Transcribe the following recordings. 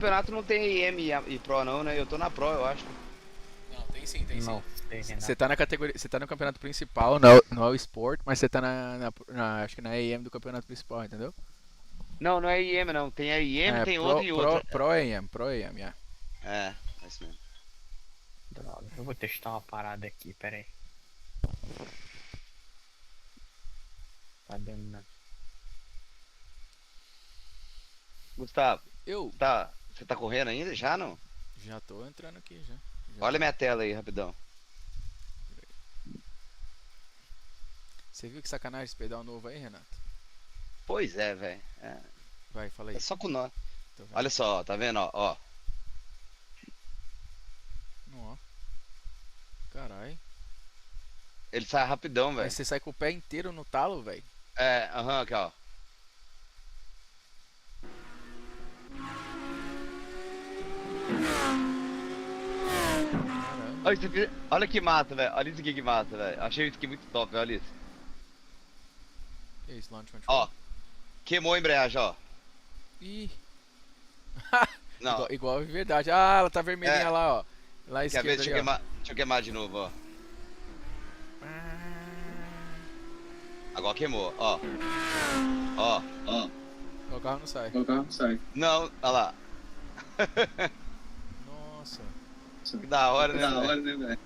campeonato não tem EM e Pro não, né? Eu tô na Pro, eu acho. Não, tem sim, tem sim. Não sei, Renato. Você tá na categoria. Você tá no campeonato principal, não é o Sport, mas você tá acho que na EM do campeonato principal, entendeu? Não, não é IM não. Tem a IM, É, tem outra e outra. Pro EM, yeah. É isso mesmo. Droga, eu vou testar uma parada aqui, pera aí. Tá dando, né? Gustavo, Eu você tá correndo ainda? Já não? já tô entrando aqui, já. Olha minha tela aí, rapidão. Você viu que sacanagem esse pedal novo aí, Renato? Pois é, velho. Vai, fala aí. É só com nós. Tô vendo. Olha só, tá vendo? Ó. Ó. Carai. Ele sai rapidão, velho. Mas você sai com o pé inteiro no talo, velho. Aqui, ó. Caramba. Olha, olha que massa, velho. Olha isso aqui que massa, velho. Achei isso aqui muito top, velho. Olha isso. Que isso, launch control? Ó. Queimou a embreagem, ó. Ih. Não. Igual de verdade. Ah, ela tá vermelhinha É. lá, ó. Lá à Quer ver? esquerda ali, ó. Deixa eu queimar de novo, ó. Agora queimou, ó. Ó. O carro não sai. Não, olha lá. Nossa. Que da hora, né? velho?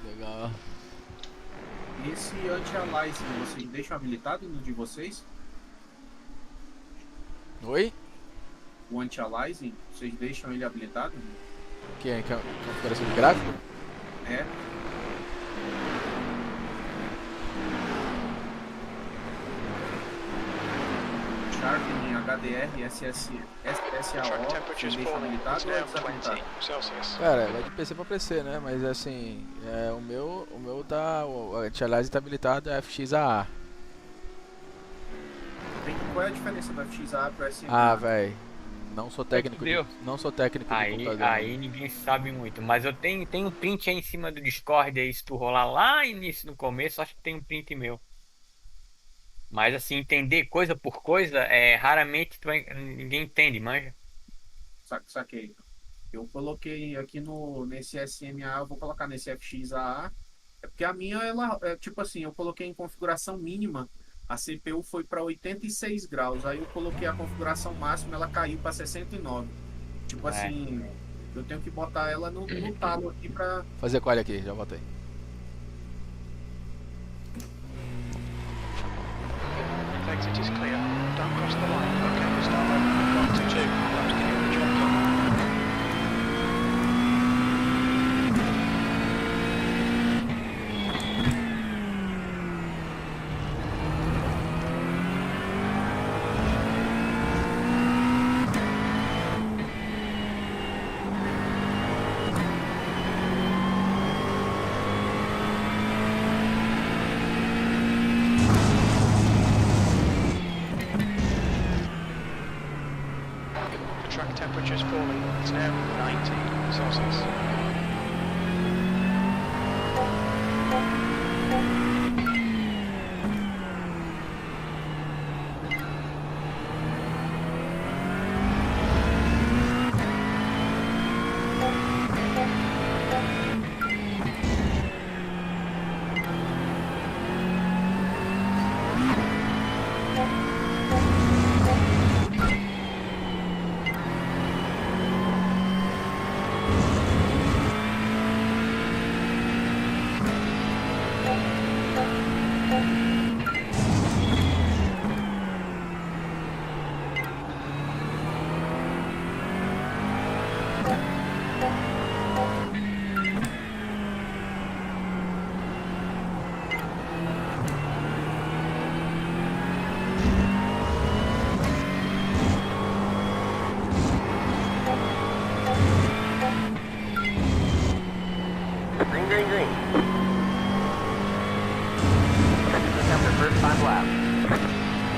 Legal. Esse anti-aliasing, vocês deixam habilitado no de vocês? Oi? O anti-aliasing, vocês deixam ele habilitado? Que é configuração de gráfico? É. Sharpening, HDR, SSAO, vocês deixam habilitado ou é desabilitado? Cara, vai de PC pra PC, né? Mas assim, o meu tá. O anti-aliasing tá habilitado é FXAA. Qual é a diferença do FXA pro SMA? Ah, velho. Não sou técnico de, Deus. não sou técnico de Aí, computador. aí ninguém sabe muito, mas eu tenho um print aí em cima do Discord aí, se tu rolar lá início no começo, acho que tem um print meu. Mas assim, entender coisa por coisa, raramente ninguém entende, manja. Saquei. Eu coloquei aqui nesse SMA, eu vou colocar nesse FXAA. É porque a minha, ela, tipo assim, eu coloquei em configuração mínima, a CPU foi para 86 graus. Aí eu coloquei a configuração máxima, ela caiu para 69. Tipo assim, eu tenho que botar ela no talo aqui para. Fazer qual aqui, já botei. Exit is clear. Don't cross the line. Okay, we'll start over. 1 to 2. Let's get the job done. The track temperature's falling. It's now 19 Celsius. Green, green, green. This is after first 5 laps.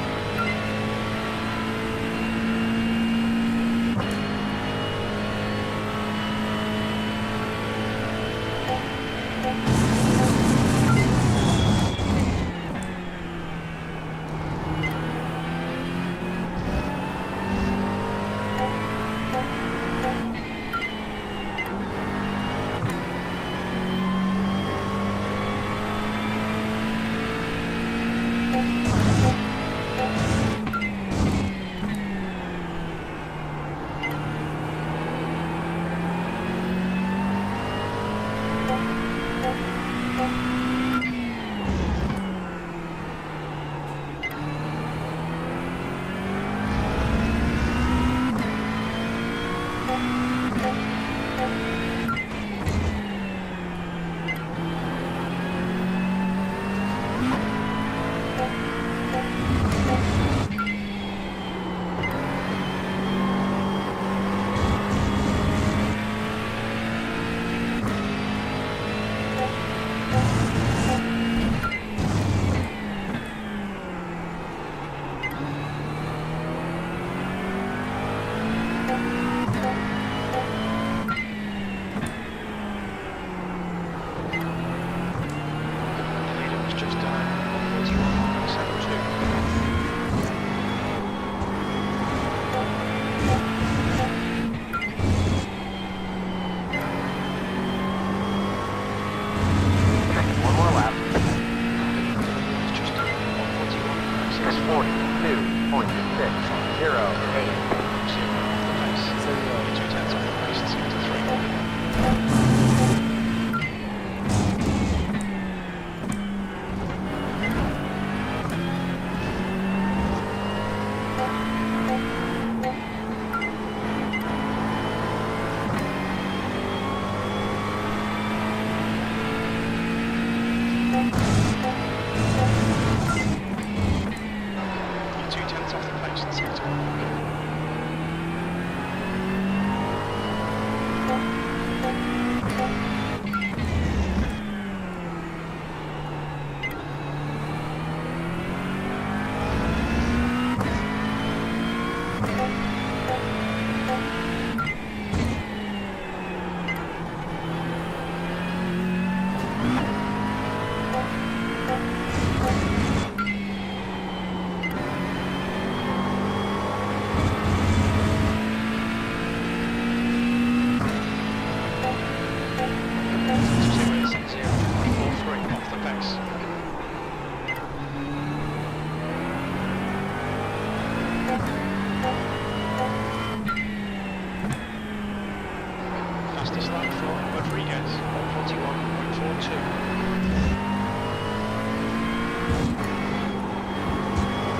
fastest lap for Rodriguez, 141.42.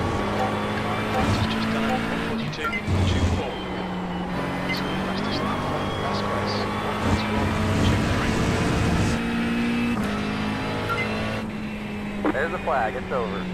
Has just done a 142.24. Second fastest lap for Vasquez, 141.23. There's the flag. It's over.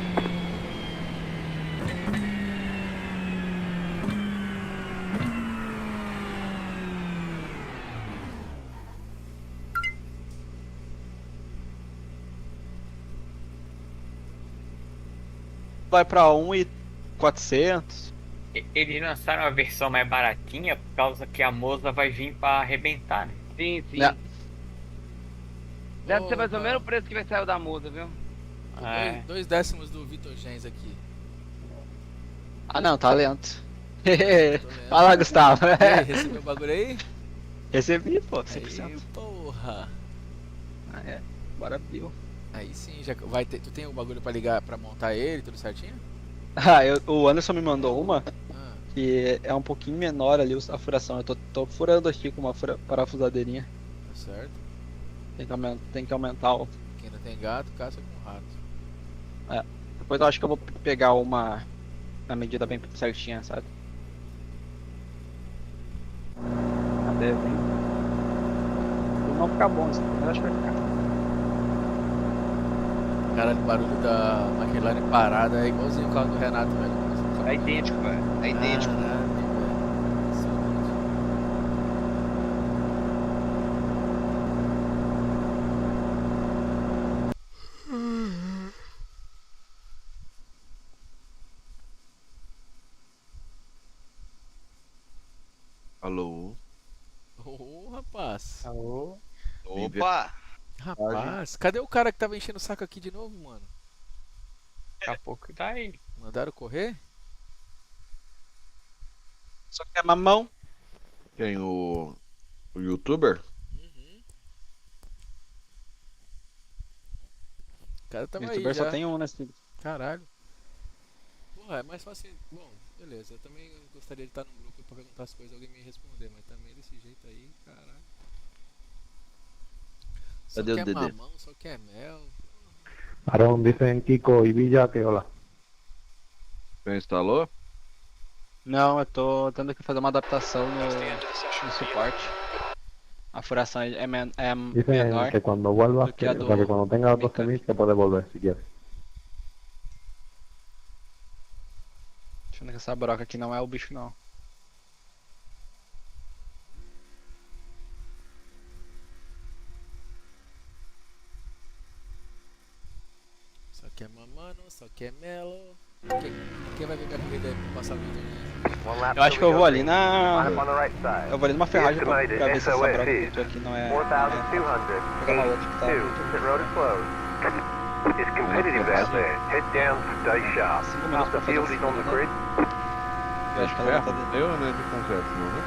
Vai pra 1.400. Eles lançaram a versão mais baratinha por causa que a Moza vai vir pra arrebentar, né? Sim, sim. Né? Deve ser mais ou Opa. menos o preço que vai sair da muda, viu? É. 2 décimos do Vitor Gens aqui. Ah não, tá lento. Tô lendo. Fala, Gustavo. E aí, recebeu o bagulho aí? Recebi, pô, Aí, 100%. porra. Ah, é. Bora, Bill. Aí sim, já vai ter. Tu tem o bagulho pra ligar, pra montar ele, tudo certinho? Ah, o Anderson me mandou uma Ah, que é um pouquinho menor ali a furação. Eu tô furando aqui com uma parafusadeirinha. tá certo. Tem que aumentar o. Quem não tem gato, caça com rato. Depois eu acho que eu vou pegar uma na medida bem certinha, sabe? Até vem. Não ficar bom, isso eu acho que vai ficar. Caralho, o barulho da McLaren parada é igualzinho o carro do Renato, velho. É idêntico, velho. É idêntico. Caralho, velho. Saúde. Alô? Ô, rapaz. Opa! Rapaz, cadê o cara que tava enchendo o saco aqui de novo, mano? Daqui a pouco tá aí. Mandaram correr? Só que é mamão. Quem? O youtuber? O cara O tava aí youtuber já. só tem um nesse. Caralho. Porra, é mais fácil. Bom, beleza. Eu também gostaria de estar num grupo pra perguntar as coisas e alguém me responder, mas também desse jeito aí, caralho. Só Cadê o quer Dedê? mamão, só quer mel. Aaron, dicen Kiko y Villa que hola. Quem instalou? Não, eu tô tendo que fazer uma adaptação That's the end of the no session for you. suporte. A furação é Dicen menor. que cuando vuelvas, Porque a o sea, que cuando tengas 12.000 que puedes volver si quieres. Deixa eu ver que essa broca aqui não é o bicho, não. Só quer mamano, só quer melo. Quem vai ver minha corrida aí pra passar o vídeo? One lap Eu acho till que eu we vou go ali green. na. Line up on the right side. Eu vou ali numa ferragem pra ver se essa SOS broca que eu is tô aqui não é. 4,200. Pegar uma outra que tá. 2. Pit road is closed. It's competitive out there. Head down, stay sharp. 5 minutos Half pra the fazer field o is on the segundo, grid. Eu acho que ela ferro? tá dentro. Eu, né? De concreto, não, né?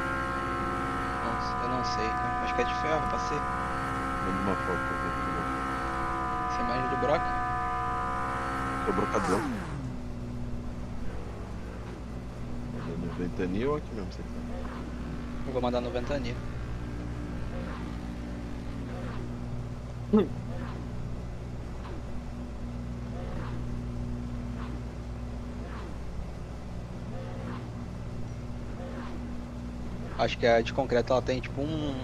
Eu não sei, né? Acho que é de ferro, pra ser. Manda uma foto pra gente. Você manja de broca? Sou brocador. No ventania ou aqui mesmo? Você tá? Eu vou mandar no ventania. Acho que a de concreto ela tem tipo um.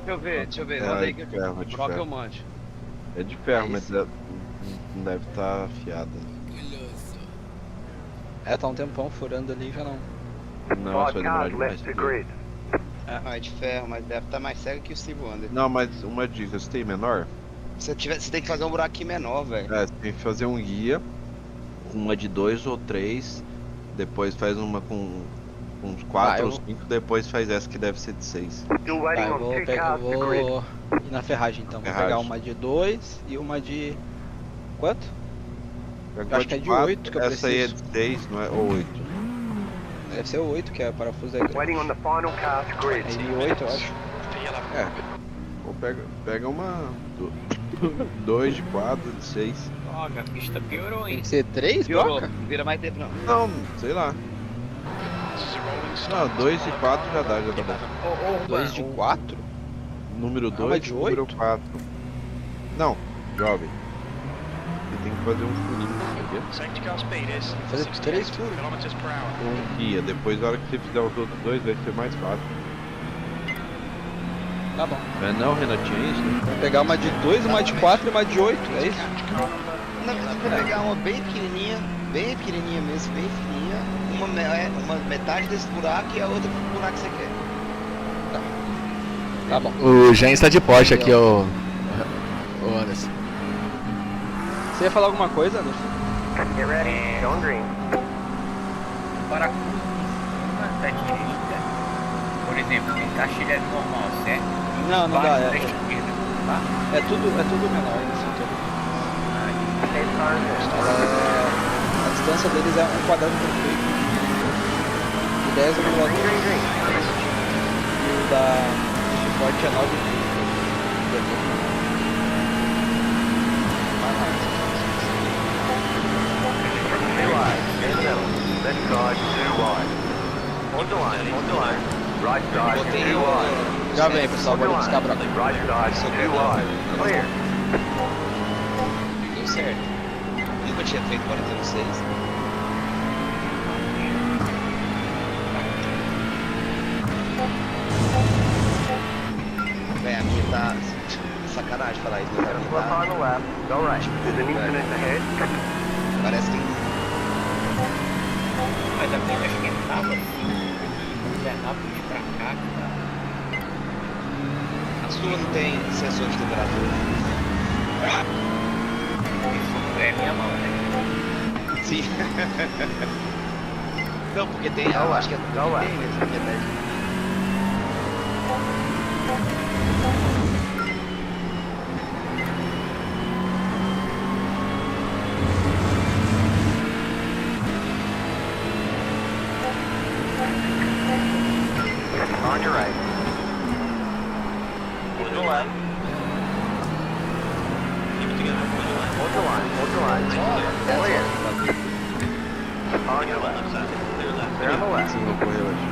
Deixa eu ver. É, Manda aí de que ferro, é de broca ferro. eu manjo. É de ferro, É mas isso. não deve estar afiada. Orgulhoso. É, tá um tempão furando ali já não. Não, isso 5 vai demorar cars demais. left to pra ver. grid. Ah, é de ferro, mas deve estar mais cego que o Steve Wonder. Não, mas uma dica, você tem menor? Você tem que fazer um buraquinho menor, velho. É, você tem que fazer um guia, uma de 2 ou 3, depois faz uma com uns 4 eu ou vou- 5, depois faz essa que deve ser de 6. Still Tá, waiting eu on vou 2 pegar, cars to grid. vou ir na ferragem então. Vou Ferragem. pegar uma de 2 e uma de. Quanto? acho que é de 4, 8 que eu essa aí é preciso. de 6, não é? Ou 8. Deve ser o 8, que é o parafuso da Waiting on the final car to grid. É de 8, eu acho. The yellow. É. Ou pega uma 2 de 4, de 6. Droga, a pista piorou, Tem hein? que ser 3, Piorou, broca? não vira mais tempo não. Não, sei lá. This is a rolling Não, start. 2 de 4 já dá bom. Ô, 2 de 4? Número mas 2 de e número 8? 4. Não, jovem. Você tem que fazer um furinho, sabia? Safety car speed is Fazer 3 68 furos. kilometers per hour. Com um guia. Depois, na hora que você fizer os outros dois, vai ser mais fácil. Tá bom. Não é não, Renatinho? É isso? Vou pegar uma de 2, uma de 4 e uma de 8, é isso? Não, você vai pegar uma bem pequenininha mesmo, bem fininha, uma metade desse buraco e a outra buraco que você quer. Tá bom. O Gen está de Porsche aqui, ô Anderson. Você ia falar alguma coisa, Anderson? Get ready, going green. Parafuso em cima da direita. Por exemplo, encaixilha normal, certo? E Não, não dá, baixo é. da esquerda, tá? É tudo menor, isso tudo. Safe cars in. A distância deles é um quadrado perfeito. O 10 é o número Green, green. e o da Ford é 9. Too wide. In the middle. Left side, too wide. Hold the line, hold the line. Right side, too wide. Já vem, pessoal, vou buscar pra cá. Right side, too wide. Clear. Deu certo. Nunca tinha feito 46. Véi, a minha tá... Sacanagem falar isso, mas a minha Flip tá... on the left. Go right. There's an incident ahead. Parece que... Mas a minha acho que tava assim. Nápoles pra cá. A sua não tem sensor de temperatura. Isso é minha mão, né? Sim. Não, porque tem... Eu acho que é tudo Go que left. tem nesse aqui, né? On your right. Hold the left. Hold the line, hold the line. Clear. On your left. Clear on the left. Sim, não correu, acho.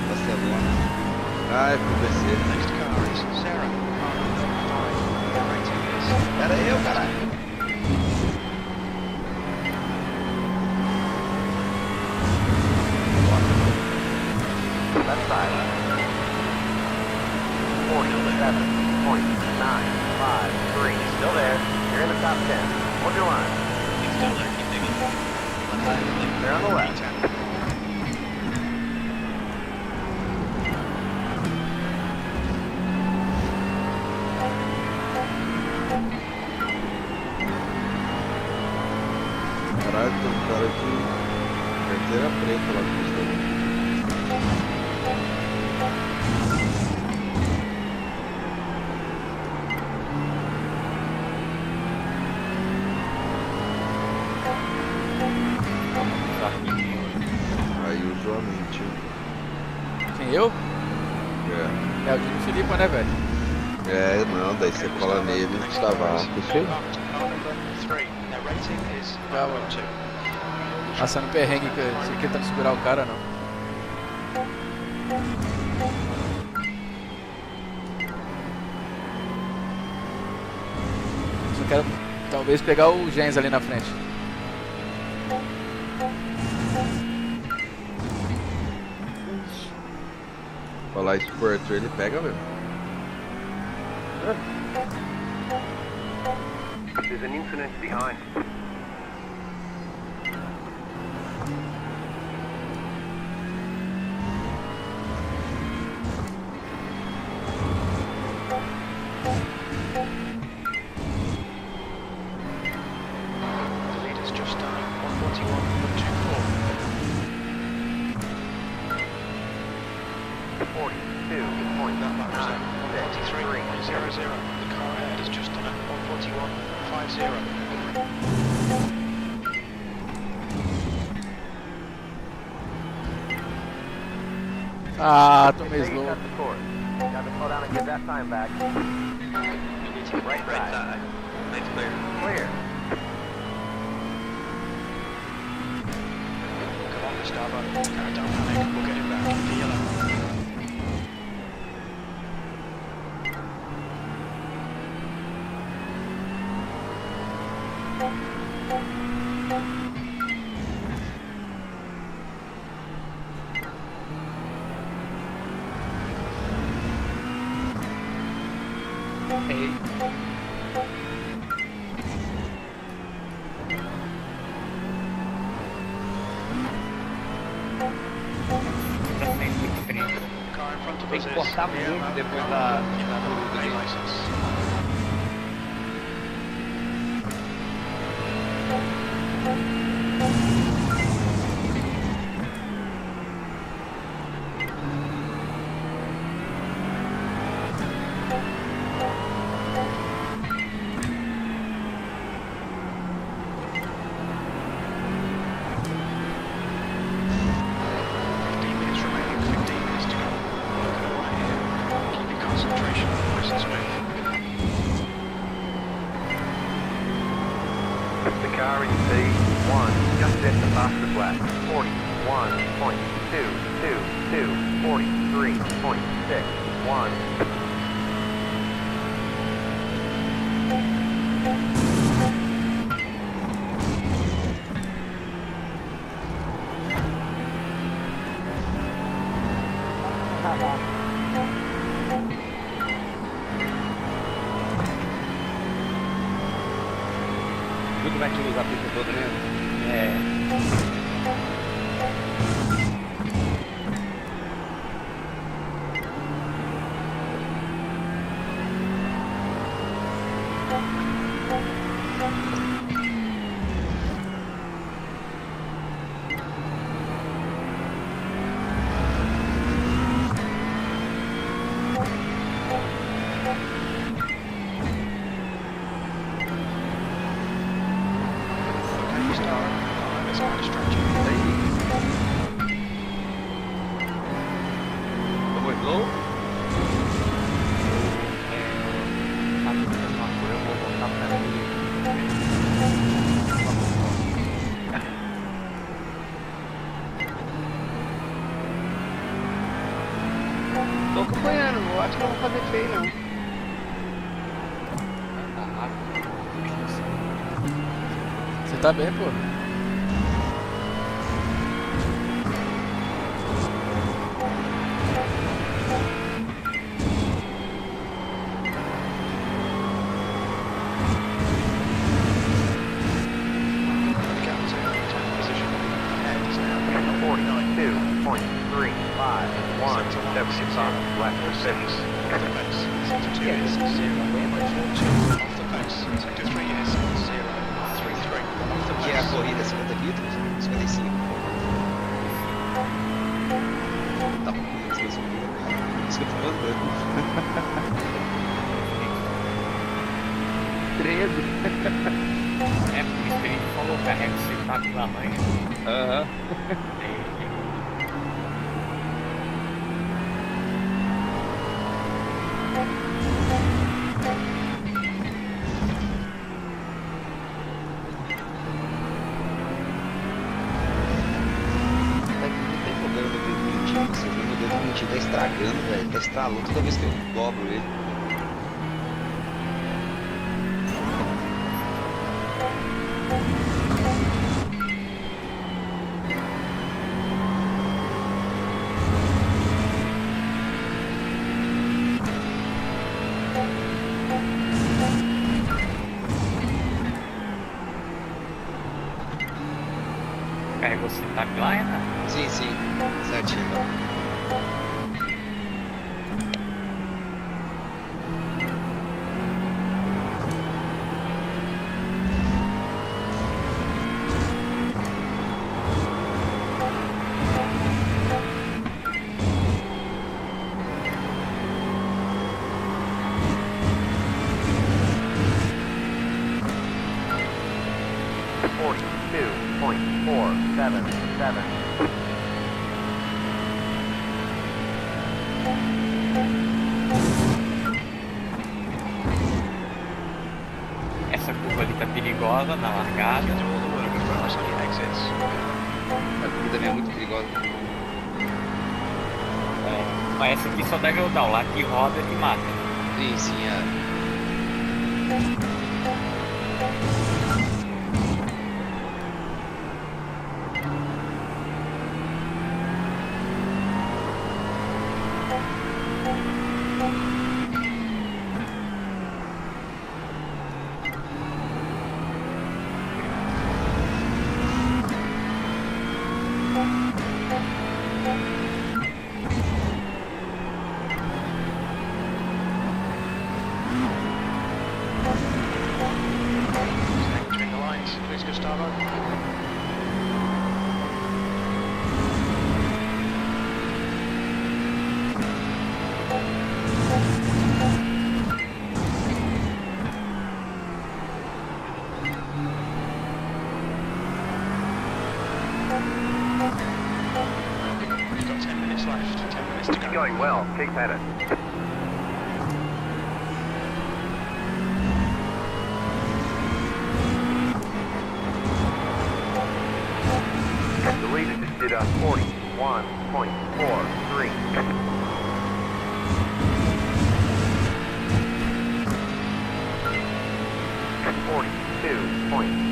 Barcelona. Ah, é pro BC. Next car is Sarah. Rating is Era eu, caralho. Left side. 47.953. Still there. You're in the top 10. Hold your line. Clear on the left. Caralho, tem um cara de carteira preta lá no costado. Aí usou a mente. Quem, eu? É. É o Dino Filipa, né, velho? É, não, daí você cola nele e tá vago. Isso aí. car number 3. Their rating is Tá 5.2. Passando perrengue, você tentando segurar o cara, não. Só quero talvez pegar o Gens ali na frente. Falar isso pro Arthur, ele pega mesmo. There's an incident behind. The leader's just done 141.24. 43.00. The car ahead is just done at 141.50. Ah, tomei Take slow. that to court. Got to slow down and get that time back. Right side. Nice clear. Clear. Come on, Gustavo. Don't panic. We'll get him back. The yellow. Tá saindo muito frente. Car in front of Tem us que is cortar yeah, muito that- depois that- da that curva main ali. license. Minutes remaining, 15 minutes to go. Working away here. Keep your concentration nice and smooth. The car in P1 just set the fastest lap. 41.222, 43.61. Viu como é que usa a pista toda mesmo? Okay, start. Let's go to stretch. Foi gol? Eu vou voltar pra mim. Tô acompanhando, eu acho que não vou fazer feio não. Você tá bem, pô? Count to 10th position. Ahead is now 42.351, 75 lap to 6. off the pace. Sector 2 is 0.42 off the pace. Sector 3 is 0.33 off the Que é a pace. corrida 50 litros? 55. Tá com menos da subida, cara. Isso que eu tô andando. 13. É, por isso que a gente falou, carrega o setup na mãe. Aham. Não tem problema no dedo mentir, você viu meu dedo mentir tá estragando, velho. Tá estralando toda vez que eu dobro ele. Carregou o setup lá, Renato? Sim, sim. Certinho. Essa curva ali tá perigosa na largada. Do all the work and focus on your exits. A corrida também é muito perigosa. É, mas essa aqui só deve rodar, o lado que roda te mata. Sim, sim, é. going well. Keep at it. The leader just did a 41.43.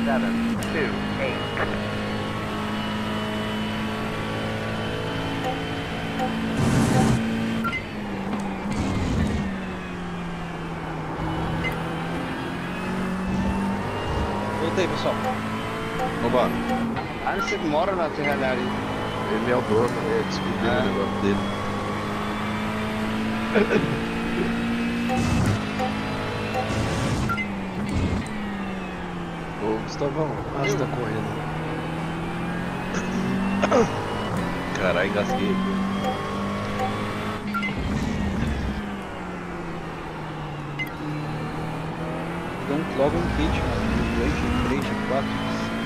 42.728. Voltei, pessoal. Oba, Ah, você mora na serralharia. ele é o dono, descobri o negócio dele. Ô Gustavão, você tá correndo. Caralho, engasguei aqui. Deu logo um kit, mano. 2, de 3, de 4.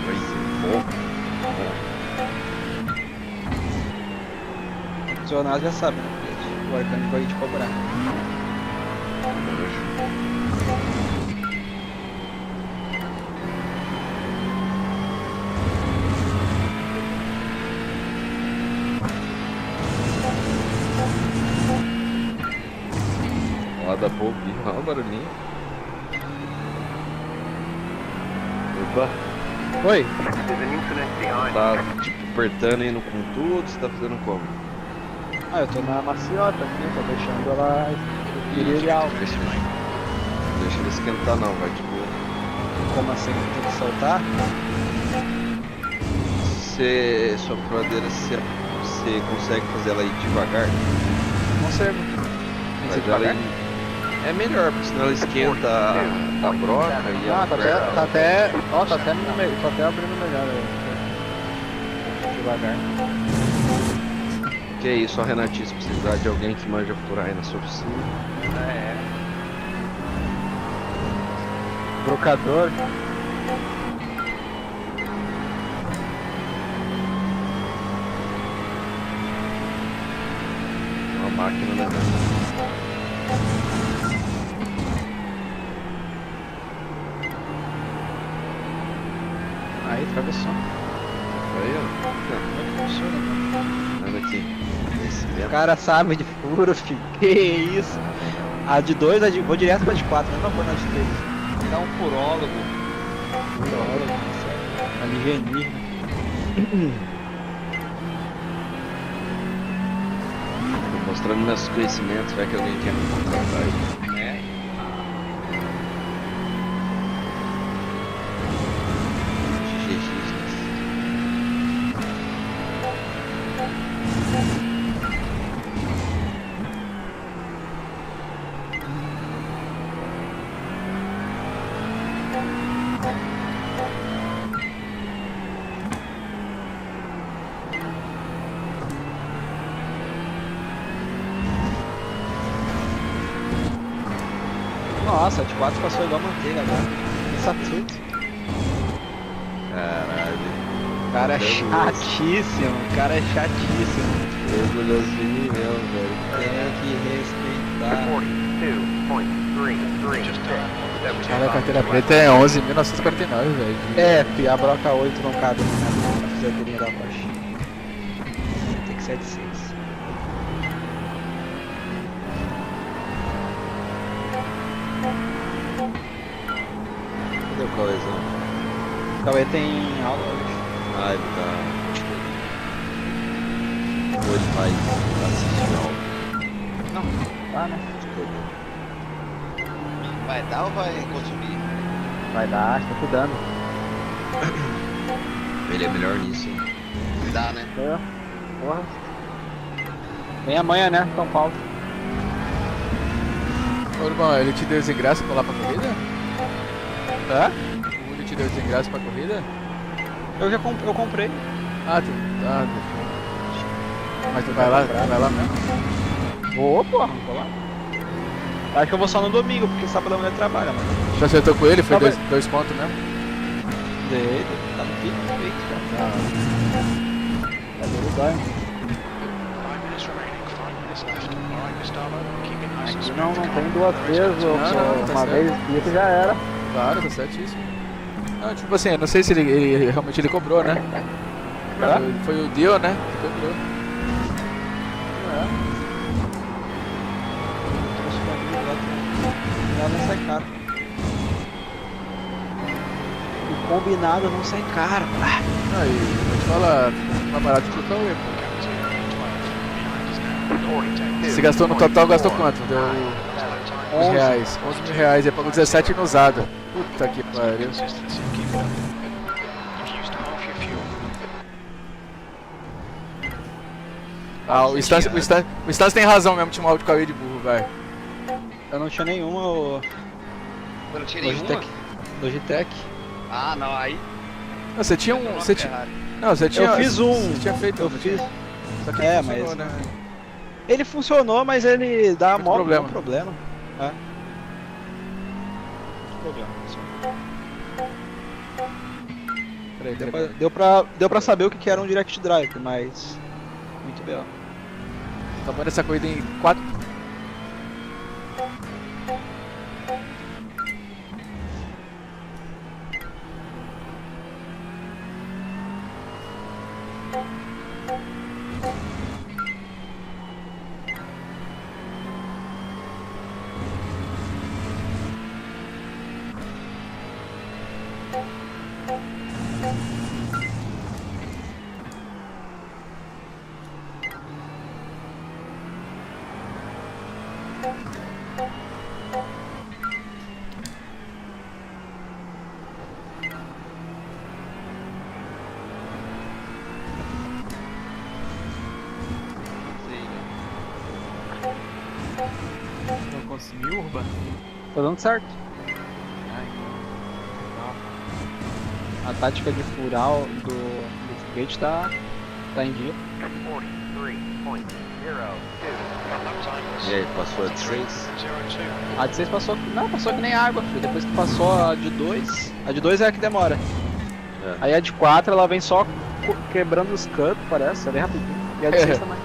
Vai ser bom. Funcionar já sabe, né? Porque o arcanjo vai te cobrar. Lá da pouquinho, olha o barulhinho. Opa, Oi, There's an incident behind. tá tipo apertando indo com tudo, você tá fazendo como? eu tô na maciota aqui, tô deixando ela ideal. Deixa ele esquentar não, vai de boa. Como assim? Tem que soltar? Sua furadeira, você consegue fazer ela ir devagar? Conservo. Tem que ser Mas ela devagar? é melhor, porque senão ela esquenta a broca e Ah, ela aperta. tá até tô até abrindo melhor. Devagar. Que isso, ó, Renatinho, se precisar de alguém que manja furar aí na sua oficina. Brocador. Uma máquina, né? Aí, travessou. Aí, ó. Funciona. Olha aqui. Esse O mesmo. cara sabe de furo, filho. Que isso? A de 2, vou direto pra de 4, não vou na de 3. Dá um furólogo. Alienígena. Tô mostrando meus conhecimentos, vai que alguém quer me contratar aí. É. GGX. Nossa, a de 4 passou igual manteiga agora. Pensa tudo. Caralho. O cara é chatíssimo, o cara é chatíssimo. Orgulhoso de mim mesmo, velho. Tem que respeitar. 42.336. Cara, a carteira preta é 11.949, velho. É, a broca 8 não cabe na fisadeirinha da Porsche. Tem que ser de 6. Cadê o Cauêzão? O Cauê tem aula hoje. Ah, ele tá. Ou ele vai assistir aula. Não, tá né? Vai dar ou vai consumir? Vai dar, tá cuidando. Ele é melhor nisso, hein? Dá, né? Porra. Vem amanhã, né? São Paulo. Ô, irmão, ele te deu esse ingresso pra lá pra corrida? Hã? O Willi te deu esse ingresso pra corrida? Eu comprei. Ah, tu. Ah, mas tu vai lá? Tu vai lá mesmo? Vou, porra, vou lá. Acho que eu vou só no domingo, porque sábado a mulher trabalha, mano. Já acertou com ele? Foi Tá, dois pontos mesmo? Dei, tá no pico, feito já. Tá duro, dói. 5 minutes remaining, 5 minutes left. Alright, Gustavo, keep it nice and Aqui smooth. não Come tem on. duas Race vezes, cars. ou Não, tá uma certo. vez isso já era. Claro, tá certíssimo. Não, tipo assim, eu não sei se ele realmente ele cobrou, né? Hã? Foi o Dio, né? Que cobrou. Ela não sai caro. O combinado não sai caro. Aí, vou te falar, mais barato que o Cauê, pô. Você gastou no total, gastou quanto? Deu uns reais. 11 mil reais, aí pagou 17 no usado. Puta que pariu. Consistency, keep it up. You've used half your fuel. Ah, o Stans tem razão mesmo de chamar o de Cauê de burro, vai. Eu não tinha nenhuma, ô Eu não tinha nenhuma. Logitech. Ah, não, aí. Não, você tinha um. Você tinha, não, você tinha. Eu fiz um. Você tinha feito. Eu não fiz. tinha? Só que É, não funcionou, mas- né? Ele funcionou, mas ele dá Muito mó problema. problema. É. Problema. Peraí, Deu pra saber o que era um Direct Drive, mas. Muito bem. Tá bom essa corrida em 4. Não conseguiu, Urban? Tá dando certo. Ai, A tática de furar do foguete tá em dia. 43.02. E aí, passou a de 6? A de 6 passou. Não, passou que nem água, filho. Depois que passou a de 2. A de 2 é a que demora. É. Aí a de 4 ela vem só quebrando os cantos, parece. É bem rapidinho. E a de 6 também.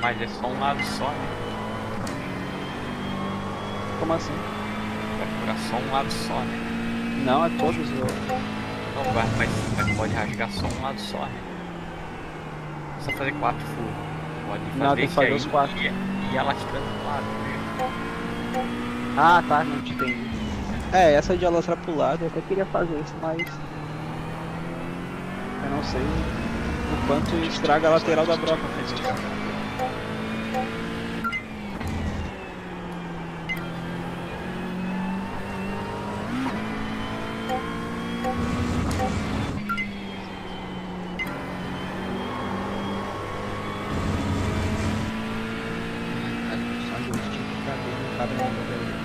mas é só um lado só, né? Como assim? Vai furar só um lado só, né? Não, é todos os. Não vai, mas pode rasgar só um lado só, né? Só fazer 4 furos. Pode fazer Não, tem que esse fazer aí os 4. e alastrando pro lado, né? Ah, tá, não te entendi. É, essa de alastrar pro lado, eu até queria fazer isso, mas. Eu não sei o quanto estraga a lateral da broca.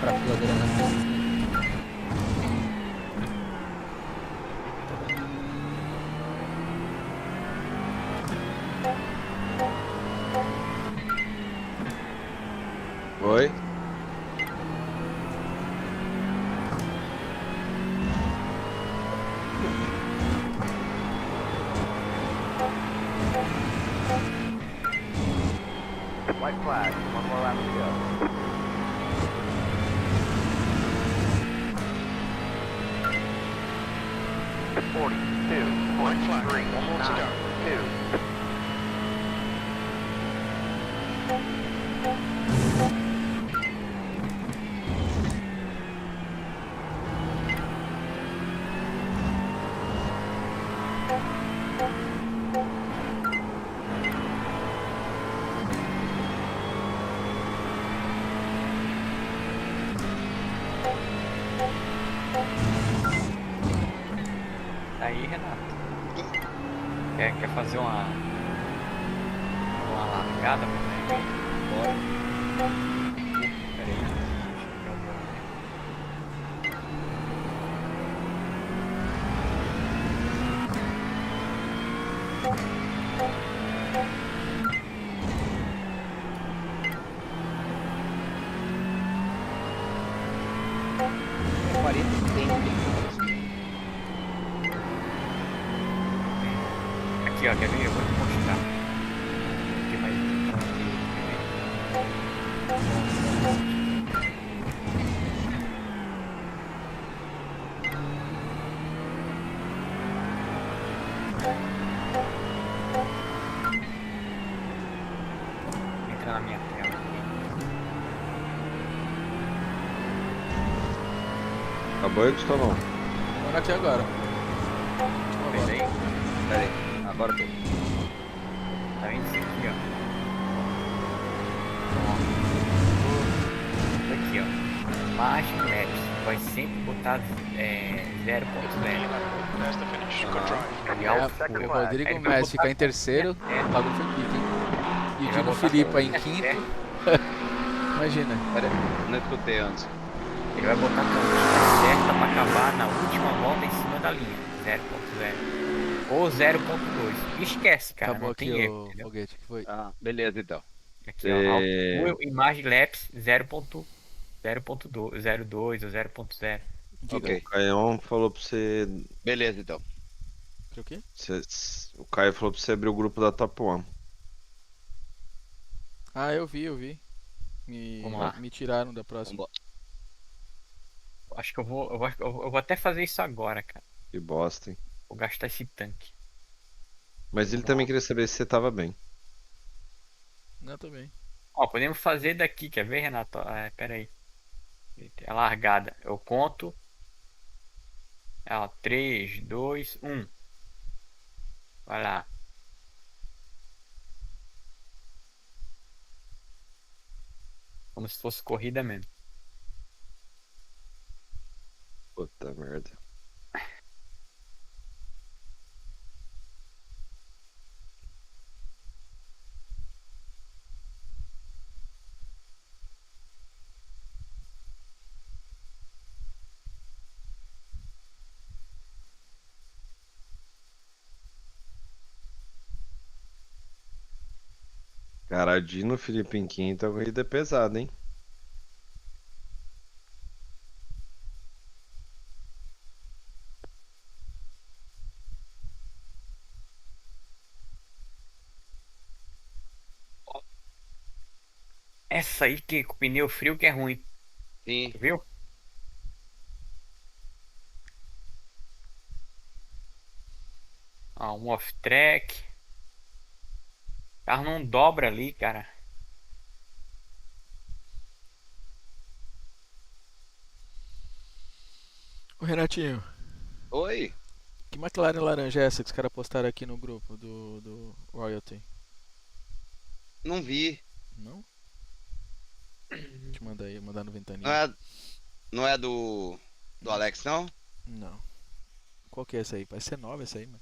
Pra filadeira da frente. Oi? White flag. One more lap to go. White flag. One more to go. 2. Aí, Renato. Quer fazer uma largada pra mim? Bora. Pera aí. Deixa eu ver o aqui, ó, quer ver? Eu vou te mostrar. Porque vai botando a minha tela aqui. Acabou aí, Gustavão? Bora aqui agora. Pera aí. Pera aí, agora tô. Tá vendo isso aqui, ó? Ó. Aqui, ó. Margin Maps. Vai sempre botar 0.0. There's the finish. Good drive. O Rodrigo Messi ficar em terceiro, o bagulho foi pique, hein? E o Dino Filipe aí em quinto. Imagina. Pera aí, não escutei antes. Ele vai botar a câmera certa pra acabar na última volta em cima da linha. 0.0. Ou 0.2. Esquece, cara. Acabou não aqui tem erro, o entendeu? foguete que foi. Ah, beleza então. Aqui, ó. Output, Imagem Lapse 0.02 ou 0.0. Ok. O Caião falou pra você, Beleza então. O quê? o Caio falou pra você abrir o grupo da Top One. Ah, eu vi. Vamos lá. Me tiraram da próxima. Vambora. Acho que eu vou até fazer isso agora, cara. Que bosta, hein? Vou gastar esse tanque. Mas ele também queria saber se você tava bem. Não, também. Ó, podemos fazer daqui, quer ver, Renato? Pera aí. É largada. Eu conto. 3, 2, 1. Vai lá. Como se fosse corrida mesmo. Puta merda. Cara, Dino Felipe em quinto, a corrida é pesada, hein? Essa aí que com pneu frio que é ruim. Sim. Viu? Ó, um off-track. O carro não dobra ali, cara. Ô Renatinho, Oi. que McLaren laranja é essa que os caras postaram aqui no grupo do Royalty? Não vi. Não? Te mandar aí, mandar no Ventaninha. Não é do Alex, não? Não. Qual que é essa aí? Vai ser nova essa aí, mano.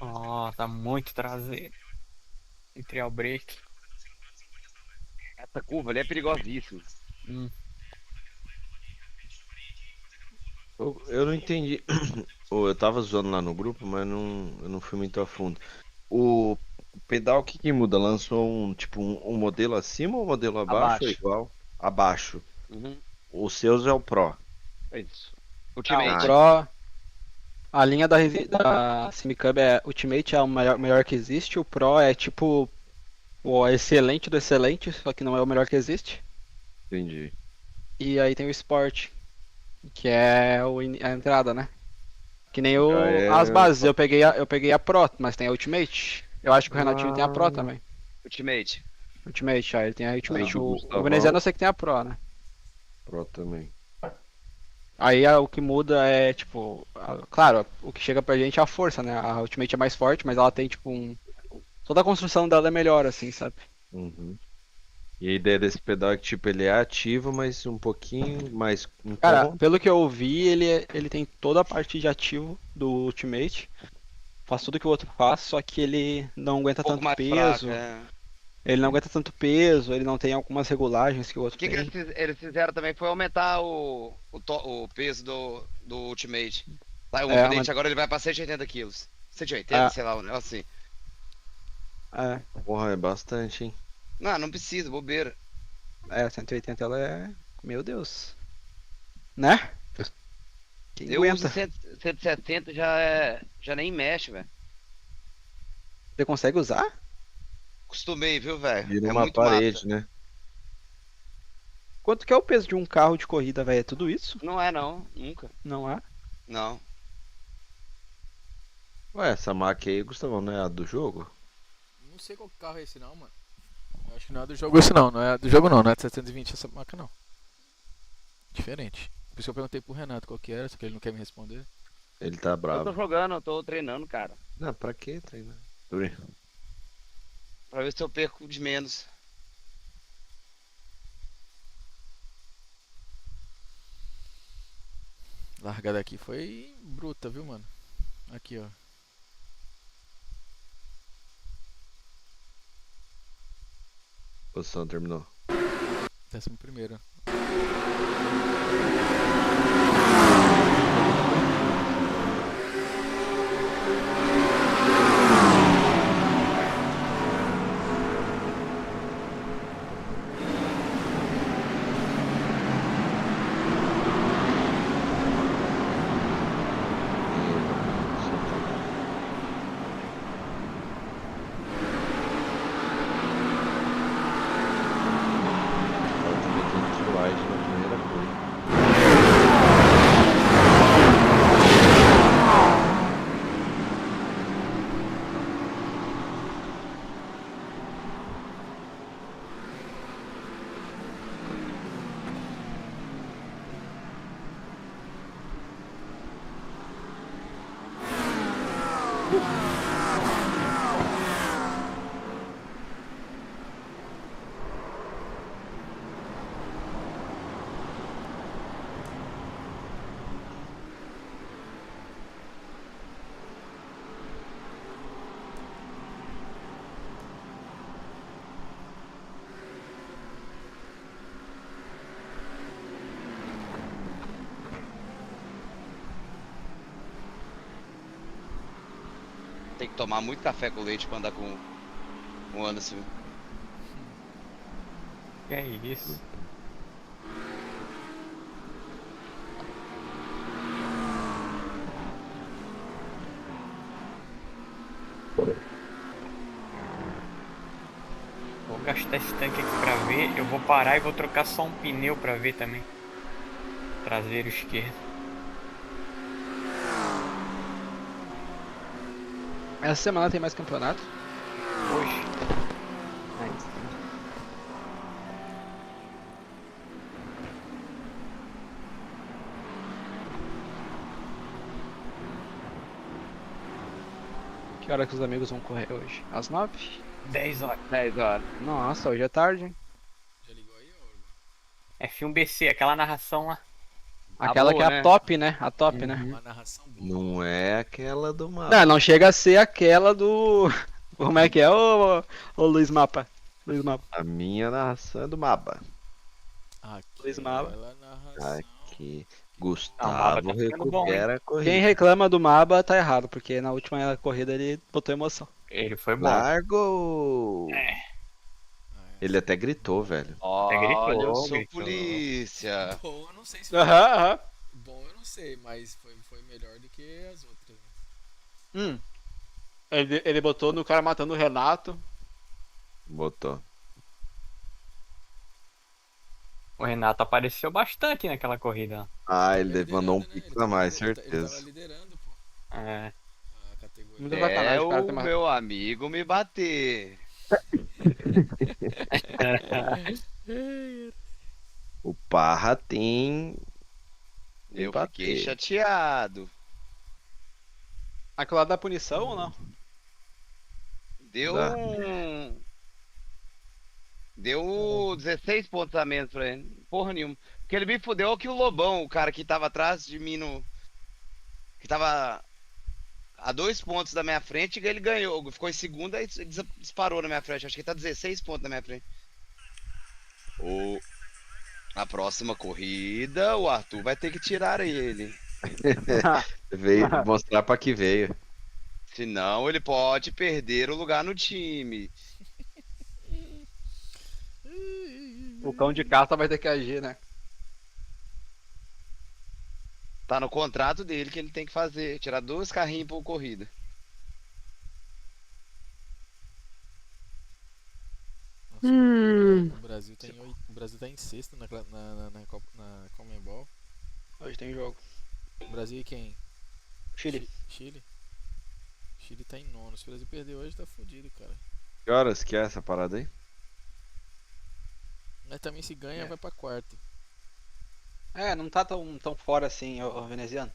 Ó, tá muito traseiro. Trial break. Essa curva ali é perigosíssima. Eu não entendi. Eu tava zoando lá no grupo, mas eu não fui muito a fundo. O pedal, o que que muda? Lançou um modelo acima ou um modelo abaixo? Ou Abaixo. igual? Abaixo. Uhum. O seus é o Pro. É isso. O Ultimate. Pro, a linha da Simicub é Ultimate é o melhor que existe. O Pro é tipo o excelente do excelente, só que não é o melhor que existe. Entendi. E aí tem o Sport, que é a entrada, né? Que nem as bases, eu peguei a Pro, mas tem a Ultimate. Eu acho que o Renatinho tem a Pro também. Ultimate. Ultimate, ele tem a Ultimate. o O Gustavão- veneziano eu sei que tem a Pro, né? Pro também. Aí o que muda é, tipo, claro, o que chega pra gente é a força, né? A Ultimate é mais forte, mas ela tem, tipo, toda a construção dela é melhor, assim, sabe? Uhum. E a ideia desse pedal é que, tipo, ele é ativo, mas um pouquinho mais em Cara, conta. pelo que eu vi, ele tem toda a parte de ativo do Ultimate. Faz tudo que o outro faz, só que ele não aguenta Um pouco tanto mais peso. fraca, é. Ele não aguenta tanto peso, ele não tem algumas regulagens que o O outro que tem. eles fizeram também foi aumentar o peso do Ultimate. Saiu um É, update, agora ele vai pra 180 quilos. 180, sei lá, um negócio assim. É, Porra, é bastante, hein? Não precisa, bobeira. 180 ela é. Meu Deus. Né? Quem Eu uso aguenta? 170, já nem mexe, velho. Você consegue usar? Acostumei, viu, velho? Vira É uma muito massa. parede, né? Quanto que é o peso de um carro de corrida, velho? É tudo isso? Não é não, nunca. Não é? Não. Ué, essa máquina aí, Gustavão, não é a do jogo? Não sei qual carro é esse não, mano. Eu acho que não é do jogo esse não. Não é do jogo não, não é de 720 essa marca não. Diferente. Por isso que eu perguntei pro Renato qual que era, só que ele não quer me responder. Ele tá Eu tô bravo. jogando, eu tô treinando, cara. Não, pra que treinar? Tô brincando. Pra ver se eu perco de menos. Largada aqui foi bruta, viu, mano? Aqui, ó. Posição terminou. 11º. Tem que tomar muito café com leite pra andar com o Anderson. Que é isso? Vou gastar esse tanque aqui pra ver. Eu vou parar e vou trocar só um pneu pra ver também. Traseiro esquerdo. Essa semana tem mais campeonato? Hoje. Que hora que os amigos vão correr hoje? Às 9? 10 horas. 10 horas. Nossa, hoje é tarde, hein? Já ligou aí, ô? F1 BC, aquela narração lá. Aquela boa, que é né? a top, né? A top, né? Uma narração boa. Não é aquela do mapa. Não, não chega a ser aquela do. Como é que é, ô Luiz Mapa? Luiz Mapa. A minha narração é do mapa. Luiz Maba. Narração. Aqui. Ah, o mapa Gustavo tá ficando bom, recupera a corrida. Quem reclama do Maba tá errado, porque na última corrida ele botou emoção. Ele foi bom. Largo! Ele até gritou, velho. Olha, eu sou gritou. polícia. Bom, eu não sei se Aham. bom, eu não sei, mas foi melhor do que as outras. Ele botou no cara matando o Renato. Botou. O Renato apareceu bastante naquela corrida. Ah, Tava ele mandou um liderando, né? pix a mais, Ele tava certeza. liderando, pô, É. a categoria. Muita sacanagem, É cara. o Tem uma... meu amigo me bater. O Parra tem. Eu bater. fiquei chateado. Aquilo lá dá punição ou não? Deu Dá. um. Deu 16 pontos a menos pra ele. Porra nenhuma. Porque ele me fudeu que o Lobão, o cara que tava atrás de mim no. Que tava a 2 pontos da minha frente, ele ganhou. Ficou em segunda e disparou na minha frente. Acho que ele tá 16 pontos na minha frente. A próxima corrida, o Arthur vai ter que tirar ele. Veio mostrar pra que veio. Senão ele pode perder o lugar no time. O cão de caça vai ter que agir, né? Tá no contrato dele que ele tem que fazer. Tirar 2 carrinhos por corrida. Nossa, o Brasil o Brasil tá em sexto na Conmebol. Hoje tem jogo. Brasil e quem? Chile. Chile? Chile tá em nono. Se o Brasil perder hoje, tá fudido, cara. Que horas que é essa parada aí? Mas também se ganha, vai pra quarto. É, não tá tão fora assim, o veneziano.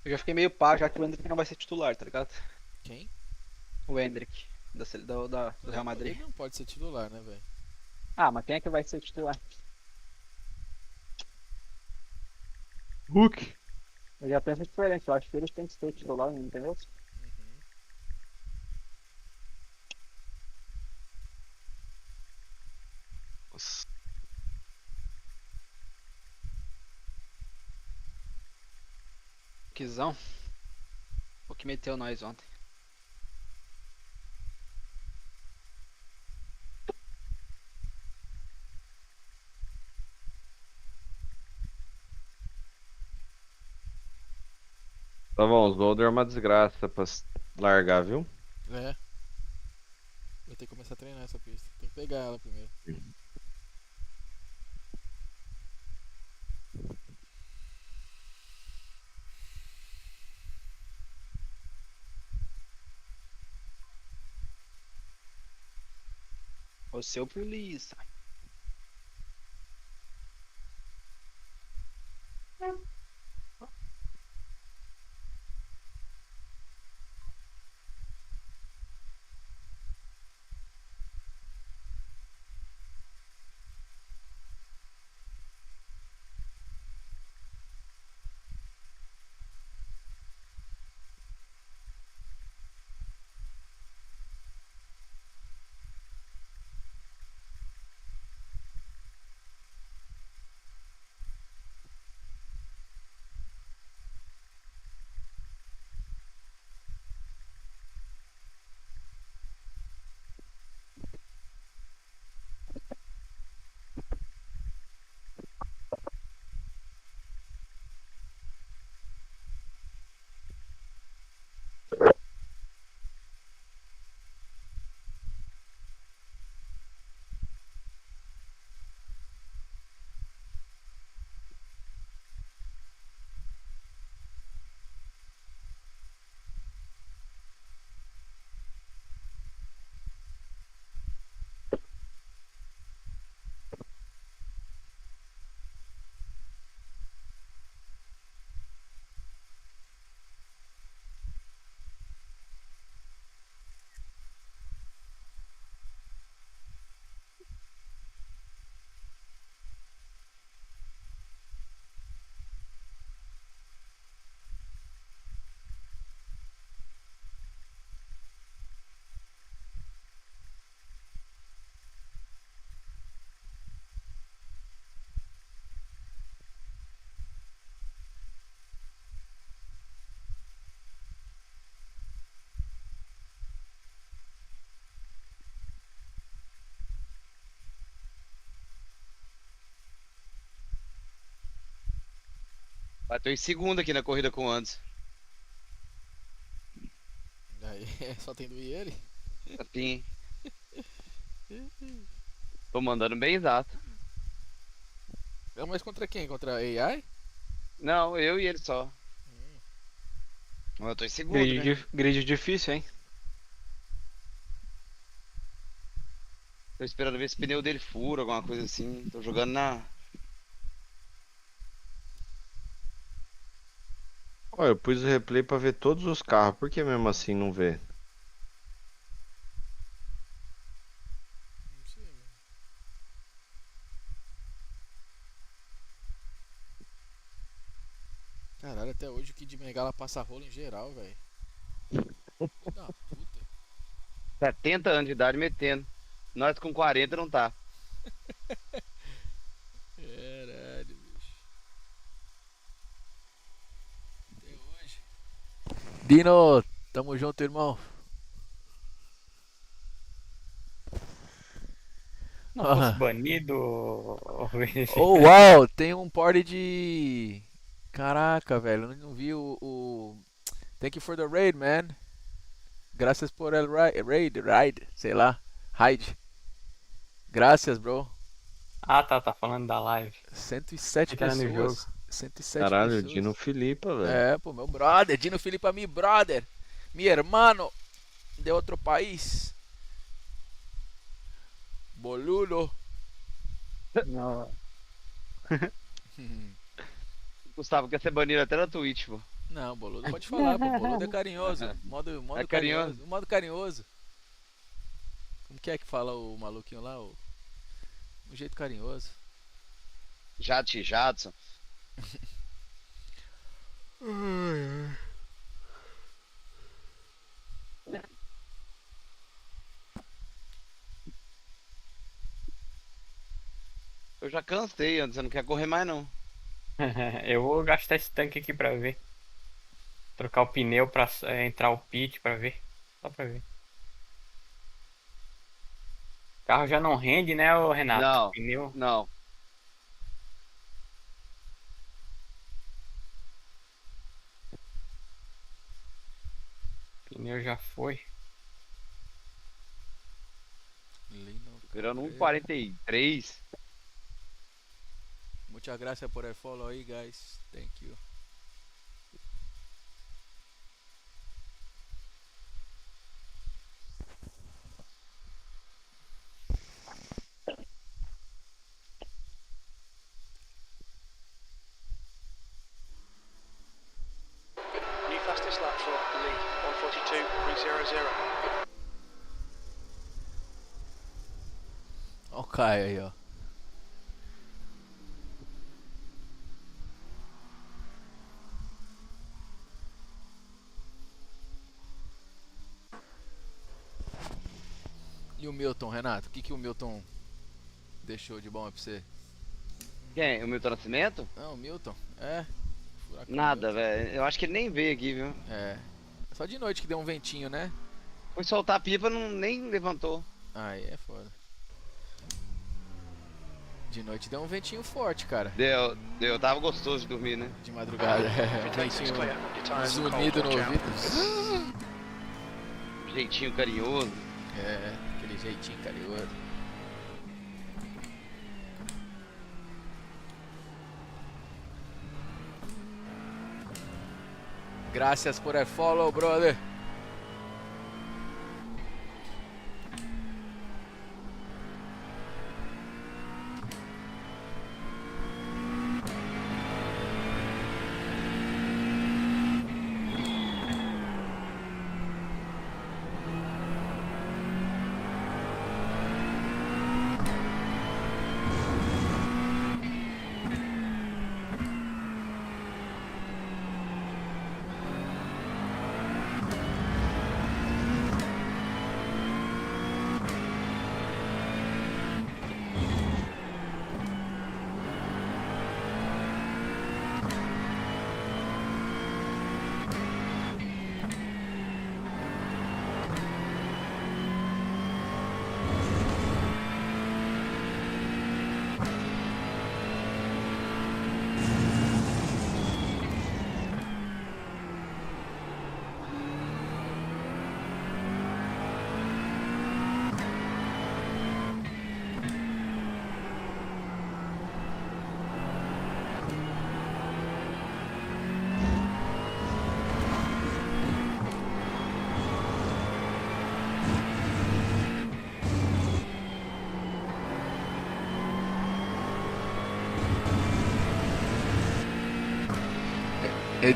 Eu já fiquei meio pá, já que o Hendrick não vai ser titular, tá ligado? Quem? O Hendrick, do Real Madrid. Ele não pode ser titular, né, velho? Ah, mas quem é que vai ser titular? Hulk. Eu já penso diferente, eu acho que eles têm que ser titular, entendeu? Nossa. Quizão. O que meteu nós ontem. Tá bom, os Golden é uma desgraça pra largar, viu? É. Vai ter que começar a treinar essa pista. Tem que pegar ela primeiro. O seu polícia. Bateu em segunda aqui na corrida com o Anderson. Aí, só tem do e ele? Assim. Tô mandando bem exato. É, mas contra quem? Contra a AI? Não, eu e ele só. Eu tô em segundo, né? Grid difícil, hein? Tô esperando ver se o pneu dele fura, alguma coisa assim. Tô jogando na... Ó, eu pus o replay pra ver todos os carros. Por que mesmo assim não vê? até hoje o Kid Bengala passa rolo em geral, velho. Da puta. 70 anos de idade metendo. Nós com 40 não tá. Caralho, bicho. Até hoje. Dino, tamo junto, irmão. Não fosse banido. Oh, uau, tem um party de... Caraca, velho, eu não vi o... Thank you for the raid, man. Graças por el raid, sei lá, raid. Graças, bro. Ah, tá falando da live. 107 Tá no pessoas. jogo. 107 Caralho, pessoas. Dino Filipa, velho. É, pô, meu brother. Dino Filipa, mi brother. Mi hermano. De outro país. Boludo. Não. Gustavo quer ser banido até na Twitch, pô. Não, boludo pode falar, pô. Boludo é carinhoso. Modo É carinhoso. carinhoso? Modo carinhoso. Como que é que fala o maluquinho lá? Um jeito carinhoso. Jadson. Eu já cansei antes, você não quer correr mais não. Eu vou gastar esse tanque aqui pra ver. Trocar o pneu pra entrar o pit pra ver. Só pra ver. O carro já não rende, né, ô Renato? Não. Pneu. Não. Pneu já foi. Virando 1,43. Muchas gracias por el follow aí, guys. Thank you. New fastest lap for Lee, 1:42.300. Ó o Caio aí, ó. E o Milton, Renato? O que o Milton deixou de bom aí pra você? Quem? O Milton Nascimento? Não, o Milton. É. Furacão Nada, Milton. velho. Eu acho que ele nem veio aqui, viu? É. Só de noite que deu um ventinho, né? Foi soltar a pipa, nem levantou. Aí é foda. De noite deu um ventinho forte, cara. Deu. Tava gostoso de dormir, né? De madrugada. É, ventinho zunido no ouvido. Jeitinho carinhoso. É, aquele jeitinho carinhoso. Graças por el follow, brother.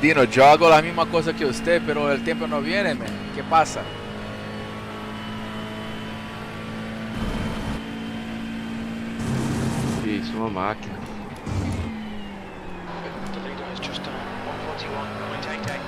Dino, yo hago la misma cosa que usted, pero el tiempo no viene, man. ¿Qué pasa? Isso, uma máquina. The leader has just done 1:41. 1.88.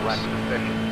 Less efficient.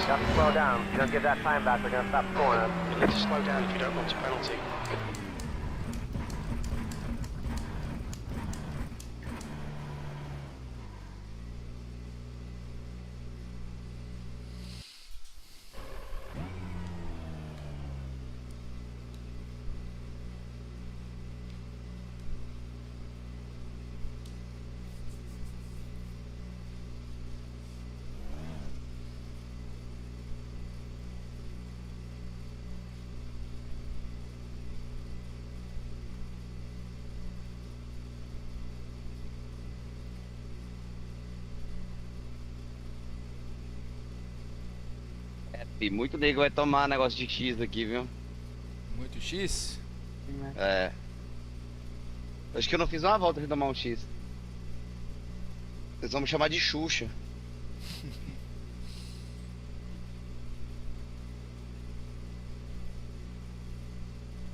You have to slow down. If you don't give that time back, they're going to stop scoring us. You need to slow down if you don't want a penalty. E muito nego vai tomar negócio de X aqui, viu? Muito X? É. Acho que eu não fiz uma volta de tomar um X. Eles vão me chamar de Xuxa.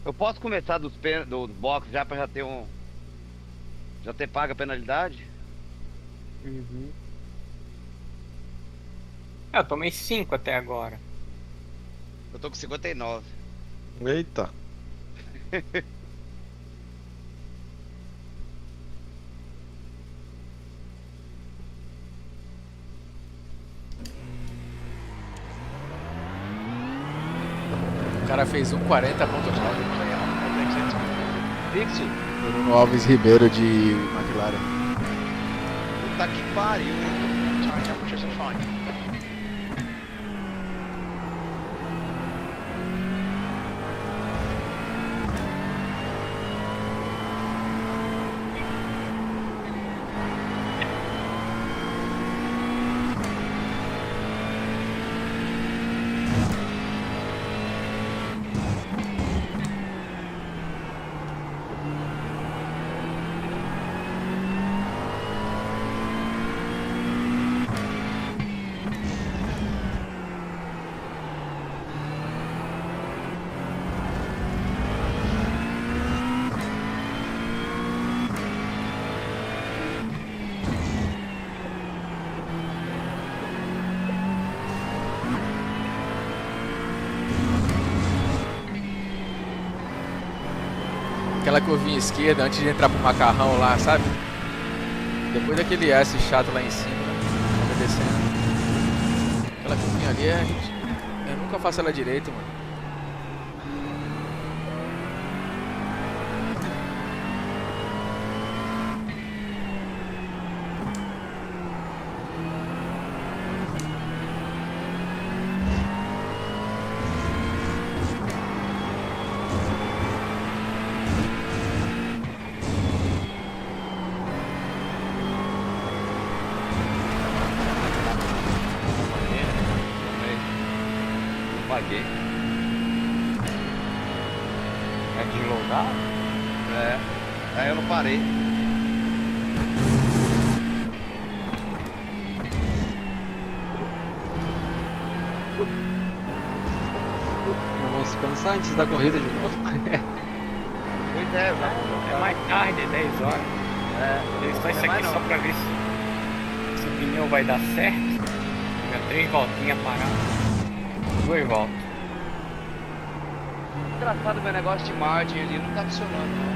Eu posso começar dos box já pra já ter já ter pago a penalidade? Eu tomei 5 até agora. Eu tô com 59. Eita. O cara fez 1:40.9. Fixo? Bruno Alves Ribeiro de McLaren. Puta que pariu, hein? Tire temperatures are fine. Aquela curvinha esquerda antes de entrar pro macarrão lá, sabe? Depois daquele S chato lá em cima, né? Descendo. Aquela curvinha ali eu nunca faço ela direito, mano. Paguei. É de logar? É. Aí eu não parei. Vamos descansar antes da corrida de novo. Pois é, É mais tarde, é 10 horas. Eu só isso aqui só pra ver se o pneu vai dar certo. Fica 3 voltinhas paradas. 2 voltas. Engraçado, meu negócio de margem ali não tá funcionando, não.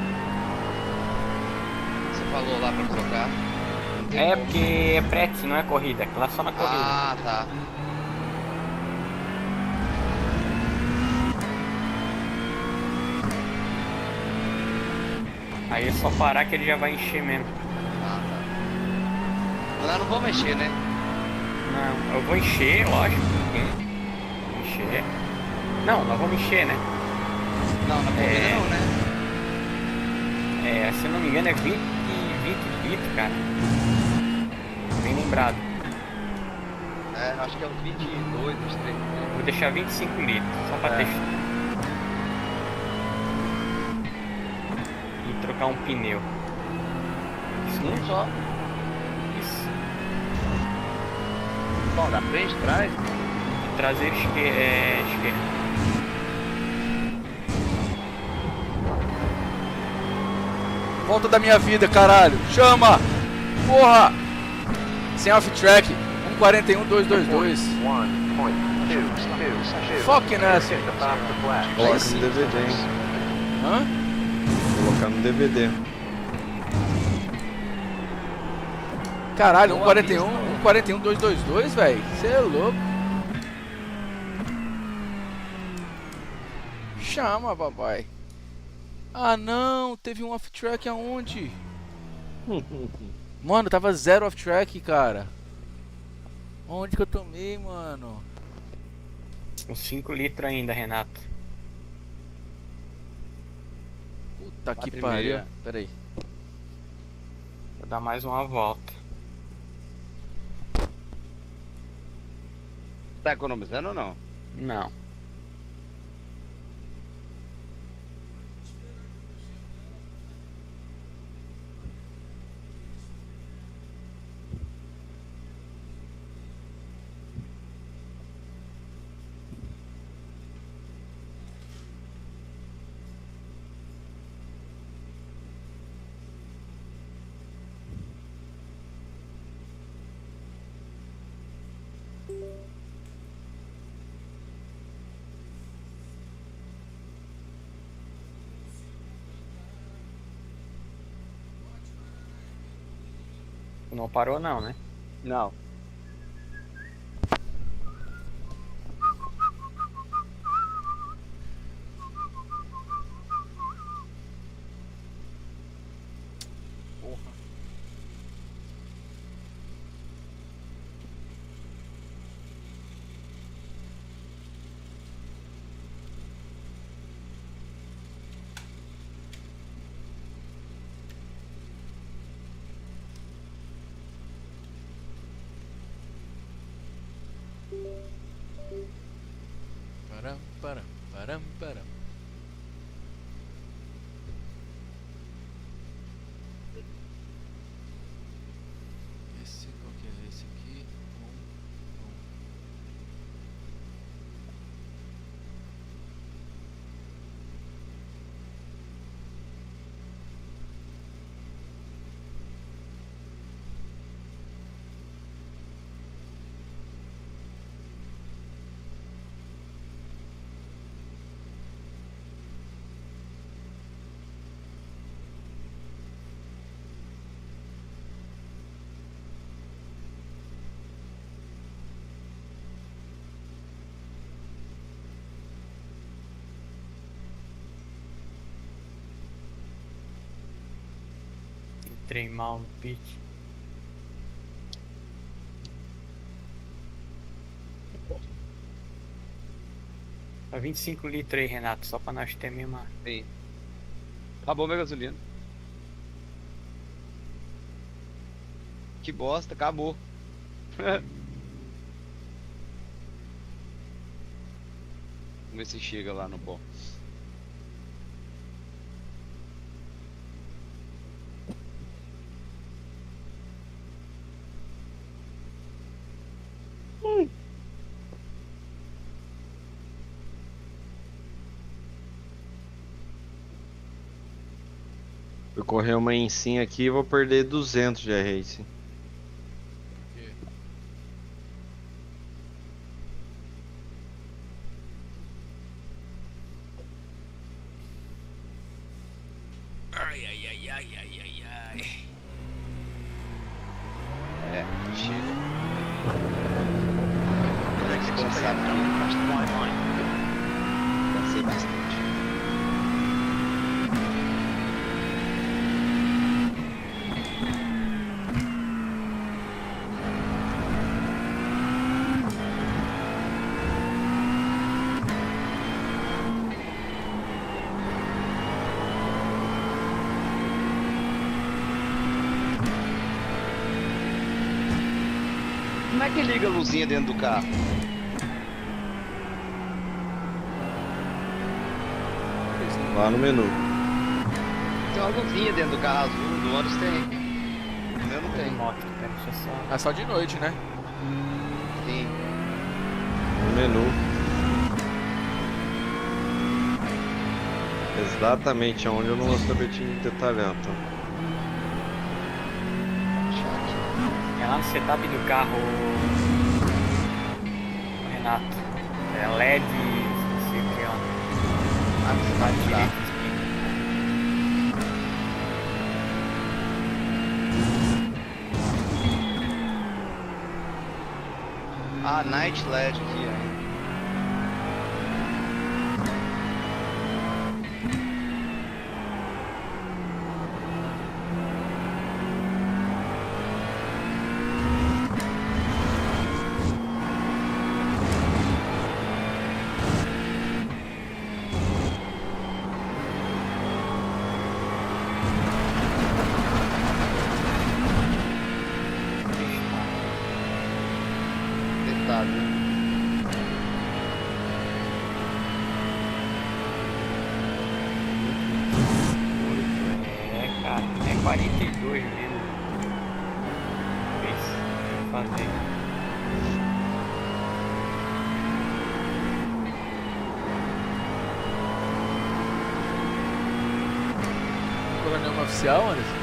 Você falou lá pra trocar. Não tem É como. porque é prete, não é corrida. Aquela só na corrida. Ah, tá. Aí é só parar que ele já vai encher mesmo. Ah, tá. Mas eu não vou mexer, né? Não, eu vou encher, lógico. Vou encher. Não, nós vamos encher, né? Não, na corrida não, né? Se eu não me engano é 20 litros, cara. Bem lembrado. É, acho que é uns 22, 23. Vou deixar 25 litros, só pra testar. E trocar um pneu. Isso Um só. Isso. Bom, da frente, trás. Traseiro esquerdo. Volta da minha vida, caralho. Chama! Porra! Sem off-track. 1:41.222. 1.222. Fucking ass. Hit the faster flag. Coloca no DVD, hein? Hã? Colocar no DVD. Caralho, 1:41.222, velho. Você é louco. Chama, papai. Ah não, teve um off-track aonde? Mano, tava 0 off-track, cara. Onde que eu tomei, mano? Com 5 litros ainda, Renato. Puta que 4,5. pariu. Pera aí. Vou dar mais uma volta. Tá economizando ou não? Não. Não parou não, né? Não. Porra. Param, param, param, param. Esse, qual que é esse aqui? Entrei mal no pit. Tá 25 litros aí, Renato, só pra nós ter mesmo. Sim. Acabou minha gasolina. Que bosta, acabou. Vamos ver se chega lá no bom. Eu correr uma ensinha aqui e vou perder 200 de racing. Ai, ai, ai, ai, ai, ai, ai. É, chega. Exit clear. Descansar Don't aqui. cross the white line. Cansei bastante. Como é que liga a luzinha dentro do carro? Lá no menu. Tem uma luzinha dentro do carro azul, do ônibus tem. O meu não tem. Moto, pera, deixa eu só. É só de noite, né? Sim. No menu. Exatamente aonde eu não vou saber te detalhar, tá? É lá no setup do carro, Renato. É LED, não sei o que, ó. Ah, você vai tirar. Ah, Night LED aqui, ó. Deitado, né? 42 mil. Esse, fazer. Não colocou nenhuma oficial, Anderson?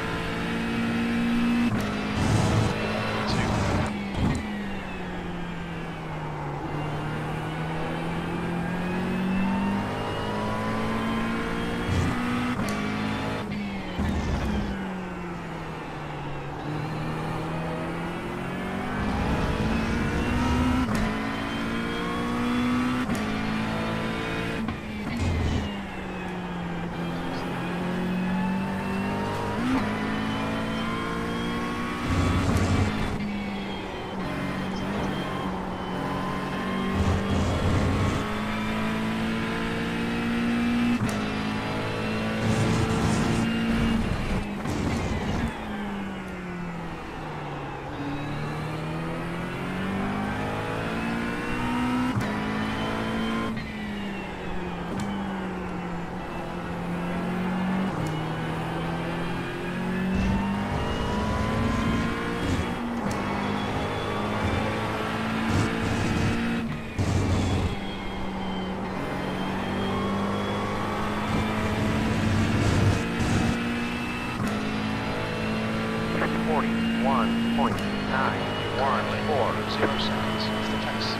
Zero seconds off the pace.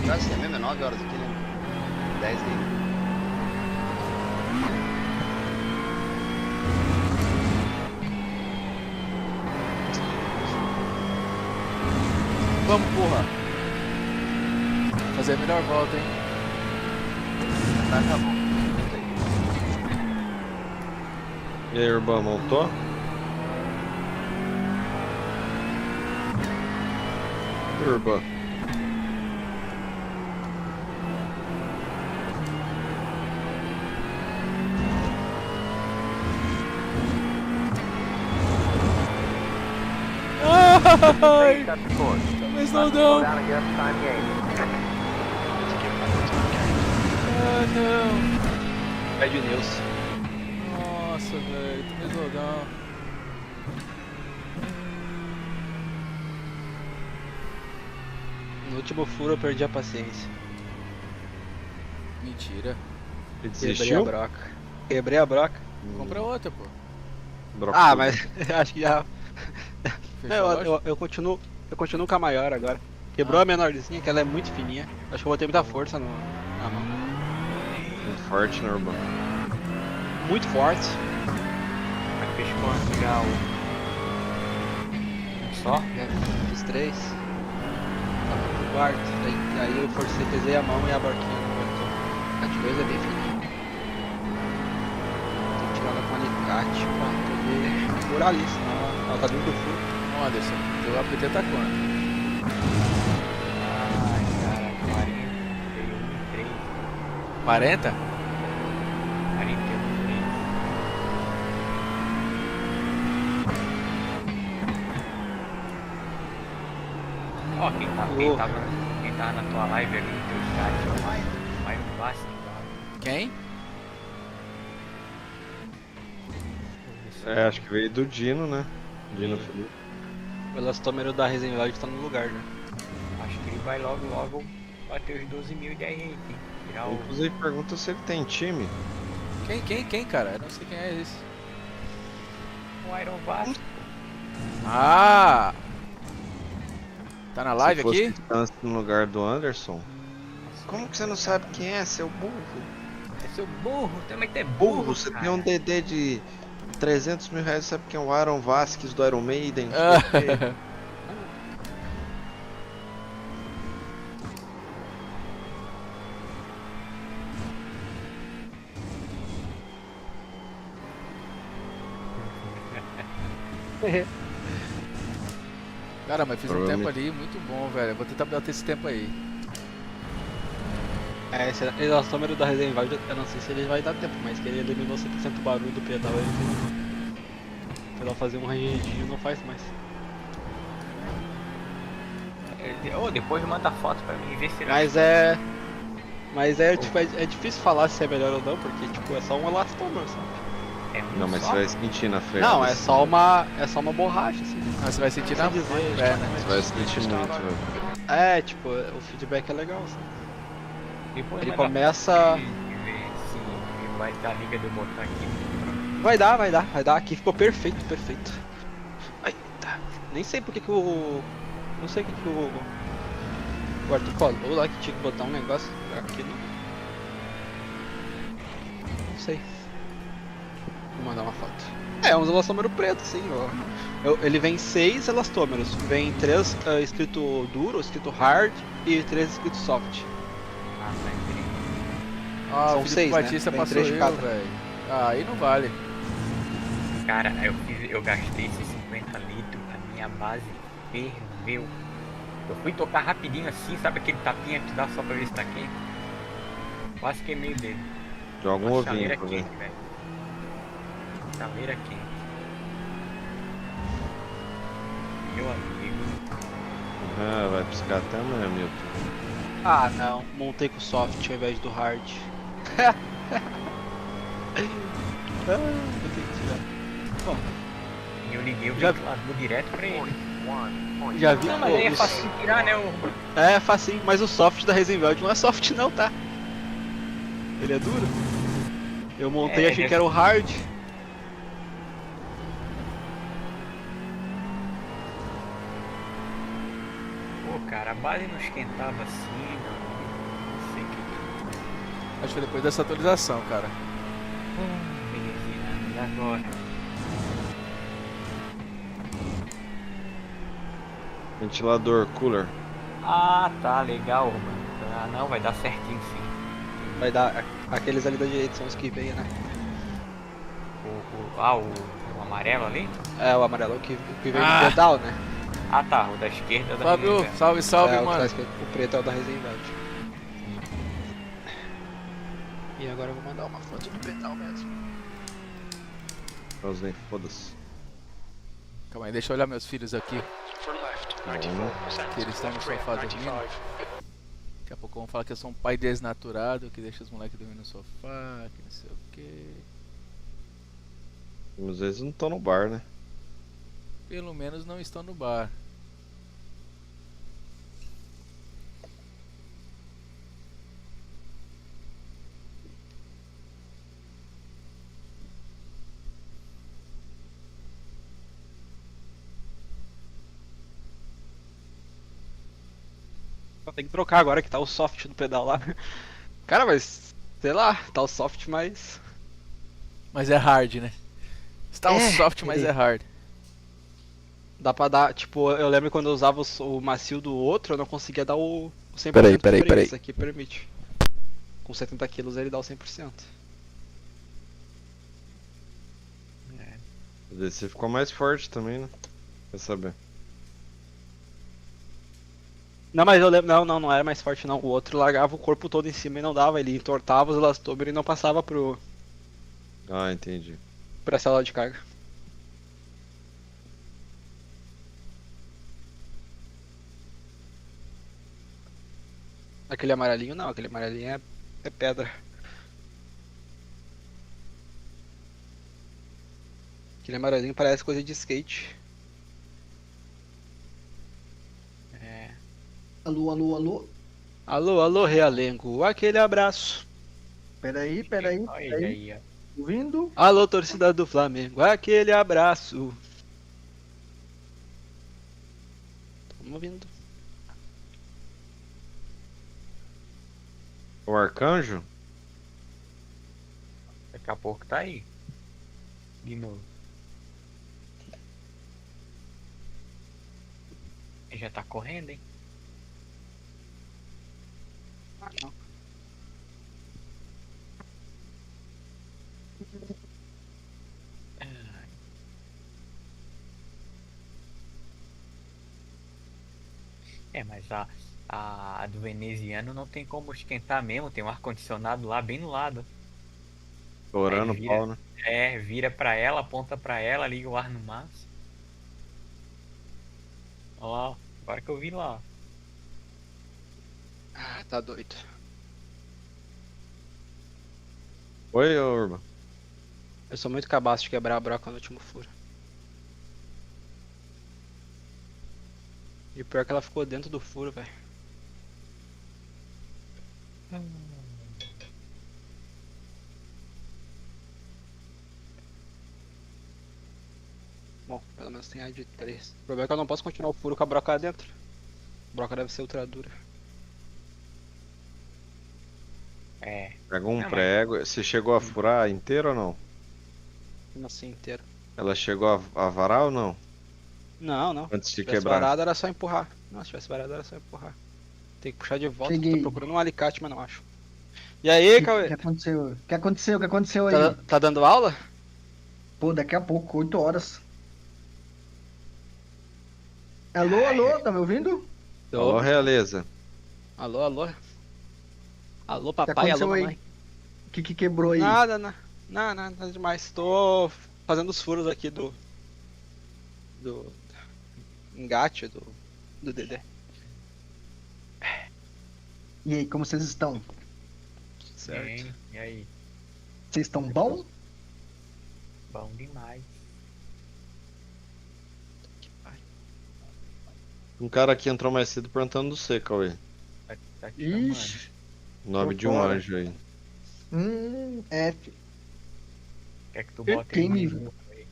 Nossa, é mesmo? É 9 horas aqui, né? 10 dele. Vamos, porra! Fazer a melhor volta, hein? Tá bom. E aí, Urban, montou? Urban. Ai! That's the score. Também Slow slowdown! down again, time game. Ah, não! Pede o Nilson. Nossa, velho, também slowdown. No último furo eu perdi a paciência. Mentira. Ele Quebrei a desistiu? broca. Quebrei a broca. Compra outra, pô. Ah, mas acho que já. Fechou Não, a loja? eu continuo com a maior agora. Quebrou a menorzinha, que ela é muito fininha. Acho que eu botei muita força na mão. Muito forte, né, Urban? Muito forte. Mas fez quanto já só? Já fiz 3. Tava no quarto. Aí eu forcei, pesei a mão e a barquinha não aguentou. A de 2 é bem fininha. Tem que tirar ela com alicate pra poder furar ali, senão ela tá dentro do furo. Ô, Anderson, teu APT tá quanto? Ai, cara, 41,3. 40? 41,3. Ó, quem tava na tua live ali no teu chat, vai no Vasco, cara. Quem? É, acho que veio do Dino, né? Dino Felipe. O elastômero da Resenveld tá no lugar já. Acho que ele vai logo bater os 12 mil de RT. Tirar o... Inclusive pergunta se ele tem time. Quem, cara? Eu não sei quem é esse. O Iron Vasco. Ah! Tá na live se fosse aqui? distância no lugar do Anderson. Como que você não sabe quem é, seu burro? É seu burro, também é Burro, burro. você cara. tem um DD R$300 mil sabe quem é o Aaron Vasquez do Iron Maiden? Cara, mas fiz um tempo ali muito bom, velho. Eu vou tentar bater esse tempo aí. Esse elastômero da Reserva, eu não sei se ele vai dar tempo, mas que ele eliminou 100% do barulho do pedal, ele fez. O pedal fazer um rangidinho não faz mais. Depois manda foto pra mim ver se ele Mas tipo, é difícil falar se é melhor ou não, porque tipo, é só um elastômero, sabe? Não, mas você vai sentir na frente. Não, é só uma borracha, assim. Ah, você vai sentir na dizer, né? Você vai sentir muito, velho. É, tipo, o feedback é legal, assim. Depois Ele manda começa... foto e ver se vai dar liga do motor aqui. Vai dar. Aqui ficou perfeito. Ai, tá. Nem sei porque que o... Não sei o que o Arthur falou lá que tinha que botar um negócio aqui no... Não sei. Vou mandar uma foto. É um elastômero preto, sim, ó. Ele vem 6 elastômeros. Vem 3 escrito duro, escrito hard e 3 escrito soft. Ah, São o Felipe 6, né? Batista Vem passou 3 de eu, cada. velho. Ah, aí não vale. Cara, eu gastei esses 50 litros, a minha base ferveu. Eu fui tocar rapidinho assim, sabe aquele tapinha que dá só pra ver se tá quente? Quase queimei o dedo. Joga um Uma ovinho chaleira pra ver. quente, velho. Chaleira quente. Meu amigo. Ah, vai piscar até amanhã, Milton. Ah, não. Montei com o soft ao invés do hard. Vou ter que tirar. Bom, E eu liguei o Já- ventilador direto pra ele. já vi. Não, mas aí é fácil de tirar, né, ô? É facinho, mas o soft da Reisenfeld não é soft não, tá? Ele é duro. Eu montei e achei que era o hard. Pô, cara, a base não esquentava assim, não sei o que. Acho que foi depois dessa atualização, cara. Belezinha, e agora? Ventilador, cooler. Ah, tá, legal, mano. Ah, não, vai dar certinho sim. Vai dar. Aqueles ali da direita são os que veio, né? O amarelo ali? É, o amarelo é o que veio no pedal, né? Ah, tá, o da esquerda é o da Fábio, Reserva. salve, salve, É, o que tá mano. escrito- o preto é o da Reisenfeld. E agora eu vou mandar uma foto do pedal mesmo. Osney, foda-se. Calma aí, deixa eu olhar meus filhos aqui. For left, 94%. Que eles estão no sofá dormindo. 95. Daqui a pouco vão falar que eu sou um pai desnaturado, que deixa os moleques dormir no sofá, que não sei o que. Às vezes não estão no bar, né? Pelo menos não estão no bar. Só tem que trocar agora que tá o soft do pedal lá. Cara, mas. Sei lá, tá o soft, mas. Mas é hard, né? Está um É, soft, mas ele- é hard. Dá pra dar. Tipo, eu lembro quando eu usava o macio do outro, eu não conseguia dar o 100%. Peraí. freio. Esse aqui permite. Com 70 kg ele dá o 100%. Às vezes você ficou mais forte também, né? Quer saber? Não, mas eu lembro. Não era mais forte não. O outro largava o corpo todo em cima e não dava. Ele entortava os elastômeros e não passava Ah, entendi. pra célula de carga. Aquele amarelinho não, aquele amarelinho é pedra. Aquele amarelinho parece coisa de skate. Alô, alô, alô. Alô, Realengo, aquele abraço. Peraí. Olha ele aí, ó. Ouvindo? Alô, torcida do Flamengo, aquele abraço. Tamo ouvindo. O arcanjo? Daqui a pouco tá aí. De novo. Ele já tá correndo, hein? Ah, não. Mas a do veneziano não tem como esquentar mesmo, tem um ar-condicionado lá bem no lado. Orando Aí o vira- pau, né? Vira pra ela, aponta pra ela, liga o ar no máximo. Olha lá, ó, agora que eu vi lá. Ah, tá doido. Oi, ô Urban. Eu sou muito cabaço de quebrar a broca no último furo. E o pior é que ela ficou dentro do furo, velho. Bom, pelo menos tem a de 3. O problema é que eu não posso continuar o furo com a broca lá dentro. A broca deve ser ultra dura. Pega um Não, mas- prego. Você chegou a furar inteiro ou não? Como assim inteiro? Ela chegou a varar ou não? Não, não. Antes Se de tivesse quebrar. varado era só empurrar. Não, se tivesse varado era só empurrar. Tem que puxar de volta. Cheguei. Tô procurando um alicate, mas não acho. E aí, O Cauê? que aconteceu? O que aconteceu? O que aconteceu aí? Tá dando aula? Pô, daqui a pouco, 8 horas. Alô, alô, tá me ouvindo? Alô, realeza. Alô, alô. Alô, O que papai, aconteceu alô, aí? mamãe. O que quebrou aí? Nada, nada demais. Tô fazendo os furos aqui do engate do Dedé. E aí, como vocês estão? Certo. Bem, e aí? Vocês estão bom? Bom demais. Um cara aqui entrou mais cedo perguntando do C, Cauê. Tá te chamando. Ixi. Nome Tô de um fora. anjo aí. F. Quer que tu bota Quem ele me- no grupo aí?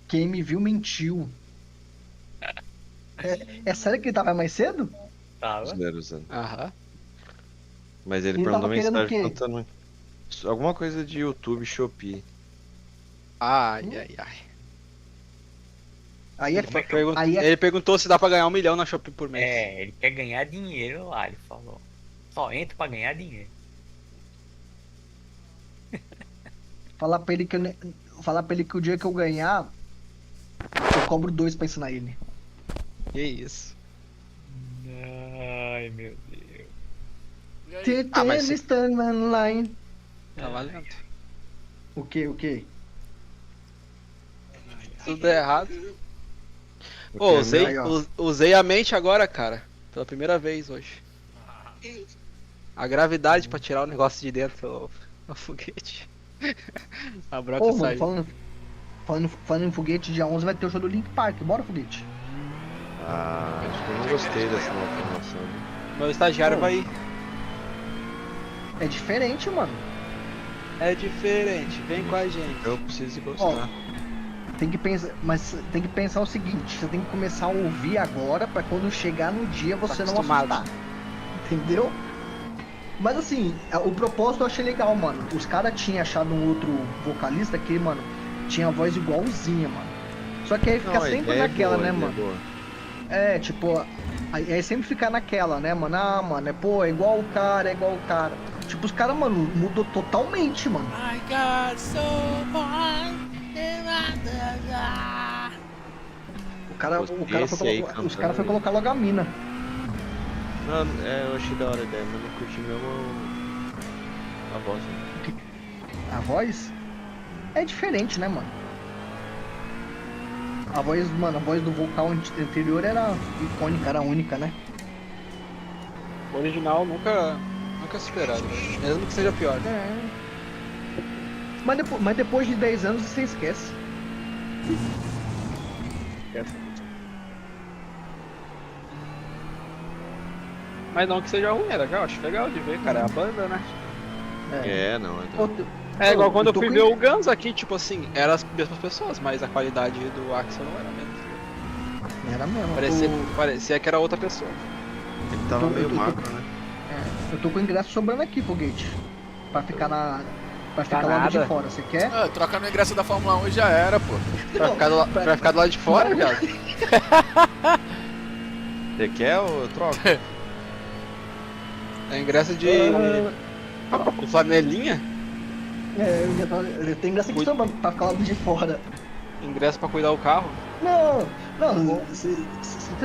Quem me viu mentiu. É sério que ele tava mais cedo? Tava? Zero, zero. Aham. Mas ele Ele perguntou tava querendo o mensagem quê? perguntando alguma coisa de YouTube, Shopee. Ai, ai. Aí é. Como é que Aí é. Ele perguntou se dá pra ganhar 1 milhão na Shopee por mês. ele quer ganhar dinheiro lá, ele falou. Só entra pra ganhar dinheiro. Falar pra ele que falar pra ele que o dia que eu ganhar, eu cobro 2 pra ensinar ele. Que isso. Ai, meu Deus. Ah, mas se- Stand online. Tá valendo. O que? Tudo errado. Porque Pô, usei, Aí, ó. usei a mente agora, cara. Pela primeira vez hoje. A gravidade pra tirar o negócio de dentro do foguete. A broca Ô, mano, saiu. falando em foguete, dia 11 vai ter o show do Link Park. Bora, foguete. Ah, acho que eu não gostei dessa nova informação. Meu estagiário Pô. vai ir. É diferente, mano. É diferente, vem com a gente. Eu preciso gostar. Tem que pensar o seguinte, você tem que começar a ouvir agora pra quando chegar no dia você não acostumado. assustar. Entendeu? Mas assim, o propósito eu achei legal, mano. Os caras tinham achado um outro vocalista que, mano, tinha a voz igualzinha, mano. Só que aí fica Não, a sempre ideia é naquela, boa, a né, ideia é mano? boa. É, tipo, aí sempre fica naquela, né, mano? Ah, mano, é igual o cara, é igual o cara. Tipo, os caras, mano, mudou totalmente, mano. Esse aí Os caras cantando foi aí. colocar logo a mina. Não, eu achei da hora a ideia, mas não curti mesmo a voz. Né? A voz é diferente, né, mano? A voz, mano, a voz do vocal anterior era icônica, era única, né? O original nunca superaram. Mesmo que seja pior. Mas depois de 10 anos você esquece. Mas não que seja ruim, é legal, acho legal de ver, cara. É a banda, né? Não, É igual quando eu tô fui com- ver o Guns aqui, tipo assim, eram as mesmas pessoas, mas a qualidade do Axel não era a mesma. Era mesmo. Parecia que era outra pessoa. Ele tava Eu meio tô- macro, né? Eu tô com o ingresso sobrando aqui, foguete. Pra ficar Pra ficar Tá lá de nada. fora, você quer? Ah, troca no ingresso da Fórmula 1 e já era, pô. Vai ficar do lado de fora, viado? Você quer ou eu troco? É ingresso de flanelinha? Eu tenho ingresso aqui também, pra ficar lá de fora. Ingresso pra cuidar do carro? Não, você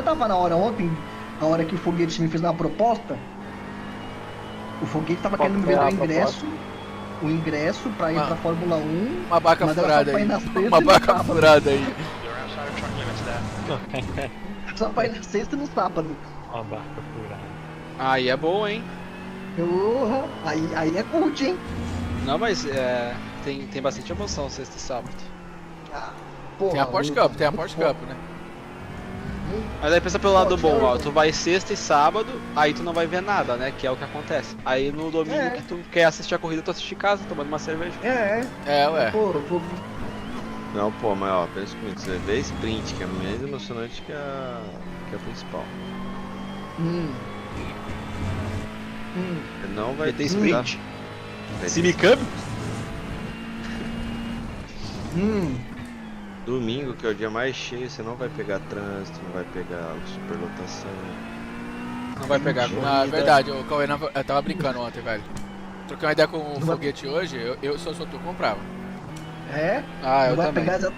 tava na hora ontem, a hora que o Foguete me fez uma proposta? O Foguete tava Qual querendo me que é vender a o ingresso pra ir pra Fórmula 1. Uma vaca mas era só furada pra ir aí. na sexta Uma e no vaca sábado. furada aí. You're outside of track limits there. Só pra ir na sexta e no sábado. Uma barca furada. Aí é bom, hein? Aí é cult, hein? Não, mas tem bastante emoção sexta e sábado. Porra, Tem a Porsche Cup, né? Mas aí pensa pelo lado bom, ó. Tu vai sexta e sábado, aí tu não vai ver nada, né? Que é o que acontece. Aí no domingo que tu quer assistir a corrida, tu assiste em casa, tomando uma cerveja. É, ué. Pô, Não, pô, mas ó, pensa comigo, você vê sprint, que é mais emocionante que a principal. Você não vai Tem precisar- sprint? Vai ter Cinecup? Domingo, que é o dia mais cheio, você não vai pegar trânsito, não vai pegar superlotação. Não vai pegar. Na verdade, o Cauê, eu tava brincando ontem, velho. Troquei uma ideia com o Foguete hoje, eu sou tu, comprava. É? Ah, eu Não vai também. pegar.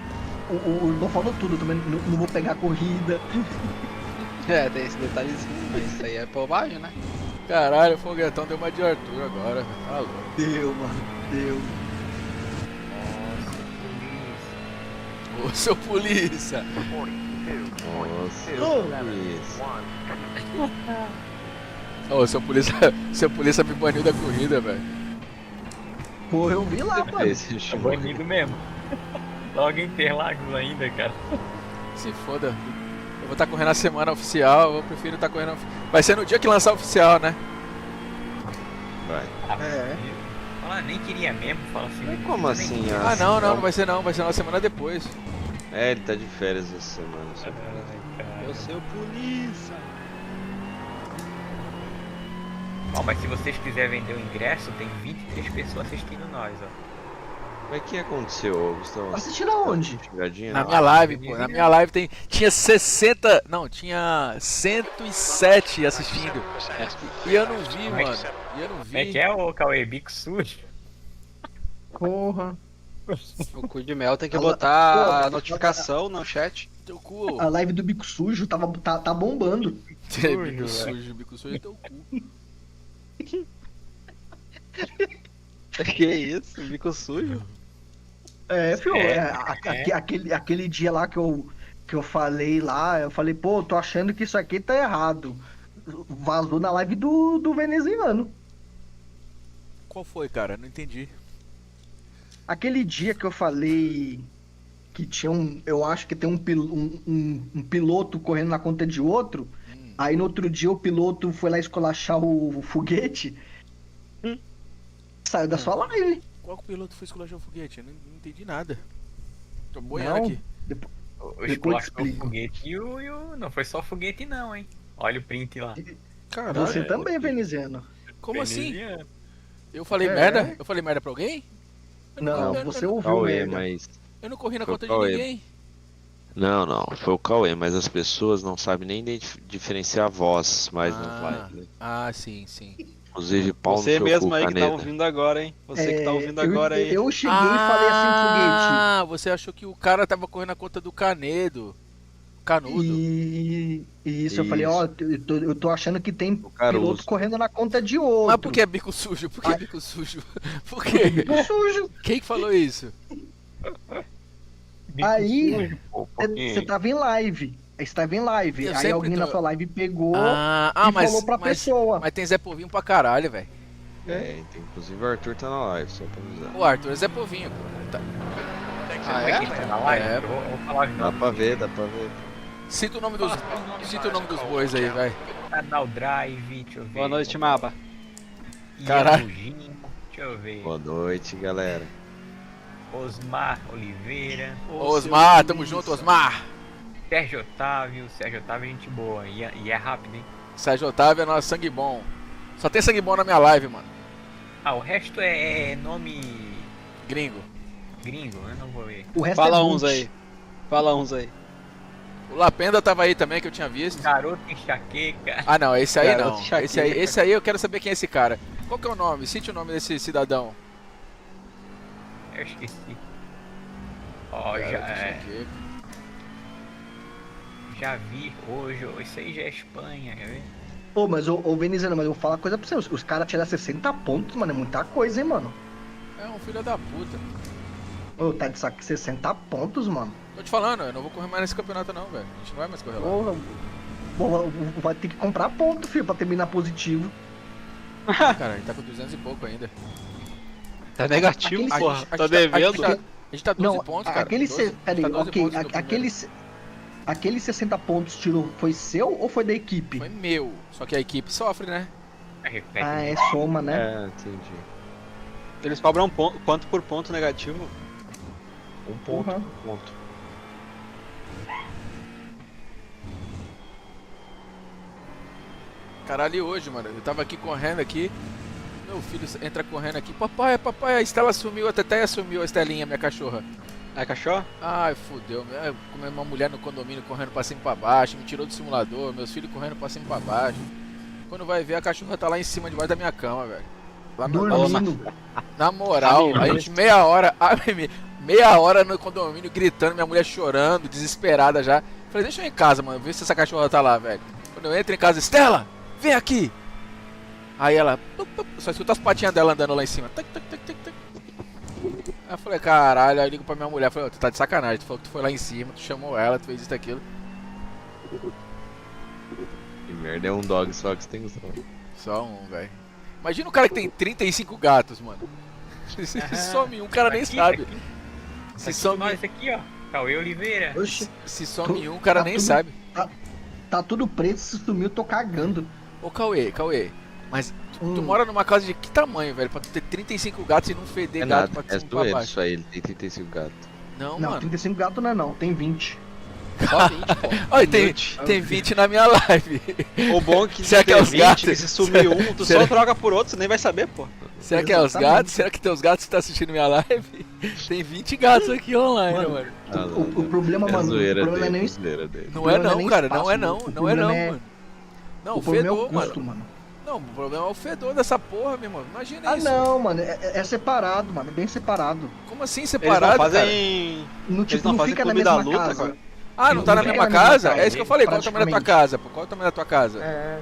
O Irmão falou tudo também, não vou pegar a corrida. É, tem esse detalhezinho, mas isso aí é bobagem, né? Caralho, o Foguetão deu uma de Arthur agora, velho. Tá louco. Deu, mano, deu. Ô, seu polícia! Nossa, isso. Ô, seu polícia me baniu da corrida, velho. Pô, eu vi lá, mano. Esse É banido mesmo. Logo em Interlagos ainda, cara. Se foda. Eu vou estar correndo a semana oficial, eu prefiro estar correndo. Vai ser no dia que lançar oficial, né? Vai. Fala, nem queria mesmo, fala assim. Mas como assim? Ah, não vai ser não, vai ser uma semana depois. É, ele tá de férias essa semana. Só Eu sou polícia. Ó, mas se vocês quiserem vender o ingresso, tem 23 pessoas assistindo nós, ó. Mas o que aconteceu, Gustavo? Assistindo aonde? Chegadinha Na minha live, pô. Na minha live tinha 60. Não, tinha 107 assistindo. E eu não vi, mano. E eu não Como é vi. que é o Cauê? Bico sujo? Porra. O cu de mel tem que botar a notificação no chat. Teu cu. A live do Bico Sujo tá bombando. Bico sujo é teu cu. Que isso? Bico sujo? Fio, aquele dia lá que eu falei lá, eu falei, pô, tô achando que isso aqui tá errado. Vazou na live do veneziano. Qual foi, cara? Não entendi. Aquele dia que eu falei que tinha eu acho que tem um piloto correndo na conta de outro, aí no outro dia o piloto foi lá esculachar o foguete, saiu da sua live. Qual que o piloto foi esculachar o foguete? Eu não entendi nada. Tô boiando Não, aqui. O esculachou o foguete e o... Não foi só foguete não, hein? Olha o print lá. Caralho. Você também, veneziano. Como assim? Veneziano. Eu falei merda? Eu falei merda pra alguém? Não, eu você ouviu Cauê, merda. mas... Eu não corri na Foi conta o de Cauê. ninguém. Não, foi o Cauê, mas as pessoas não sabem nem diferenciar a voz mais nas lives, né? Ah, sim, sim. Inclusive, pau Você no seu mesmo cu, aí que tá caneta. ouvindo agora, hein? Você que tá ouvindo agora aí. Eu cheguei e falei assim, foguete. Ah, você achou que o cara tava correndo na conta do Canudo. E isso, eu falei, ó, eu tô achando que tem Caruso. piloto correndo na conta de outro. Mas por que é bico sujo? Por que bico sujo? Por quê? Bico sujo. Quem que falou isso? Aí, você tava em live. Aí você tava em live. Eu Aí sempre alguém tô- na sua live pegou Ah, e mas, falou pra pessoa. mas tem Zé Povinho pra caralho, velho. Inclusive o Arthur tá na live, só pra avisar. O Arthur é Zé Povinho, pô. Tá. Ah, é? Quem tá na live? É, Eu vou falar de Dá novo. pra ver, dá pra ver. Cita o nome dos bois aí, vai. Canal Drive, deixa eu ver. Boa noite, Maba. Caralho. Deixa eu ver. Boa noite, galera. Osmar Oliveira. Osmar, tamo junto, Osmar. Sérgio Otávio é gente boa. E é rápido, hein? Sérgio Otávio é nosso sangue bom. Só tem sangue bom na minha live, mano. Ah, o resto é nome Gringo. Gringo, eu não vou ver. O resto Fala uns aí. Fala uns aí. O Lapenda tava aí também, que eu tinha visto. Garoto enxaqueca. Ah, não, esse aí Garoto não. enxaqueca. Esse aí eu quero saber quem é esse cara. Qual que é o nome? Cite o nome desse cidadão. Eu esqueci. Ó, já vi hoje. Isso aí já é Espanha, quer ver? Pô, mas ô Veneziano, mas eu vou falar uma coisa pra você. Os caras tiraram 60 pontos, mano. É muita coisa, hein, mano. É um filho da puta. Ô, tá de saco 60 pontos, mano. Tô te falando, eu não vou correr mais nesse campeonato não, velho. A gente não vai mais correr lá. Porra, porra, vai ter que comprar ponto, filho, pra terminar positivo. Cara, ele tá com 200 e pouco ainda. Tá negativo, Aquele- porra. a Tá gente tá- devendo. A gente tá 12 Não, pontos, cara. aquele... 12, Peraí, tá 12 ok, pontos do primeiro. aquele 60 pontos tirou foi seu ou foi da equipe? Foi meu, só que a equipe sofre, né? Ah, é soma, né? É, entendi. Eles cobram quanto por ponto negativo? Um ponto Uhum. por ponto. Caralho, hoje, mano, eu tava aqui correndo aqui. Meu filho entra correndo aqui. Papai, a Estela sumiu, a Teteia sumiu, a Estelinha, minha cachorra. É cachorro? Ai, fudeu. Como uma mulher no condomínio correndo pra cima e pra baixo, me tirou do simulador, meus filhos correndo pra cima e pra baixo. Quando vai ver, a cachorra tá lá em cima, debaixo da minha cama, velho. Lá no- Dormindo. Na moral, a gente meia hora no condomínio gritando, minha mulher chorando, desesperada já. Falei, deixa eu ir em casa, mano, ver se essa cachorra tá lá, velho. Quando eu entro em casa, Estela, vem aqui! Aí ela, só escuta as patinhas dela andando lá em cima. Tac, tac, tac, tac, tac. Aí eu falei, caralho, aí eu ligo pra minha mulher, falei, tu tá de sacanagem, tu falou que tu foi lá em cima, tu chamou ela, tu fez isso e aquilo. Que merda, é um dog só que você tem que usar. Só um, velho. Imagina um cara que tem 35 gatos, mano. Se some um, o cara nem Aqui, sabe. aqui. Se Aqui, some, nós aqui, ó. Cauê Oliveira. Oxi, se some um, o cara Tá nem tudo- sabe. tá tudo preto, se sumiu, tô cagando. Ô Cauê, mas tu Hum. mora numa casa de que tamanho, velho? Pra tu ter 35 gatos e não feder É gato nada, pra é cima e pra doente baixo. isso aí, ele tem 35 gatos. Não, Não, mano. 35 gato não é não, tem 20. Só 20, pô. Olha, tem 20 na minha live. O bom é que Será que é tem os 20, gatos? que se sumir um, tu Será- só troca por outro, você nem vai saber, pô. Será que é os Exatamente. gatos? Será que tem os gatos que tá assistindo minha live? Tem 20 gatos aqui online, Mano, mano. O problema, é mano, o zoeira problema dele, não é é isso. zoeira dele. Não é problema não, nem cara. espaço, Não é não. o Não é não, problema é- mano. Não, O problema é o fedor, custo, mano. mano. Não, o problema é o fedor dessa porra, meu irmão. Imagina Ah, isso. não, mano, é separado, mano, é bem separado. Como assim Eles separado, não cara? fazem. No, Eles tipo, não não fazem fica na clube da mesma luta, casa. cara. Ah, não tá na Não mesma é na mesma casa? casa, É isso que eu falei. Qual é o tamanho da tua praticamente. casa, pô? Qual é o tamanho da tua casa? É...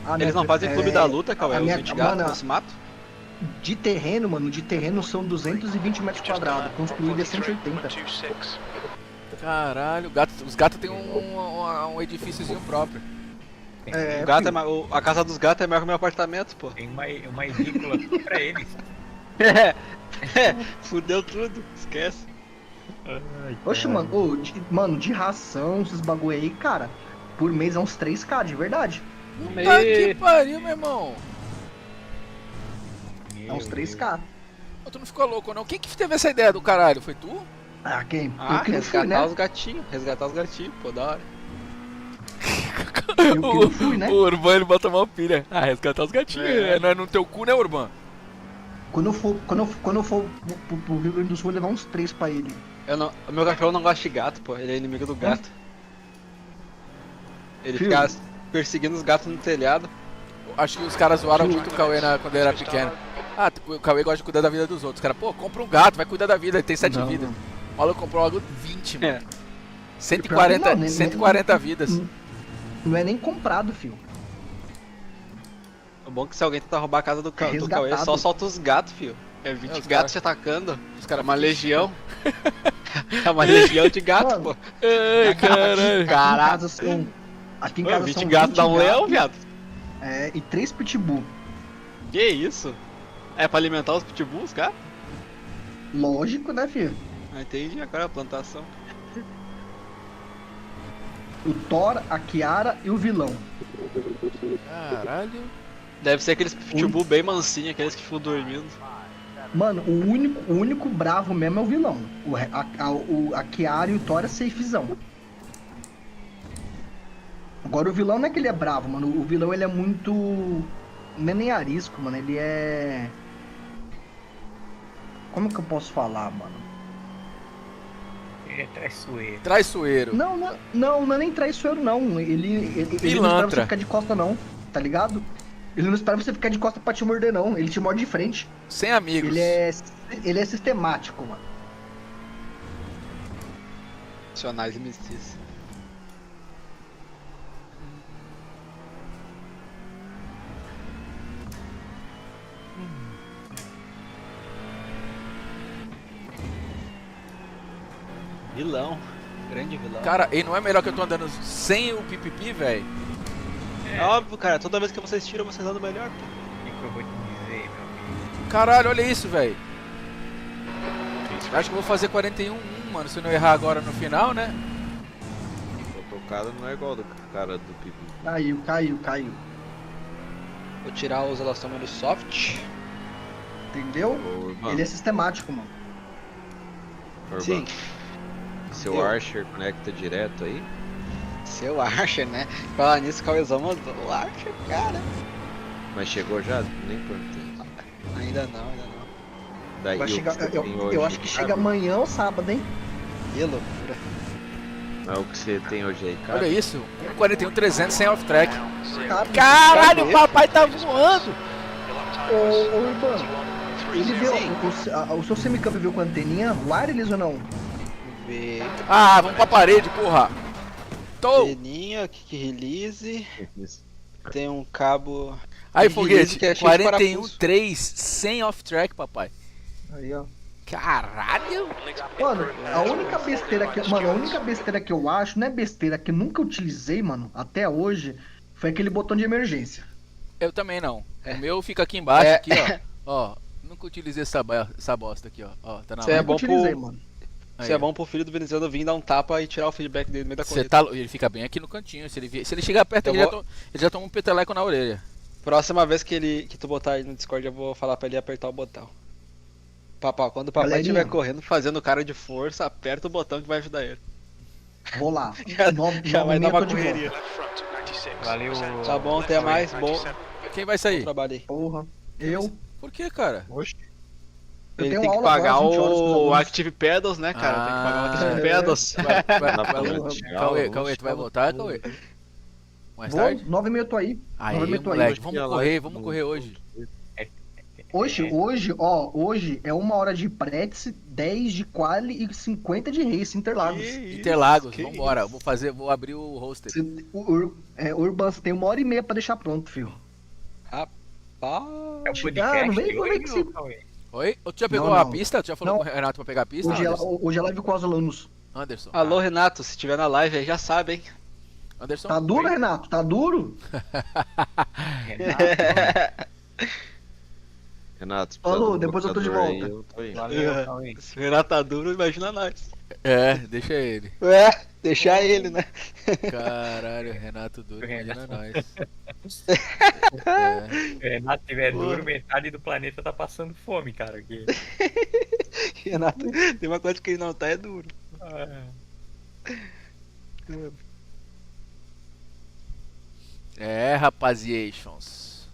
Ah, Eles minha- não fazem clube é, da luta, Cauê, a os minha- 20 gatos mano, não se matam? De terreno, mano, de terreno são 220 metros quadrados, construído é 180. 126. Caralho, os gatos têm um edifíciozinho próprio. É, O gato filho. é a casa dos gatos é maior que o meu apartamento, pô. Tem uma edícula pra eles. Fudeu tudo, esquece. Oxe, mano, mano, de ração, esses bagulho aí, cara, por mês é uns 3k, de verdade. Tá que pariu, meu irmão. É uns 3k. Ô, tu não ficou louco, não? Quem que teve essa ideia do caralho? Foi tu? Ah, quem? Ah, eu que não fui, resgatar né? os gatinhos. Resgatar os gatinhos, pô, da hora. Eu que não fui, né? O Urban, ele bota mal pilha. Ah, resgatar os gatinhos. É. Não é no teu cu, né, Urban? Quando eu for pro Rio Grande do Sul, eu vou levar uns 3 pra ele. O meu cachorro não gosta de gato, pô. Ele é inimigo do gato. Ele Filho. fica perseguindo os gatos no telhado. Acho que os caras zoaram muito o Cauê quando ele era pequeno. Ah, o Cauê gosta de cuidar da vida dos outros. Cara, pô, compra um gato, vai cuidar da vida, ele tem 7 Não, vidas. não. O maluco comprou logo 20, mano. É. 140, Não, nem- 140 vidas. Não é nem comprado, filho. O bom é que se alguém tentar roubar a casa do Cauê, Resgatado. só solta os gatos, filho. É 20 É, os gatos te atacando. Os É caras uma legião. É uma legião de gato, Mano, pô. Ai, caralho. Aqui em Caraca. casa são. Aqui em Ô, casa 20 são gatos dá um leão, viado. É, e 3 pitbull. Que isso? É pra alimentar os pitbulls, cara? Lógico, né, filho? Ah, entendi, agora é a plantação. O Thor, a Kiara e o vilão. Caralho. Deve ser aqueles pitbull bem mansinhos, aqueles que ficam dormindo. Mano, o único bravo mesmo é o vilão. A Kiara e o Thor é safezão. Agora o vilão não é que ele é bravo, mano. O vilão ele é muito. Não é nem arisco, mano. Ele é. Como que eu posso falar, mano? Ele é traiçoeiro. Traiçoeiro. Não é nem traiçoeiro, não. Ele não espera Pilantra. você ficar de costa, não. Tá ligado? Ele não espera você ficar de costa pra te morder, não. Ele te morde de frente. Sem amigos. Ele é sistemático, mano. Nacionais imediatos. Vilão. Grande vilão. Cara, e não é melhor que eu tô andando sem o PPP, velho? É óbvio, cara. Toda vez que vocês tiram, vocês andam melhor, pô. O que eu vou te dizer, meu amigo? Caralho, olha isso, velho. Acho que eu vou fazer 41-1, mano, se eu não errar agora no final, né? O tocado não é igual do cara do Pipi. Caiu. Vou tirar os elastômeros soft. Entendeu? Ô, Urbano, Ele é sistemático, mano. Urbano, Sim. seu Eu. Archer conecta direto aí? Seu Archer, né? Falar nisso, o Cauêzão mandou o Archer, cara. Mas chegou já? Nem perguntei. Ainda não. Daí Vai o que chegar, você tem hoje, eu acho que chega cabe? amanhã ou sábado, hein? Que loucura. Mas o que você tem hoje aí, cara? Olha isso, 41-300 sem off-track. Caralho, o papai tá voando! Ô, Urbano, ele viu o seu semicampo viu com anteninha wireless ou não? Ver. Ah, vamos pra parede, porra! Tô! Peninha, kick release. Tem um cabo. Aí, kick release foguete, que é cheio de parafuso. 41-3 sem off-track, papai. Aí, ó. Caralho! Mano, a única besteira que eu acho, não é besteira, que eu nunca utilizei, mano, até hoje, foi aquele botão de emergência. Eu também não. O meu fica aqui embaixo, É. aqui, ó. Ó, nunca utilizei essa bosta aqui, ó. Ó, tá na Isso é live. bom utilizei, pro. mano. Isso é bom pro filho do venezuelano vir dar um tapa e tirar o feedback dele no meio da Cê corrida. tá, ele fica bem aqui no cantinho. Se ele chegar perto, Eu ele, vou- ele já toma um peteleco na orelha. Próxima vez que tu botar ele no Discord, eu vou falar pra ele apertar o botão. Papai, quando o papai Galerinha. estiver correndo, fazendo cara de força, aperta o botão que vai ajudar ele. Vou lá. Já vai dar uma tô de volta. correria. Valeu. Tá bom, até mais. Bom Quem vai sair? trabalho aí. Porra. Eu Por que, cara? Ele tenho tem que aula pagar agora, 20 horas com os o alunos. Active Pedals, né, cara? Tem que pagar o Active é. Pedals. Cauê, tu vai voltar, Cauê? Mais vou, tarde? 9h30 eu tô aí. Aí, 9h30 eu tô aí. moleque, vamos correr hoje. Hoje é 1 hora de practice, 10 de quali e 50 de race, Interlagos. Interlagos, vambora. Vou abrir o roster. Urban, você tem 1h30 pra deixar pronto, filho. É o não podcast vem de hoje, que se- ô, Cauê? Oi? Tu já pegou Não, a não. pista? Tu já falou Não. com o Renato pra pegar a pista? Hoje é live com os alunos. Anderson. Alô, Renato, se tiver na live aí já sabe, hein? Anderson. Tá duro, Renato? Tá duro? Renato, se Falou, precisar de um depois eu tô de bloqueador aí, volta. eu tô aí. Valeu, Cauê. Se o Renato tá duro, imagina nós. É, deixa ele. Deixar ele, né? Caralho, Renato duro, imagina nós. Se o Renato tiver duro, metade do planeta tá passando fome, cara. Aqui. Renato, tem uma coisa que ele não tá, é duro. É, rapaziations.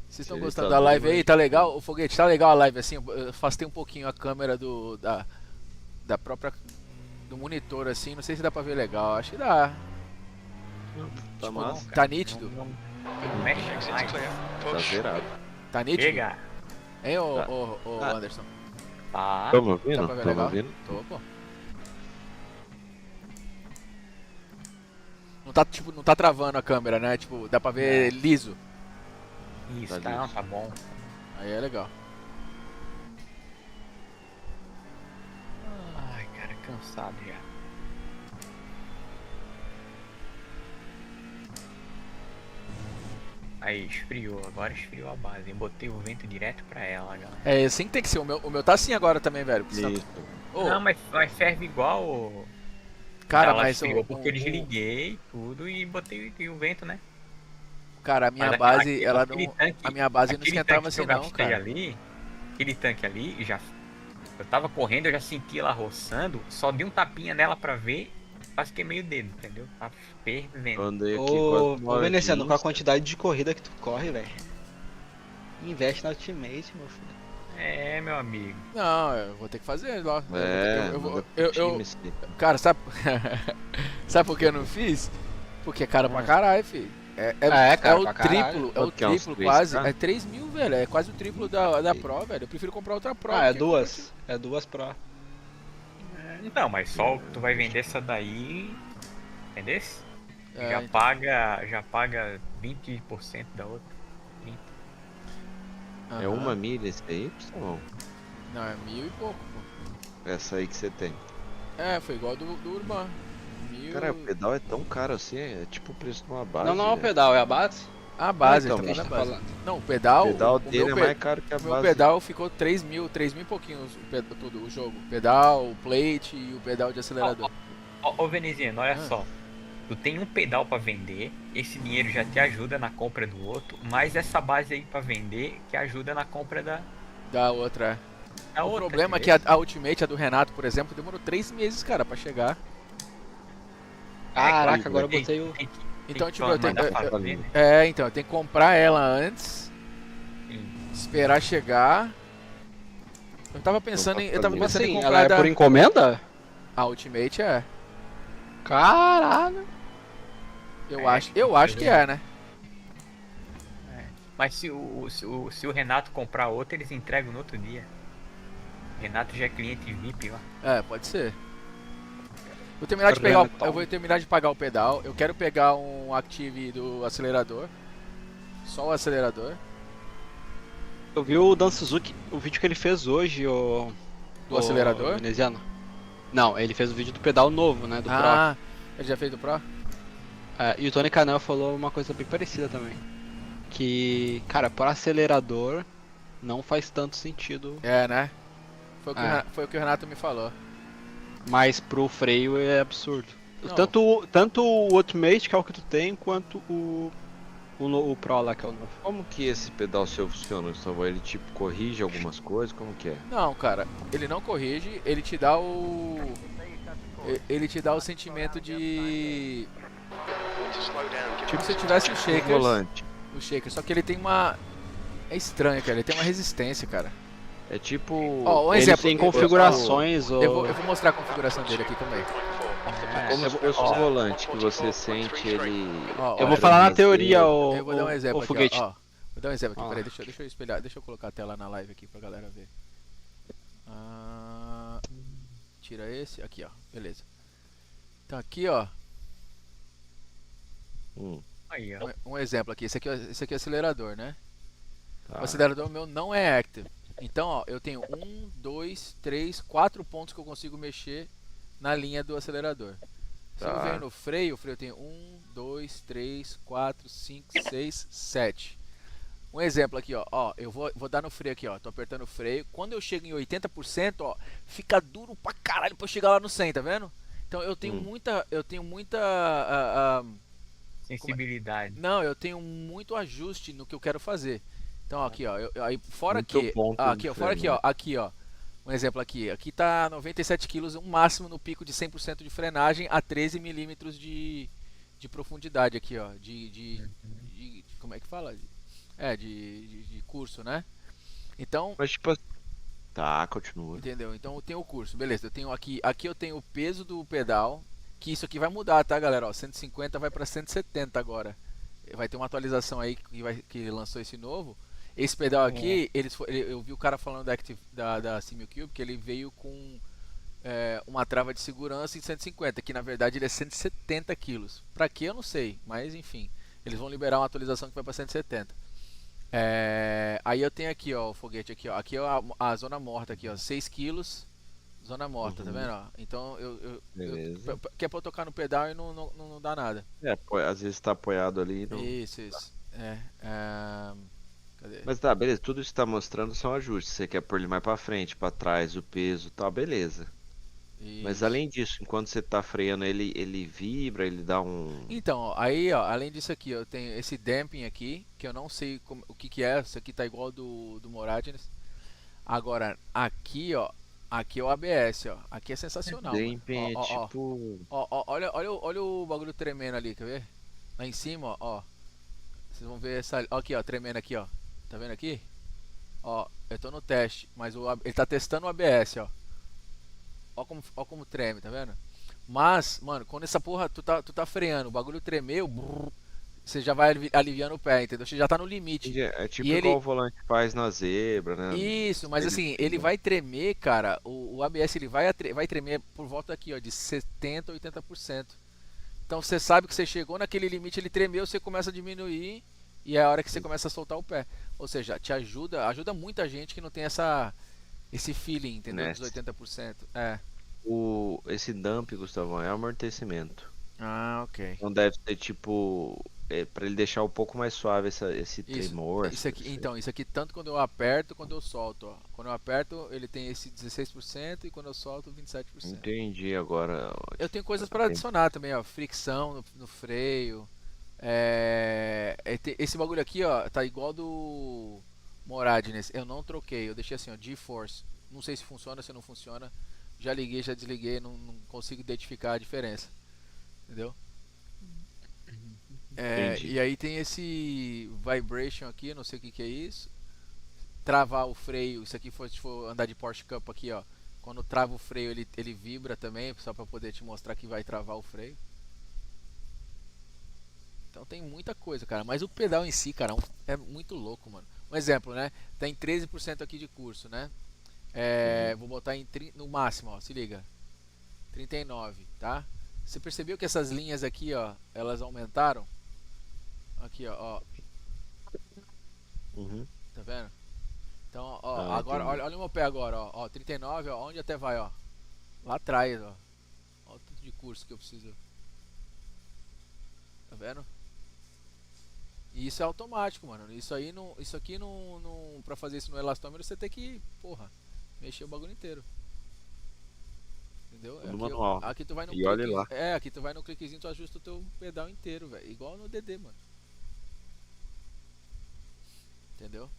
Vocês estão Ele gostando tá da live duro, aí? hein? Tá legal? O Foguete, tá legal a live assim? Eu afastei um pouquinho a câmera da própria. Do monitor assim, não sei se dá pra ver legal. Acho que dá. Tá massa, Tá nítido? Não mexe mais. tá zerado. Tá nítido? Chega. Hein, ô Tá. Anderson? Tá. Tamo Dá ouvindo? pra ver Tamo legal? ouvindo? Tô, pô. Não tá travando a câmera, né? Tipo, dá pra ver liso. Isso, Tá tá, liso. tá bom. Aí é legal. Ai, cara, cansado já. Aí, esfriou. Agora esfriou a base. Eu botei o vento direto pra ela, galera. É assim que tem que ser. O meu tá assim agora também, velho. porque senão- Isso. Ô, Não, mas ferve igual. Ô. cara, Ela mas esfriou porque eu desliguei tudo e botei o vento, né? cara, a minha Mas base, aquele- ela aquele não, tanque- a minha base não aquele esquentava tanque que assim eu não, gastei cara. ali, aquele tanque ali, eu tava correndo, eu já senti ela roçando, só dei um tapinha nela pra ver, quase queimei o dedo, entendeu? Tá fervendo. Eu andei aqui Ô, quase uma hora Veneciano, e com a 15. quantidade de corrida que tu corre, velho. Investe na Ultimate, meu filho. É, meu amigo. Não, eu vou ter que fazer lá. Manda eu- pro eu- time esse- Cara, sabe. Sabe por que eu não fiz? Porque é caro pra caralho, filho. É, cara, o pra caralho. triplo, é o Quanto que é, uns triplo 3K? quase. É 3 mil, velho. É quase o triplo da Pro, velho. Eu prefiro comprar outra Pro. Ah, é porque- duas. É duas Pro. Não, mas só tu vai vender essa daí. Entendeu? É, já, então. paga 20% da outra. É Aham. uma milha esse aí, pessoal? Não, é 1000 e pouco, pô. Essa aí que você tem. É, foi igual do Urban. 1000. Cara, o pedal é tão caro assim, é tipo o preço de uma base. Não, não é o velho. pedal, é a base. A base, então, ele mas tá tá falando a base. falando. Não, o pedal. O pedal o dele é pe- mais caro que a O meu base. pedal ficou 3 mil e pouquinho tudo, o jogo. Pedal, o plate e o pedal de acelerador. Ô Veneziano, olha Ah. só. Tu tem um pedal pra vender, esse dinheiro já te ajuda na compra do outro, mas essa base aí pra vender que ajuda na compra Da outra, é. da O outra. problema é que entendeu? a Ultimate, a do Renato, por exemplo, demorou 3 meses, cara, pra chegar. Caraca, agora eu Tem- botei o. tem que- Então, tem que tipo, eu tenho. mandar eu- fazer, né? então, eu tenho que comprar ela antes, Sim. esperar chegar. Eu tava pensando em. Eu tava Como pensando em assim? comprar Ela é da. por encomenda? A Ultimate é. Caralho. Eu acho que é, né? Mas se o Renato comprar outra, eles entregam no outro dia. O Renato já é cliente VIP, ó. É, pode ser. Vou terminar de pegar Renatão. eu vou terminar de pagar o pedal. Eu quero pegar um Active do acelerador. Só o acelerador. Eu vi o Dan Suzuki, o vídeo que ele fez hoje, Do acelerador? Veneziano. Não, ele fez o vídeo do pedal novo, né? Do Ah, ele já fez do Pro? Pro. É, e o Tony Canel falou uma coisa bem parecida também. Que, cara, para acelerador não faz tanto sentido. É, né? Foi o que, É. foi o que o Renato me falou. Mas pro freio é absurdo. Não. Tanto o Ultimate, que é o que tu tem, quanto o Pro lá, que é o novo. Como que esse pedal seu funciona, Gustavo? Ele tipo corrige algumas coisas? Como que é? Não, cara, ele não corrige, ele te dá o. Ele te dá o sentimento de. To slow down, give Tipo us se some tivesse o O Shakers. volante. O Shaker, só que ele tem uma. É estranho, cara, ele tem uma resistência, cara. É tipo. Ó, um Ele exemplo. tem configurações, Eu vou mostrar a configuração dele aqui também. Como se fosse um volante que você sente ele. Ó, Eu vou olha, falar na Olha, teoria, eu vou dar um exemplo o aqui, foguete. ó. Vou dar um exemplo aqui, Ó. peraí, deixa eu espelhar, deixa eu colocar a tela na live aqui pra galera ver. Ah, tira esse, aqui ó, beleza. Então aqui ó, Aí, ó. um exemplo aqui, esse aqui é o acelerador, né? Tá. O acelerador meu não é active. Então ó, eu tenho 1, 2, 3, 4 pontos que eu consigo mexer na linha do acelerador. Se eu Tá. venho no freio, o freio tem 1, 2, 3, 4, 5, 6, 7. Um exemplo aqui, ó, eu vou dar no freio aqui, ó, tô apertando o freio. Quando eu chego em 80%, ó, fica duro pra caralho pra eu chegar lá no 100, tá vendo? Então eu tenho muita, Sensibilidade. não, eu tenho muito ajuste no que eu quero fazer. Então ó, aqui, ó, aí fora Muito aqui, ponto ó, aqui, ó, de fora freio, aqui, ó, um exemplo aqui, aqui tá 97 kg, um máximo no pico de 100% de frenagem a 13 milímetros de profundidade aqui, ó, como é que fala? De curso, né? Então, Mas tipo. Tá, continua. entendeu? Então eu tenho o curso, beleza, eu tenho aqui eu tenho o peso do pedal, que isso aqui vai mudar, tá, galera? Ó, 150 vai para 170 agora. Vai ter uma atualização aí que lançou esse novo. Esse pedal aqui, eu vi o cara falando da Simulcube que ele veio com uma trava de segurança em 150, que na verdade ele é 170 kg. Pra que eu não sei, mas enfim, eles vão liberar uma atualização que vai para 170. Aí eu tenho aqui, ó, o foguete aqui, ó. Aqui é a zona morta aqui, ó, 6 kg, zona morta, tá vendo? Ó? Então Beleza. que é pra eu tocar no pedal e não dá nada. Às vezes tá apoiado ali. Não... Isso. Cadê? Mas tá, beleza. Tudo isso que tá mostrando são ajustes. Você quer pôr ele mais pra frente, pra trás, o peso e tal, beleza. Mas Isso. além disso, enquanto você tá freando ele vibra, ele dá um. Então, ó, aí, ó, além disso aqui, eu tenho esse damping aqui, que eu não sei o que é, isso aqui tá igual do Moragens. Agora, aqui, ó, aqui é o ABS, ó, aqui é sensacional. Mano. Damping é Ó, tipo. olha o bagulho tremendo ali, quer ver? Lá em cima, ó, vocês vão ver essa, ó, aqui, ó, tremendo aqui, ó, tá vendo aqui? Ó, eu tô no teste, mas ele tá testando o ABS, ó. Ó como treme, tá vendo? Mas, mano, quando essa porra, tu tá freando, o bagulho tremeu, brrr, você já vai aliviando o pé, entendeu? Você já tá no limite. É tipo E igual ele... o volante faz na zebra, né? Isso, mas assim, ele vai tremer, cara, o ABS ele vai tremer por volta aqui, ó, de 70% a 80%. Então você sabe que você chegou naquele limite, ele tremeu, você começa a diminuir e é a hora que você começa a soltar o pé. Ou seja, te ajuda muita gente que não tem esse feeling, entendeu? Dos 80%. É. Esse dump, Gustavão, é amortecimento. Ah, ok. Então deve ser tipo. Pra ele deixar um pouco mais suave esse tremor. Isso aqui, então, isso aqui tanto quando eu aperto quando eu solto, ó. Quando eu aperto, ele tem esse 16% e quando eu solto, 27%. Entendi agora. Eu tenho coisas para adicionar também, ó. Fricção no freio. Esse bagulho aqui, ó, tá igual do Morad nesse. Eu não troquei, eu deixei assim, ó, GeForce. Não sei se funciona, se não funciona. Já liguei, já desliguei, não consigo identificar a diferença. Entendeu? E aí tem esse vibration aqui, não sei o que é isso. Travar o freio, isso aqui se for andar de Porsche Cup aqui, ó. Quando trava o freio ele vibra também, só pra poder te mostrar que vai travar o freio. Então tem muita coisa, cara. Mas o pedal em si, cara, é muito louco, mano. Um exemplo, né? Tem 13% aqui de curso, né? Vou botar no máximo, ó, se liga. 39, tá? Você percebeu que essas linhas aqui, ó, elas aumentaram? Aqui, ó. Uhum. Tá vendo? Então, ó, agora, olha o meu pé agora, ó. 39, ó, onde até vai, ó? Lá atrás, ó. Olha o tanto de curso que eu preciso. Tá vendo? E isso é automático, mano. Isso aqui não, pra fazer isso no elastômero, você tem que, porra, mexer o bagulho inteiro. Entendeu? Aqui tu vai no e olha lá. Aqui tu vai no cliquezinho, tu ajusta o teu pedal inteiro, velho. Igual no DD, mano. Entendeu?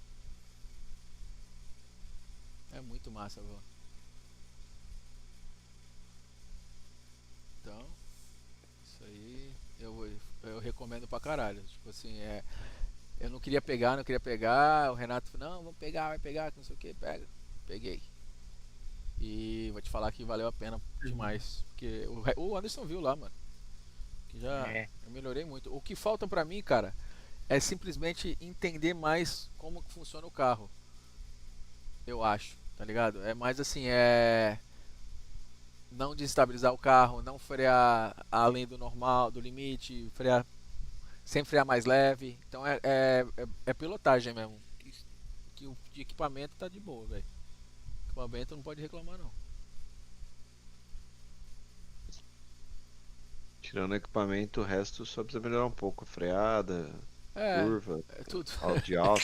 É muito massa, velho. Então, isso aí eu recomendo pra caralho. Tipo assim, eu não queria pegar, o Renato falou, não, vamos pegar, vai pegar, não sei o que, pega. Peguei. E vou te falar que valeu a pena demais. Porque o Anderson viu lá, mano. Que já eu melhorei muito. O que falta pra mim, cara, é simplesmente entender mais como que funciona o carro. Eu acho, tá ligado? É mais assim, não desestabilizar o carro, não frear além do normal, do limite, sempre frear mais leve. Então é pilotagem mesmo. Que o de equipamento tá de boa, velho. Equipamento não pode reclamar, não. Tirando o equipamento, o resto só precisa melhorar um pouco. Freada, curva, tudo. de alto.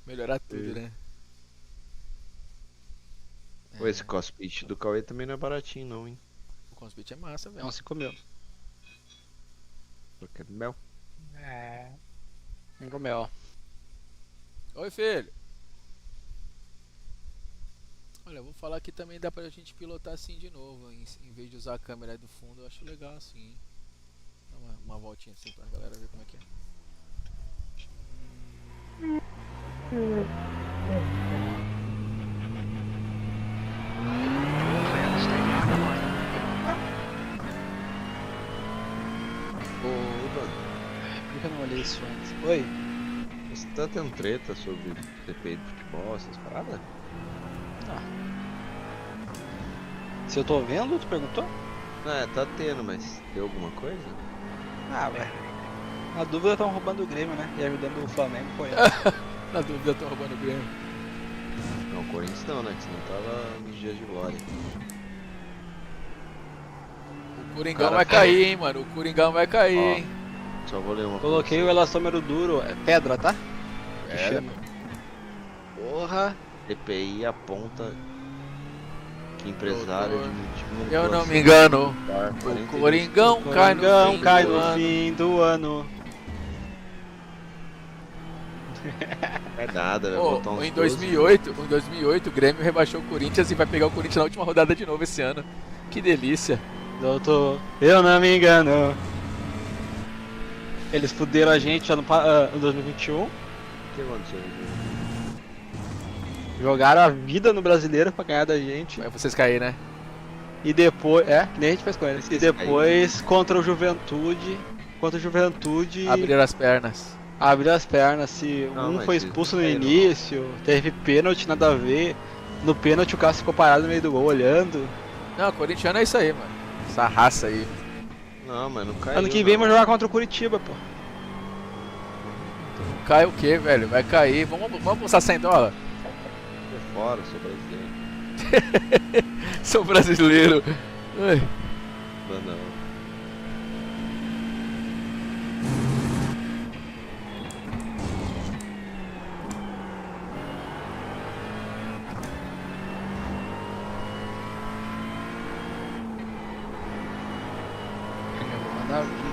Melhorar tudo, né? Pô, esse cockpit do Cauê também não é baratinho, não, hein? O cockpit é massa, velho. É uns 5 mil. Porque é mel. 5 mil. Oi, filho. Olha, eu vou falar que também dá pra gente pilotar assim de novo. Em vez de usar a câmera aí do fundo, eu acho legal assim, hein? Dá uma voltinha assim pra galera ver como é que é. Por que eu não olhei isso antes? Oi? Você tá tendo treta sobre CPI de futebol, essas paradas? Se eu tô vendo, tu perguntou? Tá tendo, mas deu alguma coisa? Velho. Na dúvida estão roubando o Grêmio, né? E ajudando o Flamengo com ele. Na dúvida estão roubando o Grêmio. Não, o Corinthians não, né? Que senão tava nos dias de glória. O Coringão vai cair, hein, mano. O Coringão vai cair, hein. Só vou ler uma. Coloquei o elastômero duro, é pedra, tá? Pedra. Porra. CPI aponta que empresário de eu não me engano. O Coringão cai no fim do ano. É nada, vai botar uns em 2008, o Grêmio rebaixou o Corinthians e vai pegar o Corinthians na última rodada de novo esse ano. Que delícia. Doutor, eu não me engano. Eles fuderam a gente em 2021. que aconteceu? Jogaram a vida no brasileiro pra ganhar da gente. Vai vocês cair, né? E depois. Que nem a gente fez com eles. E depois contra o Juventude. Contra o Juventude. Abriram as pernas. Abriram as pernas. Se Não, um mas foi eles expulso no não caíram, início, teve pênalti, nada a ver. No pênalti o Cássio ficou parado no meio do gol olhando. Não, corintiano é isso aí, mano. Essa raça aí. Não, mas não caiu. Ano que vem vamos jogar contra o Curitiba, pô. Cai o quê, velho? Vai cair. Vamos postar 100 dólares? Tô fora, sou brasileiro. Sou brasileiro. Ai. Não. Eu vou mandar vídeo.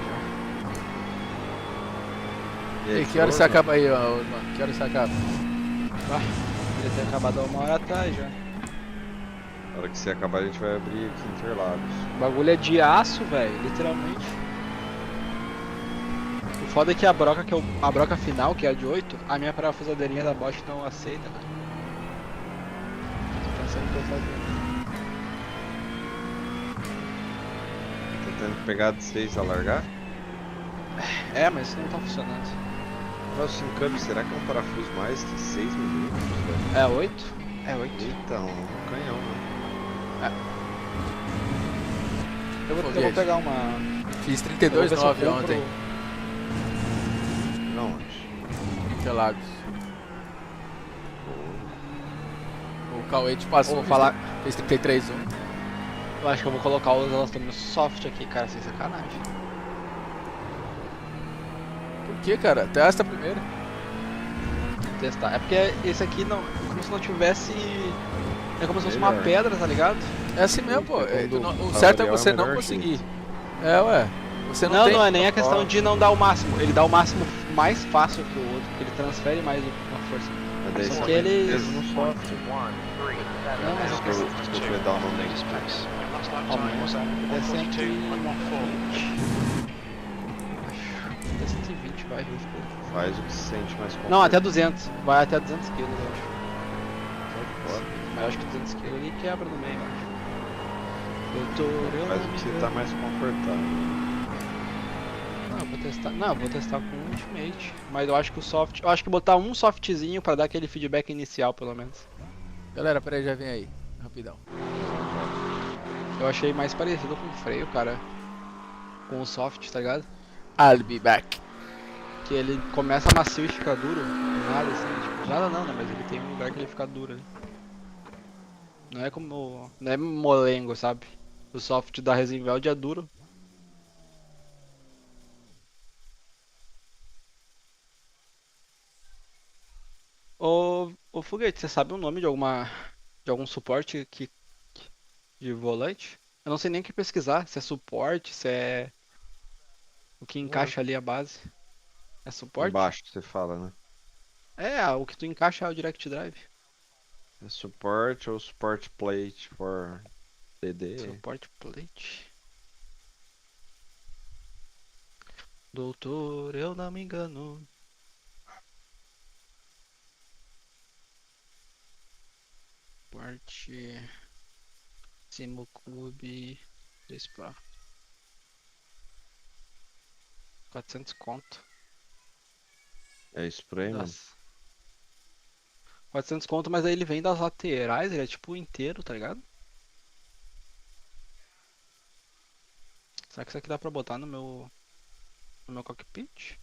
E que hora você acaba aí, ó, irmão? Que hora você acaba? Ele ter acabado há 1 hora atrás já. Na hora que você acabar, a gente vai abrir aqui Interlagos. O bagulho é de aço, velho, literalmente. O foda é que a broca final, que é a de 8, a minha parafusadeirinha da Bosch não aceita, velho. Tô pensando o que eu fazer. Tá tendo que pegar de 6 a largar? Mas isso não tá funcionando. Nossa, câmbio, será que é um parafuso mais de 6 minutos, velho? É 8? É 8. Então, um canhão, né? Eu vou pegar uma... Fiz Eu vou ver se eu 32,9 compro- ontem. Não, acho. Interlagos. O Cauê te passou. Vou falar... Fez 33,1. Eu acho que eu vou colocar os elastômeros soft aqui, cara, sem sacanagem. Por que, cara? Testa primeiro. Vou testar. É porque esse aqui não... é como se não tivesse... É como se fosse uma Melhor. pedra, tá ligado? É assim mesmo, pô. Quando O certo é avaliar você o não melhor conseguir. jeito. Ué. Você não Não, tem... não é nem a questão de não dar o máximo. Ele dá o máximo mais fácil que o outro, porque ele transfere mais a força. Mas daí Só você que ele- peso no soft. Não, mas Acho que eu vou dar o nome Latest dele. pace. Last lap Ó, time was é 1:42.14. Até 120 vai. Faz o que se sente mais confortável. Não, até 200. Vai até 200 kg, eu acho. Sai fora. Mas eu acho que 200 kg ele quebra no meio, eu acho. Eu Faz o que você tá mais confortável. Não, eu vou testar com o Ultimate. Mas eu acho que o soft... Eu acho que botar um softzinho pra dar aquele feedback inicial, pelo menos. Galera, peraí, já vem aí. Rapidão. Eu achei mais parecido com o freio, cara. Com o soft, tá ligado? I'll be back. Que ele começa macio e fica duro. Do nada, assim. Tipo, nada não, né? Mas ele tem um lugar que ele fica duro ali. Não é como... Não é molengo, sabe? O soft da Resinveld é duro. Ô Foguete, você sabe o nome de algum suporte de volante? Eu não sei nem o que pesquisar, se é suporte, se é o que encaixa ali a base. É suporte? Embaixo você fala, né? O que tu encaixa é o Direct Drive. É suporte ou support plate for DD? Suporte plate. Doutor, eu não me engano. Parte Simo Cube 2 pá. 400 conto. É spray, mano? Nossa. 400 conto, mas aí ele vem das laterais, ele é tipo inteiro, tá ligado? Será que isso aqui dá pra botar no meu cockpit?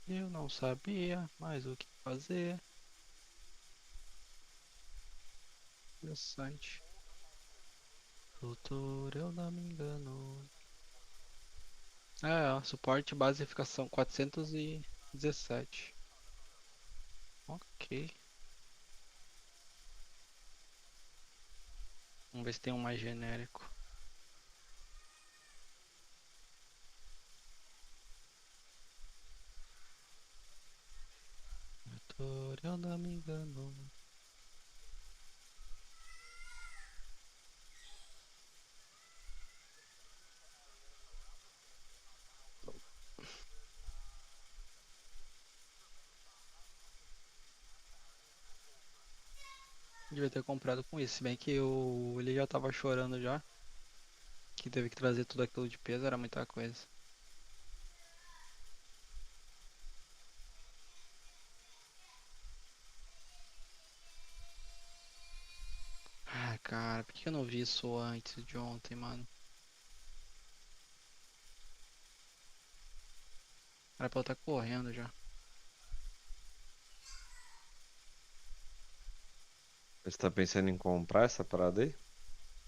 Eu não sabia mais o que fazer. Interessante. Doutor, eu não me engano. Suporte basificação 417. Ok. Vamos ver se tem um mais genérico. Doutor, eu não me engano. Devia ter comprado com isso, se bem que ele já tava chorando já. Que teve que trazer tudo aquilo de peso, era muita coisa. Ai, cara, por que eu não vi isso antes de ontem, mano? Era pra eu estar correndo já. Você tá pensando em comprar essa parada aí?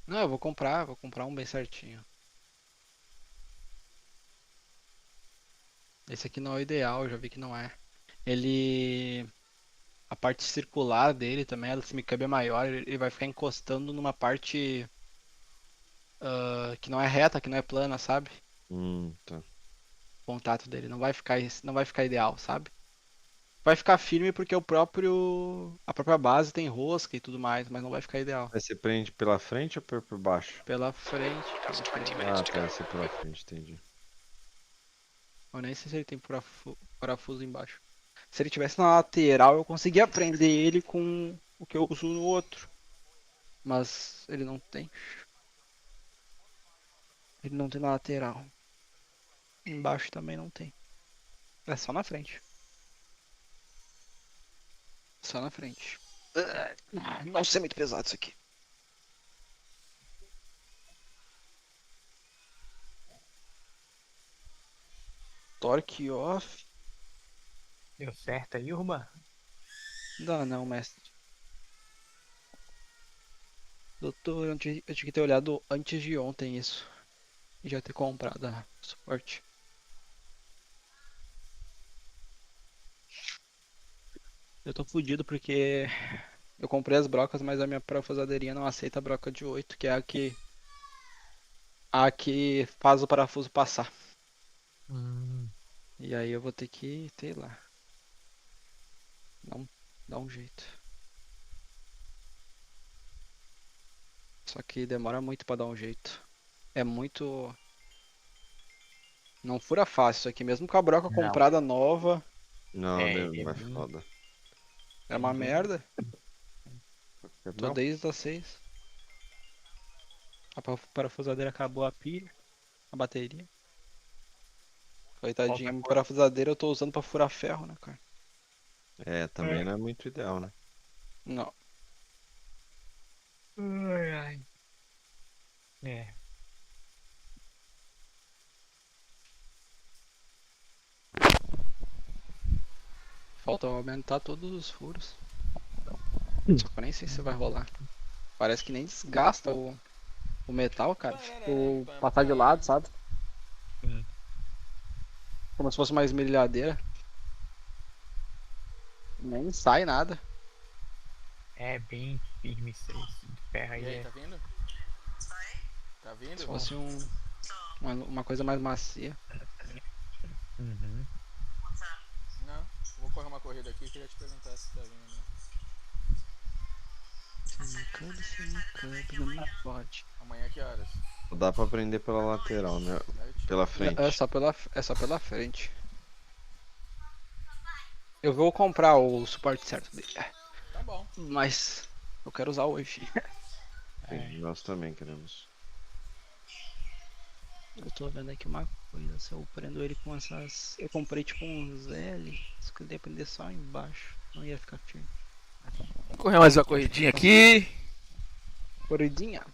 Não, eu vou comprar um bem certinho. Esse aqui não é o ideal, eu já vi que não é. Ele. A parte circular dele também, ela se me cabe é maior, ele vai ficar encostando numa parte que não é reta, que não é plana, sabe? Tá. O contato dele não vai ficar ideal, sabe? Vai ficar firme porque a própria base tem rosca e tudo mais, mas não vai ficar ideal. Aí você prende pela frente ou por baixo? Pela frente. Just 20 Ah, minutes to tá, go. vai ser pela frente, entendi. Eu nem sei se ele tem parafuso embaixo. Se ele tivesse na lateral, eu conseguia prender ele com o que eu uso no outro. Mas ele não tem. Ele não tem na lateral. Embaixo também não tem. É só na frente. Só na frente. Não ser muito pesado isso aqui. Torque off. Deu certo aí, Urban? Não, não, mestre. Doutor, eu tinha que ter olhado antes de ontem isso. E já ter comprado a suporte. Eu tô fudido porque eu comprei as brocas, mas a minha parafusadeirinha não aceita a broca de 8, que é a que faz o parafuso passar. E aí eu vou ter que, sei lá, dar um jeito. Só que demora muito pra dar um jeito. É muito. Não fura fácil isso aqui, mesmo com a broca Não. comprada nova, Não, É, não é vai bem- foda. é uma merda. Tô Não? desde as 6. A parafusadeira acabou a pilha, a bateria. Coitadinha, minha parafusadeira eu tô usando pra furar ferro, né, cara? É, também não é muito ideal, né? Não. Ai, ai. É. Falta aumentar todos os furos. Só que eu nem sei se vai rolar. Parece que nem desgasta o metal, cara. Tipo, passar de lado, sabe? Sim. Como se fosse uma esmerilhadeira. Nem sai nada. É bem firme isso aí. Esse ferro aí. E aí, É... tá vindo? Tá vindo? Se fosse uma coisa mais macia. Uhum. Não, vou correr uma corrida aqui e queria te perguntar se tá vindo, né? Se me não pode. Amanhã que horas? Dá pra prender pela lateral, né? Pela frente. É só pela frente. Eu vou comprar o suporte certo dele. Tá bom. Mas eu quero usar hoje. Sim, nós também queremos. Eu tô vendo aqui uma coisa, se eu prendo ele com essas. Eu comprei tipo uns L, se eu ia prender só embaixo, não ia ficar firme. Vou correr mais uma corridinha aqui. Corridinha?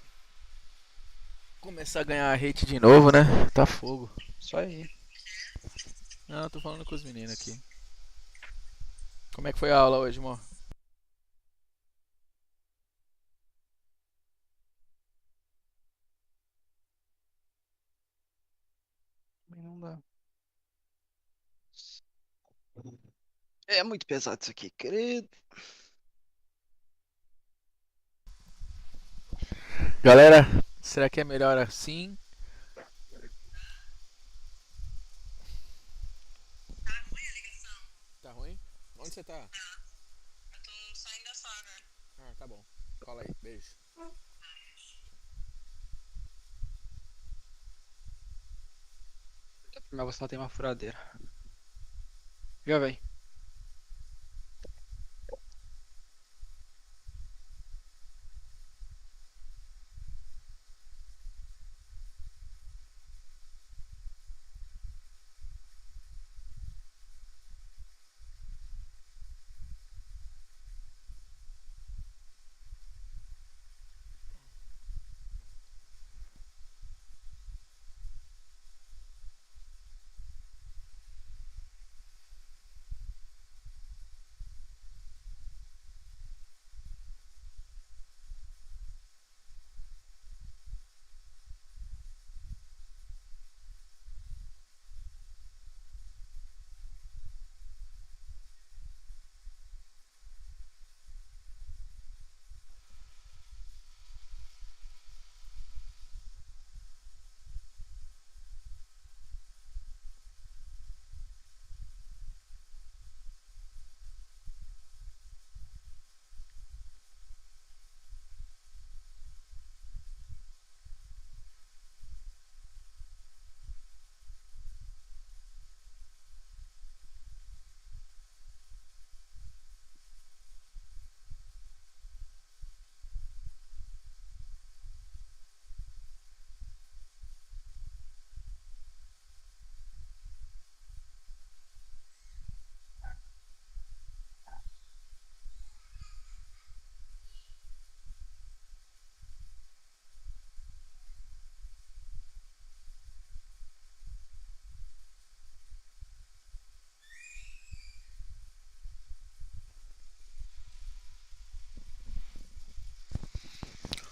Começar a ganhar hate de novo, né? Tá fogo. Isso aí. Não, eu tô falando com os meninos aqui. Como é que foi a aula hoje, amor? Também não dá. É muito pesado isso aqui, querido. Galera, será que é melhor assim? Tá ruim? Onde você tá? Eu tô saindo da sala agora. Ah, tá bom. Cola aí, beijo. Mas você só tem uma furadeira. Já vem.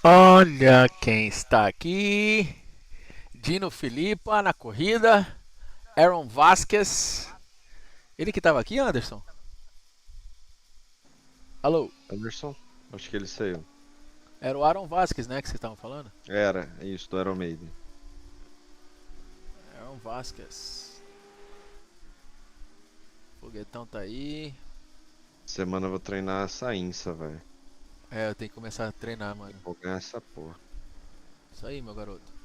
Olha quem está aqui. Dino Filipa na corrida. Aaron Vasquez. Ele que estava aqui, Anderson? Alô? Anderson? Acho que ele saiu. Era o Aaron Vasquez, né, que vocês estavam falando? Era, isso, do Iron Maiden. Aaron Vasquez. Foguetão tá aí. Semana eu vou treinar essa Insa, velho. É, eu tenho que começar a treinar, mano. Vou ganhar essa porra. Isso aí, meu garoto.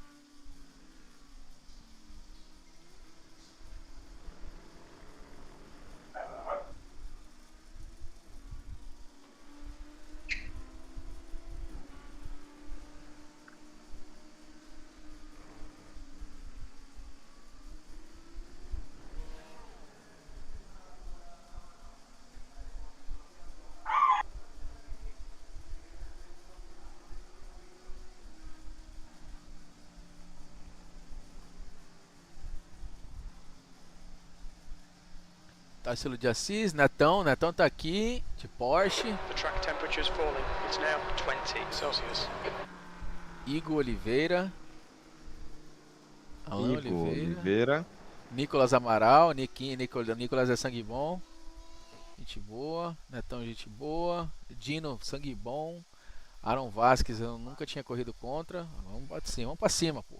Tássilo de Assis, Netão tá aqui, de Porsche. The track temperature is falling. It's now 20 Celsius. Igor Oliveira. Alan Igor Oliveira. Oliveira. Nicolas Amaral, Nicolas é sangue bom. Gente boa. Netão, gente boa. Dino, sangue bom. Aaron Vasquez, eu nunca tinha corrido contra. Vamos pra cima, pô.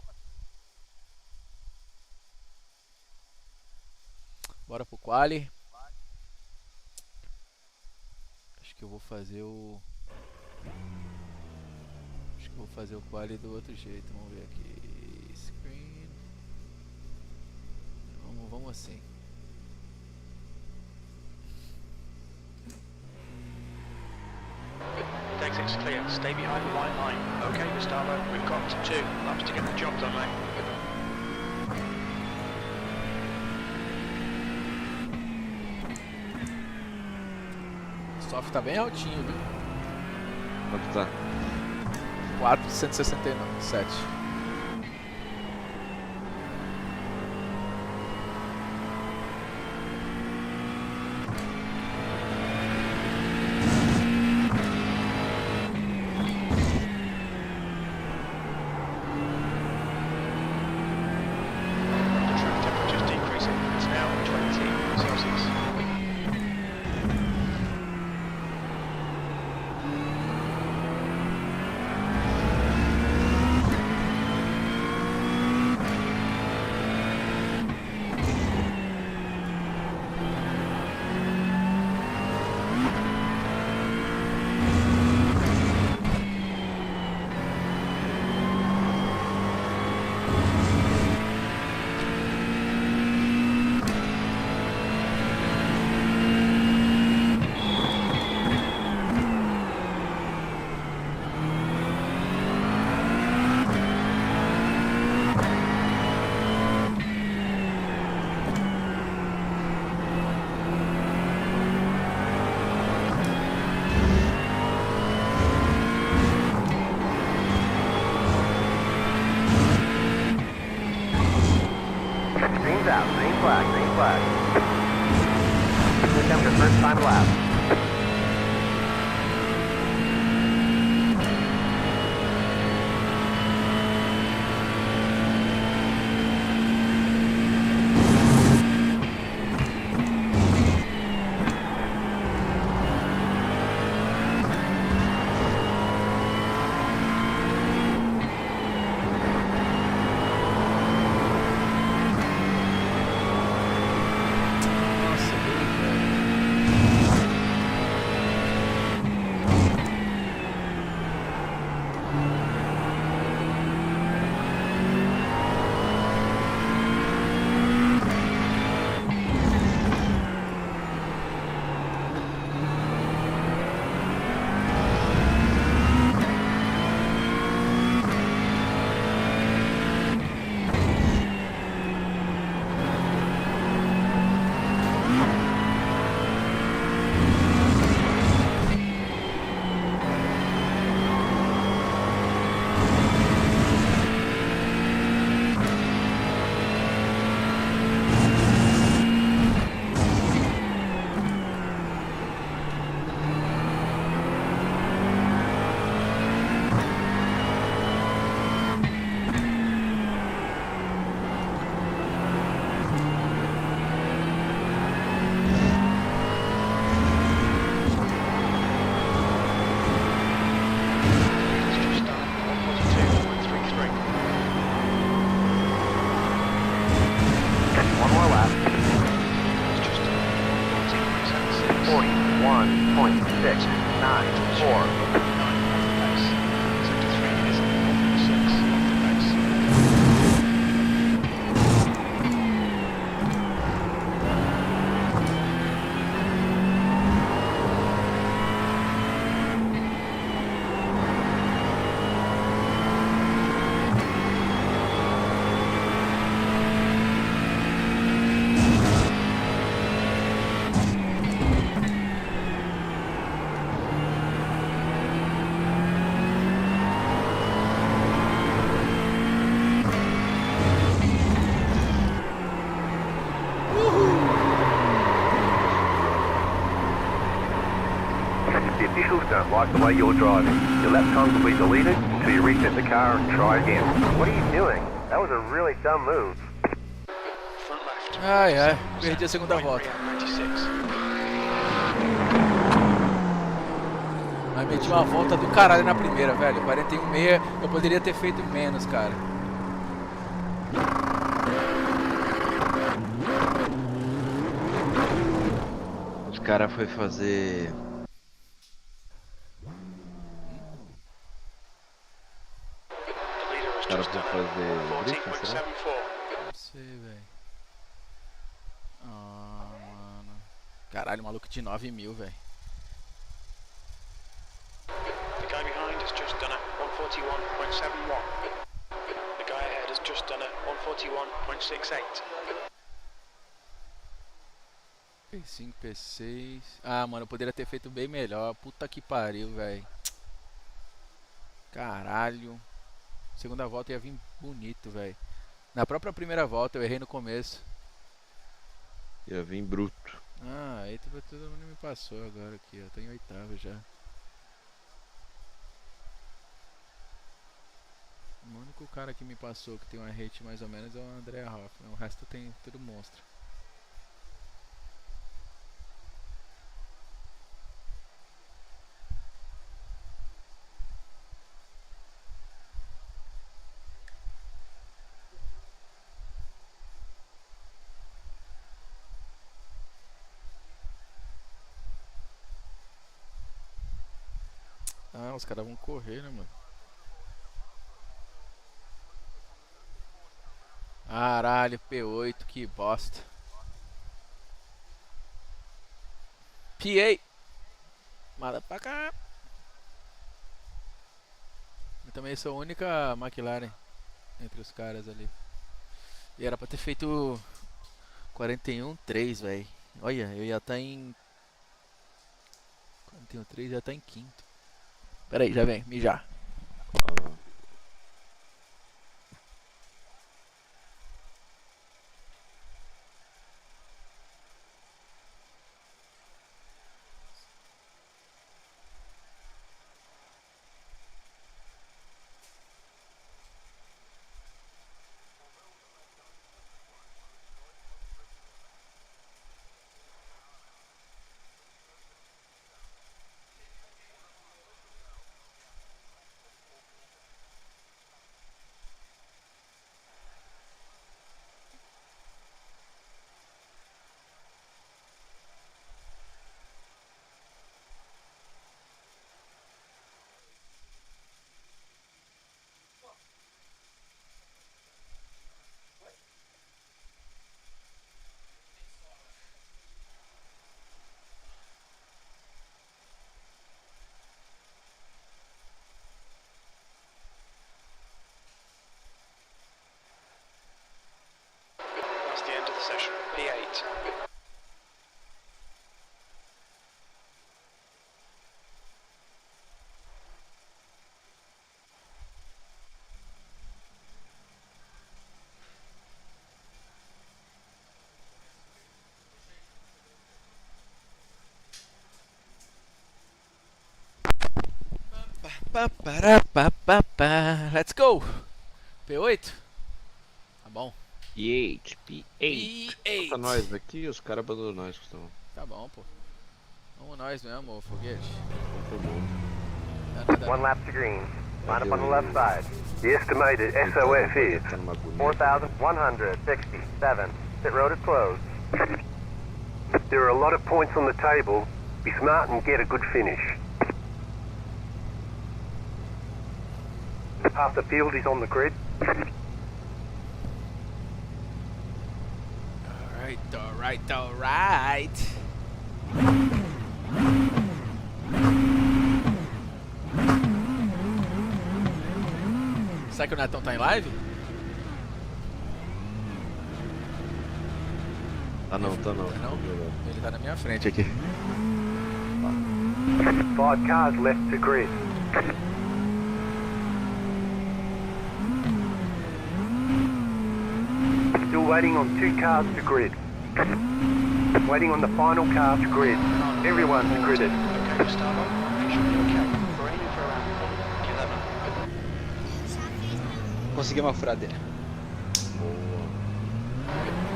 Bora pro quali. Acho que eu vou fazer o quali do outro jeito. Vamos ver aqui. Screen. Vamos assim. Exit's clear. Stay behind the white line. Okay, Gustavo, we've got 2 laps to get the job done, mate. O soft tá bem altinho, viu? Quanto tá? 467. The track temperature is decreasing. It's now 20 Celsius. Green's out. Green flag. Green flag. Attempt your first time lap. Nossa, velho. 41.694. The officials don't like the way you're driving. Your lap times will be deleted until you reset the car and try again. What are you doing? That was a really dumb move. Ai, ai, perdi a segunda volta. Mas meti uma volta do caralho na primeira, velho. 41,6, eu poderia ter feito menos, cara. Os caras foi fazer... Os caras foi fazer drift, será? Não sei, velho. Ah, mano. Caralho, maluco de 9.000, velho. The guy behind has just done a 141.71. The guy ahead has just done a 141.68. P5, P6. Ah, mano, eu poderia ter feito bem melhor. Puta que pariu, velho. Caralho. Segunda volta ia vir bonito, velho. Na própria primeira volta eu errei no começo. Ia vir bruto. Ah, aí todo mundo me passou agora aqui, ó. Tô em oitavo já. O único cara que me passou que tem uma rate mais ou menos é o André Hoffman. O resto tem tudo monstro. Ah, os caras vão correr, né, mano? Caralho, P8, que bosta. PA. Manda pra cá. Eu também sou a única McLaren entre os caras ali. E era pra ter feito 41.3, velho. Olha, eu ia estar em 41.3, ia estar em quinto. Pera aí, já vem, mijar. That's the end of the session. P8. Let's go! P8? Tá bom. P8, P8. Tá nós aqui, os caras abandonaram nós, Gustavo. Tá bom, pô. Vamos nós mesmo, foguete. One lap to green. Line up on the left side. The estimated SOF is 4,167. Pit road is closed. There are a lot of points on the table, Be smart and get a good finish. Half the field is on the grid. Alright. Será que o Netão tá em live? Ah não, tá não. Tá não? Ele tá na minha frente aqui. 5 cars left to grid. Still waiting on 2 cars to grid. Waiting on the final car to grid. Everyone's gridded. Okay, Gustavo. You should be okay. We're aiming for around 11. Consegui uma furadeira.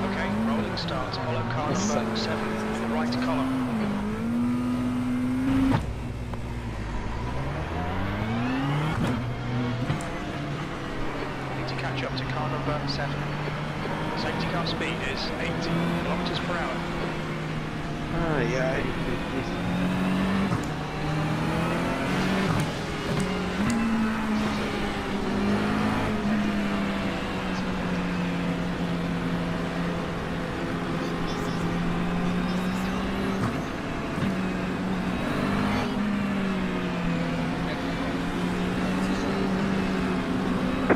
Okay, rolling start. Follow car number 7 to the right column. Need to catch up to car number 7. Safety car speed is 80 kilometers per hour. Ai.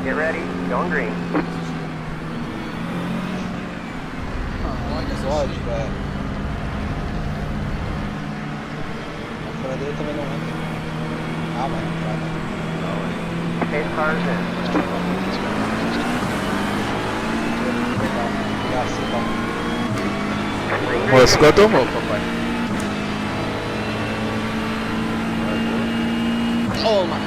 Get ready. Going green. Pode, velho. A furadeira também não entra. Ah, vai entrar, né? 10 cars in. Moscou tomou, papai. Toma!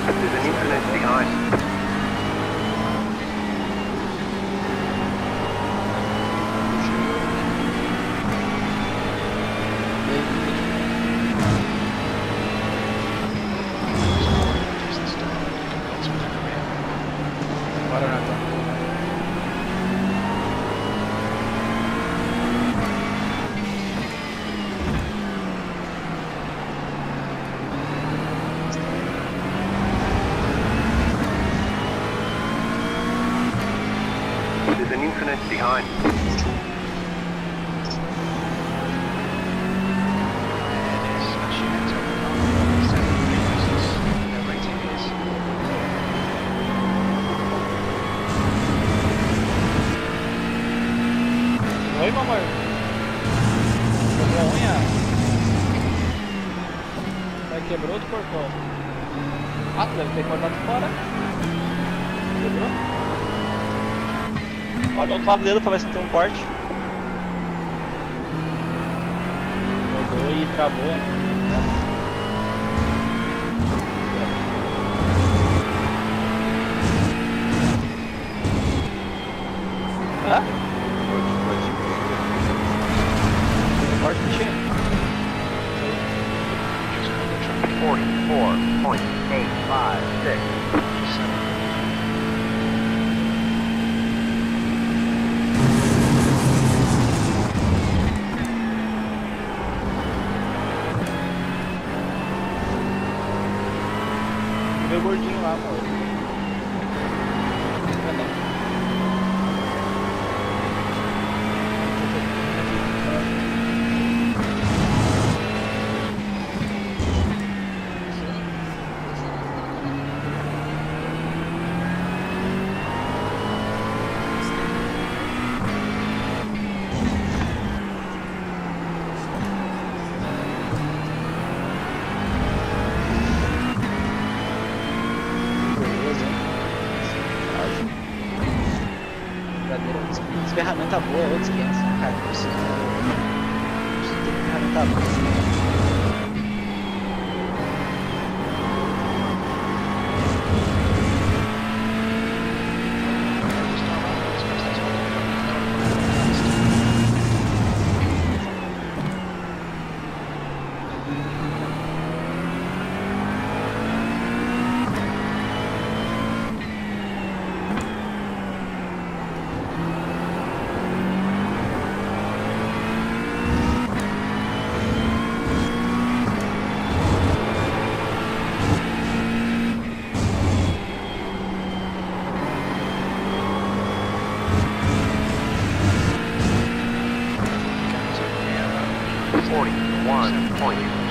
There's an incident behind. Bora, Nathan. There's an incident behind. Oi, mamãe. Quebrou a unha? Vai, quebrou ou tu cortou? Ah, tu deve ter cortado fora. Quebrou? Olha do outro lado dele pra ver se não tem um corte. Rodou e travou. Hã? Corte que tinha. 44.856. Meu gordinho lá, amor. Ferramenta boa é outros 500, né, cara? Preciso ter ferramenta boa.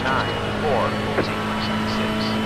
9, 4. 14.76.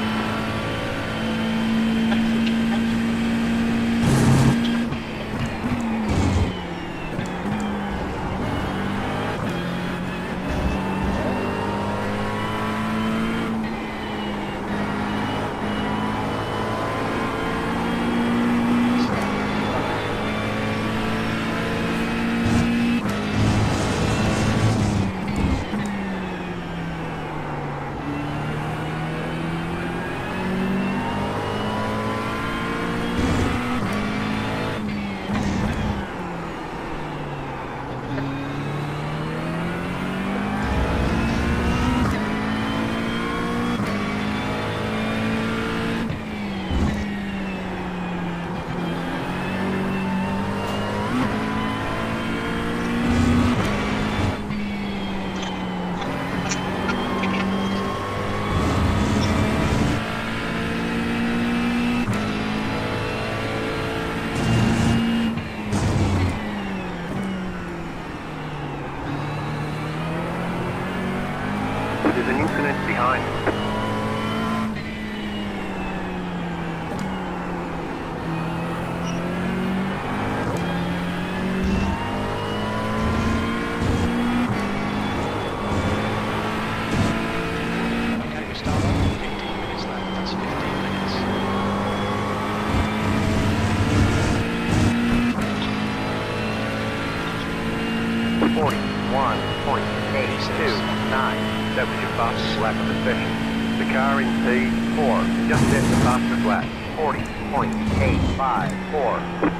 There's an incident behind. Okay, we start off. 15 minutes left. That's 15 minutes. That was your fastest lap of the session. The car in P4 just set the fastest lap. 40.854.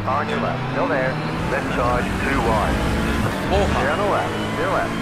On your left, still there. Left charge, 2 wide. Down the left, still left.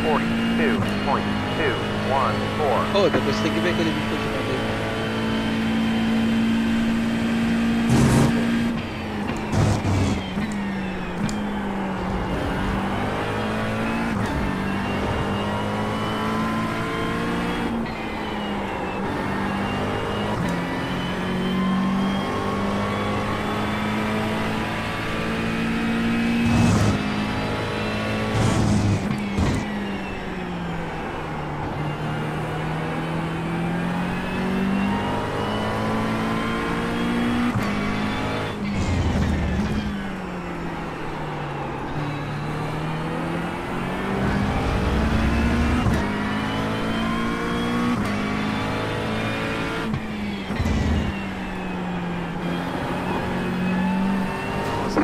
42.214. Ô, depois você tem que ver aquele vídeo que eu te mandei.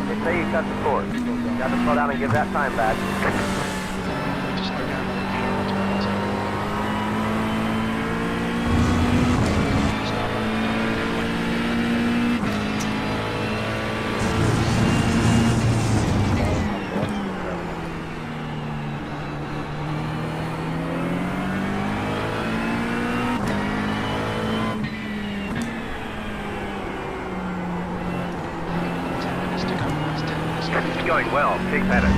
They say you cut the course. You got to slow down and give that time back. Just slow down. It's going well. Keep at it.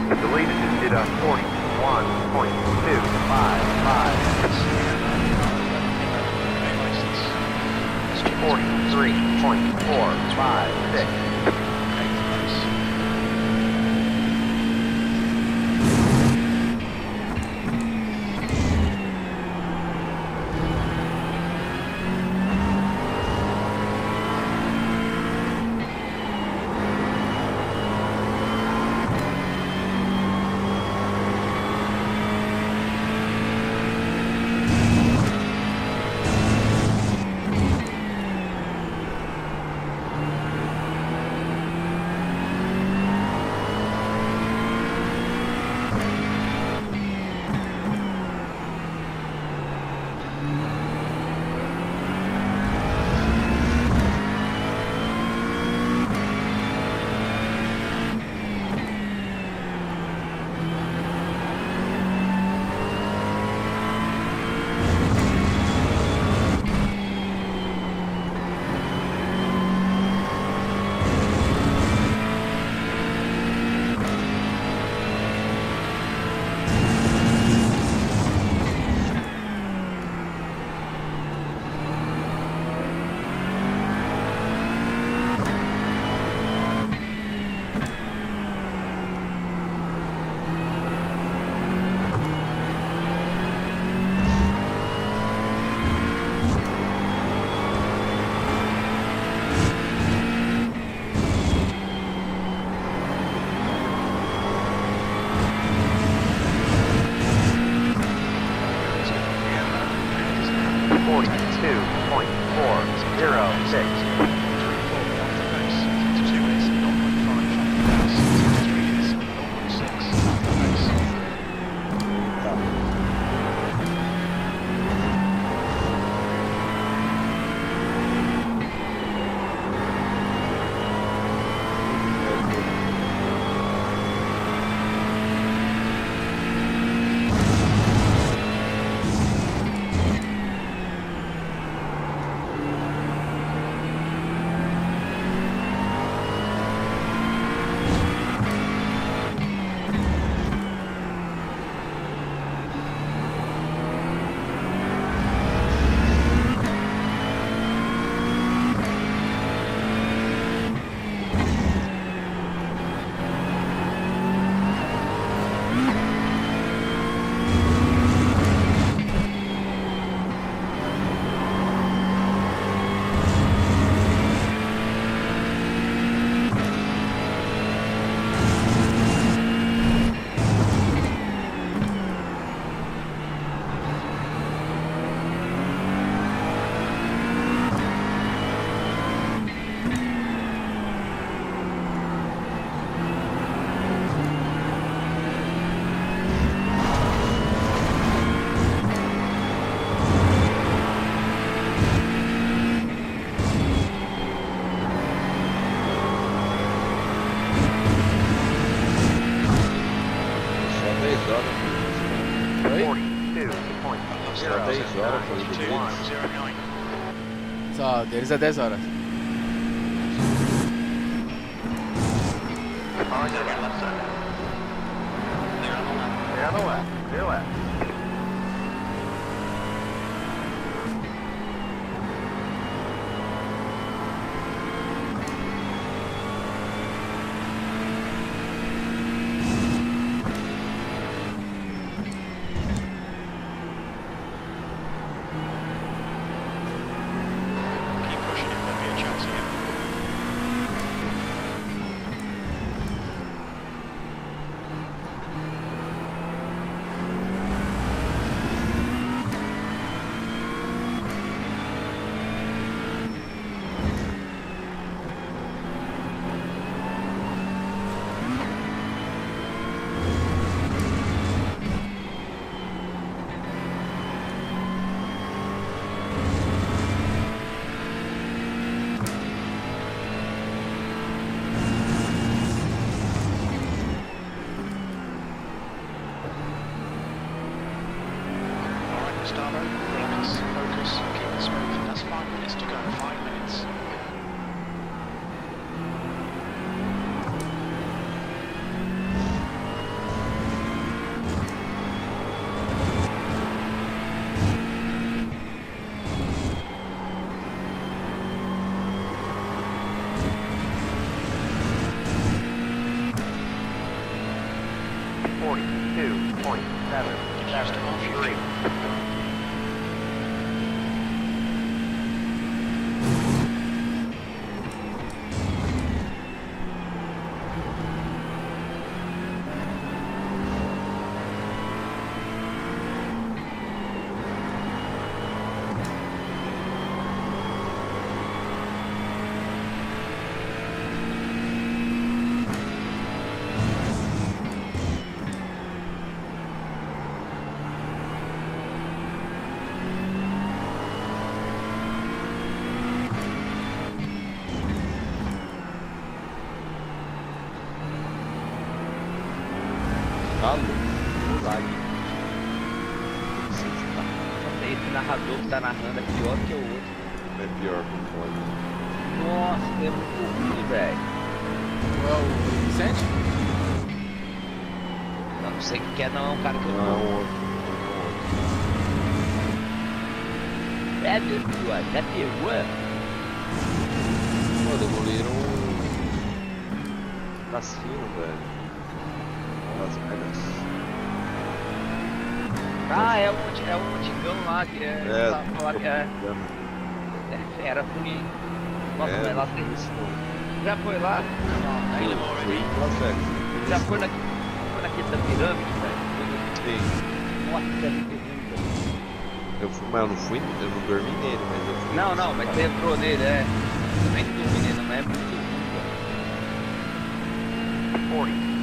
The leader just did a 41.255. 43.456. Só 10 horas foi do deles. 109. Só, deles é 10 horas. Cars again, left side. Clear on the left. Clear on the left. Clear left. Keep pushing it, there'll be a chance here. Alright, starboard, relax, focus, keep it smooth. That's 5 minutes to go, 5 minutes. Just off your feet. Tá louco. Só tem esse narrador que tá narrando é pior que o outro. É pior que o fone. Nossa, é muito ruim, velho. Qual é o Vicente? Eu não sei o que é não, é um cara que eu Não, é não. um outro. É meu Deus, já pegou? Pô, demoliram um cassino, velho. Las Vegas. Ah, é um antigão lá que é. Lá que é fera ruim. Nossa, É, mas lá tem. Já foi lá? Fui em Las Vegas. Já foi naquele da pirâmide, velho? Sim. Nossa, é muito ruim, velho. Eu fui, mas eu não dormi nele, mas eu fui. Não, mas você entrou nele, é. Eu nem dormi nele, mas é muito ruim,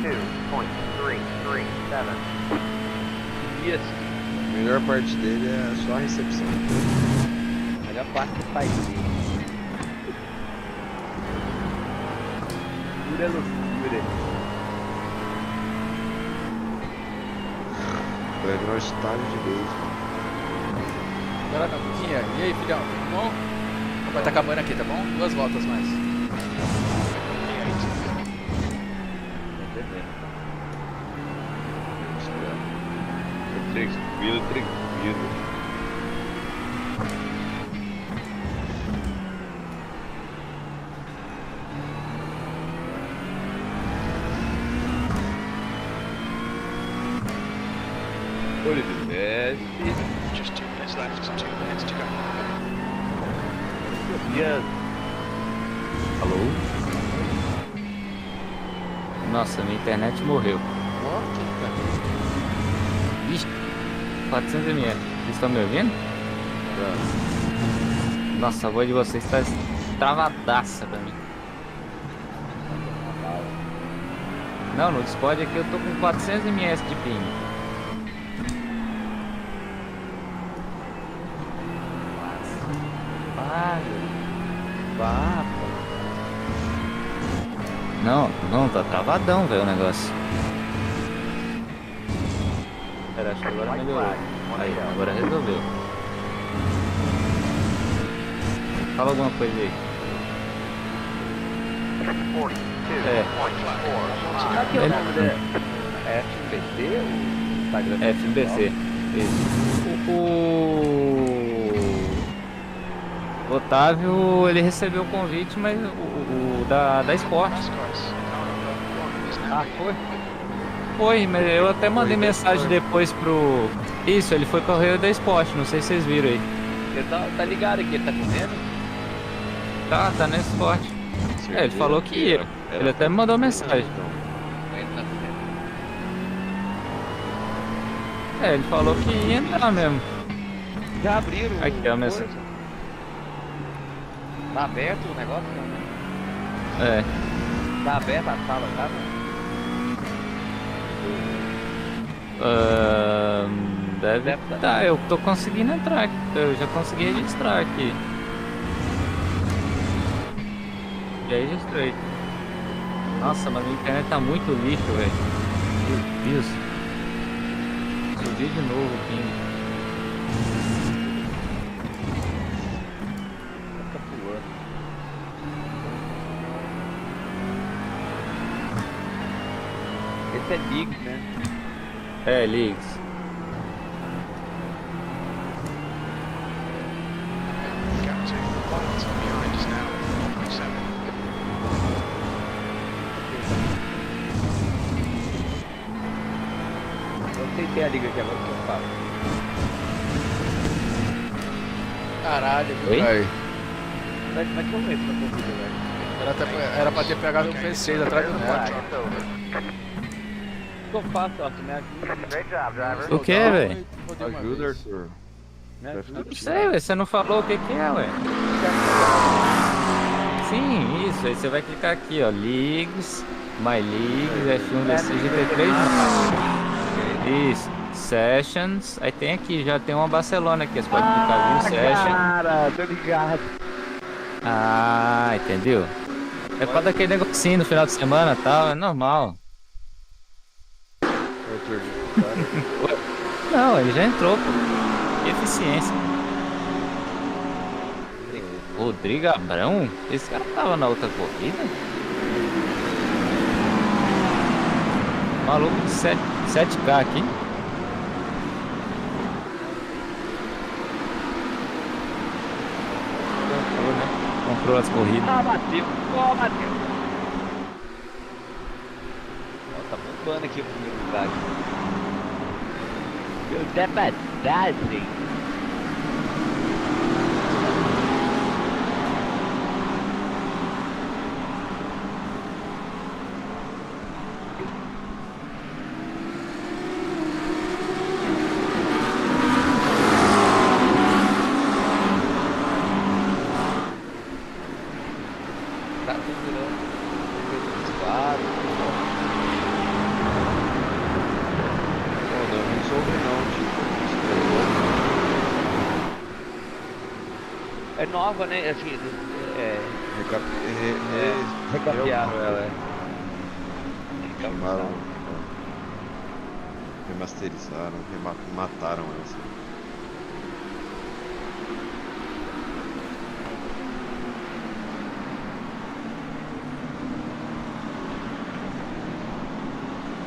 velho. 42.337. Isso. A melhor parte dele é só a recepção. A melhor parte do país dele. Pura loucura. Vai virar um estádio de beisebol. Bora na boquinha. E aí, filhão, tudo bom? Vai tá acabando aqui, tá bom? 2 voltas mais. Tranquilo. Olha de mestre. Just 2 minutes left, 2 minutes to go. Alô? Nossa, minha internet morreu. Ixi, 400 ml. Vocês estão me ouvindo? Nossa, a voz de vocês está travadaça pra mim. Não, no Discord aqui eu tô com 400 ms de ping. Não, tá travadão, velho, o negócio. Pera, acho que agora melhorou. Aí, agora resolveu. Fala alguma coisa aí. É. Aqui é o nome dele. FBC? O Instagram FBC. Isso. O Otávio, ele recebeu o convite, mas o da Sport. Ah, foi? Foi, mas eu até mandei mensagem depois pro... Isso, ele foi correr da Sport, não sei se vocês viram aí. Ele tá ligado aqui, ele tá correndo? Tá na Sport. É, ele falou que ia. Ele até me mandou mensagem. Ele tá correndo. É, ele falou que ia entrar mesmo. Já abriram Aqui, a mensagem. coisa? Tá aberto o negócio? Não? É. Tá aberta a sala, tá? Deve tá, eu tô conseguindo entrar aqui. Eu já consegui registrar aqui. Já registrei. Nossa, mas minha internet tá muito lixo, velho. Meu Deus. Subi de novo aqui. Tá pulando. Esse é Big, né? É, Leagues. Gap to Bottas behind us now, 1.7. Eu aceitei a liga aqui agora que eu falo. Caralho, Oi? velho. Mas que eu entro na corrida, velho? Era pra ter pegado um P6 atrás do Neto. O que eu faço, ó? Tu me ajuda. O que, velho? Ajuda, Arthur. Me ajuda. Não sei, velho. Você não falou o que é, ué. Sim, isso. Aí você vai clicar aqui, ó. Leagues, My Leagues, F1 DC GT3. Isso. Sessions. Aí tem aqui, já tem uma Barcelona aqui. Você pode clicar View Session. Cara, tô ligado. Ah, entendeu? É pra dar aquele negocinho no final de semana e tal. É normal. Arthur, Não, ele já entrou, pô. Que eficiência. Rodrigo Abrão? Esse cara tava na outra corrida? Maluco de 7K aqui. Comprou, né? Comprou as corridas. Ah, bateu. Ó, bateu. Ó, tá bombando aqui o primeiro lugar. Meu Deus, badagem. Tá segurando. Disparo. Não resolve não, tipo. É nova, né? Assim, Recapearam recapearam ela, ela. Chamaram. Remasterizaram, mataram ela. Assim.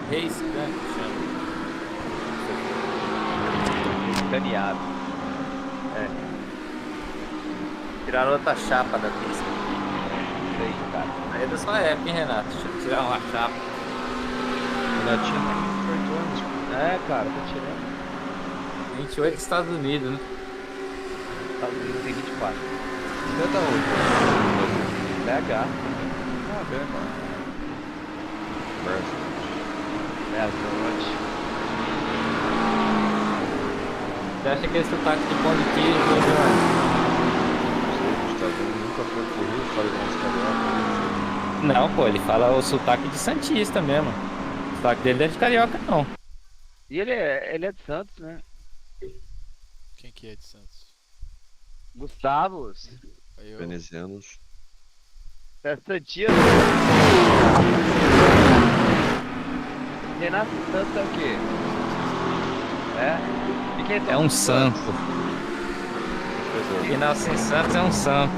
Race Gun que chama. Escaneado. É. Tiraram outra chapa da pista. Isso aí, cara. Aí é da sua época, hein, Renato? Deixa eu tirar uma chapa. Renatinho tem 28 anos. É, cara, tá tirando. 28 Estados Unidos, né? Estados Unidos tem 24. Você tá onde? BH. Ah, bem, mano. Meia-noite. Você acha que esse sotaque de pão de queijo, né? Nunca foi pro Rio, fala igual uns carioca. Não, pô, ele fala o sotaque de Santista mesmo. O sotaque dele não é de carioca, não. E ele é de Santos, né? Quem que é de Santos? Gustavo. Eu... Venezianos. É Santia. Renato Santos é o quê? É? E quem É torce um pro santo. Santos? Quem nasce em Santos é um santo.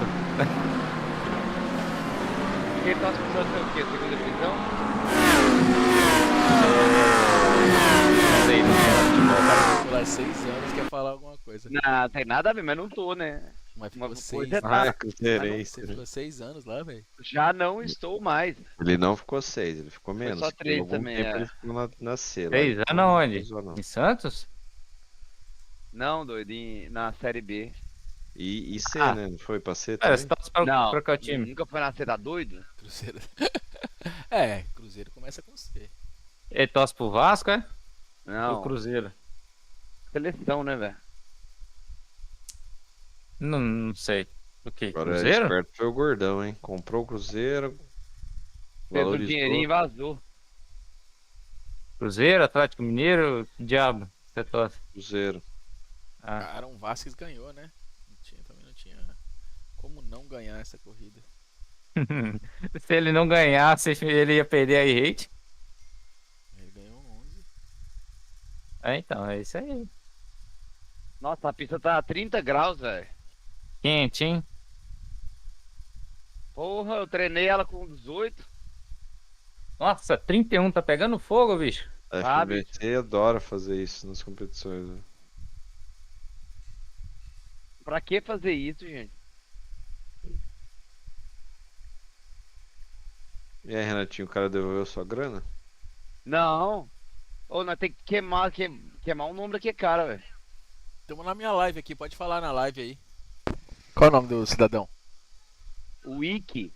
E quem torce pro Santos é o quê? Segunda divisão? Não sei, não sei. O cara ficou lá 6 anos, quer falar alguma coisa. Não, tem nada a ver, mas não tô, né? Mas Uma ficou coisa 6 é tá. Você ficou 6 anos lá, velho. Já não estou mais. Ele não ficou 6, ele ficou Foi menos. só Por 3 algum também, tempo é. ele ficou na C lá. 6 ele anos aonde? usou, não. Em Santos? Não, doido, na Série B. E C, Ah. né? Não foi pra C Cara, também? você torce pra Não, pra qual time? nunca foi na C, tá doido? Cruzeiro. É, Cruzeiro começa com C. Ele torce pro Vasco, é? Não. Ou Cruzeiro? Seleção, né, velho? Não sei. O que? Agora Cruzeiro? esperto foi o Gordão, hein? Comprou o Cruzeiro. Fez um Valorizou. dinheirinho e vazou. Cruzeiro, Atlético Mineiro, que diabo? Você torce? Cruzeiro. Ah. Cara, um Vasquez ganhou, né? Também não tinha como não ganhar essa corrida. Se ele não ganhasse, ele ia perder a rate. Ele ganhou 11. É, então, é isso aí. Nossa, a pista tá a 30 graus, velho. Quente, hein? Porra, eu treinei ela com 18. Nossa, 31, tá pegando fogo, bicho. A Sabe? FBC adora fazer isso nas competições. Né? Pra que fazer isso, gente? E aí, Renatinho, o cara devolveu sua grana? Não. Ou nós tem que queimar o nome daquele cara, velho. Estamos na minha live aqui, pode falar na live aí. Qual é o nome do cidadão? O Ike.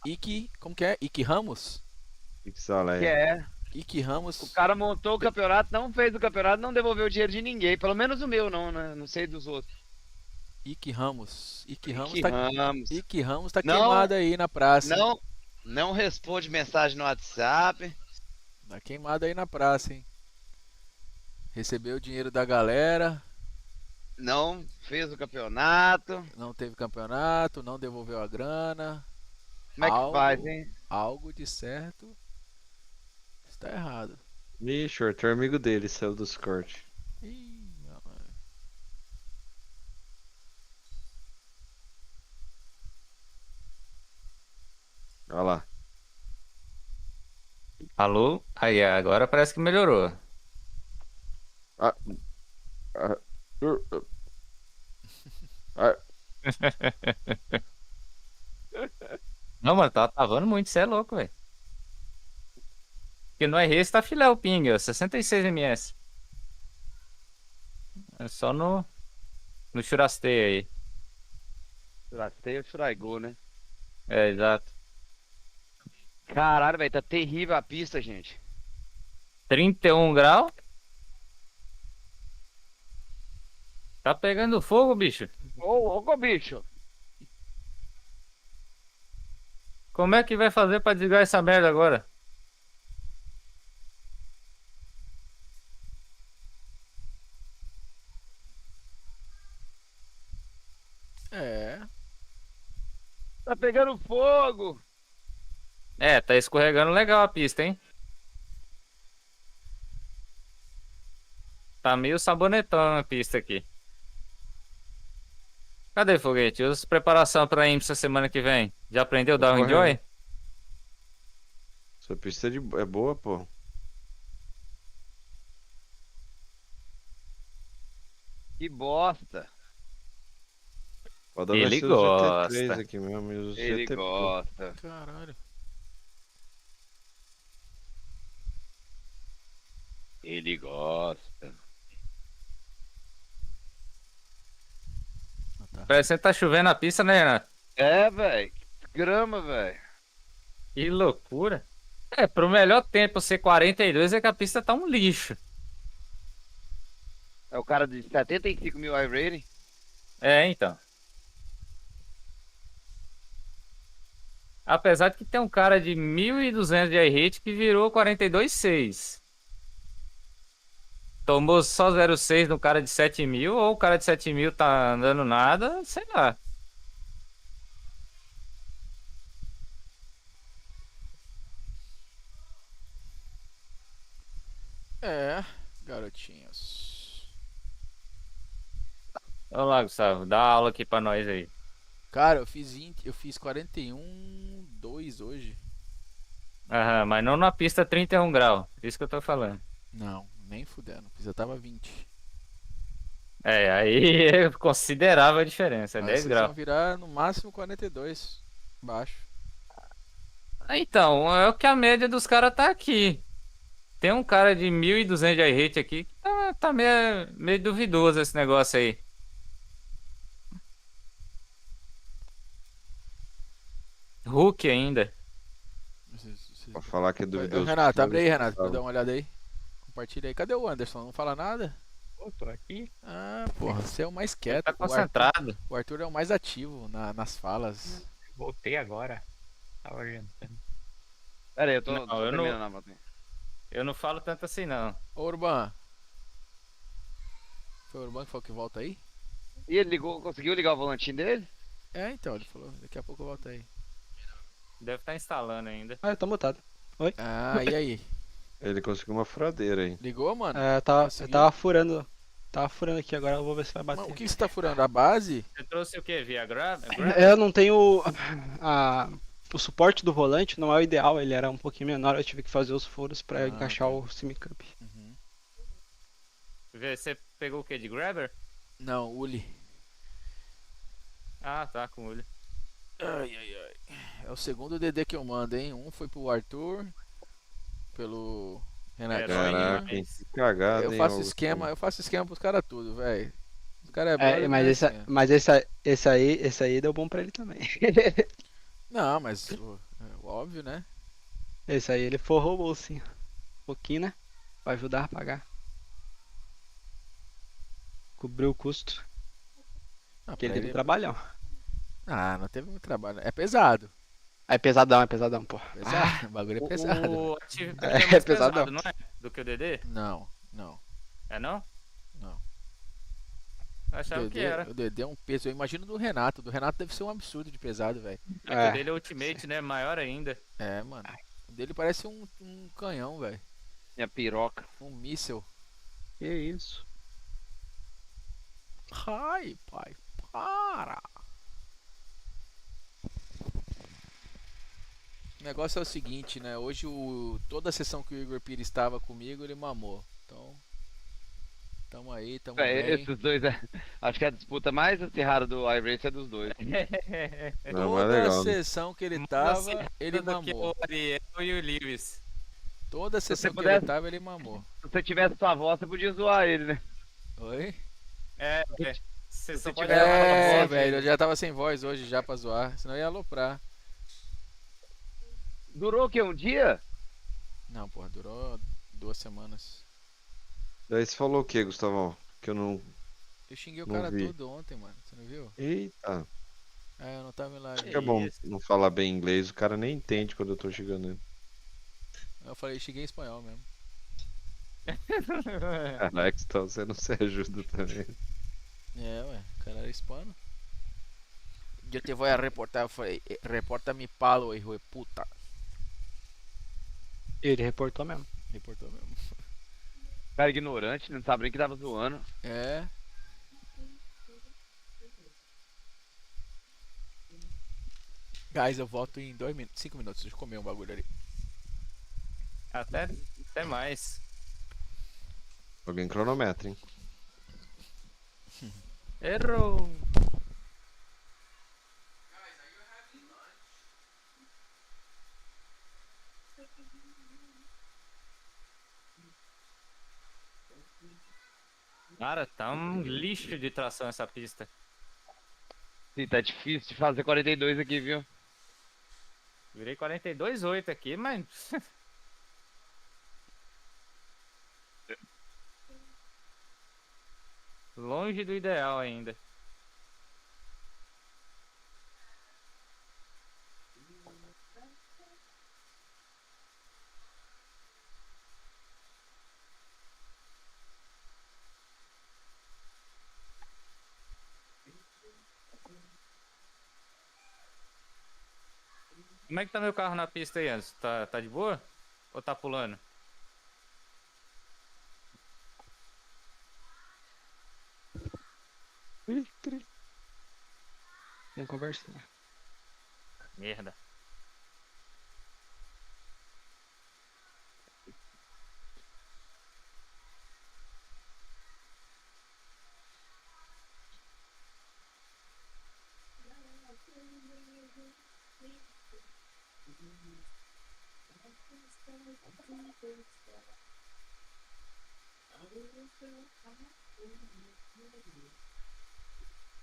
Ike, como que é? Ike Ramos? Ixalé. Que é. Ike Ramos. O cara montou o campeonato, não fez o campeonato, não devolveu o dinheiro de ninguém. Pelo menos o meu, não, né? Não sei dos outros. Ike Ramos. Ike Ramos Ike tá, Ramos. Ike Ramos tá Não, queimado aí na praça. hein? Não responde mensagem no WhatsApp. Tá queimado aí na praça, hein? Recebeu o dinheiro da galera. Não fez o campeonato. Não teve campeonato, não devolveu a grana. Como é que faz, hein? Algo de certo está errado. Ixi, o Arthur é amigo dele, saiu dos cortes. Ih, meu mano. Olha lá. Alô? Aí, agora parece que melhorou. Não, mano, tá travando muito, você é louco, velho. Porque no RS tá filé o ping, ó, 66 ms. É só no churasteio aí. Churasteio ou churaigô, né? É, exato. Caralho, velho, tá terrível a pista, gente. 31 graus. Tá pegando fogo, bicho. Ô, bicho. Como é que vai fazer pra desligar essa merda agora? É. Tá pegando fogo. É, tá escorregando legal a pista, hein? Tá meio sabonetão a pista aqui. Cadê, Foguete? Usa preparação pra IMSA semana que vem. Já aprendeu o Down Enjoy? Essa pista é boa, pô. Que bosta. Foda vai Ele ser o gosta. GT3 aqui mesmo. E os Ele GT Pro. gosta. Caralho. Ele gosta. Parece que tá chovendo a pista, né, Renato? É, velho. Grama, velho. Que loucura. É, pro melhor tempo ser 42 é que a pista tá um lixo. É o cara de 75 mil iRating. É, então. Apesar de que tem um cara de 1.200 de iRate que virou 42.6. Tomou só 0,6 no cara de 7.000, ou o cara de 7.000 tá andando nada, sei lá. É, garotinhos. Vamos lá, Gustavo, dá aula aqui pra nós aí. Cara, eu fiz 41,2 hoje. Aham, mas não na pista 31 graus. Isso que eu tô falando. Não, nem fudendo. Já tava 20. É, aí é considerável a diferença, é Mas 10 vocês graus. vão virar no máximo 42 baixo. Então, é o que a média dos caras tá aqui. Tem um cara de 1.200 de iRate aqui que tá meio duvidoso esse negócio aí. Hulk ainda. Pra falar que é duvidoso. Renato, abre aí, Renato, pra eu dar uma olhada aí. Compartilha aí. Cadê o Anderson? Não fala nada? Pô, tô aqui. Ah, porra, você é o mais quieto. Tá concentrado. O Arthur é o mais ativo nas falas. Voltei agora. Tava jantando. Pera aí, eu tô Não, terminando a moto. Eu não falo tanto assim, não. Ô, Urban. Foi o Urban que falou que volta aí? E ele conseguiu ligar o volantinho dele? É, então, ele falou, daqui a pouco eu volto aí. Deve estar instalando ainda. Ah, eu tô mutado. Oi? Ah, e aí? Ele conseguiu uma furadeira aí. Ligou, mano? É, eu tava furando. Tava furando aqui, agora eu vou ver se vai bater. Mas o que você tá furando? A base? Você trouxe o que? Via Grab? Eu não tenho. O suporte do volante não é o ideal, ele era um pouquinho menor, eu tive que fazer os furos pra encaixar o semicup. Você pegou o que? De Grabber? Não, Uli. Ah, tá, com olho. Ai, ai, ai. É o segundo DD que eu mando, hein? Um foi pro Arthur, pelo Renatinho. Caraca, hein? Que cagada, Eu hein, faço Augusto? eu faço esquema pros caras tudo, velho. Os caras é É, brother, mas esse aí deu bom pra ele também. Não, mas óbvio, né? Esse aí ele forrou o bolsinho. Um pouquinho, né? Vai ajudar a pagar. Cobriu o custo. Não, Porque ele pra teve ele- trabalhão. Ah, não teve muito trabalho. É pesado. É pesadão, pô. Pesado. O bagulho é pesado. O Active É, é mais é pesado, pesadão. não é? Do que o DD? Não, não. É não? Não. Eu achava que era. O DD é um peso. Eu imagino do Renato. Do Renato deve ser um absurdo de pesado, velho. É que o dele é Ultimate, né? Maior ainda. É, mano. O dele parece um canhão, velho. Minha piroca. Um míssel. Que isso? Ai, pai. Para. O negócio é o seguinte, né? Hoje toda a sessão que o Igor Pires estava comigo, ele mamou. Então, tamo aí, tamo bem. Esses dois acho que a disputa mais acirrada do iRace é dos dois. Não, mas Toda legal, a né? sessão que ele tava, ele do que mamou. o Ariel e o Lewis. Toda a você sessão que pudesse- ele tava, ele mamou. Se você tivesse sua voz, você podia zoar ele, né? Oi? É. Você só pode É, voz, velho, eu já tava sem voz hoje já pra zoar, senão eu ia aloprar. Durou o quê? Um dia? Não, porra, durou 2 semanas. Daí você falou o que, Gustavão? Que eu não. Eu xinguei o Não cara vi. todo ontem, mano, você não viu? Eita. É, eu não tava em live. Acho que é bom não falar bem inglês, o cara nem entende quando eu tô chegando nele. Eu falei, xinguei em espanhol mesmo. Caraca, então você não se ajuda também. É, ué, o cara era hispano. Eu te vou a reportar, eu falei, reporta mi palo, hijo de puta. Ele reportou mesmo. Reportou mesmo. Cara ignorante, não sabe nem que tava zoando. É. Guys, eu volto em 5 minutos, deixa eu comer um bagulho ali. Até mais. Alguém cronometra, hein? Errou. Cara, tá um lixo de tração essa pista. Sim, tá difícil de fazer 42 aqui, viu? Virei 42,8 aqui, mas. Longe do ideal ainda. Como é que tá meu carro na pista aí, Anderson? Tá de boa? Ou tá pulando? Vem conversar. Merda.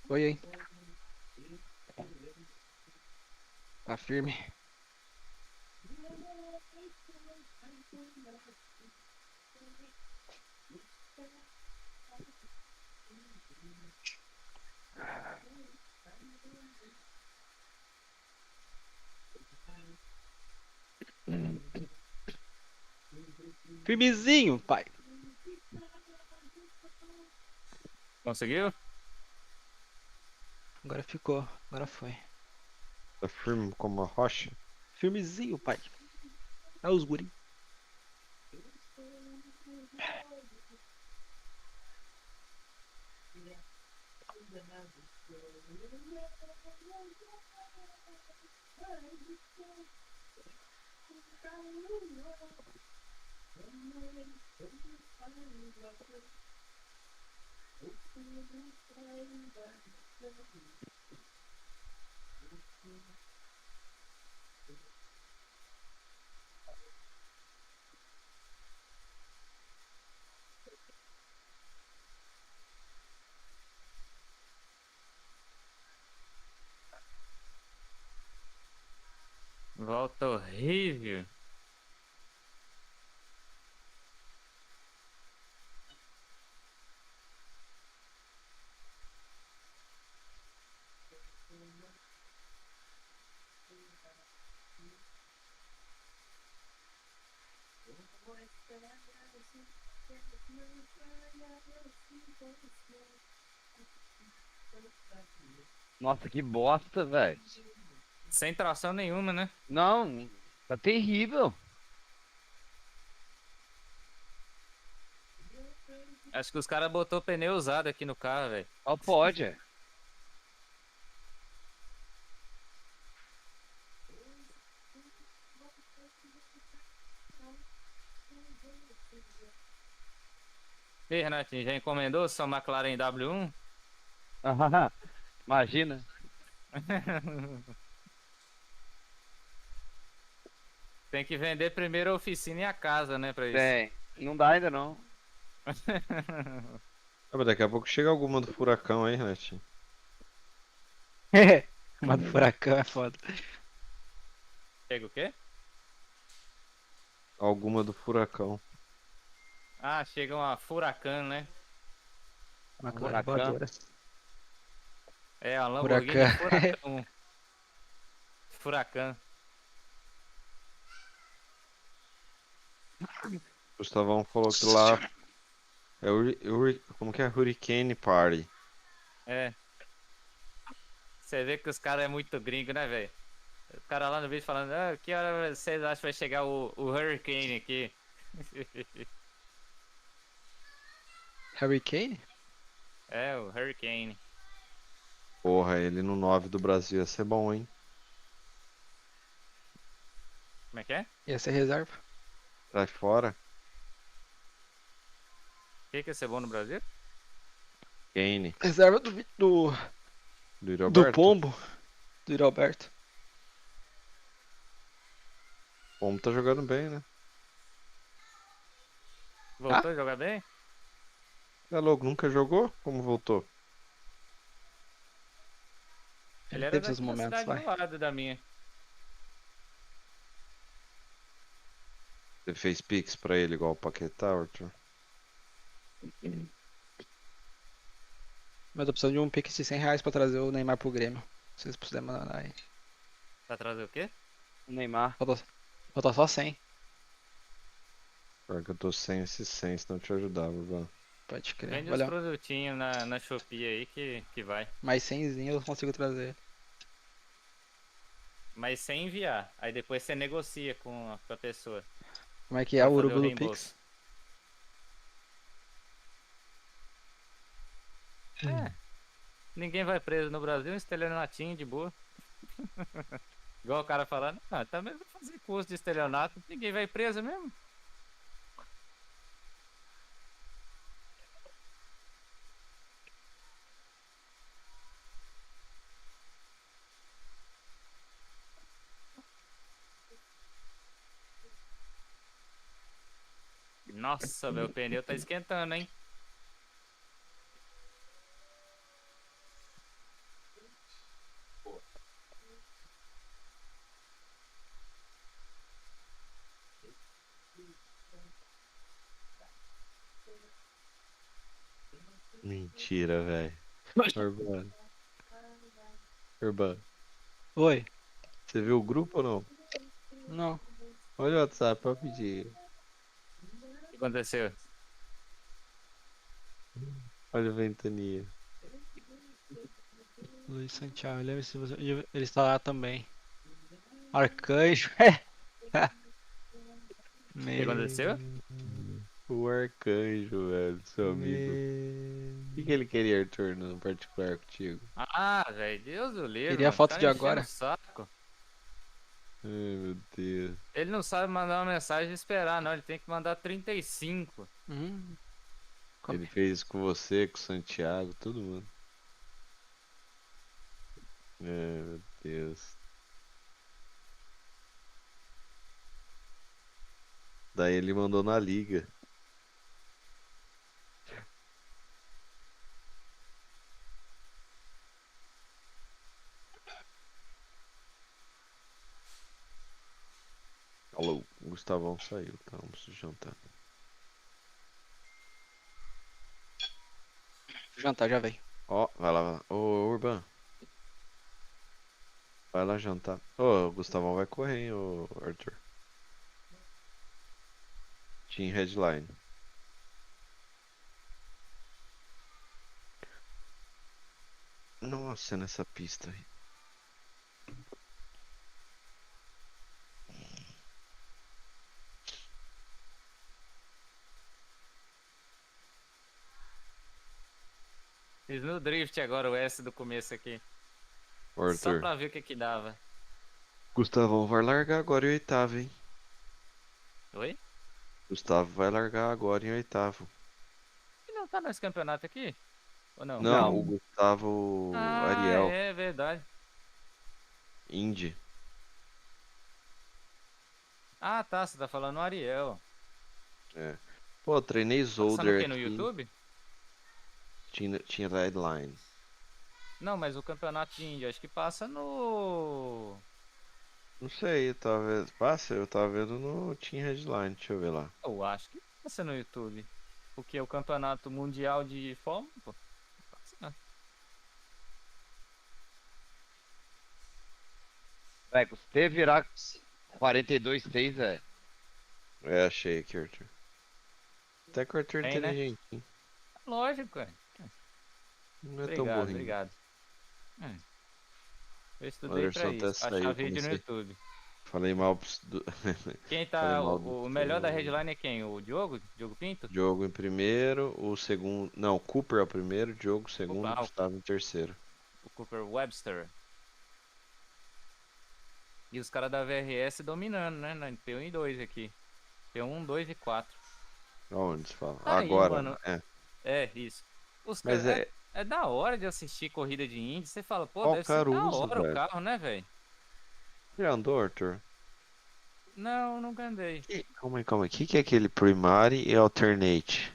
Oi, hein? Tá firme. Firmezinho, pai. Conseguiu? Agora ficou. Agora foi. Tá firme como uma rocha. Firmezinho, pai. Olha os guri. Volta horrível. Nossa, que bosta, velho. Sem tração nenhuma, né? Não, tá terrível. Acho que os caras botou pneu usado aqui no carro, velho. Só pode, é. E aí, Renatinho, já encomendou sua McLaren W1? Imagina. Tem que vender primeiro a oficina e a casa, né, pra isso. Tem. Não dá ainda não. Ah, mas daqui a pouco chega alguma do furacão aí, Renatinho. Mas do furacão é foda. Chega o quê? Alguma do furacão. Ah, chega uma Furacão, né? Uma Furacão. voadora. É, a Lamborghini Furacão. Furacão. Gustavão falou que lá é como que é? Hurricane Party. É. Você vê que os caras é muito gringo, né, velho? O cara lá no vídeo falando, ah, que hora vocês acham que vai chegar o Hurricane aqui? Hurricane? É, o Hurricane. Porra, ele no 9 do Brasil ia ser bom, hein? Como é que é? Ia ser reserva. Sai fora. O que ia ser bom no Brasil? Kane. Reserva do Do do Pombo. Do Alberto. O Pombo tá jogando bem, né? Voltou a jogar bem? É louco, nunca jogou? Como voltou? Ele era teve seus daqui da momentos, cidade vai. do lado da minha. Você fez pix pra ele igual o Paquetá, Arthur? Mas eu preciso de um pix de R$100 pra trazer o Neymar pro Grêmio. Se vocês puderem mandar aí. Pra trazer o quê? O Neymar. Falta só 100. Pior que eu tô sem esses 100, senão eu te ajudava, Bruno. Pode crer. Vende os Valeu. produtinhos na Shopee aí que vai. Mais 100zinho eu consigo trazer. Mas sem enviar. Aí depois você negocia com a pessoa. Como é que é pra o fazer urubu do reembolso. Pix? É. Ninguém vai preso no Brasil, um estelionatinho de boa. Igual o cara falando, também vou fazer curso de estelionato, ninguém vai preso mesmo. Nossa, meu pneu tá esquentando, hein? Mentira, velho. Urbano. Urbano. Oi. Você viu o grupo ou não? Não. Olha o WhatsApp pra pedir. O que aconteceu? Olha a ventania. Luiz Santiago, lembre se você. Ele está lá também. Arcanjo. O que aconteceu? O Arcanjo, velho, seu amigo. O que ele queria, Arthur, no particular contigo? Ah, velho, Deus do livro. Queria a mano, foto tá de enchendo agora. o saco. Ai, meu Deus. Ele não sabe mandar uma mensagem e esperar, não. Ele tem que mandar 35. Ele fez isso com você, com o Santiago, todo mundo. Ai, meu Deus. Daí ele mandou na liga. Alô, o Gustavão saiu, tá? Vamos jantar. Jantar já veio. Ó, vai lá, vai lá. Ô, Urban. Vai lá jantar. Ô, o Gustavão vai correr, hein, ô, Arthur. Team Headline. Nossa, nessa pista aí. Fiz no drift agora o S do começo aqui. Ô, Arthur. Só pra ver o que que dava. Gustavão vai largar agora em oitavo, hein? Oi? Gustavo vai largar agora em oitavo. Ele não tá nesse campeonato aqui? Ou não? Não, o Gustavo Ariel. É verdade. Indy. Ah, tá. Você tá falando o Ariel. É. Pô, treinei Passando o Zolder quê? No aqui. YouTube? Tinha Redline. Não, mas o campeonato de Índia, acho que passa no... Não sei, talvez. Passa, eu tava vendo no Team Headline, deixa eu ver lá. Eu acho que passa no YouTube. Porque o campeonato mundial de Fórmula, pô, não passa não. Vai, você virar 42-6, velho. É, achei aqui, Arthur. Até que o Arthur é Tem, né? inteligente, hein? Lógico, cara. Não é tão Obrigado, burrinho. obrigado. Eu estudei pra Anderson até isso, saiu, achar vídeo no comecei. YouTube. Falei mal do... Quem Falei tá, mal do o melhor da headline é quem? O Diogo? Diogo Pinto? Diogo em primeiro, o segundo... Não, Cooper é o primeiro, Diogo segundo, Opa, Gustavo em terceiro. O Cooper Webster. E os caras da VRS dominando, né? Na P1 e 2 aqui. P1, 2 e 4. Aonde se fala? Aí, Agora, mano, é. É, isso. Os Mas caras... É da hora de assistir corrida de Indy. Você fala, pô, Qual deve ser da Caruso, hora o velho? carro, né, velho? Já andou, Arthur? Não, nunca andei. Calma aí, calma aí. O que é aquele Primary e Alternate?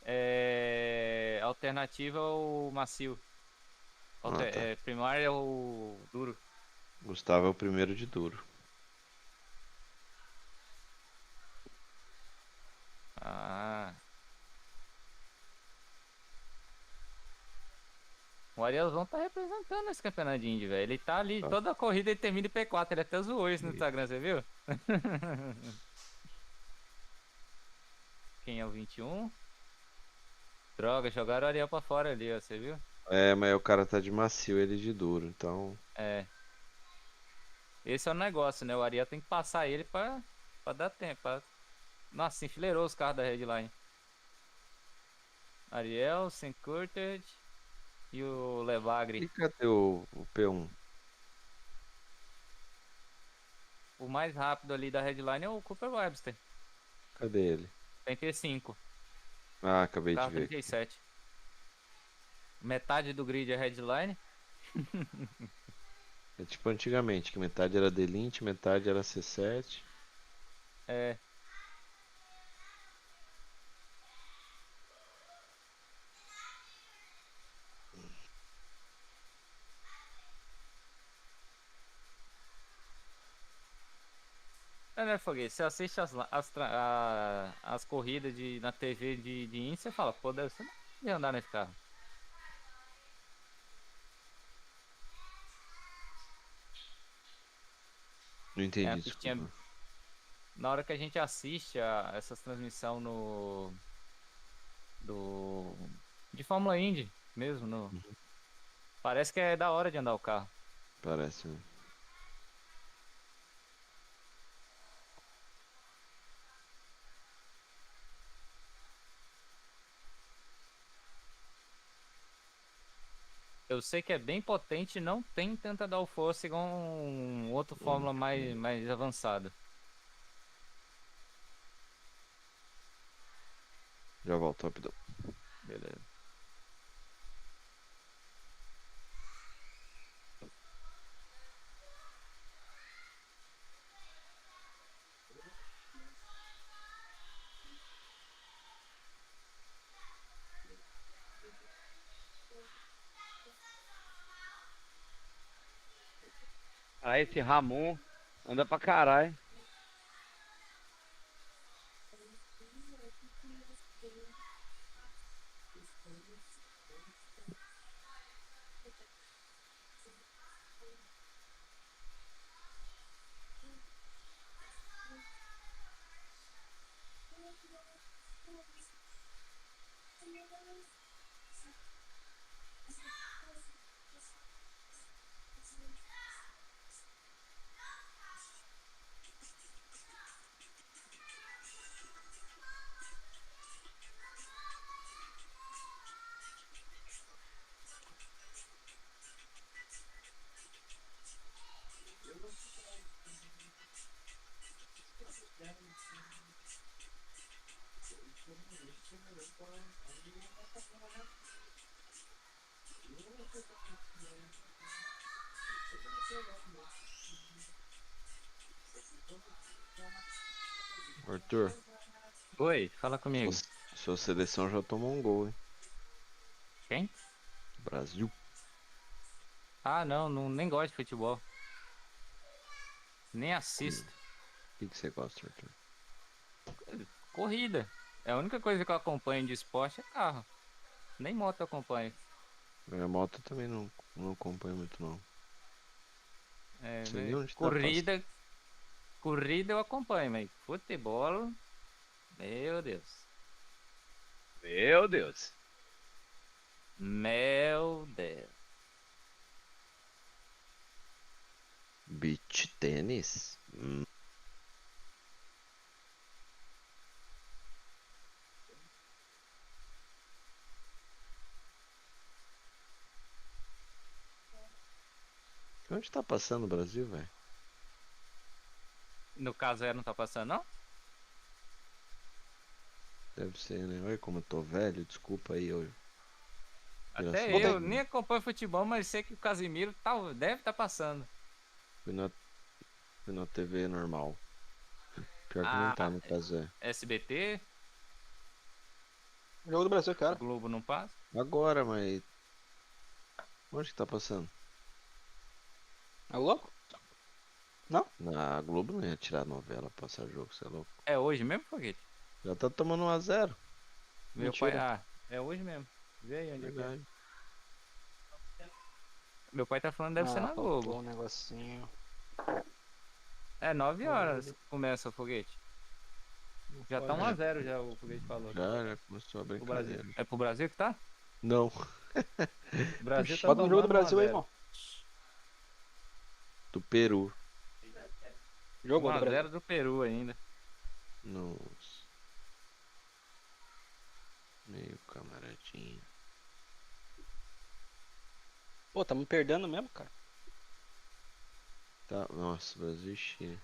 É... Alternativa ao macio. Ah, tá. Primário é o duro. Gustavo é o primeiro de duro. Ah. O Arielzão tá representando esse campeonato de Indy, velho. Ele tá ali, Tá. toda a corrida ele termina em P4. Ele até zoou isso no Instagram, você viu? Quem é o 21? Droga, jogaram o Ariel pra fora ali, ó, você viu? É, mas o cara tá de macio, ele de duro, então... É. Esse é o negócio, né? O Ariel tem que passar ele pra dar tempo. Nossa, enfileirou os carros da Redline. Ariel, sem Curted. E o Lebagre. E cadê o P1? O mais rápido ali da headline é o Cooper Webster. Cadê ele? 35. Ah, acabei de Carro ver. 37. Metade do grid é headline. É tipo antigamente, que metade era D-Lint, metade era C7. É. É, né, Foguete? Você assiste as corridas na TV de Indy, você fala, pô, deve ser de andar nesse carro. Não É, entendi, a pistinha- desculpa. Na hora que a gente assiste essas transmissão de Fórmula Indy mesmo, parece que é da hora de andar o carro. Parece, né? Eu sei que é bem potente e não tem tanta downforce igual um outro Fórmula mais avançado. Já volto rapidão. Beleza. Ah, esse Ramon anda pra caralho. Arthur, Oi, fala comigo. sua seleção já tomou um gol, hein? Quem? Brasil. Ah, não, nem gosto de futebol. Nem assisto. O que você gosta, Arthur? Corrida. É a única coisa que eu acompanho de esporte é carro. Nem moto eu acompanho. A moto também não acompanho muito, não. É, Sei nem onde tá corrida eu acompanho, mas futebol, meu Deus. Meu Deus. Meu Deus. Beach tênis? Onde tá passando o Brasil, velho? No caso não tá passando, não? Deve ser, né? Olha como eu tô velho, desculpa aí. Até eu nem acompanho futebol, mas sei que o Casimiro deve estar passando. Fui na TV normal. Pior que não tá, no caso é. SBT? Jogo do Brasil, cara. Globo não passa? Agora, mas. Onde que tá passando? É louco? Não? Na Globo não ia tirar novela, passar jogo, você é louco. É hoje mesmo, Foguete? Já tá tomando 1-0. Meu Mentira. pai. É hoje mesmo. Vê aí onde é que é. Verdade. Meu pai tá falando que deve ser na Globo. Um negocinho. É 9 horas que começa o foguete. Já tá 1-0 já o foguete falou. Já começou a Pro brincadeira. Brasil. É pro Brasil que tá? Não. O Brasil tá Bota no jogo do tomando Brasil aí, 1-0. irmão. Do Peru. Jogou do 1-0 Brasil. do Peru ainda. Nossa. Meio camaradinho. Pô, tamo perdendo mesmo, cara. Tá, nossa, Brasil e Chile.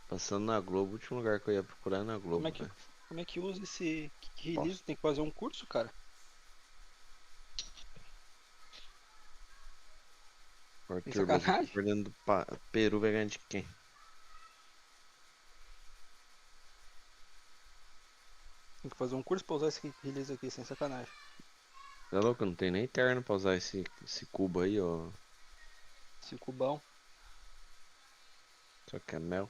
Passando na Globo, o último lugar que eu ia procurar é na Globo, velho. Como é que usa esse release? Tem que fazer um curso, cara. Arthur, Brasil sacanagem. tá perdendo do Peru, vai ganhar de quem? Tem que fazer um curso pra usar esse release aqui, sem sacanagem. Tá louco? Não tem nem terno pra usar esse cubo aí, ó. Esse cubão. Só que é mel.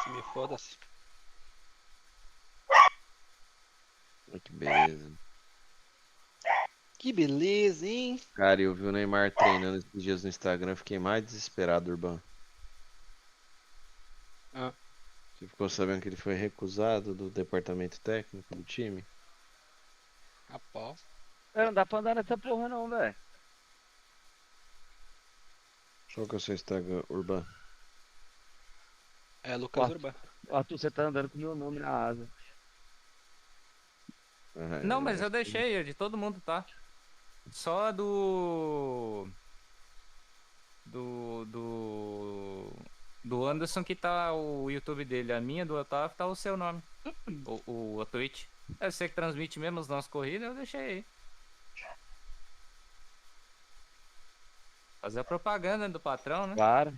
Se me foda-se. Olha que beleza. Que beleza, hein? Cara, eu vi o Neymar treinando esses dias no Instagram, fiquei mais desesperado, Urban. Ah. Você ficou sabendo que ele foi recusado do departamento técnico do time? Rapaz. Não dá pra andar nessa porra não, velho. Qual que é o seu Instagram, Urban? É Lucas Urban. Arthur, você tá andando com o meu nome na asa. Não, mas eu deixei, de todo mundo tá. Só do Anderson que tá o YouTube dele. A minha do Otávio tá o seu nome. O Twitch. É você que transmite mesmo as nossas corridas, eu deixei aí. Fazer a propaganda do patrão, né? Claro.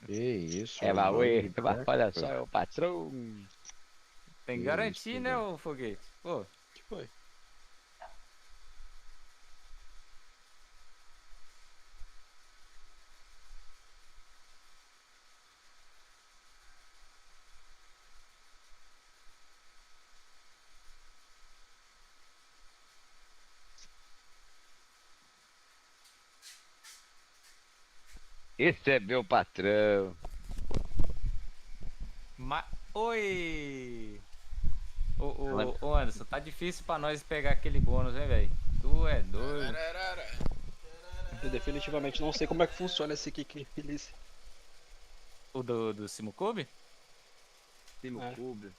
Que isso, É, mas Urban, oi, que olha porca. só, é o patrão. Tem que Que garantir, isso, né, Urban. o foguete? Pô. Que foi? Esse é meu patrão. Oi! Ô Anderson, tá difícil pra nós pegar aquele bônus, hein, velho? Tu é doido. Eu definitivamente não sei como é que funciona esse kick release. O do Simukube? Simukube.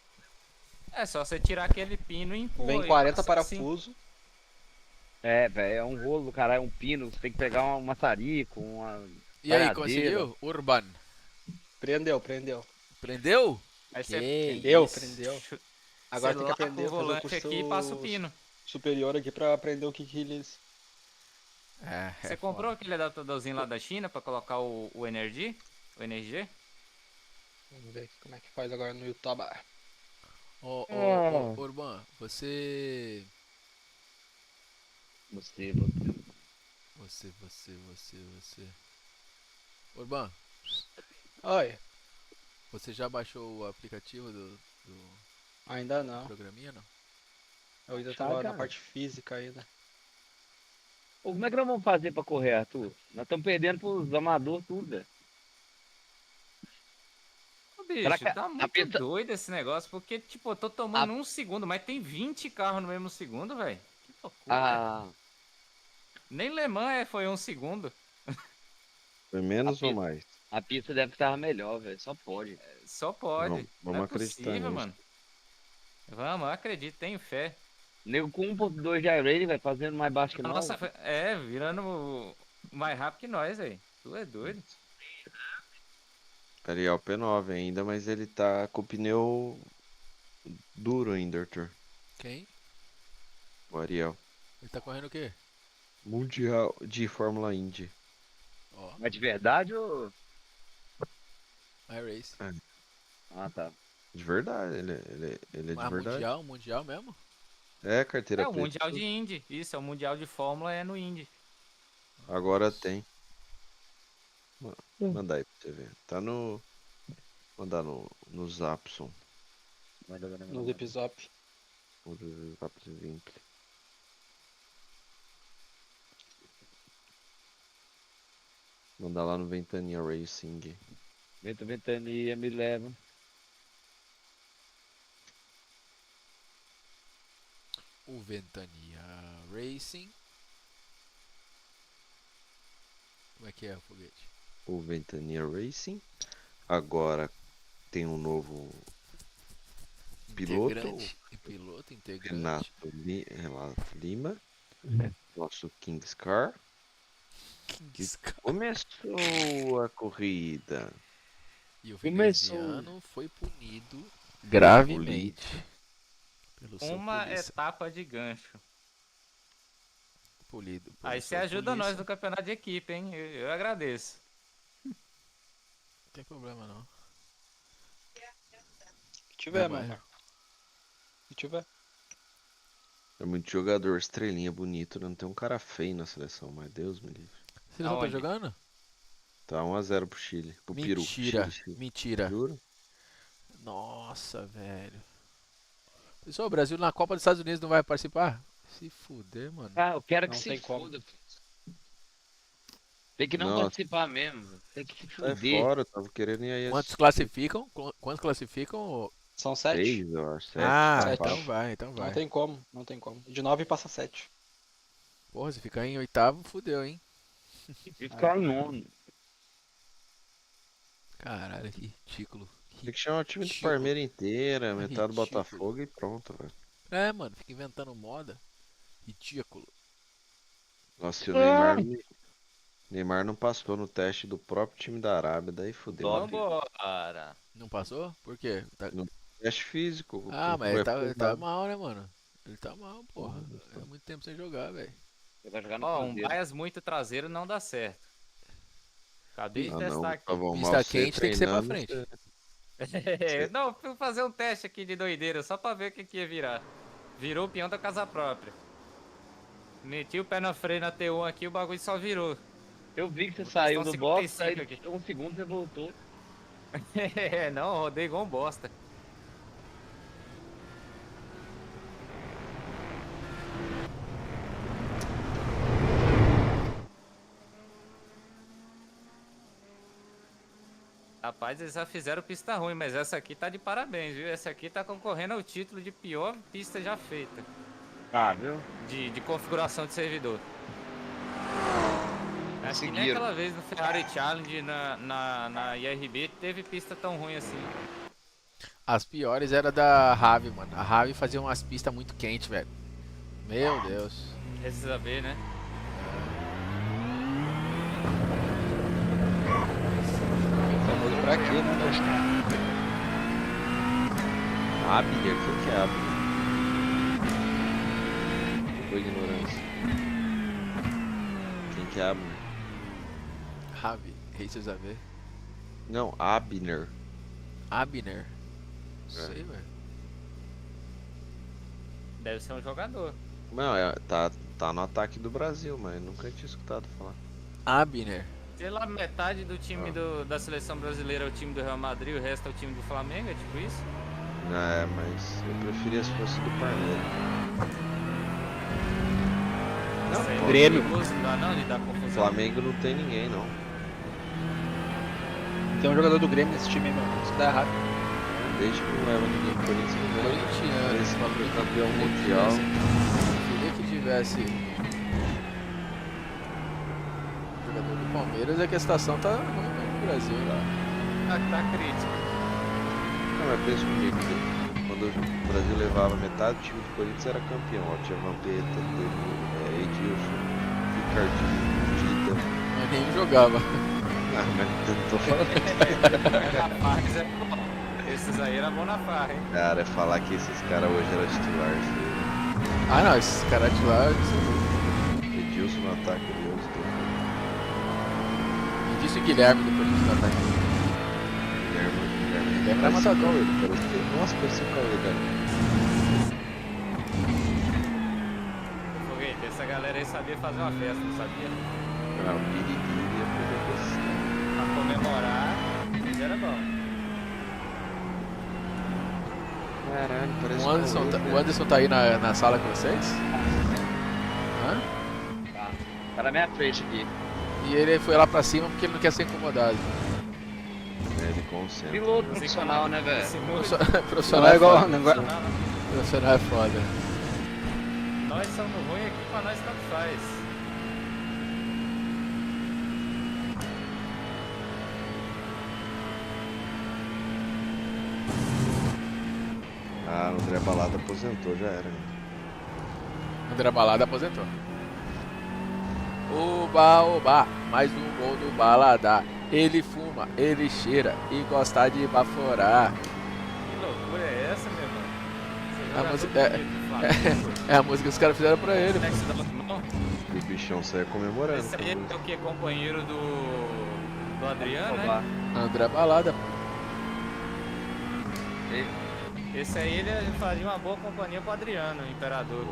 É só você tirar aquele pino e empurra. Vem e 40 passa assim. parafusos. É, velho, é um rolo, cara, é um pino. Você tem que pegar um maçarico, uma. E aí, paradeira. conseguiu? Urban. Prendeu. Prendeu? Aí você Prendeu. Agora tem que aprender a fazer o volante curso aqui e passa o pino. superior aqui pra aprender o kick release. Você comprou aquele adaptadorzinho lá da China pra colocar o Energy? O NRG? Vamos ver como é que faz agora no YouTube. Ô, Urban, você. Você. Urban, Oi. você já baixou o aplicativo do Ainda não. programinha, não? Eu ainda tava na cara. parte física ainda. Ô, como é que nós vamos fazer pra correr, Arthur? Nós estamos perdendo pros amadores tudo, velho. Ô, bicho, Será que tá a muito pista- doido esse negócio, porque, tipo, eu tô tomando um segundo, mas tem 20 carros no mesmo segundo, velho. Que loucura. Ah, Nem Le Mans foi um segundo. Foi menos ou mais? a pista deve estar melhor, velho. Só pode. Só pode. Vamos Não é acreditar possível, nisso. mano. Vamos, eu acredito, tenho fé. Nego com 1.2 de iRating, velho, fazendo mais baixo que nós. Nossa, virando mais rápido que nós, velho. Tu é doido. Ariel P9 ainda, mas ele tá com o pneu duro ainda, Arthur. Quem? O Ariel. Ele tá correndo o quê? Mundial de Fórmula Indy. Ó, Mas de verdade ou. iRace. Ah, tá. De verdade, ele é de Mas verdade. mundial mesmo? É, carteira É o preta. Mundial de Indy. Isso, é o Mundial de Fórmula, é no Indy. Agora tem. Manda aí pra você ver. Tá no. Mandar no Zapson. No Zip Zop. O Zapson 20. Mandar lá no Ventania Racing. Ventania me leva. O Ventania Racing. Como é que é o foguete? O Ventania Racing. Agora tem um novo piloto. Piloto integrante. Renato Lima. Nosso Kings Car. Começou a corrida. E o Começou. veneziano foi punido gravemente. Pelo seu Uma polícia. etapa de gancho. Polido. Aí você ajuda nós no campeonato de equipe, hein? Eu agradeço. Não tem problema não. Se tiver, Vai. mano. Se tiver. É muito jogador, estrelinha bonito, né? Não tem um cara feio na seleção, mas Deus me livre. Vocês não estão Aonde? jogando? Tá 1-0 pro Chile. Pro Peru. Mentira. Chile. Mentira. Juro? Nossa, velho. Pessoal, o Brasil na Copa dos Estados Unidos não vai participar? Se fuder, mano. Ah, eu quero que Não se tem como. foda. Tem que não Nossa. participar mesmo. Tem que se Sai fuder. fora, eu tava querendo ir aí. Quantos classificam? Quantos classificam? São 7. 6, eu acho. 7, Ah, sete. então vai, então Não vai. tem como, não tem como. De 9 passa 7. Porra, se ficar em oitavo, fudeu, hein? E ficar em nono. Caralho, que ridículo. Tem que chamar o time do Ridículo. Parmeira inteira, metade do Ridículo. Botafogo e pronto, velho. É, mano, fica inventando moda. Ridículo. Nossa, se o Neymar não passou no teste do próprio time da Arábia, daí fudeu. Vambora. Não passou? Por quê? Tá- Teste físico. Ah, mas Foi ele tá apontado. mal, né, mano? Ele tá mal, porra. É muito tempo sem jogar, velho. Ele vai jogar no Ó, um Cruzeiro. bias muito traseiro não dá certo. Acabei de Ah, testar não, aqui. tava mal Pista você quente tem que ser pra treinando, frente. Não, fui fazer um teste aqui de doideira, só pra ver o que ia virar. Virou o peão da casa própria. Meti o pé na freio na T1 aqui, o bagulho só virou. Eu vi que você saiu Estão do box, 55 aí aqui. um segundo você voltou. Não, rodei igual um bosta. Rapaz, eles já fizeram pista ruim, mas essa aqui tá de parabéns, viu? Essa aqui tá concorrendo ao título de pior pista já feita. Ah, viu? De configuração de servidor. Acho que nem Conseguiram. aquela vez no Ferrari Challenge na IRB teve pista tão ruim assim. As piores era da Rave, mano. A Rave fazia umas pistas muito quentes, velho. Meu Deus. Precisa ver, né? Famoso pra quê, né, velho? Abner, quem que é Abner? Foi ignorância. Quem que é Abner? Rave, Races AV. Não, Abner. Abner. Não sei, velho. Deve ser um jogador. Não, tá no ataque do Brasil, mas nunca tinha escutado falar. Abner. Sei lá, metade do time da seleção brasileira é o time do Real Madrid, o resto é o time do Flamengo, é tipo isso? É, mas eu preferia se fosse do Parmeira. Não, Isso aí é Grêmio. perigoso, não dá não de dar O confusão. Flamengo não tem ninguém, não. Tem um jogador do Grêmio nesse time, meu. Isso dá errado. Desde que não leva ninguém pro Corinthians, não leva. Corintiano. Esse foi campeão mundial. Queria que tivesse jogador do Palmeiras, é que a situação tá ruim no Brasil lá. Tá crítico. Não, mas pensa comigo, quando o Brasil levava metade do time do Corinthians era campeão. Ó, tinha Vampeta, Edilson, Ricardinho, Dida. Mas nem jogava. Ah, mas eu não tô falando. Rapaz, é bom. Esses aí eram bom na farra, hein? Cara, falar que esses caras hoje eram titulares. Ah não, esses caras de lá. Edilson no ataque, Deus. Me disse o Guilherme do Corinthians no ataque. Guilherme era matador. Nossa, parecia o Cauê, cara. Foguete, essa galera aí sabia fazer uma festa, não sabia? Ah, o Piriri ia poder você. Pra comemorar, mas era bom. Caralho, parece O Anderson, Cauê, o cara. Anderson tá aí na sala com vocês? Hã? Tá na minha frente aqui. E ele foi lá pra cima porque ele não quer ser incomodado. Ele concentra. Piloto profissional, né, velho? Profissional é igual- foda. não é igual- Profissional é foda. Nós somos ruins aqui, pra nós tanto faz. Ah, o André Balada aposentou, já era. André Balada aposentou. O oba, mais um gol do Baladar. Ele fuma, ele cheira e gosta de baforar. Que loucura é essa, meu irmão? Você A joga música- todo bonito do Flamengo. É a música que os caras fizeram pra ele. Como é que você dá as mãos? E o bichão saia comemorando. Esse aí é o que? Companheiro do Adriano, né? Oba. André Balada. Esse aí ele fazia uma boa companhia pro Adriano, o Imperador.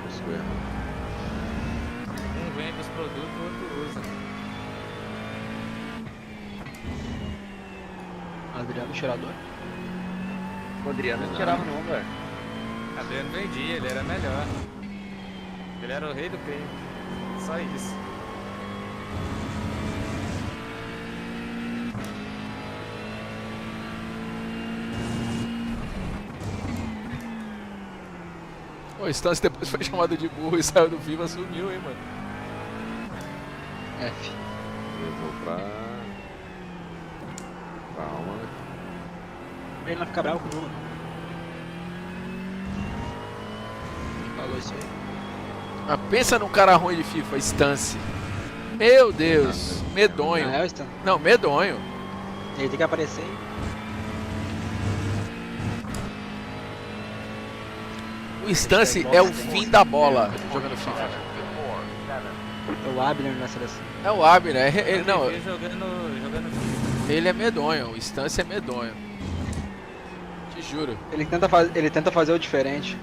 Isso é errado. Um vende os produtos, o outro usa. Adriano Cheirador. O Adriano não tirava não, velho. Adriano vendia, ele era melhor. Ele era o rei do peito. Só isso. O Stance depois foi chamado de burro e saiu do FIFA, sumiu, hein, mano. F. Levou pra. Calma, né? Ele não fica bravo com o Nuno. Falou isso aí. Ah, pensa num cara ruim de FIFA, Stance. Meu Deus, medonho. Não é o Stan. Não, medonho. Ele tem que aparecer aí. O Stance é o fim da bola jogando FIFA. É o Abner na seleção. É o Abner, ele, não, Ele jogando FIFA. ele é medonho, o Stance é medonho. Te juro. Ele tenta fazer o diferente.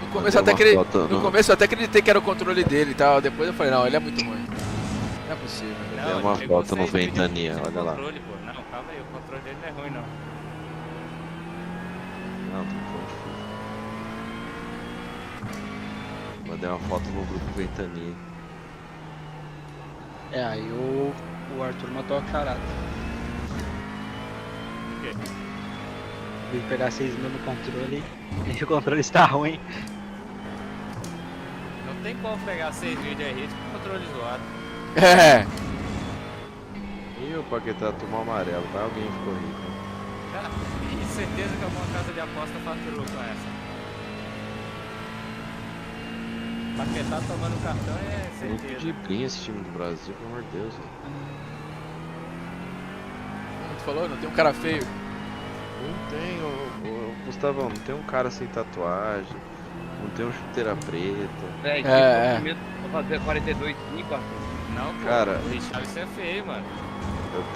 No começo, no começo eu até acreditei que era o controle dele e tal, depois eu falei, não, ele é muito ruim. Não é possível. Tem uma foto no Ventania, olha lá. Controle, pô. Não, calma aí, o controle dele não é ruim, não. Não, tem foto. Mandei uma foto no grupo Ventania. É, aí o Arthur matou a charada. O quê? Ele pegar 6 mil no controle e o controle está ruim. Não tem como pegar 6 mil de RX com controle zoado. É. E o Paquetá tomou amarelo, vai alguém ficou rico. Cara, e certeza que alguma casa de aposta faturou com essa. Paquetá tomando cartão é Muito certeza. de brinha esse time do Brasil, pelo amor de Deus. Velho. Como tu falou, não tem um cara feio. Não tem, ô, Gustavão, não tem um cara sem tatuagem, não tem um chuteira preta. Velho, É, que pra fazer 42,5, Arthur. Não, pô, Cara. o Richarlison é feio, mano.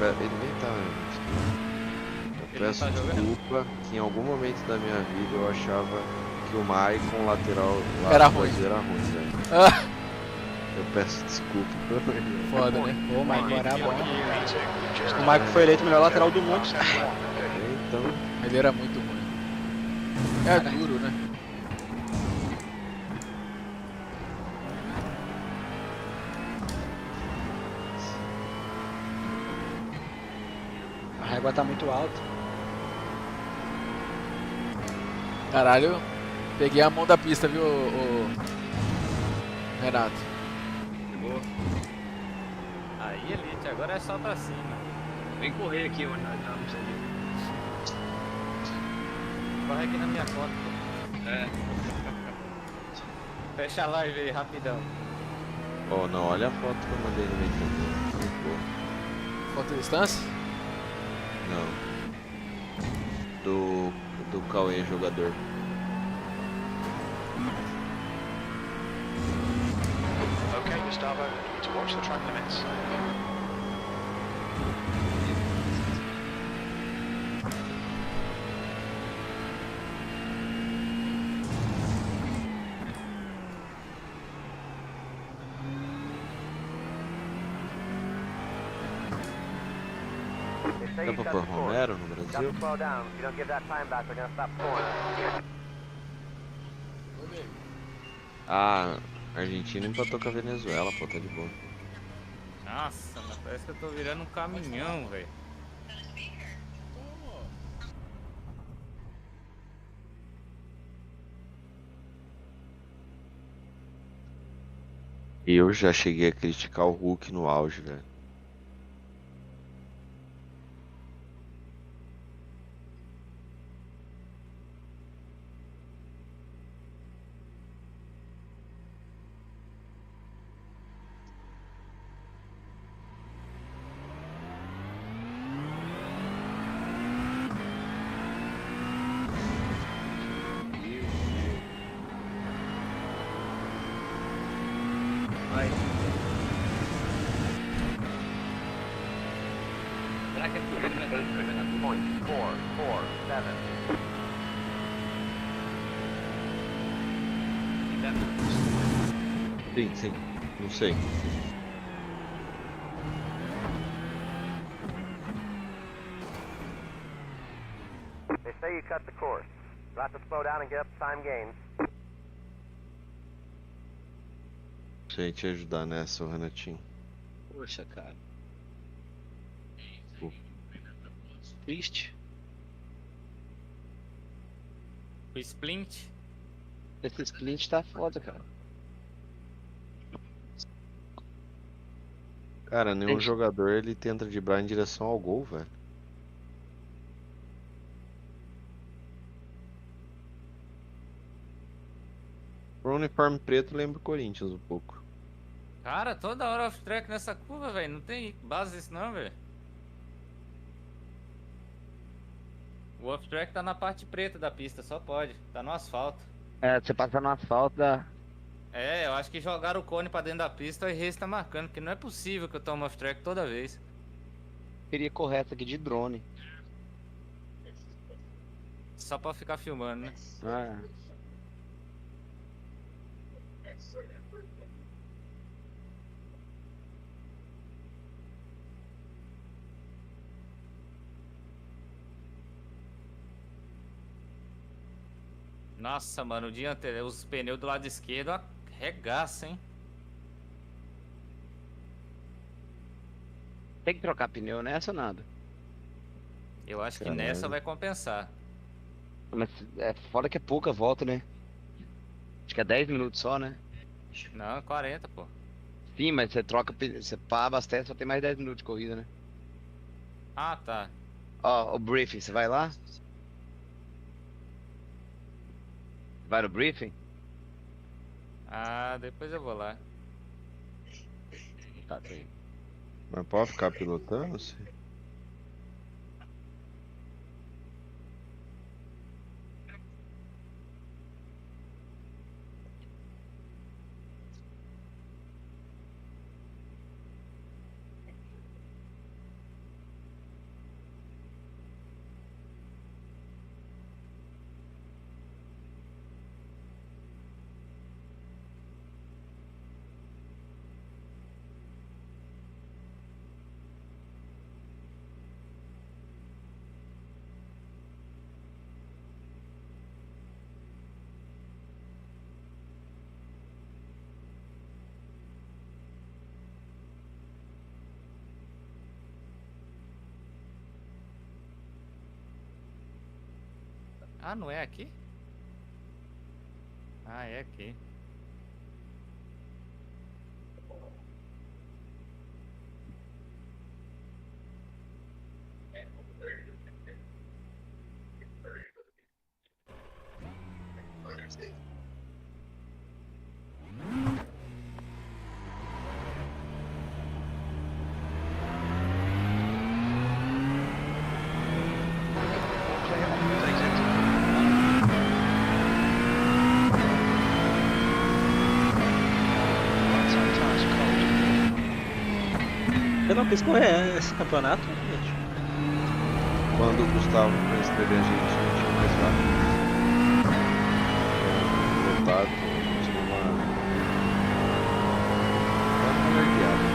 Ele nem tá. Eu Ele peço não tá jogando? desculpa que em algum momento da minha vida eu achava que o Maicon lateral lá Era do ruim. Brasil era ruim, velho. Ah, Eu peço desculpa. foda, né? O Michael era bom. Just O Michael foi eleito o melhor lateral do mundo. Então, Ele era muito ruim. É duro, né? A régua tá muito alta. Caralho, peguei a mão da pista, viu, o Renato? Chegou. Aí, Elite, agora é só pra cima. Vem correr aqui onde nós estamos ali. Corre aqui na minha conta, pô. É. Fecha a live aí, rapidão. oh, não, olha a foto que eu mandei no Ventania. Muito boa. Foto de distância? Não. Do Cauê jogador. Okay, Gustavo, you need to watch the track limits. Dá pra pôr Romero no Brasil? Ah, Argentina empatou com a Venezuela, pô, tá de boa. Nossa, mas parece que eu tô virando um caminhão, velho. E eu já cheguei a criticar o Hulk no auge, velho. 8.447. Sim, não sei. They say you cut the course. You'll have to slow down and get up time gains. Sei te ajudar nessa, ô Renatinho. Poxa, cara. Pô. Triste. O Splint. Esse split tá foda, cara. Cara, nenhum jogador ele tenta driblar em direção ao gol, velho. O uniforme preto lembra o Corinthians um pouco. Cara, toda hora off-track nessa curva, velho. Não tem base disso não, velho. O off-track tá na parte preta da pista, só pode. Tá no asfalto. É, você passa no asfalto da. É, eu acho que jogaram o cone pra dentro da pista e o Reis tá marcando, porque não é possível que eu tome off-track toda vez. Queria correr essa aqui de drone. Só pra ficar filmando, né? Ah. Nossa, mano, o dia anterior, os pneus do lado esquerdo arregaçam, hein? Tem que trocar pneu nessa ou nada? Eu acho que Caralho. nessa vai compensar. Mas é foda que é pouca volta, né? Acho que é 10 minutos só, né? Não, 40, pô. Sim, mas você troca, você pá, abastece, só tem mais 10 minutos de corrida, né? Ah, tá. Ó, o briefing, você vai lá? Vai no briefing? Ah, depois eu vou lá. Tá bem. Mas pode ficar pilotando? Sim. Ah, não é aqui? Ah, é aqui. Eu não quis correr esse campeonato, gente. Quando o Gustavo foi escrever a gente não tinha mais vaga. Lotado, tinha uma largueada.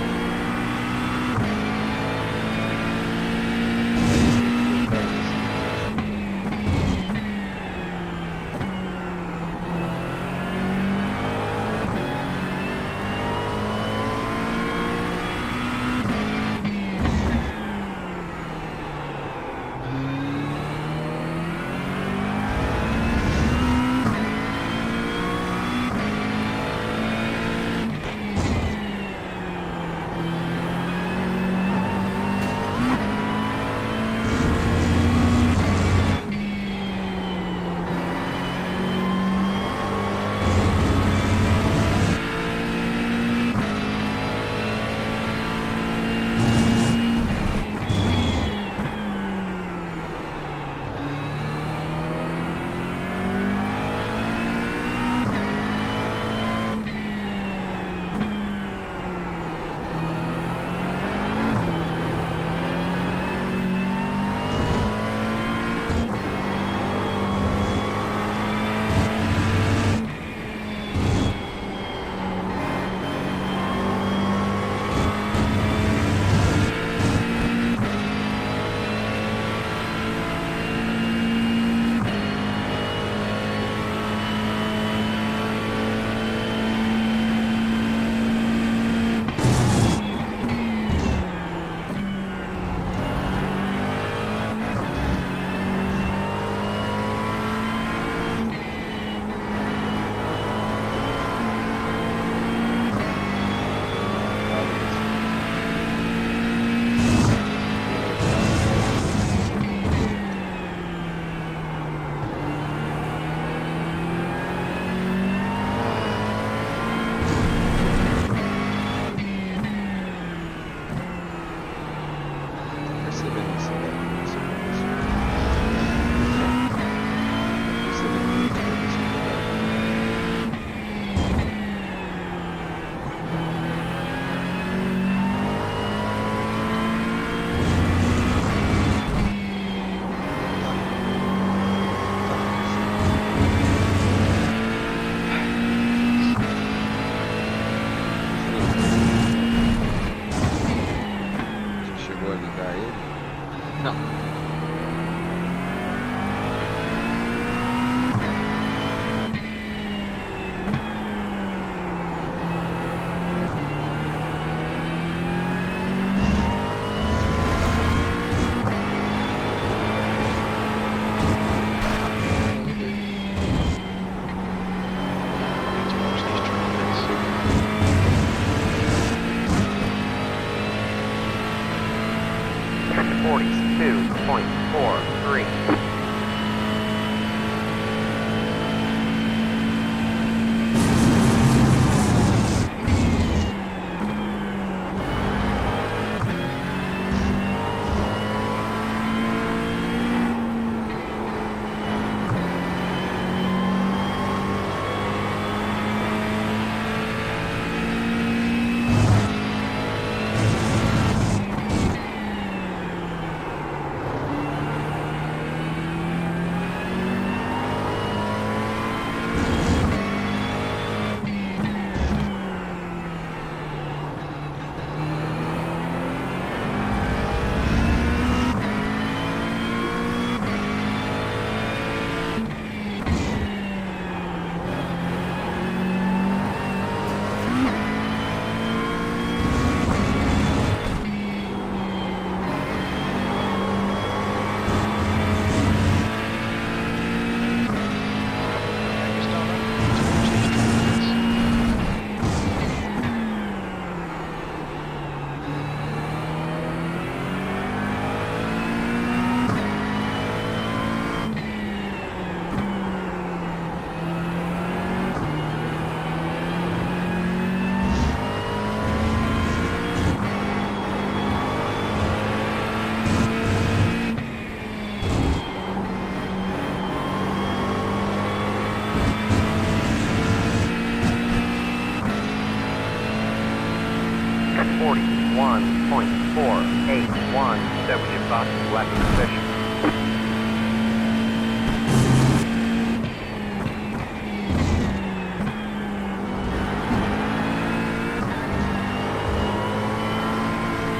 41.481. That was your fastest lap of the session. Números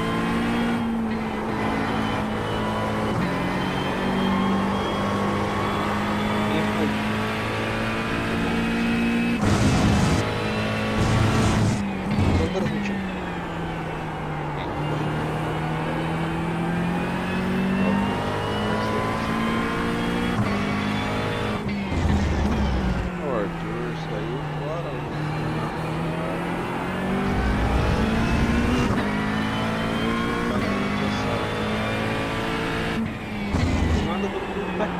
no time. O Arthur saiu fora. Manda todo mundo, vai.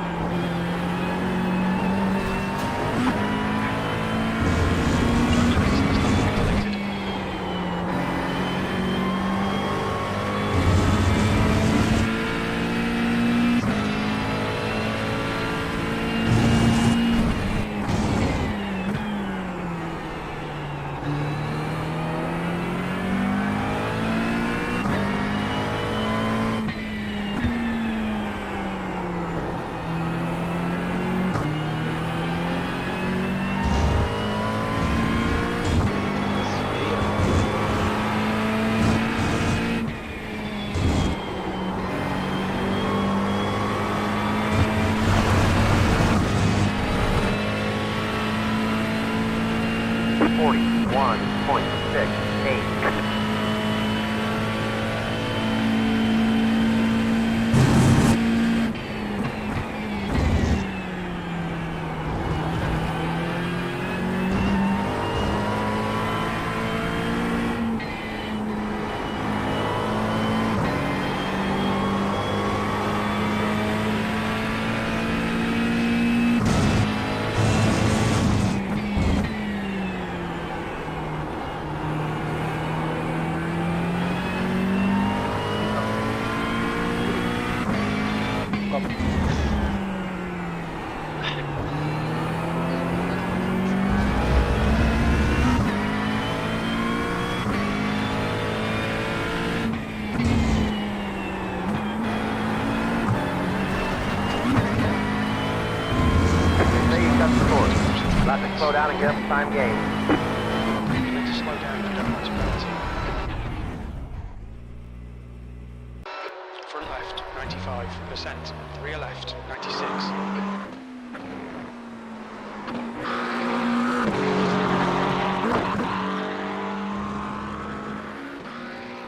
Slow down and get up time gain. You need to slow down, you don't want to penalty. Front left, 95%. Rear left, 96.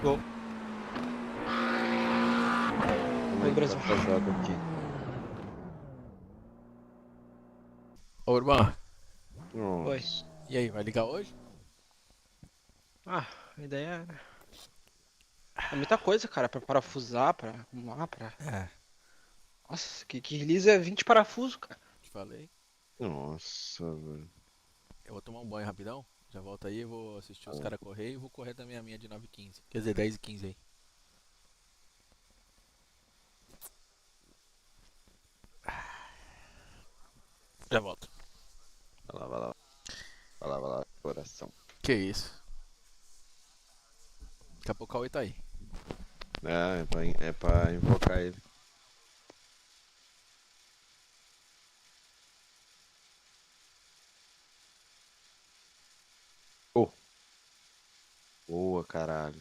Gol. Oi, Brasil. Atrasado aqui. Ô, irmão. Oi. E aí, vai ligar hoje? Ah, a ideia é muita coisa, cara, pra parafusar, pra arrumar, pra... É. Nossa, que release é 20 parafusos, cara. Te falei. Nossa, velho. Eu vou tomar um banho rapidão. Já volto aí, eu vou assistir os caras correr e vou correr também a minha de 9h15. Quer dizer, 10h15 aí. Já volto. Vai lá, vai lá. Vai lá, coração. Que isso. Daqui a pouco o Cauê tá aí. É pra invocar ele. Oh. Boa, caralho.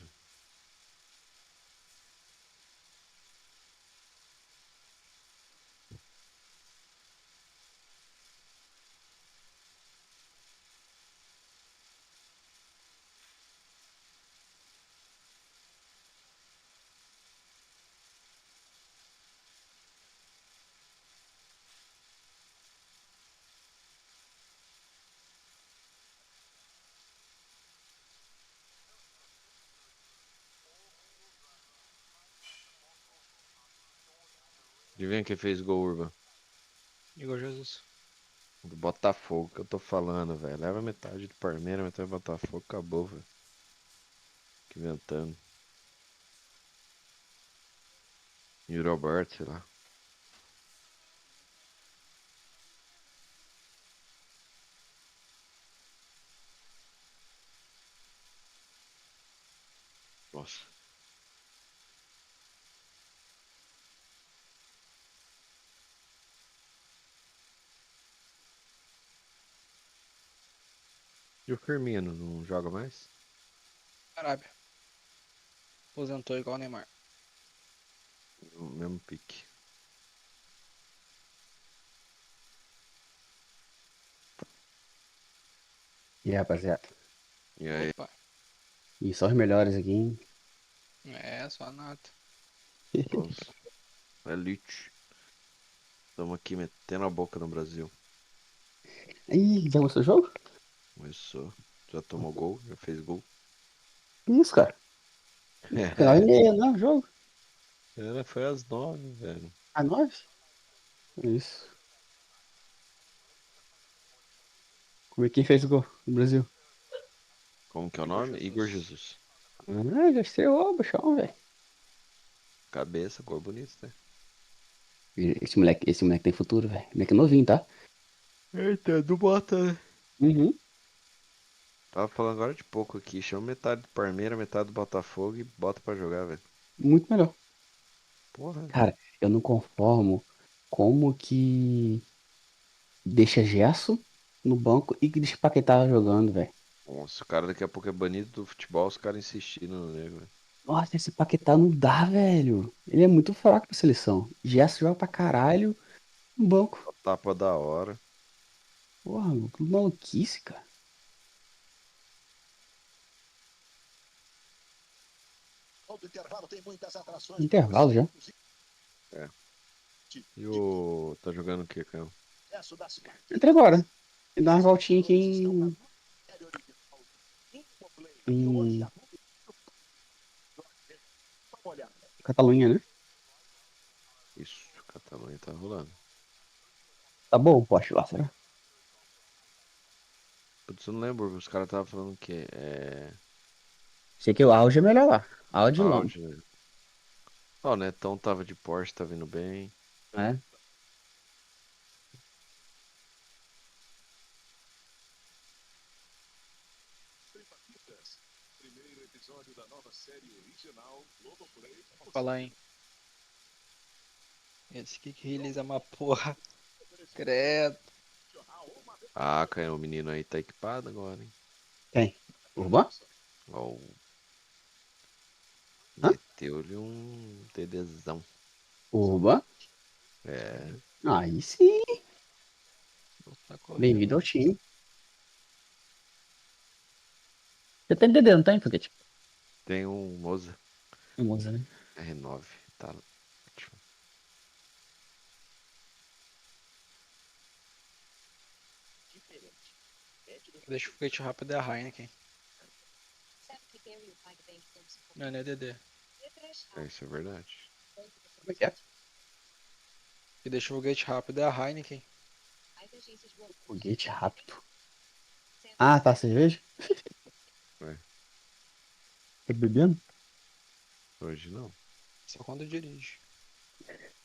Adivinha quem fez gol, Urban? Igor Jesus. Do Botafogo, que eu tô falando, velho. Leva metade do Palmeiras, metade do Botafogo, acabou, velho. Que inventando. E o Roberto, sei lá. Nossa. E o Firmino não joga mais? Arábia. Aposentou igual o Neymar. O mesmo pique. E aí, rapaziada? E aí? Opa. E só os melhores aqui, hein? É, só nota. Nossa. Elite. Estamos aqui metendo a boca no Brasil. Ih, já começou o jogo? Começou. Já tomou gol, já fez gol. Que isso, cara? Final e meia, não, o jogo? Foi às 9, velho. A 9? Isso. Como é que fez o gol no Brasil? Como que é o nome? Igor Jesus. Ah, já estreou, bichão, velho. Cabeça, cor bonita, né? Esse moleque tem futuro, velho. Moleque novinho, tá? Eita, do bota, né? Uhum. Tava falando agora de pouco aqui. Chama metade do Palmeiras, metade do Botafogo e bota pra jogar, velho. Muito melhor. Porra. Cara, eu não conformo como que deixa Gerson no banco e que deixa Paquetá jogando, velho. Nossa, o cara daqui a pouco é banido do futebol, os caras insistindo no nego, velho. Nossa, esse Paquetá não dá, velho. Ele é muito fraco pra seleção. Gerson joga pra caralho no banco. Tapa da hora. Porra, que maluquice, cara. Intervalo já. É. E o. Tá jogando o que, Caio? Entra agora. E dá uma voltinha aqui em Catalunha, né? Isso, Catalunha tá rolando. Tá bom o poste lá, será? Putz, eu não lembro, os caras estavam falando o quê? Sei que o áudio é melhor lá. Áudio longo. Áudio, né? Ó, o Netão tava de Porsche, tá vindo bem. É. Vou falar, hein. Esse que release é uma porra. Credo. Ah, Caio, o menino aí tá equipado agora, hein? Quem? Urban? Ó, meteu-lhe um TDzão. Urban? É. Aí sim. Bem-vindo ao time. Você tá entendendo, tá, hein, Foguete? Tem um Moza. Um Moza, né? R9. Tá ótimo. Deixa o foguete rápido é a Heineken. Não, não é DD. Isso é verdade. Como é que é? Que deixa o foguete rápido é a Heineken. Foguete rápido. Ah, tá, cerveja? É. Tá bebendo? Hoje não. Só quando dirige.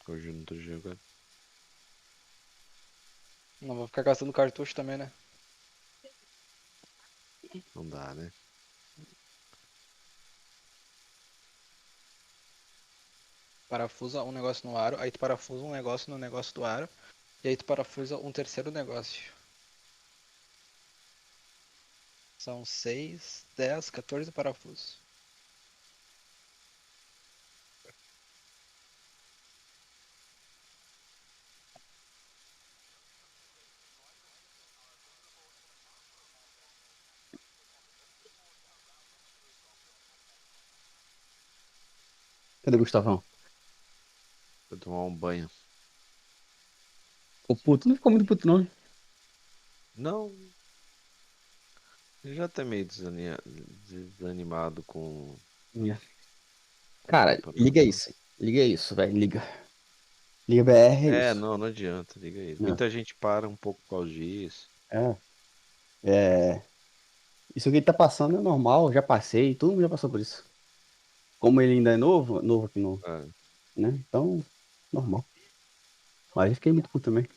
Hoje eu não tô jogando. Não vou ficar gastando cartucho também, né? Não dá, né? Parafusa um negócio no aro, aí tu parafusa um negócio no negócio do aro, e aí tu parafusa um terceiro negócio. São 6, 10, 14 parafusos. Cadê o Gustavão? Vou tomar um banho. O puto não ficou muito puto, não. Não. Ele já tá meio desanimado com. Cara, liga isso. Liga isso, velho. Liga. Liga BR é isso. Não adianta, liga aí. Não. Muita gente para um pouco por causa disso. Isso que ele tá passando é normal, já passei, todo mundo já passou por isso. Como ele ainda é novo aqui no. Né? Então, normal. Mas eu fiquei muito puto também.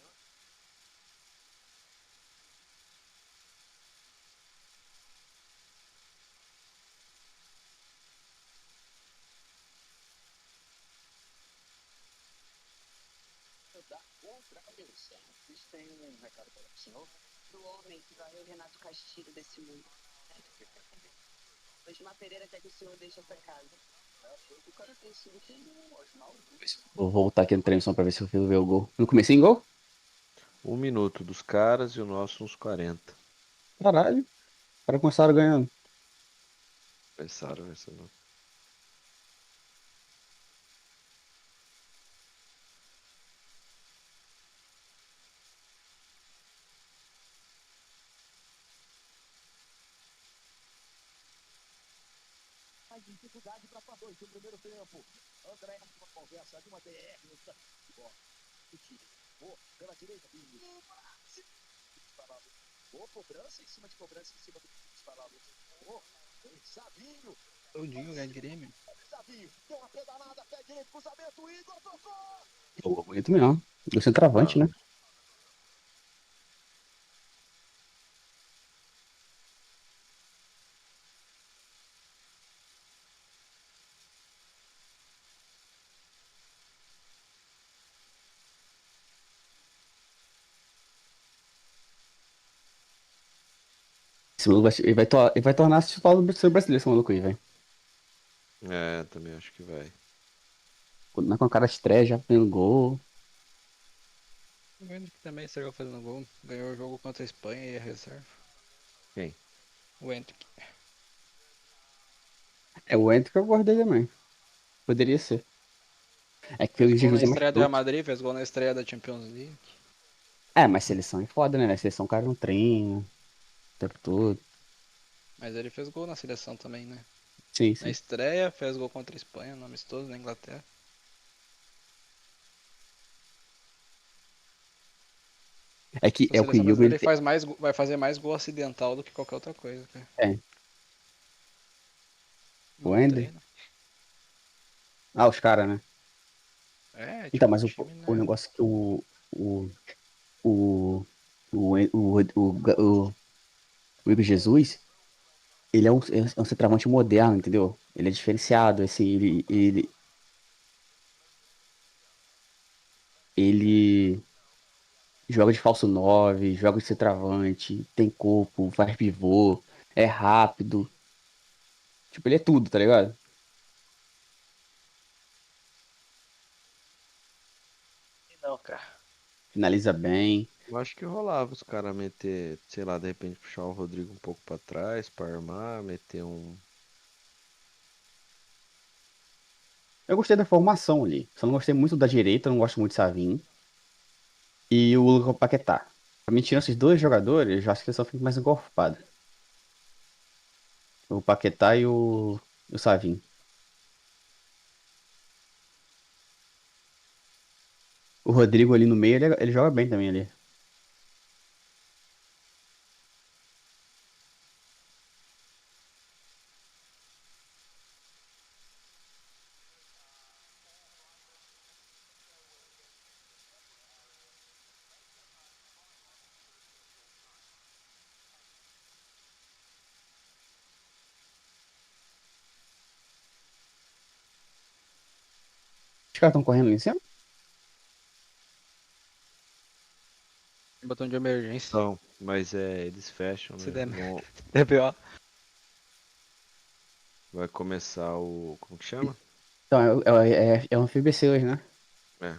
Pro homem que varreu o Renato Castilho desse mundo. Osmar Pereira quer que o senhor deixe essa casa. O cara tem sido com o Osmar. Vou voltar aqui na transmissão pra ver se eu consigo ver o gol. No começo em gol? 1 minuto dos caras e o nosso uns 40. Caralho. Os caras começaram ganhando. Pensaram essa não. Mais dificuldade para a 2 no primeiro tempo. André, uma conversa de uma DR no futebol. Pela direita, boa cobrança em cima de cobrança em cima do disparado. Sabinho. Todinho ganha de Grêmio. Sabinho, deu uma pedalada, pé direito, cruzamento, Igor tocou. Pô, bonito mesmo. Do centroavante, né? Esse maluco ele vai tornar se fala do ser brasileiro, esse maluco aí, velho. É, também acho que vai. Quando não é com a cara de estreia, já fazendo gol. O Hendrick também estreou fazendo gol. Ganhou o jogo contra a Espanha e a reserva. Quem? O Hendrick. É o Enter que eu guardei também. Poderia ser. É que o Fez gol Jesus na é mais estreia do Real bruto. Madrid, fez gol na estreia da Champions League. É, mas seleção é foda, né? Na seleção o cara não treina o tempo todo. Mas ele fez gol na seleção também, né? Sim, Na sim. estreia, fez gol contra a Espanha, no amistoso na Inglaterra. É que A é o que seleção o Hugo brasileira ele faz mais, vai fazer mais gol acidental do que qualquer outra coisa, cara. É. O Não Ender? treina. Ah, os caras, né? É, tipo, Então, mas o o, time, o né? negócio que o, o Igor Jesus, ele é um centroavante moderno, entendeu? Ele é diferenciado, assim, ele joga de falso 9, joga de centroavante, tem corpo, faz pivô, é rápido. Tipo, ele é tudo, tá ligado? Não, cara. Finaliza bem. Eu acho que rolava os caras meter, sei lá, de repente puxar o Rodrigo um pouco pra trás, pra armar, meter um. Eu gostei da formação ali. Só não gostei muito da direita, não gosto muito de Savinho. E o Lucas Paquetá. Pra mim, tirando esses dois jogadores, eu acho que eles só ficam mais encorpados. O Paquetá e o Savinho. O Rodrigo ali no meio, ele joga bem também ali. Os caras estão correndo ali em cima? Botão de emergência. Não, mas eles fecham, Se né? der DBO. Vai começar o. Como que chama? Então, é um FBC hoje, né? É.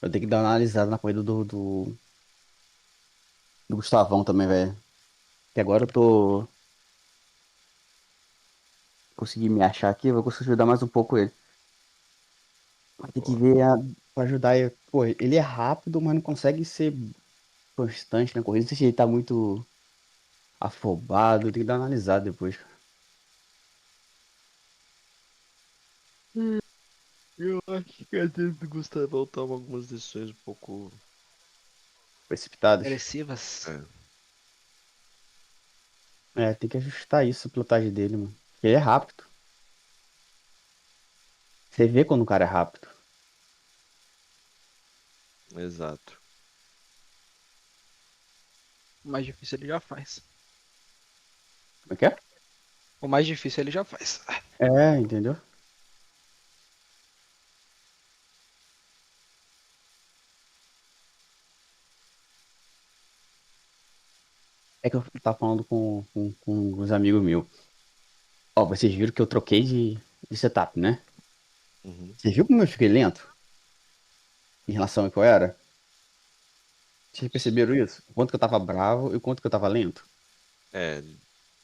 Eu tenho que dar uma analisada na corrida do Gustavão também, velho. Que agora eu tô. Consegui me achar aqui, eu vou conseguir ajudar mais um pouco ele. Mas tem que ver pra ajudar ele. Pô, ele é rápido, mas não consegue ser constante na corrida. Não sei se ele tá muito afobado, tem que dar uma analisada depois. Eu acho que às vezes o Gustavão toma algumas decisões um pouco. Precipitadas. Agressivas. Tem que ajustar isso, a pilotagem dele, mano. Porque ele é rápido. Você vê quando o cara é rápido. Exato. O mais difícil ele já faz. Como é que é? O mais difícil ele já faz. É, entendeu? É que eu tava falando com uns amigos meus. Ó, vocês viram que eu troquei de setup, né? Uhum. Vocês viram como eu fiquei lento em relação ao que eu era? Vocês perceberam isso? O quanto que eu tava bravo e o quanto que eu tava lento? É,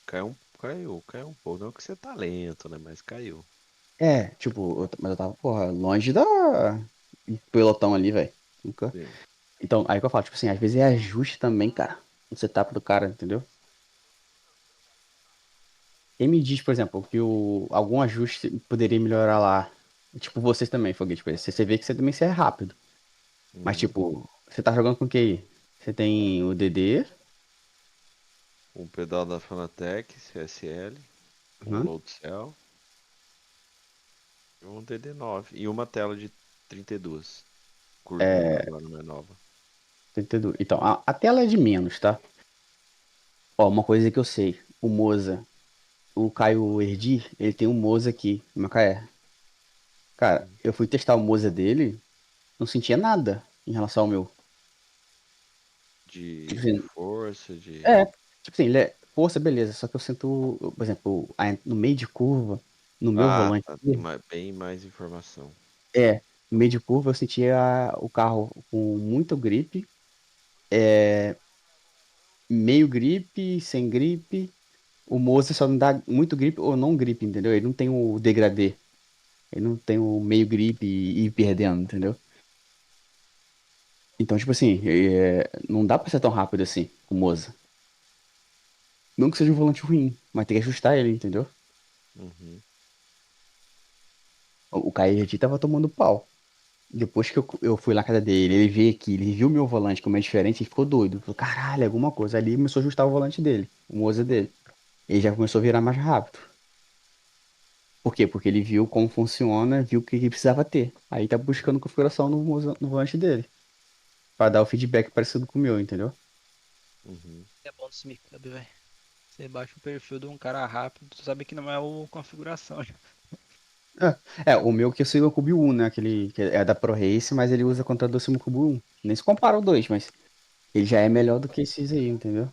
caiu um pouco. Não que você tá lento, né? Mas caiu. É, tipo, mas eu tava, porra, longe do pelotão ali, velho. Nunca. Sim. Então, aí que eu falo, tipo assim, às vezes é ajuste também, cara. No setup do cara, entendeu? Quem me diz, por exemplo, que algum ajuste poderia melhorar lá. Tipo, vocês também, Foguete, tipo, você vê que você também você é rápido. Mas, Uhum. tipo, você tá jogando com o que aí? Você tem o DD, Um pedal da Fanatec, CSL, um uhum, load cell, e um DD9 e uma tela de 32. Curvinha é, agora não é nova. entendeu? Então, a tela é de menos, tá? Ó, uma coisa que eu sei, o Moza, o Caio Erdi, ele tem um Moza aqui no Macaé. Cara, eu fui testar o Moza dele, não sentia nada em relação ao meu. Tipo De assim, força, de. é, tipo assim, ele é força, beleza, só que eu sinto, por exemplo, no meio de curva, no meu Ah, volante, tá. Tem bem mais informação. no meio de curva eu sentia o carro com muito grip, meio grip, sem grip. O Moza só me dá muito grip ou não grip, entendeu? Ele não tem o degradê. Ele não tem o meio grip e ir perdendo, entendeu? Então, tipo assim, não dá pra ser tão rápido assim com o Moza. Não que seja um volante ruim, mas tem que ajustar ele, entendeu? Uhum. O KRT tava tomando pau. Depois que eu fui na casa dele, ele veio aqui, ele viu meu volante como é diferente, ele ficou doido. Falou, caralho, alguma coisa. Ali começou a ajustar o volante dele, o Moza dele. Ele já começou a virar mais rápido. Por quê? Porque ele viu como funciona, viu o que ele precisava ter. Aí tá buscando configuração no volante dele. Pra dar o feedback parecido com o meu, entendeu? Uhum. É bom do SmiCub, velho. Você baixa o perfil de um cara rápido, tu sabe que não é o configuração. O meu que eu sei é o Cube 1, né? Aquele que é da Pro Race, mas ele usa controlador Cube 1. Nem se compara o dois, mas ele já é melhor do que esses aí, entendeu?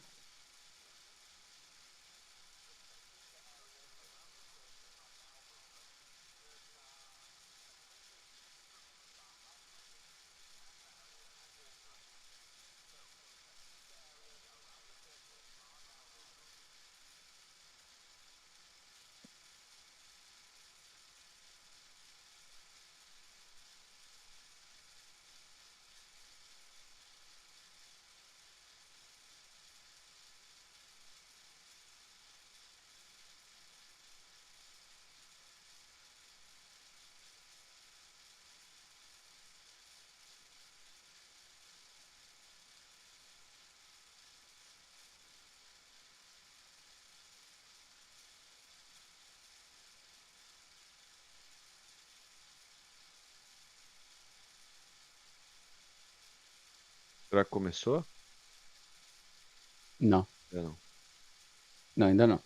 Já começou? Não, Não. não, ainda não.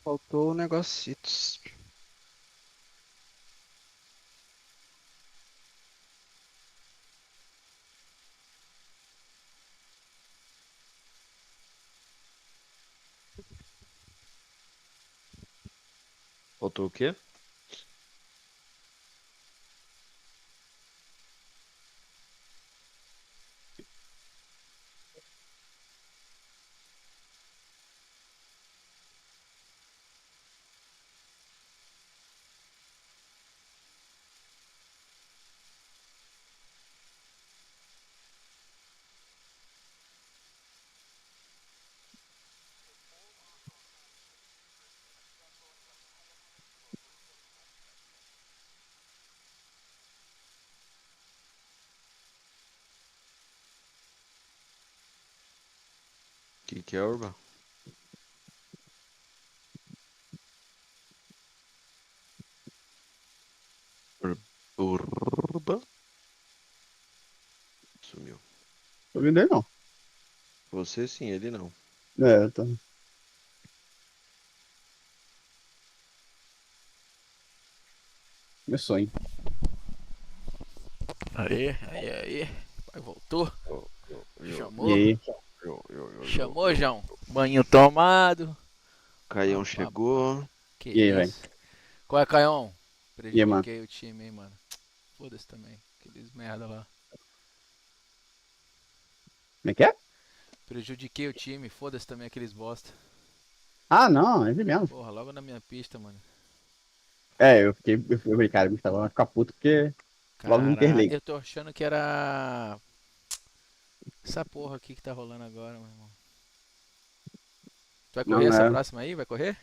Faltou o negocitos. Faltou o quê? Que é, Urba? Urba? Sumiu. Tô vendo ele não. Você sim, ele não. É, tá. Meu sonho. Aí. Pai voltou. Chamou. E aí? Chamou, João. Banho tomado. Caião chegou. Que E aí, isso? Qual é, Caião? E aí, mano? Prejudiquei o time, hein, mano. Foda-se também. Aqueles merda lá. Como é que é? Prejudiquei o time. Foda-se também aqueles bosta. Ah, não, é ele mesmo. Porra, logo na minha pista, mano. É, eu falei, cara, o Gustavo vai ficar puto porque logo não Caralho, interlei. eu tô achando que era essa porra aqui que tá rolando agora, meu irmão. Tu vai correr Não, essa é. próxima aí? Vai correr?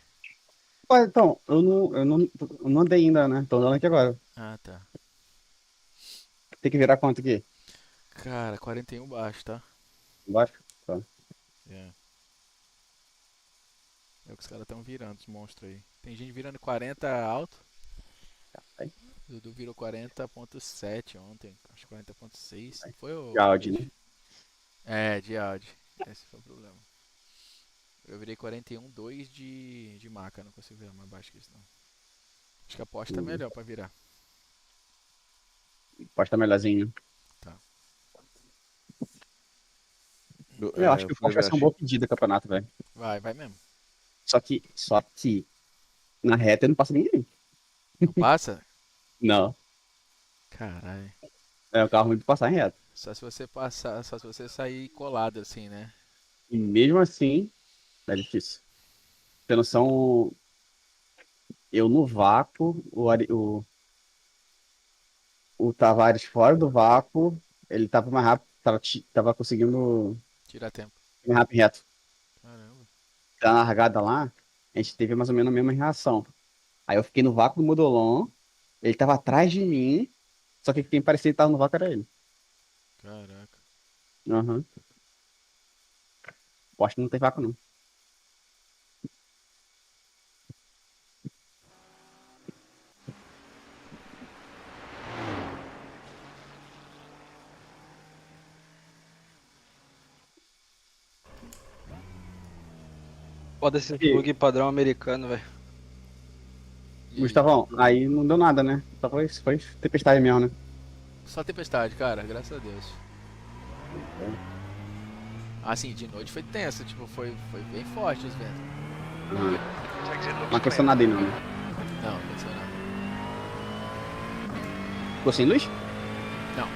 Ué, então, eu não andei ainda, né? Tô andando aqui agora. Ah, tá. Tem que virar quanto aqui? Cara, 41 baixo, tá? Embaixo? Tá. É. É o que os caras tão virando, os monstros aí. Tem gente virando 40 alto. Dudu virou 40.7 ontem. Acho 40.6. Foi o. De Audi, né? É, de Audi. Esse foi o problema. Eu virei 41.2 de maca, não consigo virar mais baixo que isso não. Acho que a Porsche tá melhor pra virar. Pode estar melhorzinho. Tá. Eu acho que o Porsche vai ser um bom pedido do campeonato, velho. Vai mesmo. Só que na reta ele não passa ninguém. Não passa? Não. Caralho. É um carro ruim pra passar em reta. Só se você passar, só se você sair colado assim, né? E mesmo assim, é difícil. Tem noção, eu no vácuo, o Tavares fora do vácuo, ele tava mais rápido, tava conseguindo Tirar tempo. ir mais rápido e reto. Caramba. Na largada lá, a gente teve mais ou menos a mesma reação. Aí eu fiquei no vácuo do Modolon, ele tava atrás de mim, só que quem parecia que tava no vácuo era ele. Caraca. Aham. Acho que não tem vácuo, não. Foda esse plug padrão americano, velho. Gustavão, aí não deu nada, né? Só foi tempestade mesmo, né? Só tempestade, cara, graças a Deus. Assim, de noite foi tenso, tipo, foi bem forte os ventos. Não aconteceu nada aí não, né? Não aconteceu nada. Ficou sem luz? Não.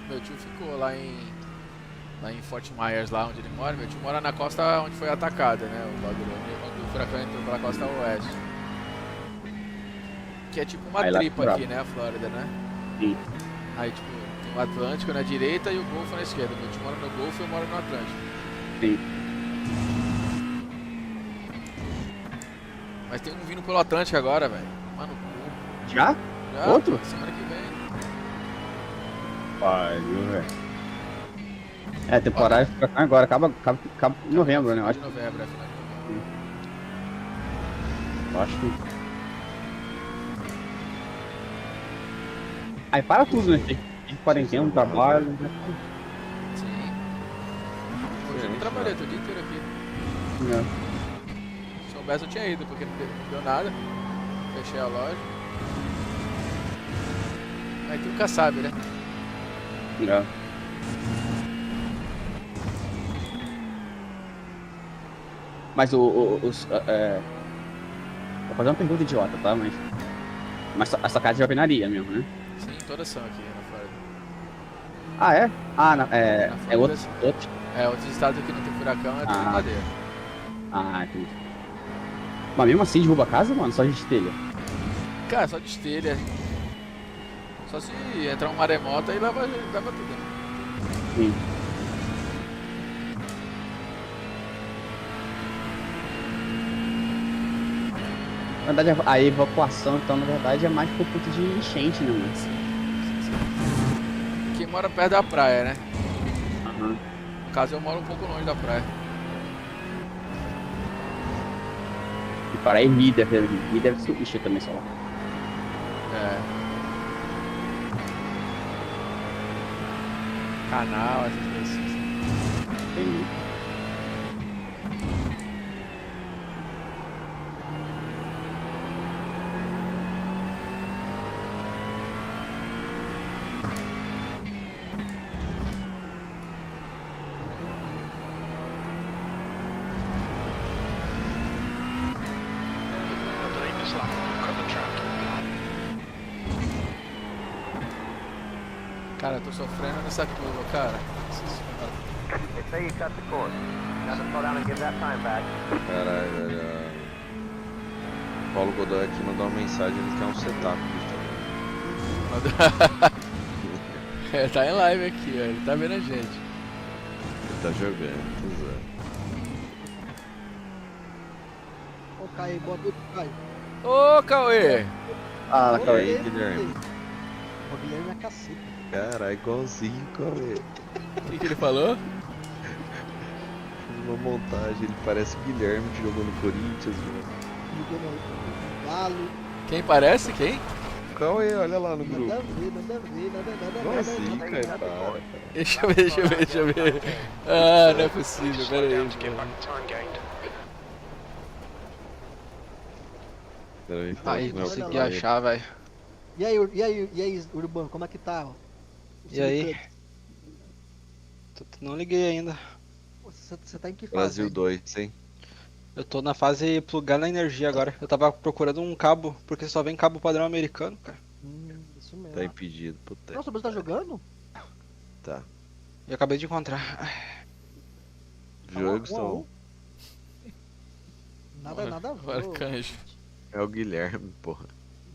Meu tio ficou lá em Fort Myers, lá onde ele mora. Meu tio mora na costa onde foi atacada, né? O bagulho, onde o furacão entrou pela costa oeste. Que é tipo uma tripa aqui, né? A Flórida, né? Sim. Aí, tipo, tem o Atlântico na direita e o Golfo na esquerda. Meu tio mora no Golfo e eu moro no Atlântico. Sim. Mas tem um vindo pelo Atlântico agora, velho. Mano, Já? já? Outro? Semana que vem. Pariu, velho. É, temporada de furacão agora, acaba em novembro, né? Eu acho. De novembro, é final de novembro. Eu acho que. Aí para tudo, né? Tem quarentena, trabalho. Né? Sim. Hoje eu não trabalhei, tô o dia inteiro aqui. Se soubesse eu tinha ido, porque não deu nada. Fechei a loja. Aí tu nunca sabe, né? Não. Mas vou fazer uma pergunta idiota, tá? Mas essa casa de alvenaria mesmo, né? Sim, todas são aqui na Flórida. Ah, é? Ah, Na é Flórida, outro. outros estados aqui não tem furacão, é tudo madeira. Ah, entendi. Mas mesmo assim derruba a casa, mano? Só de telha? Cara, só de telha. Só se entrar um maremoto aí leva tudo. Sim. Na verdade, a evacuação, então, na verdade, é mais por conta de enchente, né, mano? Quem mora perto da praia, né? Uhum. No caso, eu moro um pouco longe da praia. E para Rio deve ser encher também, só lá. É. Canal, essas coisas assim. Entendi. I believe it's like cut the track. Cara, eu tô sofrendo nessa curva, cara. They say you cut the course. Got to slow down and give that time back. Caralho, velho. Paulo Godoy aqui mandou uma mensagem, ele quer um setup É, tá em live aqui, ó. Ele tá vendo a gente. Ele tá jogando, tô zoando. Ô, Caio, boa noite, Caio. Ô, Cauê! Ah, E Cauê. aí, Guilherme? O Guilherme é cacete. Caralho, igualzinho, Cauê. O que ele falou? Uma montagem, ele parece o Guilherme que jogou no Corinthians, mano. Ligou no Galo. Quem parece? Quem? Cauê, olha lá no Nada grupo. a ver, nada. Igualzinho, cara, para. Deixa eu ver. Ah, não é possível, Slow pera down aí. to get back the time gained. Peraí, Aí, não é o consegui Cauê. achar, velho. E aí, Urbano, como é que tá? Ó? E aí? Não liguei ainda. Você tá em que fase? Brasil aí? 2, hein? Eu tô na fase plugar na energia agora. Eu tava procurando um cabo, porque só vem cabo padrão americano, cara. Isso mesmo. Tá impedido, puta. Nossa, você tá jogando? Tá. Eu acabei de encontrar. Viu aí, Gustavo? Nada a ver. Arcanjo. É o Guilherme, porra.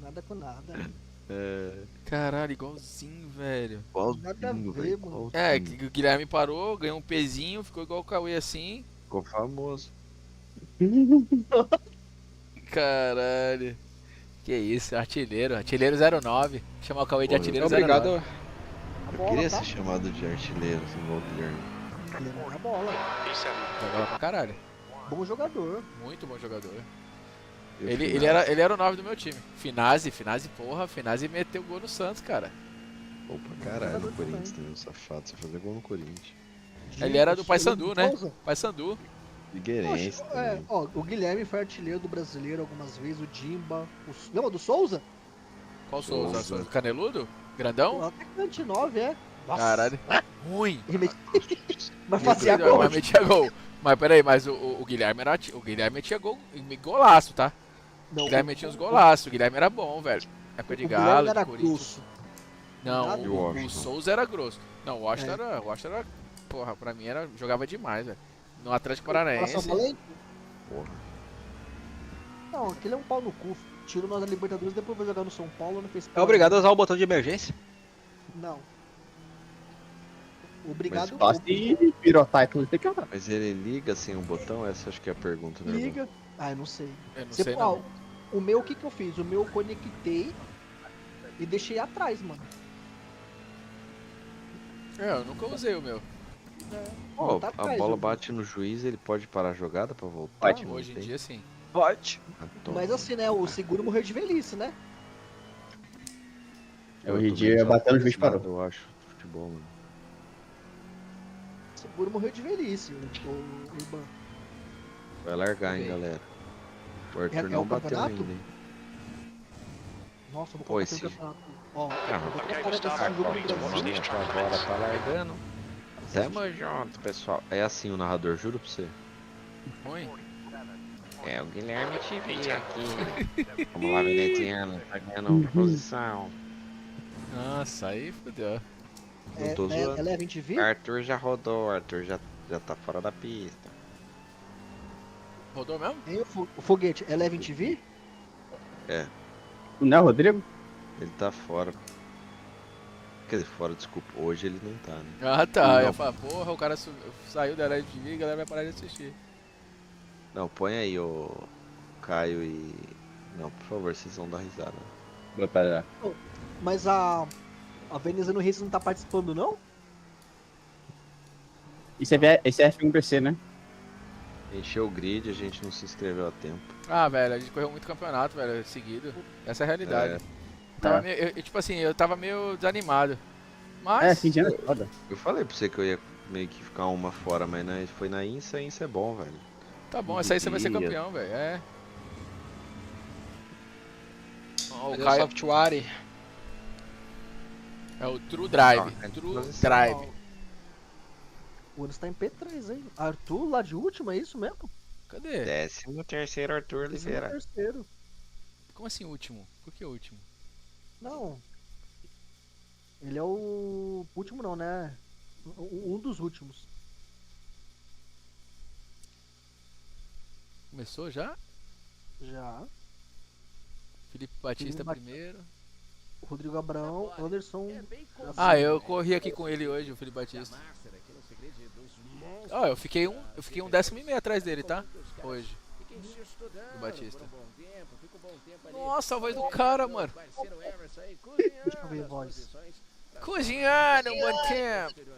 Nada com nada. É. Caralho, igualzinho, velho. Nada a Igualzinho, ver, velho. mano. É, igualzinho. que o Guilherme parou, ganhou um pezinho, ficou igual o Cauê assim. Ficou famoso. Caralho. Que isso, artilheiro 09. Chamar o Cauê de Porra, artilheiro Obrigado. 09. Eu queria ser chamado de artilheiro, assim, igual o Guilherme. Guilherme na bola. Joga bola pra caralho. Bom jogador. Muito bom jogador. Eu Ele fui ele era o 9 do meu time. Finazzi, porra, Finazzi meteu gol no Santos, cara. Pô, pra caralho no Corinthians também, um safado. Só fazer gol no Corinthians. Ele era do Paysandu, né? Souza. Paysandu. Figueirense Poxa, também. ó, o Guilherme foi artilheiro do brasileiro algumas vezes, o Dimba. Lembra do Souza? Qual Souza? Souza. Souza Caneludo? Grandão? O atacante 9, é. Nossa. Caralho. Ruim. Mas fazia gol. Mas metia gol. Mas peraí, mas o Guilherme era. O Guilherme metia golaço, tá? Não, O Guilherme metia uns golaços. O Guilherme era bom, velho. Época de o Galo, Guilherme de era Corinthians. grosso. Não, Nada. E o o Washington? Souza era grosso. Não, o Washington era. Porra, pra mim era. Jogava demais, velho. No Atlético Paranaense. Nossa, valente. Porra. Não, aquele é um pau no cu. Tirou nós da Libertadores, depois vai jogar no São Paulo, não fez É obrigado a usar o botão de emergência? Não. Obrigado. Gosta de pirotar e tudo, tem que andar. Mas ele liga sem um botão? Essa acho que é a pergunta, né, irmão? Liga. Ah, eu não sei. Eu não Você, sei ó, não. o meu, o que que eu fiz? O meu eu conectei e deixei atrás, mano. É, eu nunca usei o meu. Pô, tá a atrás, bola ó. bate no juiz, ele pode parar a jogada pra voltar? Pode, Não hoje em tem? dia sim. Pode. Ah, toma. Mas assim, né? O seguro morreu de velhice, né? Hoje em tô dia, meio batendo o juiz desatualizado, parou. Eu acho, futebol, mano. O seguro morreu de velhice, o Urban. Vai largar, hein, Ok. galera. O É Arthur o não bateu campeonato? ainda, hein. Nossa, eu vou Pô, colocar esse... o campeonato. Ó, Ah, eu vou Okay, colocar esse Gustavo, jogo ready do to watch Brasil. these track Agora limits. tá largando. Tamo junto, pessoal. É assim o narrador, juro pra você. Ruim? É, o Guilherme TV aqui. Vamos lá, Venetiano. Tá ganhando posição. Nossa, aí fodeu. Não tô zoando. Ela é 20V? Arthur já rodou, Arthur já tá fora da pista. Rodou mesmo? Hein, o foguete, ela é 20V? É, Não é o Rodrigo? ele tá fora. Quer dizer, fora, desculpa. Hoje ele não tá, né? Ah tá, eu Não. ia falar, porra, o cara saiu da live de mim e a galera vai parar de assistir. Não, põe aí o Caio e... Não, por favor, vocês vão dar risada. Vou parar. Mas a Venezuela Race não tá participando, não? Esse é F1 PC, né? Encheu o grid, a gente não se inscreveu a tempo. Ah, velho, a gente correu muito campeonato, velho, seguido. Essa é a realidade. É. Tava meio, tipo assim, eu tava meio desanimado. Mas. Fim de ano é foda. Eu falei pra você que eu ia meio que ficar uma fora, mas né, foi na INSA, a INSA é bom, velho. Tá bom, essa aí você vai ser Dia. campeão, velho. É. Ó, o Cadê o Caio software? é o True Drive. Ah, é True transição. Drive. O Anderson tá em P3, hein? Arthur lá de última, é isso mesmo? Cadê? 13º Arthur Oliveira. Terceiro. Como assim último? Por que último? Não. Ele é o último não, né? Um dos últimos. Começou já? Já. Felipe Batista Felipe primeiro. Rodrigo Abraão, Anderson. Ah, eu corri aqui com ele hoje, o Felipe Batista. Ó, eu fiquei um 10,5 atrás dele, tá? Hoje. Do Batista. Nossa, a voz do cara, mano. Deixa eu ver a voz. Cozinhando, one tempo.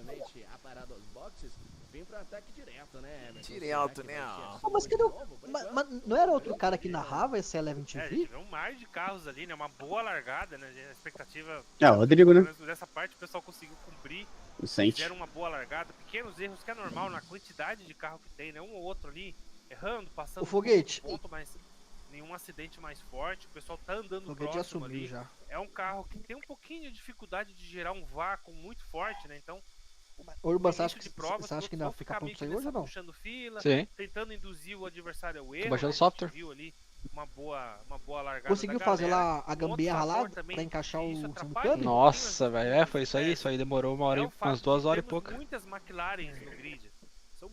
Direto, né? Ah, mas cadê o... mas não era outro cara que narrava esse Eleven É, TV? tiver um mar de carros ali, né? Uma boa largada, né? A expectativa. É, o Rodrigo, né? pelo menos dessa parte o pessoal conseguiu cumprir. O Sainz. Fizeram uma boa largada. Pequenos erros que é normal na quantidade de carro que tem, né? Um ou outro ali errando, passando O foguete. um ponto, mas nenhum acidente mais forte. O pessoal tá andando O foguete já próximo sumiu ali. já. É um carro que tem um pouquinho de dificuldade de gerar um vácuo muito forte, né? Então. Ô, Urban, você acha início que, de prova, você acha que ainda vai ficar pronto isso aí hoje ou não? puxando fila, Sim. tentando induzir o adversário ao erro. baixando né? software. A gente viu ali uma boa largada. Conseguiu da fazer galera. lá a gambiarra lá pra encaixar o Samicano? Nossa, velho, foi isso aí. Isso aí demorou uma hora, umas 2 horas e pouca. Muitas McLarens no grid. São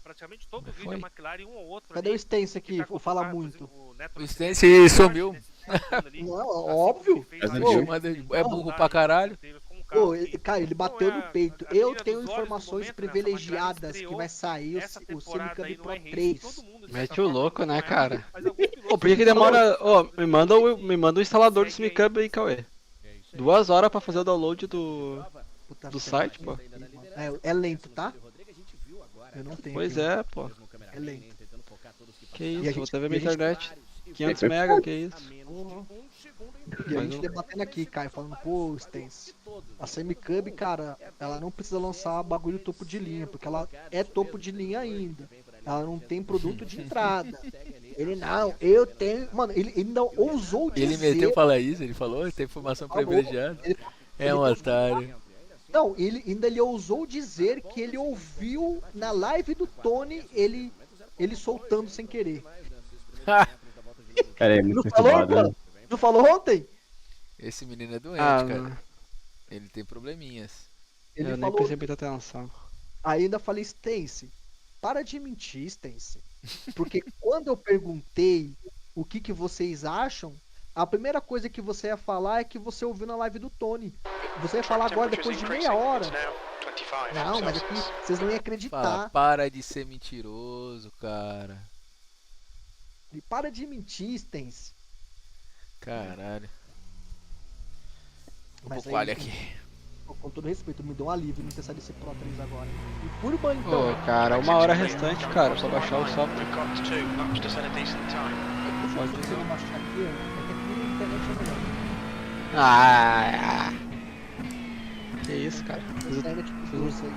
praticamente todo o grid Foi. é McLaren, um ou outro. Cadê ali, o Stance aqui? que tá Vou falar colocado, muito. o Neto O Martins, Stance sumiu. Não, óbvio. É burro pra caralho. Pô, cara, ele bateu Não, é no peito. a Eu mira tenho dos olhos no informações momento, né? Essa privilegiadas McLaren que vai sair essa o temporada Semicamp aí no Pro R-Race, 3. todo mundo, de Mete certa o forma, louco, não né, é, cara? mas alguns pilotos Ô, por que que demora... Ô, me manda o instalador do Semicamp aí, Cauê. 2 horas pra fazer o download do site, pô. É lento, tá? Eu não tenho. Pois aqui. é, pô. É lento. Que E a isso, gente- vou até ver e minha a gente- internet. 500 mega, que isso. E a Mas gente não- debatendo aqui, Caio, falando, pô, Stance, a Semicub, cara, ela não precisa lançar bagulho topo de linha, porque ela é topo de linha ainda. Ela não tem produto de entrada. Ele não, eu tenho. Mano, ele ainda ousou dizer. Ele meteu falar isso, ele falou, ele tem informação Falou. privilegiada. É um ele otário. Não, ele ousou dizer que ele ouviu na live do Tony ele soltando sem querer. Cara, é Não muito falou, perturbado, mano? né? Não falou ontem? Esse menino é doente, Ah, cara. não. Ele tem probleminhas. Ele Eu nem falou. prestei muita atenção. Aí ainda falei, Stance, para de mentir, Stance. Porque quando eu perguntei o que vocês acham, a primeira coisa que você ia falar é que você ouviu na live do Tony. Você ia falar agora depois de meia hora. Não, mas aqui vocês não iam acreditar. Fala, para de ser mentiroso, cara. E para de mentir, Stance. Caralho. Vou Mas pro quali aqui. Com todo respeito, me deu um alívio não ter saído esse Pro 3 agora. E por banho, então. Pô, cara, 1 hora restante, cara, pra baixar o software. We've got 2 laps to set a decent time. Pode ser que eu baixar aqui, é que aqui na internet é melhor. Ah, que isso, cara. A internet grossa aí.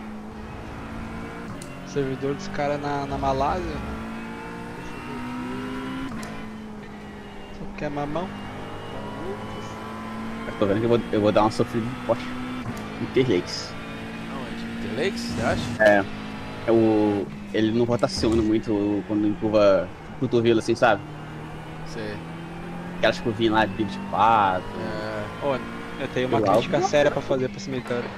Servidor dos caras na Malásia. Quer mamão? Eu tô vendo que eu vou dar uma sofrida no Porsche. Interlakes. Aonde? Interlakes, você acha? É. Ele não rotaciona muito quando empurra o cotovelo assim, sabe? Sei. Aquelas curvinhas lá de 24. Ó, eu tenho uma crítica séria pra fazer pra esse mecânico.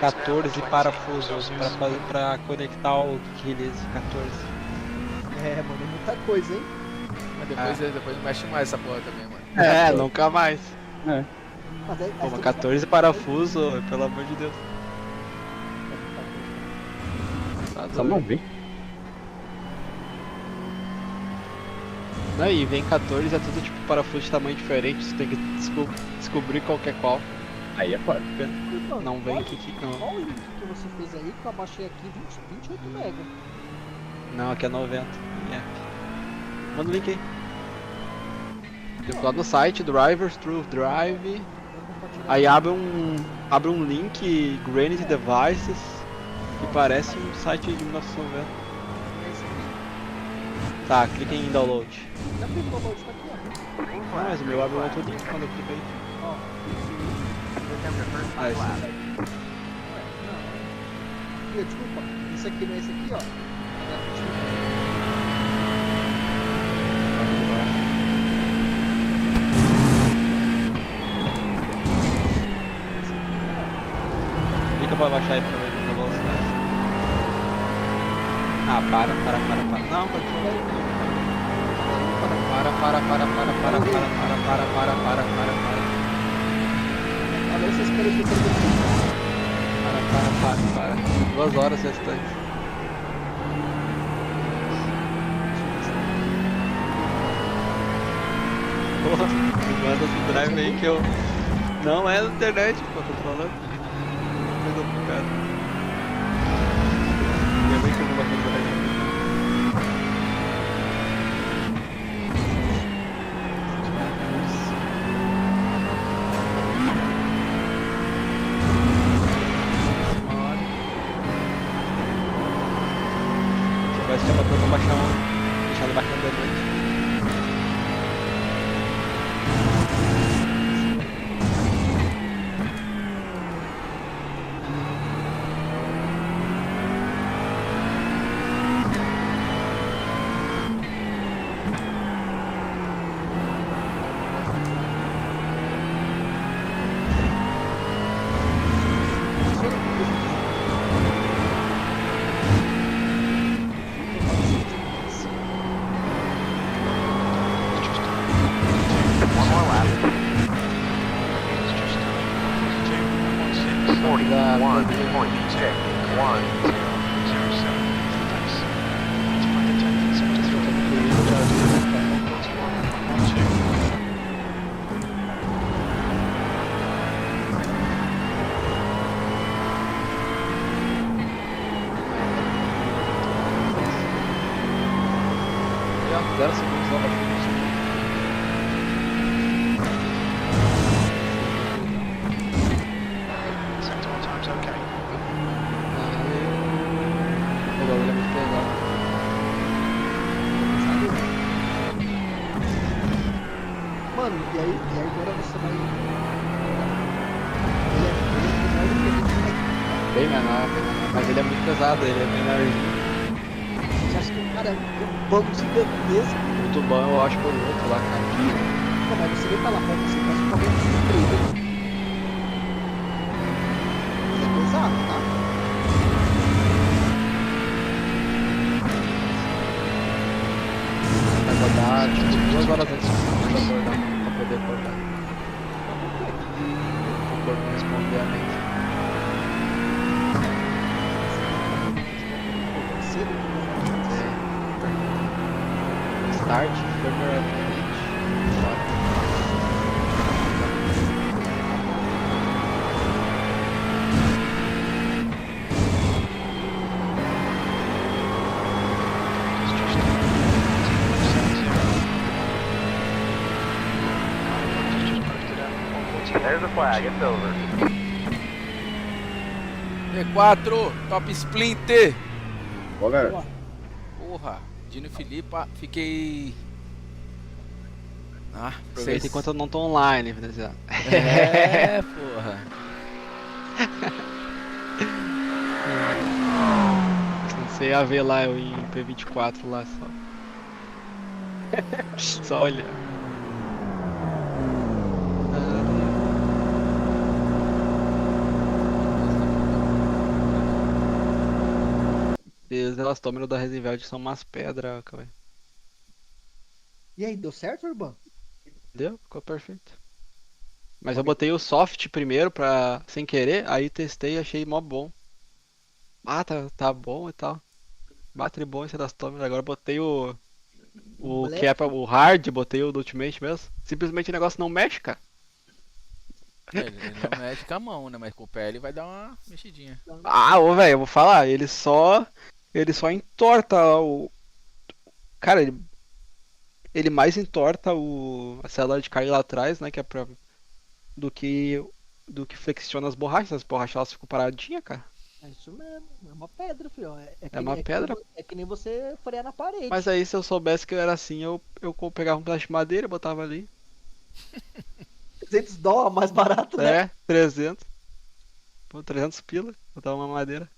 14 parafusos pra conectar o release 14. É, mano, é muita coisa, hein? Mas depois não mexe mais essa porra também, mano. Nunca mais. É. Mas aí, Pô, mas 14 parafusos, pelo amor de Deus. Tá Só não ver. Aí vem 14, é tudo tipo parafuso de tamanho diferente, você tem que descobrir qual que é qual. Aí é foda. Não vem aqui não. Qual o link que você fez aí que eu abaixei aqui 28 mega? Não, aqui é 90. Manda o link aí. Lá no site, Drivers Through Drive. Aí abre um link, Granite Devices, que parece um site de 1990. Tá, clica em download. Já fez o download, tá aqui, ó. Ah, mas o meu abre um outro link quando eu clico aí. Ah, esse aqui. Desculpa, isso aqui não é esse aqui, ó. Clica pra baixar aí pra ver a velocidade. Ah, para. Não, continua aí. Para. Agora vocês querem que eu Para. 2 horas restantes. Porra, me manda esse drive aí que eu... Não é na internet, pô, tô falando. Coisa complicada. Ainda bem que eu vou bater o drive. Vai se chamar pra eu baixar deixar ele baixando da noite. Mano, e aí agora você vai. Bem menor, mas ele é muito pesado, ele é menorzinho. Você acha que o cara é um bando gigantesco? O tubão eu acho que é o outro lá, cara. Não, mas você vem pra lá perto, você faz um problema de trailer. Ele é pesado, tá? Vai rodar tipo 2 horas antes de acordar, pra poder acordar. O corpo responder a mente. Start, firmware update. There's the flag, it's over. E4, Top Splinter. Boa, garoto. Porra, Dino Filipa, fiquei Ah, Aproveita enquanto eu não tô online, Veneziano. É, porra. Você ia ver lá eu em P24 lá só. Só olha. E os elastômeros da Resenveld são umas pedras, cara. E aí, deu certo, Urban? Deu? Ficou perfeito. Mas eu botei o soft primeiro pra. Sem querer, aí testei e achei mó bom. Ah, tá bom e tal. Battery bom esse elastômero. Agora botei o que é o hard, botei o do Ultimate mesmo. Simplesmente o negócio não mexe, cara. Ele não mexe com a mão, né? Mas com o pé ele vai dar uma mexidinha. Ah, ô velho, eu vou falar, ele só entorta o. Cara, ele mais entorta a célula de carga lá atrás, né? Que é pra. Do que flexiona as borrachas elas ficam paradinhas, cara. É isso mesmo, é uma pedra, filho. É uma pedra. É que nem você frear na parede. Mas aí se eu soubesse que eu era assim, eu pegava um pedaço de madeira e botava ali. $200 mais barato, né? É, 300. Pô, 300 pila, botava uma madeira.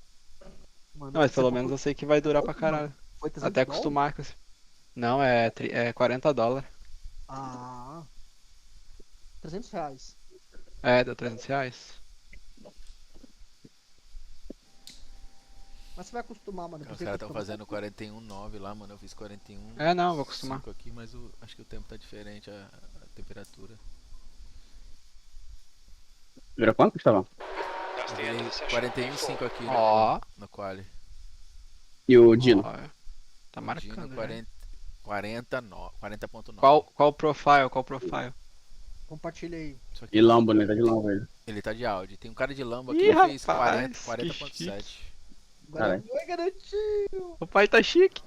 Mano, Não, mas você pelo pagou- menos eu sei que vai durar pra caralho. Foi 300 Até acostumar com isso. Não, é $40. Ah. R$300. É, deu R$300. Mas você vai acostumar, mano. Os caras estão fazendo 41,9 lá, mano. Eu fiz 41. É, não, vou acostumar. 5 aqui, mas acho que o tempo tá diferente, a temperatura. Virou quanto, Gustavão? 41,5 aqui Ó. no quali. E o Dino? Ó, tá O marcando. Dino, né? 40,9. Qual profile? Qual profile? Compartilha aí. Isso aqui E Lambo, né? Tá de Lambo ele. Ele tá de Audi. Tem um cara de Lambo Ih, aqui que fez rapaz, 40,7. Caralho. Oi, garotinho. O pai tá chique.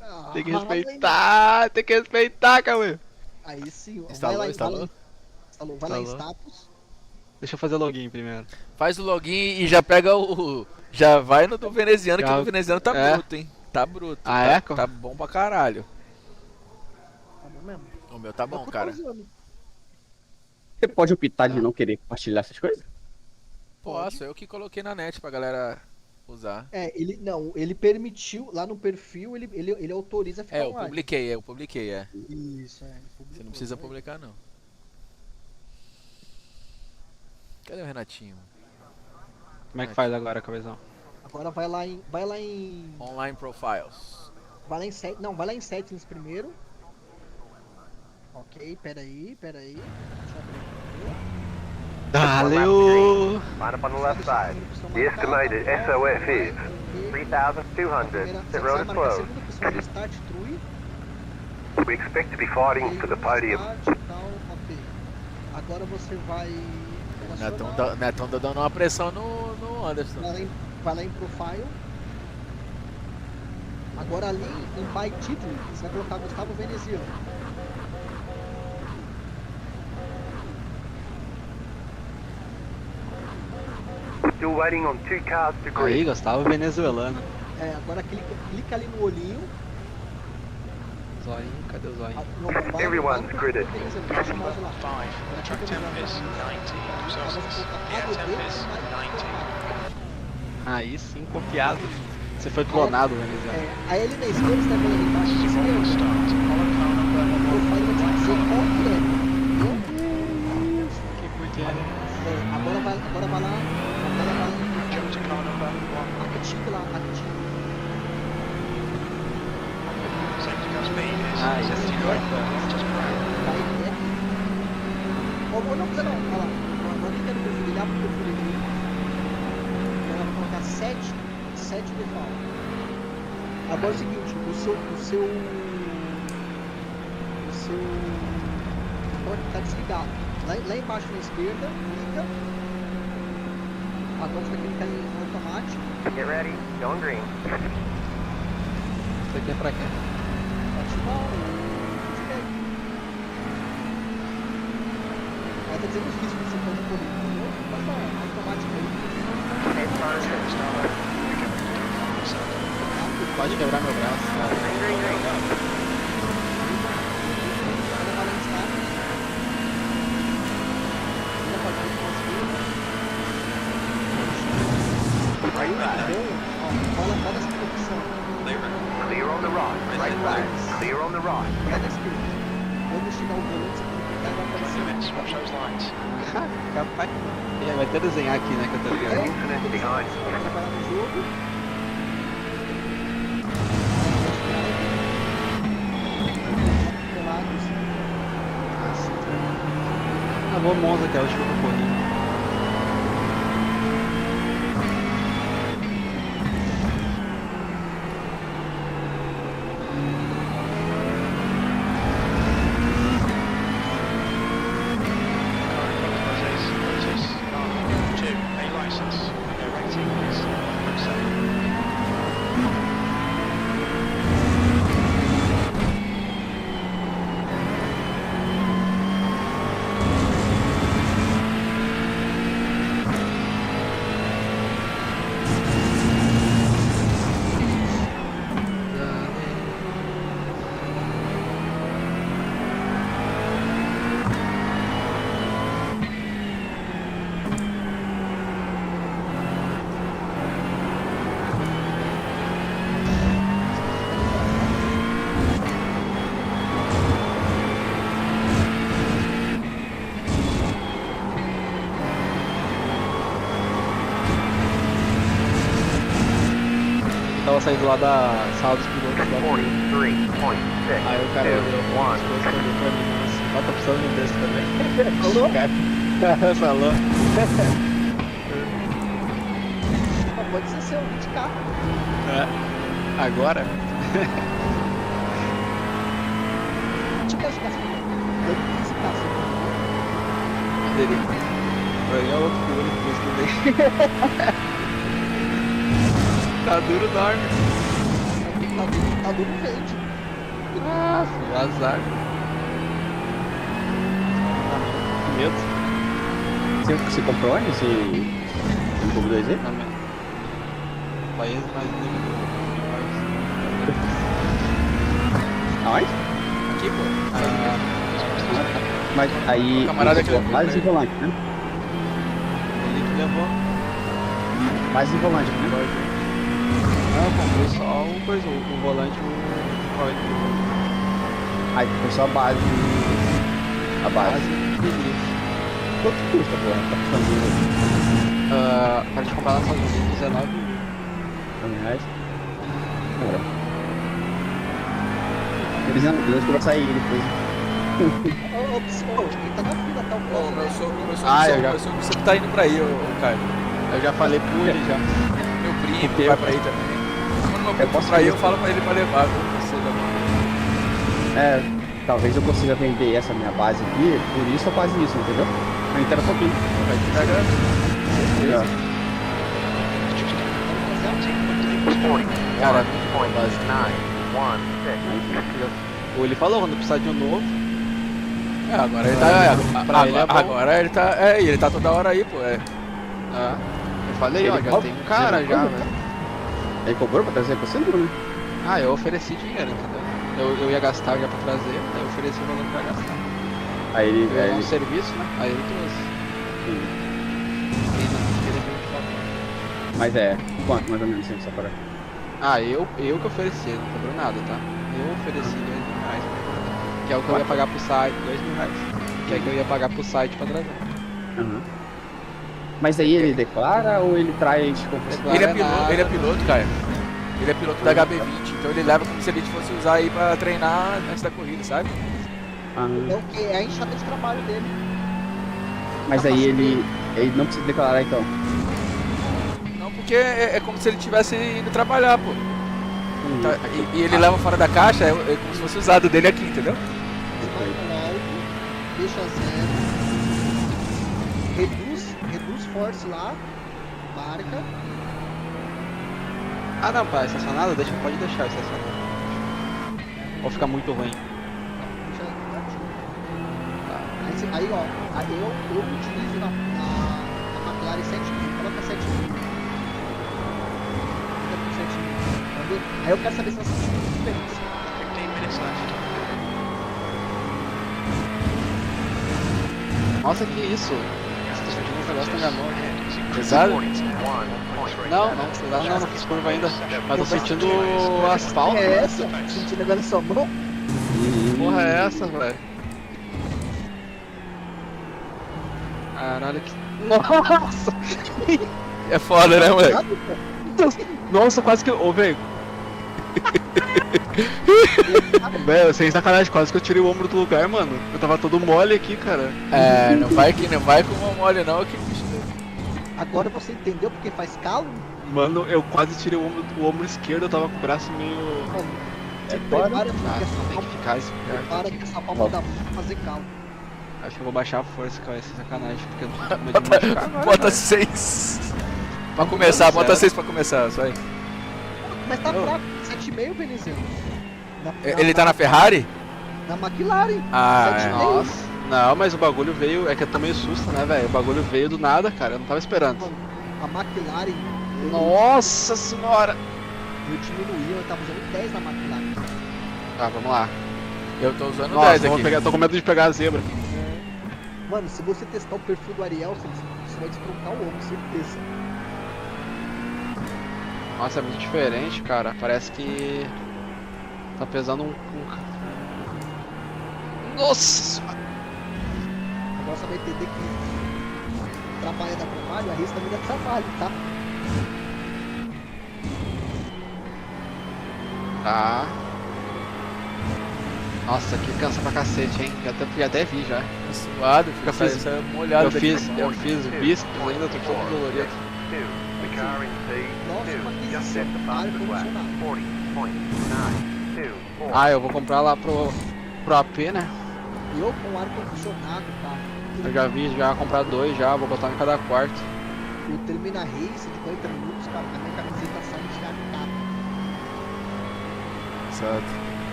Ah, Tem que respeitar, Cauê. Aí sim, ó. Instalou, vai lá, instalou? Vai lá em Instalou. status. Deixa eu fazer login primeiro. Faz o login e já pega o. Já vai no do veneziano, que Já- o do veneziano tá é. bruto, hein? Tá bruto. Ah, tá, é? Tá bom pra caralho. Tá bom mesmo? O meu tá bom, Eu tô cara. usando. Você pode optar de não querer compartilhar essas coisas? Posso, eu que coloquei na net pra galera usar. Ele permitiu, lá no perfil, ele autoriza ficar É, eu online. publiquei, é. Isso, Você não precisa publicar, não. Cadê o Renatinho? Como é que faz agora, cabeção? Agora vai lá em Online Profiles. vai lá em settings primeiro. Ok, peraí. Deixa eu abrir aqui. Valeu! Line up on the left side. The estimated SOF is 3,200. The Você road vai is marcar a closed. segunda opção de start true. We expect to be fighting for the podium. Start, tal, ok. Agora você vai Netão tá dando uma pressão no Anderson. vai lá em profile. Agora ali em by título, você vai colocar Gustavo Veneziano. Still waiting on 2 cars to Aí, green. Gustavo venezuelano. Agora clica ali no olhinho. Zoinho, cadê o zoinho? Everyone's gridded. Baixa o mouse lá. The track temp is 90 Celsius. The air temp is 90. Aí sim, copiado. Você foi clonado, venezuelano. Aí ali na esquerda você tá vendo ali embaixo na esquerda. Start. Follow car number O profile vai te dizer qual que é. Que curte é? Agora vai lá. Jump to car number 1. Active lá, active. Safety car speed is Ah, 70 kilometers per hour. Vai direto. Ou não precisa não, olha lá. Agora clica no perfil dele, abre o perfil dele. Agora vai colocar 7 default. Agora é o seguinte, o seu pode estar desligado. Lá embaixo na esquerda, clica. Agora você vai clicar em automático. Get ready. Going green. Isso aqui é pra quê? Ativar o feedback. Aí tá dizendo os riscos que você pode correr, entendeu? Basta automático aí. Pode quebrar meu braço, cara. Agora vai lá em start. Fala essa posição. Clear on the right. Right flag. Clear on the right. Pega a esquerda. Quando chegar o volante, você vai aparecer. Watch those lines. Capaz. Ele vai até desenhar aqui, né, que eu tô ligado. Internet behind. Vai trabalhar no jogo. Ah, vou Monza, que é o último que eu corri. Tava saindo lá da sala dos pilotos. Aí o cara olhou pra mim assim, ó, tá precisando de um desse também. Falou? Falou. Pode ser seu, de carro. É. Agora? Deixa eu ficar assim. Esse passo. Dele. Pra mim é outro que o único que eu Tá duro, dorme. Tá duro, vende. Ah, filho, azar. Que medo. Você comprou esse Cubo 2Z? País mais livre. Aonde? Aqui, pô. Mas aí. O camarada que levou. Mais de volante, né? Ele que levou. Mais de volante, né? Não, eu comprei só o volante e o código. Aí foi só a base. A base. Quanto custa, pô? Tá custando para te comprar lá nos Estados Unidos, R$19. R$19? Cara. Eles não que vai sair depois. Ô, pessoal, quem tá na fila, tá o meu sogro sempre tá indo pra aí, Caio. Eu já falei pro ele já. Meu primo vai pra aí também. Quando meu primo for pra aí, eu falo pra ele pra levar, Talvez eu consiga vender essa minha base aqui, por isso eu faço isso, entendeu? Eu entendo um pouquinho. Vai te dar grana. Cara, ou ele falou quando precisar de um novo. Agora ele tá. Ele tá toda hora aí, pô. Eu falei, ó, já tem um cara já, velho. Ele cobrou pra trazer pra você, né? Ah, eu ofereci dinheiro, entendeu? Eu ia gastar já pra trazer, aí eu ofereci o valor pra gastar. Aí ele. Aí um serviço, né? Aí ele trouxe. Mas quanto mais ou menos assim, só para. Eu que ofereci, não cobrou nada, tá? Eu ofereci R$2.000, que é o que eu ia pagar pro site, R$2.000, que é o que eu ia pagar pro site pra trazer. Uhum. Mas aí ele declara ou ele traz confusão? Ele é piloto, cara. Ele é piloto da HB20, então ele leva como se ele fosse usar aí pra treinar antes da corrida, sabe? É o que? É a enxada de trabalho dele. Mas aí ele não precisa declarar então? Não, porque é como se ele estivesse indo trabalhar, pô. Tá, e ele leva fora da caixa, é como se fosse usado dele aqui, entendeu? Deixa zero. Reduz force lá. Marca. Ah não, pra estacionado, pode deixar estacionado. Ou fica muito ruim. Aí ó, eu utilizo na McLaren 7.000, coloca 7.000. Aí eu quero saber se você tem diferença. 15 minutes left. Nossa, que isso? Você tá sentindo um negócio na minha mão. Pesado? Não, não fiz curva ainda. Mas tô sentindo o asfalto. É essa? Sentindo agora na sua mão? Porra é essa, velho? Caralho, que. Nossa! É foda, né, moleque? Nossa, quase que. Ô, velho. Velho, sem sacanagem, quase que eu tirei o ombro do lugar, mano. Eu tava todo mole aqui, cara. É, não vai com uma mole não, que bicho. Agora você entendeu porque faz calo? Mano, eu quase tirei o ombro esquerdo, eu tava com o braço meio. Se prepara porque Tem que ficar esperto. para que essa palma da mão vai fazer calo. Acho que eu vou baixar a força, cara, sem sacanagem, porque eu não tô com medo de machucar agora. Bota 6. Pra começar, bota 6 pra começar, só aí. Mas tá fraco, 7,5 veneziano. Ele tá na Ferrari? Na McLaren. Ah, 7,5. Nossa. Não, mas o bagulho veio, é que eu tomei susto, né, velho? O bagulho veio do nada, cara, eu não tava esperando. Mano, a McLaren. Nossa senhora! Eu diminuí, eu tava usando 10 na McLaren. Tá, vamos lá. Eu tô usando Nossa, 10 aqui. tô com medo de pegar a zebra. Mano, se você testar o perfil do Ariel, você vai destroncar o ombro, certeza. Nossa, é muito diferente, cara. Parece que tá pesando um. Nossa! Agora você vai entender que trabalho dá trabalho, a risca também dá trabalho, tá? Tá. Nossa, aqui cansa pra cacete, hein? Já até vi já. Tá suado, Eu fiz, essa molhada. eu fiz bíceps ainda, tô todo dolorido. Ah, eu vou comprar lá pro AP, né? Eu com ar condicionado, cara. Eu já vi, já comprar 2 já, vou botar em cada quarto. Eu termino a race de 40 minutos, cara, a minha camiseta sai encharcada. Exato.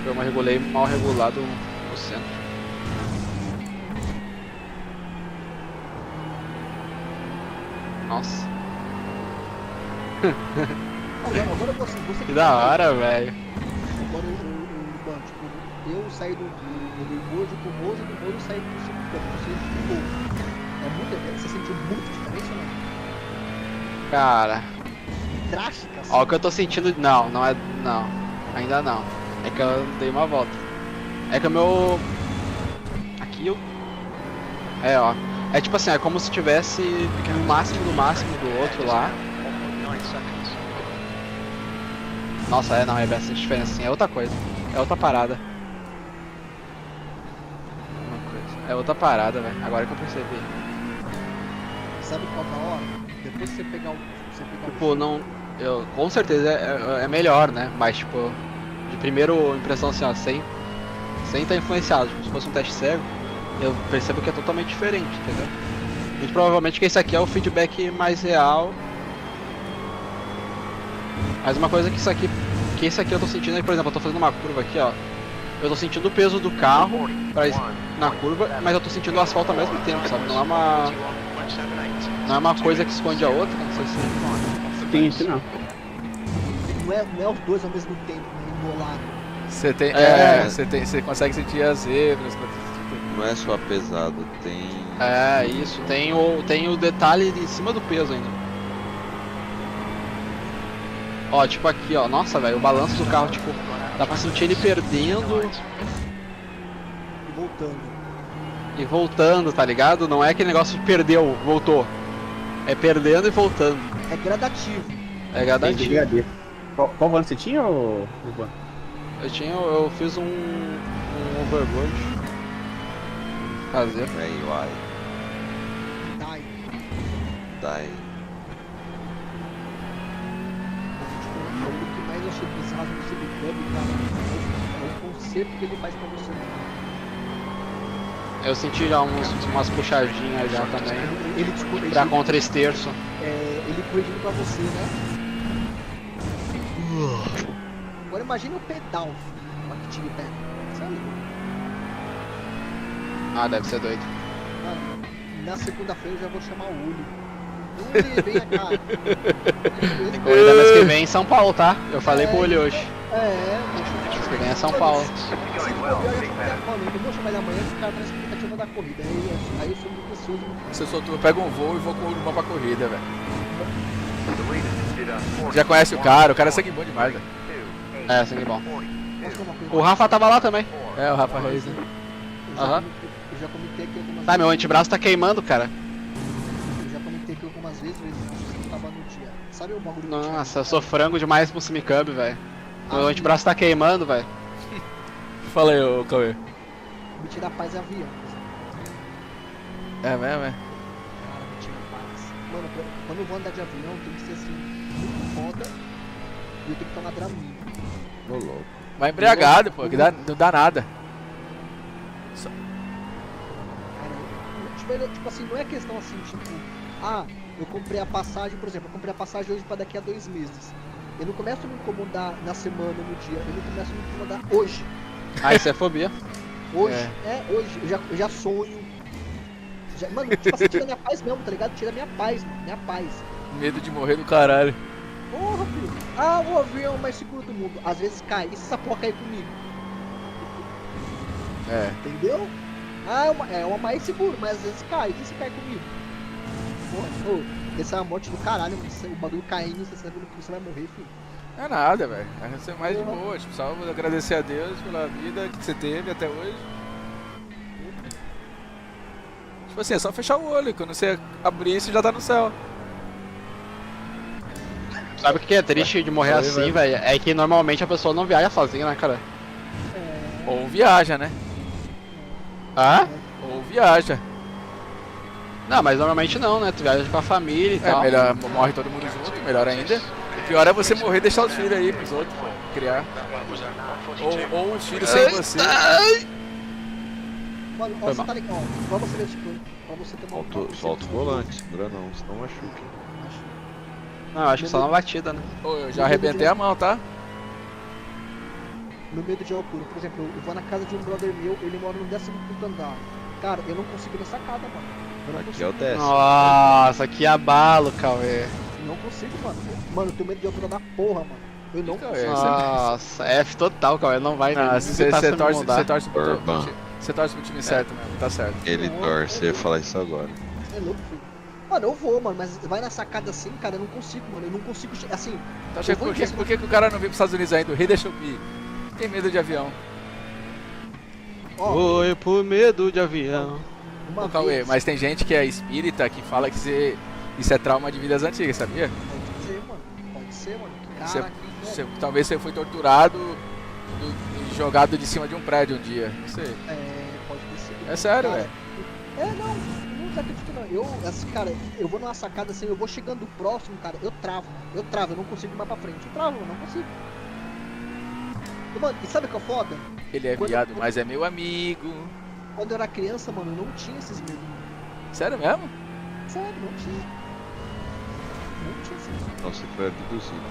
Eu me regulei mal regulado no centro. Nossa. Agora você Que da hora, velho. Agora tipo, eu saí do Limburgo pro Moza e do Moza saí do segundo, você do gol. É muito, você sentiu muito diferença, né? Cara. Drástica, assim. Ó, o que eu tô sentindo. Não, não é. Não. Ainda não. É que eu dei uma volta. É que o meu. Aqui eu. É, ó. É tipo assim, é como se tivesse no máximo do outro lá. Nossa, não, é bastante diferença assim. É outra coisa. É outra parada. Uma coisa. É outra parada, velho. Agora que eu percebi. Sabe qual da hora? Depois você pegar o. Tipo, não. Eu, com certeza é melhor, né? Mas tipo, de primeira impressão assim, ó, sem estar influenciado, tipo, se fosse um teste cego, eu percebo que é totalmente diferente, entendeu? Muito provavelmente que esse aqui é o feedback mais real. Mas uma coisa que esse aqui eu tô sentindo, por exemplo, eu tô fazendo uma curva aqui, ó. Eu tô sentindo o peso do carro na curva, mas eu tô sentindo o asfalto ao mesmo tempo, sabe? Não é uma coisa que esconde a outra, não sei se... Sim, não. Não é os dois ao mesmo tempo, embolado. Você tem. Você consegue sentir as zebras. Não é só pesado, tem. É, isso, tem o detalhe em cima do peso ainda. Ó, tipo aqui, ó, nossa, velho, o balanço do carro, tipo, dá pra sentir ele perdendo e voltando, tá ligado? Não é aquele negócio de perdeu, voltou. É perdendo e voltando. É gradativo. É gradativo. Qual volante você tinha, ou Ivan? Eu fiz um overboard. Fazer. UI. Dai. O que mais eu achei bizarro no Subcub, cara, é o conserto que ele faz pra você. Eu senti já umas puxadinhas já também. Ele pra contra-esterço. Ele corrigindo pra você, né? Agora imagine o pedal, uma Active Pedal. Sabe? Ah, deve ser doido. Mano, na segunda-feira eu já vou chamar o Uli. Uli, vem cá. Corrida mês que vem em São Paulo, tá? Eu falei pro Uli hoje. Mês que vem é São Paulo. Mano, eu não vou chamar ele amanhã porque o cara tá na expectativa da na corrida. Aí eu sou muito ansioso. Você soltou, eu pego um voo e vou com o Urban pra corrida, velho. Já conhece o cara é sangue bom demais, velho. É, sangue bom. O Rafa tava lá também. É, o Rafa Reis, né? Aham. Eu já comentei aqui algumas Tá, meu antebraço tá queimando, cara. Eu já comentei aqui algumas vezes, você tava no dia. Sabe o bagulho? Nossa, eu sou frango demais pro Simicub, velho. Meu antebraço tá queimando, velho. Fala aí, ô Cauê. Me tira a paz é avião. É mesmo, é? Cara, me tira a paz. Mano, quando eu vou andar de avião, tem que ser assim, muito foda. E eu tenho que tomar Dramin. Ô louco. Vai embriagado, pô, que não dá nada. Tipo assim, não é questão assim, tipo, eu comprei a passagem, por exemplo, eu comprei a passagem hoje pra daqui a 2 meses. Eu não começo a me incomodar na semana, no dia, eu não começo a me incomodar hoje. Ah, isso é fobia. Hoje, hoje, eu já sonho. Mano, tipo assim, tira minha paz mesmo, tá ligado? Tira minha paz, mano, minha paz. Medo de morrer do caralho. Porra, filho. O avião mais seguro do mundo. Às vezes cai, e se essa porra cair comigo? É. Entendeu? É uma mais seguro, mas às vezes cai. E se cai comigo? Porra, essa é uma morte do caralho, mano. O bagulho caindo, você sabe que você vai morrer, filho. Não é nada, velho. Vai ser mais de boa. Tipo, só agradecer a Deus pela vida que você teve até hoje. Tipo assim, é só fechar o olho. Quando você abrir, você já tá no céu. Sabe o que é triste de morrer assim, velho? É que normalmente a pessoa não viaja sozinha, né, cara? Ou viaja, né? Ah? Ou viaja. Não, mas normalmente não, né? Tu viaja com a família e tal. Melhor, morre todo mundo junto, melhor ainda. O pior é você morrer e deixar os filhos aí pros outros, criar. Ou os filhos sem você. Mano, ó, você tá ligado, ó, pra você ver, tipo, pra você ter uma... Solta o volante, segura não, senão machuca. Não, acho que só na batida, né? Eu já arrebentei a mão, tá? No medo de altura, por exemplo, eu vou na casa de um brother meu, ele mora no 15º andar. Cara, eu não consigo ir na sacada, mano. Aqui é o 10. Nossa, aqui é abalo, Cauê. Não consigo, mano. Mano, eu tenho medo de altura da porra, mano. Eu não consigo. Nossa, F total, Cauê. Não vai nem você torce pro time É. certo mesmo, tá certo. Ele torce, eu ia falar isso agora. É louco, filho. Mano, eu vou, mano, mas vai na sacada assim, cara, eu não consigo, mano. Eu não consigo, assim... Então, por que o cara não veio pros Estados Unidos ainda? O rei da Shopee. Tem medo de avião. Foi por medo de avião. Ô, Cauê, mas tem gente que é espírita que fala que isso é trauma de vidas antigas, sabia? Pode ser, mano. Pode ser, mano. Cara, talvez você foi torturado e jogado de cima de um prédio um dia. Não sei. Pode ter sido. É sério, velho. Não acredito não. Eu, assim, cara, eu vou numa sacada assim, eu vou chegando próximo, cara, eu travo, eu não consigo ir mais pra frente. Eu travo, eu não consigo. E, mano, e sabe o que é foda? Ele é viado, mas é meu amigo. Quando eu era criança, mano, eu não tinha esses medos. Sério mesmo? Sério, não tinha. Não tinha esses medos. Então você foi abduzido.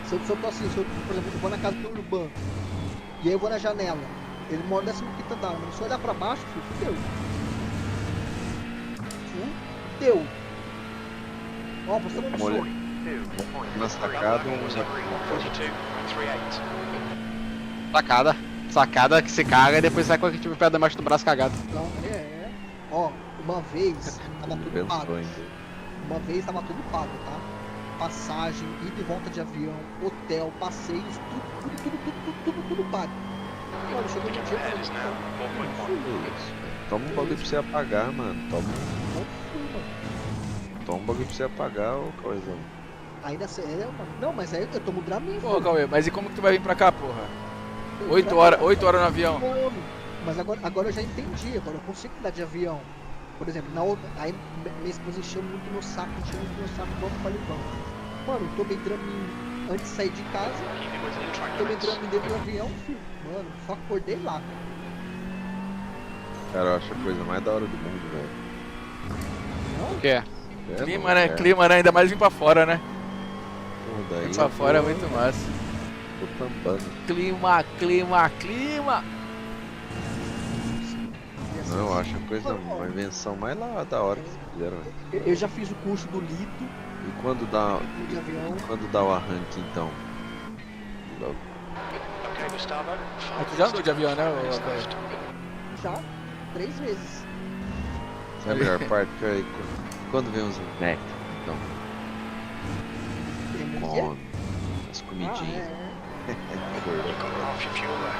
Se eu tô assim, por exemplo, eu vou na casa do Urban, e aí eu vou na janela, ele mora no 15º andar, mas se eu olhar pra baixo, filho, fudeu. Ó, você não me sonha. Na sacada, Sacada que se caga e depois sai com aquele tipo de pedra embaixo do braço cagado. Não, Ó, uma vez tava tudo pago. Uma vez tava tudo pago, tá? Passagem, ida e volta de avião, hotel, passeios, tudo pago. Mano, chegou no dia Toma um bagulho pra você apagar, mano. Toma um bagulho pra você apagar ou coisa, mano. Ainda sério, mano. Não, mas aí eu tomo Dramin. Pô, Cauê, mas e como que tu vai vir pra cá, porra? 8 horas no avião. Mas agora eu já entendi, agora eu consigo andar de avião. Por exemplo, aí minha esposa encheu muito meu saco, vamos pra Libão. Mano, eu tomei Dramin antes de sair de casa, tomei Dramin dentro do avião, filho. Mano, só acordei lá. Cara, eu acho a coisa mais da hora do mundo, velho. O que? Clima, né? Clima, né? Ainda mais vir pra fora, né? Pô, daí pra fora é muito massa. Tô tampando. Clima. Não, eu acho a coisa, uma invenção mais lá da hora que vocês fizeram, velho. Eu já fiz o curso do Lito. E quando dá o arranque, então? Tu já andou de avião, né? Já. 3 vezes. Sabe a melhor parte? Peraí, quando vem os Mac, então. Com as comidinhas.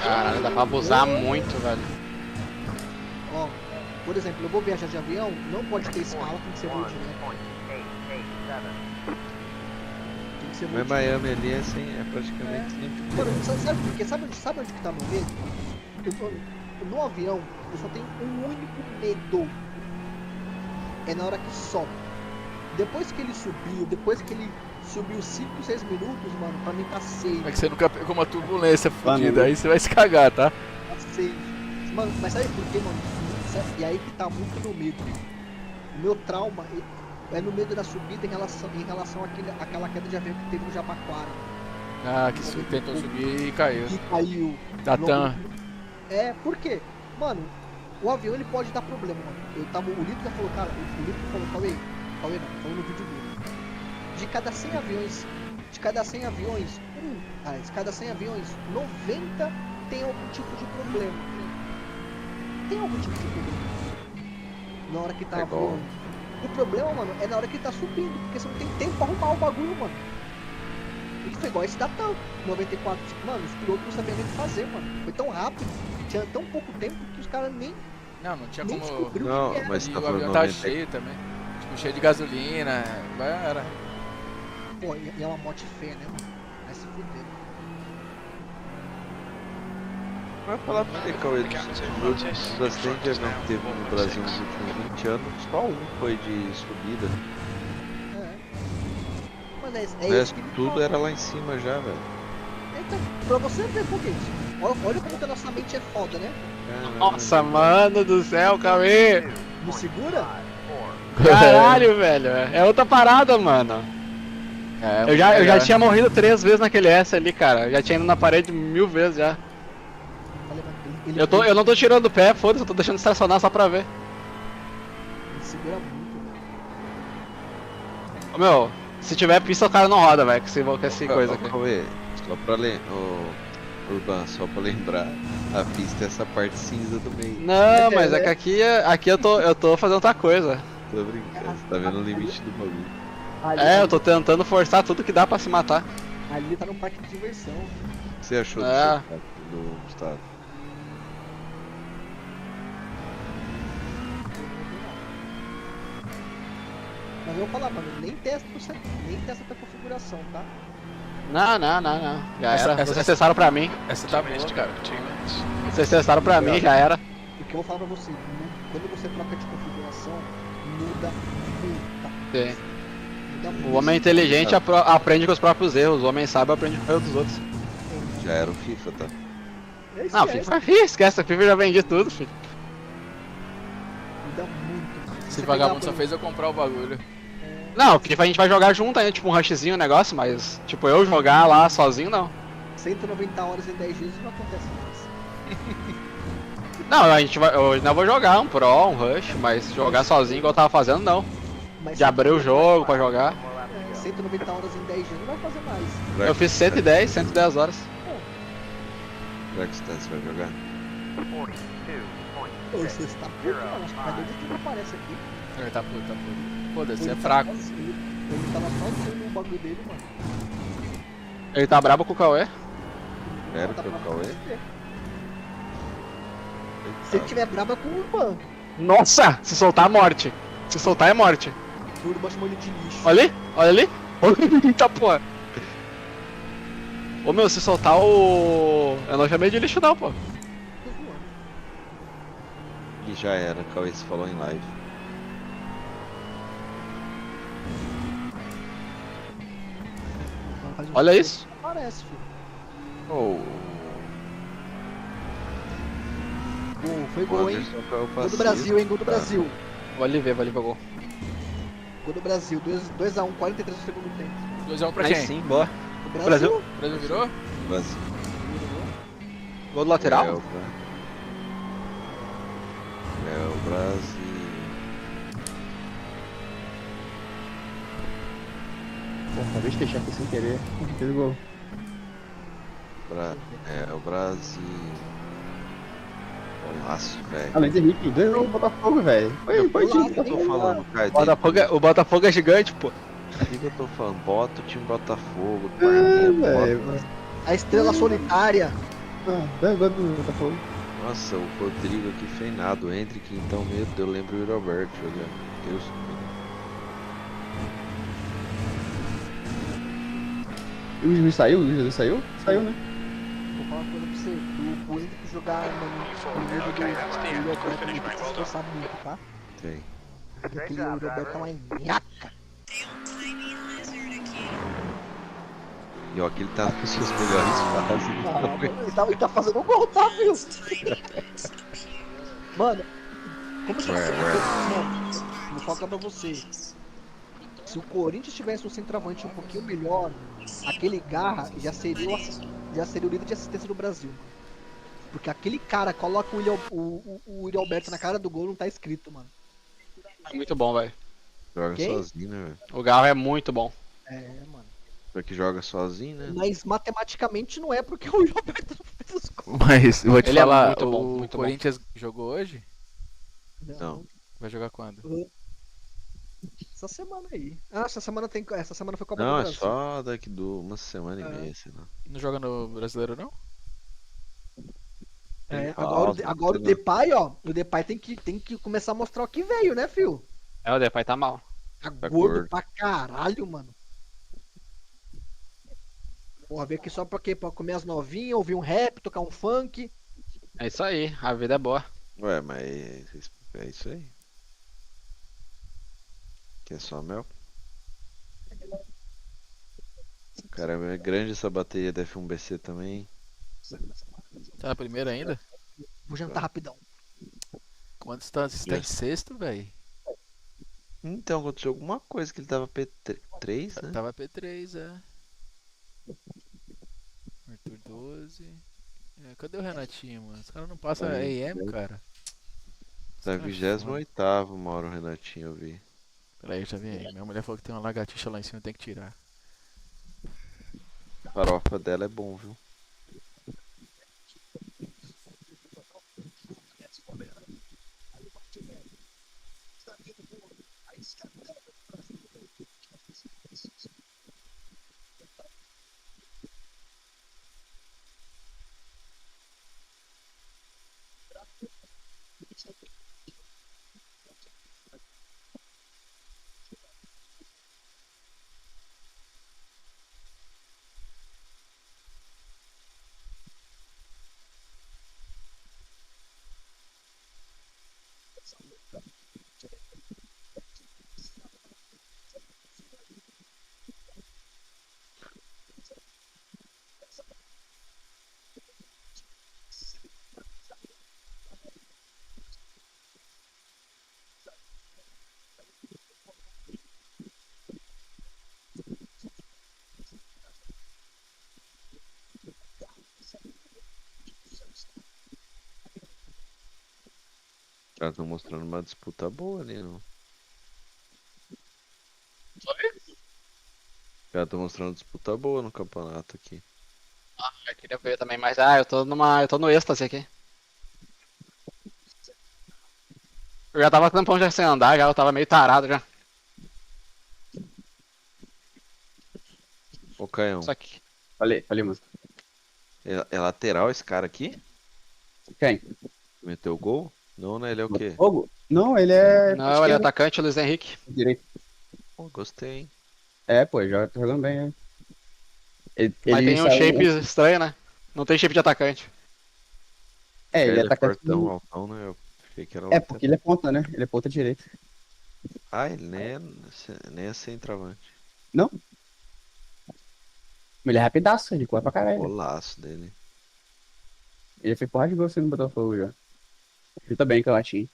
Caralho, dá pra abusar muito, velho. Ó, por exemplo, eu vou viajar de avião, não pode ter escala, tem que ser voo direto. Tem que ser voo Mas direto. Miami ali é praticamente sempre. Mano, sabe por quê? Sabe onde que tá meu medo? No avião, eu só tenho um único medo. É na hora que sobe. Depois que ele subiu 5, 6 minutos, mano, pra mim tá safe. É que você nunca pegou uma turbulência fodida, aí você vai se cagar, tá? Tá safe. Mano, mas sabe por quê, mano? E aí que tá muito no medo. O meu trauma é no medo da subida em relação àquela queda de avião que teve no Jabaquara. Ah, que tentou subir e caiu. E caiu. Da TAM. Por quê? Mano, o avião ele pode dar problema, mano. O Lito já falou, cara, o Lito falou, Cauê não, falou no vídeo dele. De cada 100 aviões, 90 tem algum tipo de problema. Tem algum tipo de problema. Na hora que tá voando. O problema, mano, é na hora que tá subindo, porque você não tem tempo pra arrumar o bagulho, mano. Isso foi igual esse da TAM, 94. Mano, os pilotos não sabiam nem o que fazer, mano. Foi tão rápido, tinha tão pouco tempo que os caras nem Não tinha nem como. descobriu Não, o que era. mas E tá o falando avião tá 90. cheio também. Tipo, cheio de gasolina. Era. Pô, e é uma moto feia, né, mano? Vai se fuder. Vai falar pra você, Cauê, dos acidentes de avião que teve no Brasil nos últimos 20 anos, só um foi de subida. Mas O resto tudo era lá em cima já, velho. Então, pra você ver, Foguete, olha como que a nossa mente é foda, né? Nossa, mano do céu, Cauê. Não segura? Caralho, velho. É outra parada, mano. Eu já tinha morrido 3 vezes naquele S ali, cara. Eu já tinha ido na parede 1000 vezes já. Eu não tô tirando o pé, foda-se, eu tô deixando estacionar só pra ver. Ele segura muito, Ô, meu, se tiver pista o cara não roda, velho, com essa coisa aqui. Cauê, só pra Urban, só pra lembrar, a pista é essa parte cinza do meio. Não, mas é que aqui eu tô fazendo outra coisa. Tô brincando, você tá vendo o limite do bagulho. Eu tô tentando forçar tudo que dá pra se matar. Ali tá num parque de diversão. O que você achou do Gustavo? Mas eu vou falar, mano, nem testa a tua configuração, tá? Não. Já era. Vocês testaram pra mim. Essa tá boa, cara. Vocês testaram pra mim, já era. O que eu vou falar pra você, quando você troca de configuração, muda muito. Sim. O homem inteligente aprende com os próprios erros, o homem sábio aprende com os erros dos outros. Já era o FIFA, tá? Não, FIFA esquece, a FIFA já vendi tudo, filho. Muda muito. Esse vagabundo só fez eu comprar o bagulho. Não, porque a gente vai jogar junto ainda, tipo um rushzinho, um negócio, mas tipo eu jogar lá sozinho, não. 190 horas em 10 dias não acontece mais. Não, eu não vou jogar um Pro, um Rush, mas jogar sozinho igual eu tava fazendo, não. Mas de abrir o jogo pra jogar. 190 horas em 10 dias não vai fazer mais. Eu fiz 110 horas. Blackstance vai jogar? Ô, você está puto, mano. Acho que cadê de tudo aparece aqui? Ele tá puto. Foda-se, é fraco. Ele tava só sendo um bagulho dele, mano. Ele tá brabo com o Cauê? Era com o Cauê? Se ele tiver brabo é com o Urban. Nossa! Se soltar, morte. Se soltar, é morte. O Urban chamou ele de lixo. Olha ali. Eita porra. Ô meu, se soltar o... Eu não chamei de lixo não, pô. E já era, o Cauê se falou em live. Olha isso. Parece, filho. Foi gol, hein? Gol do Brasil, hein? Gol do Brasil. Vou ali ver gol. Gol do Brasil, 2x1, 43 do segundo tempo. 2x1 pra quem? Aí sim, boa. Brasil. Brasil virou? Brasil. Gol do lateral? É o Brasil. Pô, acabei de fechar aqui sem querer. Fez gol. É o Brasil. Golaço, velho. Ah, Luiz Henrique, ganhou o Botafogo, velho. Foi O que eu tô falando, Caio? O Botafogo é gigante, pô. O que eu tô falando? Bota o time Botafogo, É, Parrinha, velho. bota. A estrela solitária. Eu gosto do Botafogo. Nossa, o Rodrigo aqui feinado. O Hendrick, então, meu Deus, eu lembro o Yuri Alberto jogando. Deus E o juiz saiu? O juiz saiu? Saiu, né? Vou falar uma coisa pra você. O Hendrick jogar no Okay, that's the end. Good finish, mate. Well done. sabe muito, tá? tem. Porque aquele Roberto é uma nhaca. E ó, que ele tá com suas melhores fases. Ele tá fazendo um gol, tá, viu? Mano, como você Mano, vou falar pra você. Se o Corinthians tivesse um centroavante um pouquinho melhor, aquele Garra já seria o líder de assistência do Brasil. Porque aquele cara coloca o Yuri Alberto na cara do gol, não tá escrito, mano. É muito bom, velho. Joga Quem? sozinho, né, velho? O Garro é muito bom. É, mano. Só que joga sozinho, né? Mas matematicamente não é porque o Yuri Alberto não fez os gols. Mas eu vou te Ele é falar, muito bom, o muito bom. Corinthians jogou hoje? Não. Vai jogar quando? Essa semana aí. Ah, essa semana foi Copa do Não, é Brasil. só daqui do uma semana e meia, sei lá. Não joga no Brasileiro, não? É, pausa, agora o sei lá. Depay, ó. O Depay tem que começar a mostrar o que veio, né, fio? É, o Depay tá mal. Tá Tá gordo gordo. pra caralho, mano. Porra, veio aqui só pra quê? Pra comer as novinhas, ouvir um rap, tocar um funk. É isso aí, a vida é boa. Ué, mas é isso aí. Que é só mel? Caramba, é grande essa bateria da F1BC também. Tá na primeira ainda? Vou jantar rapidão. Quantos tá? Você tá em sexto, velho? Então, aconteceu alguma coisa que ele tava P3, né? Tava P3, é. Arthur 12. É, cadê o Renatinho, mano? Os caras não passam AM, cara. Tá 28º, Mauro Renatinho, eu vi. Peraí, já vi aí. Minha mulher falou que tem uma lagartixa lá em cima, tem que tirar. A farofa dela é bom, viu? Os caras estão mostrando uma disputa boa ali, não? Os caras estão mostrando disputa boa no campeonato aqui. Ah, eu queria ver também, mas eu tô no êxtase aqui. Eu já tava tampão já sem andar, já eu tava meio tarado já. Ô, Caião. Isso aqui. Falei, música. É lateral esse cara aqui? Quem? Meteu gol? Não, né? Ele é o quê? Fogo? Não, ele é. Não, ele é atacante, Luiz Henrique. Direito. Pô, gostei, hein? É, pô, já tá jogando bem, né? Mas tem um shape estranho, né? Não tem shape de atacante. É, ele é é atacante. fortão, altão, né? Eu achei que era É, lateral. porque ele é ponta, né? Ele é ponta direita. Ah, ele nem é centroavante. Não? Ele é rapidaço, ele corre pra caralho. Golaço dele. Ele fez porra de gol assim no Botafogo já. Chuta bem, Calatinho.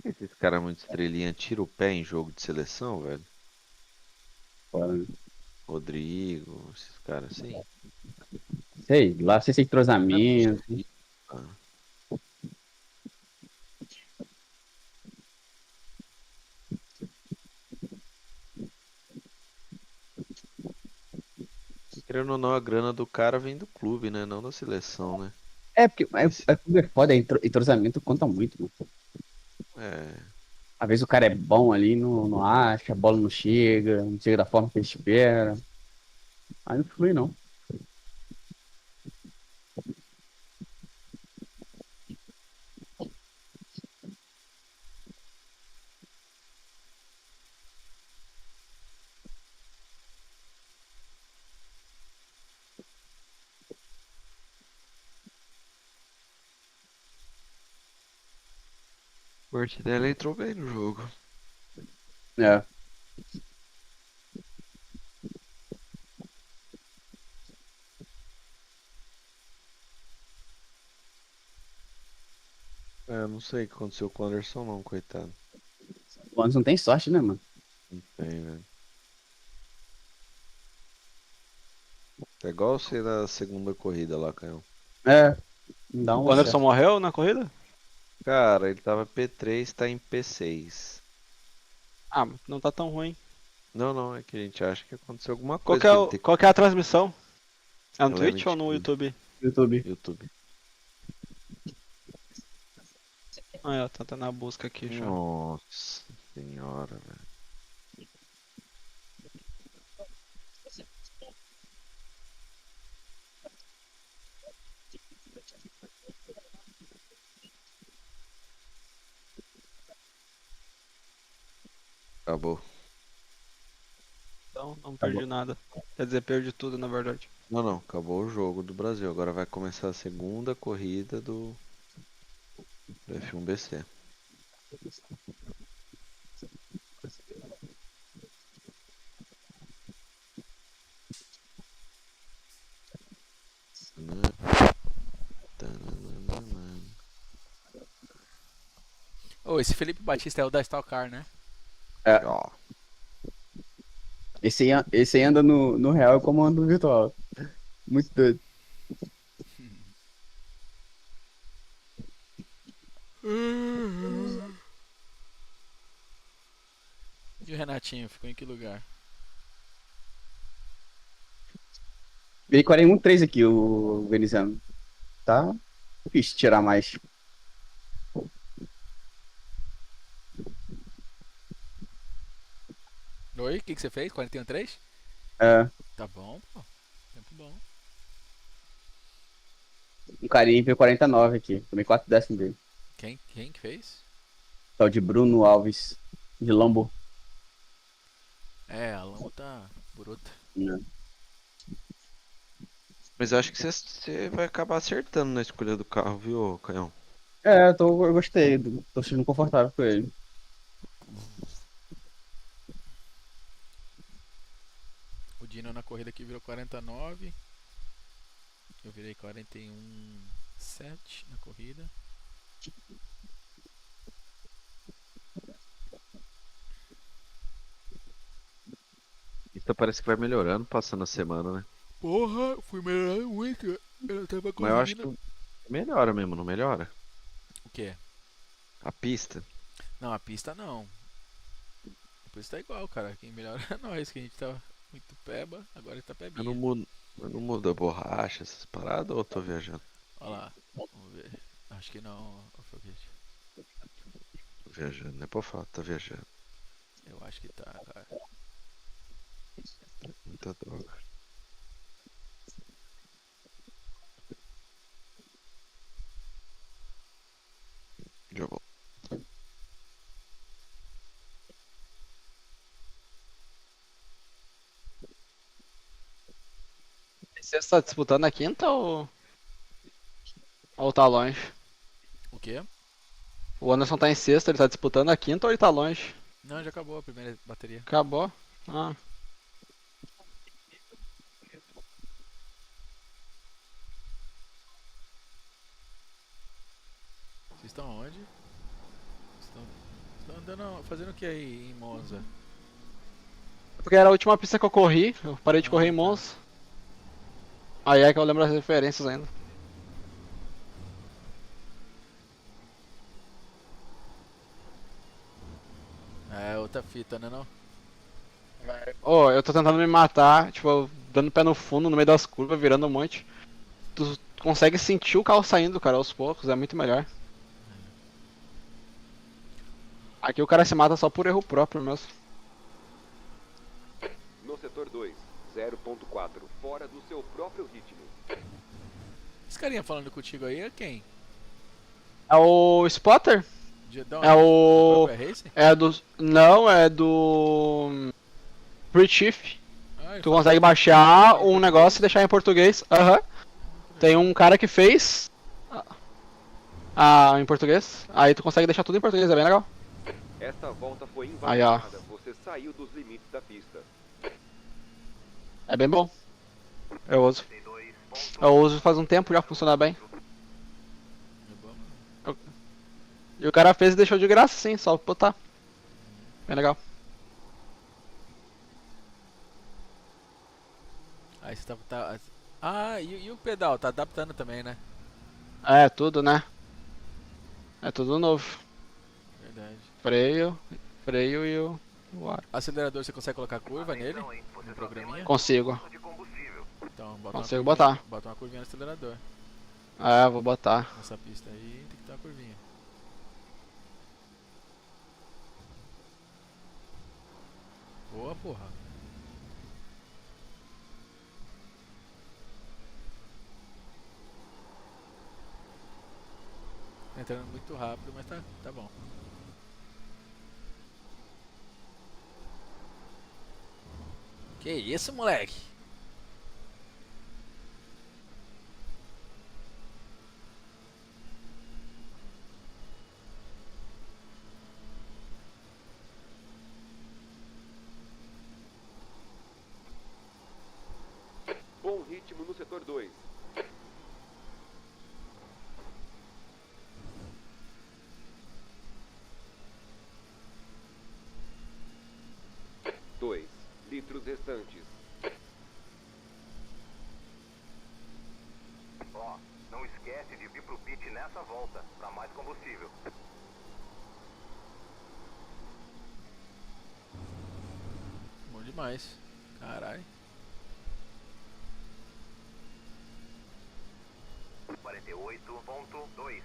Esse cara é muito estrelinha, tira o pé em jogo de seleção, velho. Fora, né? Rodrigo, esses caras assim. Sei, lá sem entrosamento. Ah. Querendo ou não, a grana do cara vem do clube, né? Não da seleção, né? porque é foda, entrosamento conta muito, mano. Às vezes o cara é bom ali, não acha, a bola não chega da forma que ele espera. Aí não flui, não. O Martinelli entrou bem no jogo. É. Não sei o que aconteceu com o Anderson não, coitado. O Anderson tem sorte, né, mano? Não tem, velho. É igual você na segunda corrida lá, Caio. Dá O Anderson morreu na corrida? Cara, ele tava P3, tá em P6. Ah, mas não tá tão ruim. Não, é que a gente acha que aconteceu alguma Qual coisa. qual que é a transmissão? É no Eu Twitch lembro ou no de- YouTube? YouTube. Ah, tá na busca aqui já. Nossa senhora, velho. Acabou. Então, não perdi nada. Quer dizer, perdi tudo, na verdade. Não, acabou o jogo do Brasil. Agora vai começar a segunda corrida do F1 BC. Ô, esse Felipe Batista é o da Stock Car, né? É. Esse aí anda no real como anda no virtual. Muito doido. E o Renatinho, ficou em que lugar? Veio 41-3 aqui, o Veneziano. Tá difícil tirar mais. Oi, o que você fez? 41-3? É. Tá bom, pô. Tempo bom. Um carinha veio 49 aqui. Tomei 4 décimos dele. Quem que fez? Tal de Bruno Alves, de Lambo. É, a Lambo tá bruta. Mas eu acho que você vai acabar acertando na escolha do carro, viu, Caião? Eu gostei. Tô sentindo confortável com ele. O Dino na corrida aqui virou 49. Eu virei 41,7 na corrida. Isso parece que vai melhorando, passando a semana, né? Porra, fui melhorando muito. Eu tava Mas eu acho conseguindo. que melhora mesmo, não melhora? O quê? A pista? Não, a pista não. A pista tá igual, cara. Quem melhora é nós, que a gente tava muito peba, agora tá Mas pebinha. não muda a borracha, essas paradas, ou eu tô viajando? Olha lá, vamos ver. Acho que não, Foguete. Tô viajando, não é pra falar, tá viajando. Eu acho que tá, cara. Muita droga. Já volto. Você tá disputando a quinta ou tá longe? O quê? O Anderson tá em sexta, ele tá disputando a quinta ou ele tá longe? Não, já acabou a primeira bateria. Acabou? Ah. Vocês estão onde? Estão andando, fazendo o que aí em Monza? Porque era a última pista que eu corri, eu parei de correr em Monza. Aí é que eu lembro as referências ainda. É outra fita, né não? Ô, eu tô tentando me matar, tipo, dando pé no fundo, no meio das curvas, virando um monte. Tu consegue sentir o carro saindo, cara, aos poucos, é muito melhor. Aqui o cara se mata só por erro próprio mesmo. No setor 2, 0.4, fora do seu próprio ritmo. Esse carinha falando contigo aí é quem? É o Spotter? Jedão, É o... próprio Racing? É do... Não, é do... Free Chief. Tu consegue baixar um negócio e deixar em português. Aham. Tem um cara que fez... em português. Aí tu consegue deixar tudo em português, é bem legal. Esta volta foi Aí, ó. invalidada. Você saiu dos limites da pista. É bem bom. Eu uso. Eu uso faz um tempo, já funciona bem. E o cara fez e deixou de graça, sim, só botar. Bem legal. Aí você e o pedal? Tá adaptando também, né? É, tudo, né? É tudo novo. Verdade. Freio e o ar. Acelerador, você consegue colocar curva nele? No programinha? Consigo. Então, Consigo botar. Bota uma curvinha no acelerador. É, vou botar. Nessa pista aí tem que ter uma curvinha. Boa, porra. Tá entrando muito rápido, mas tá bom. Que isso, moleque? Bom ritmo no setor 2. Litros restantes. Ó, não esquece de vir pro pit nessa volta, pra mais combustível. Bom demais. Caralho. 48.26.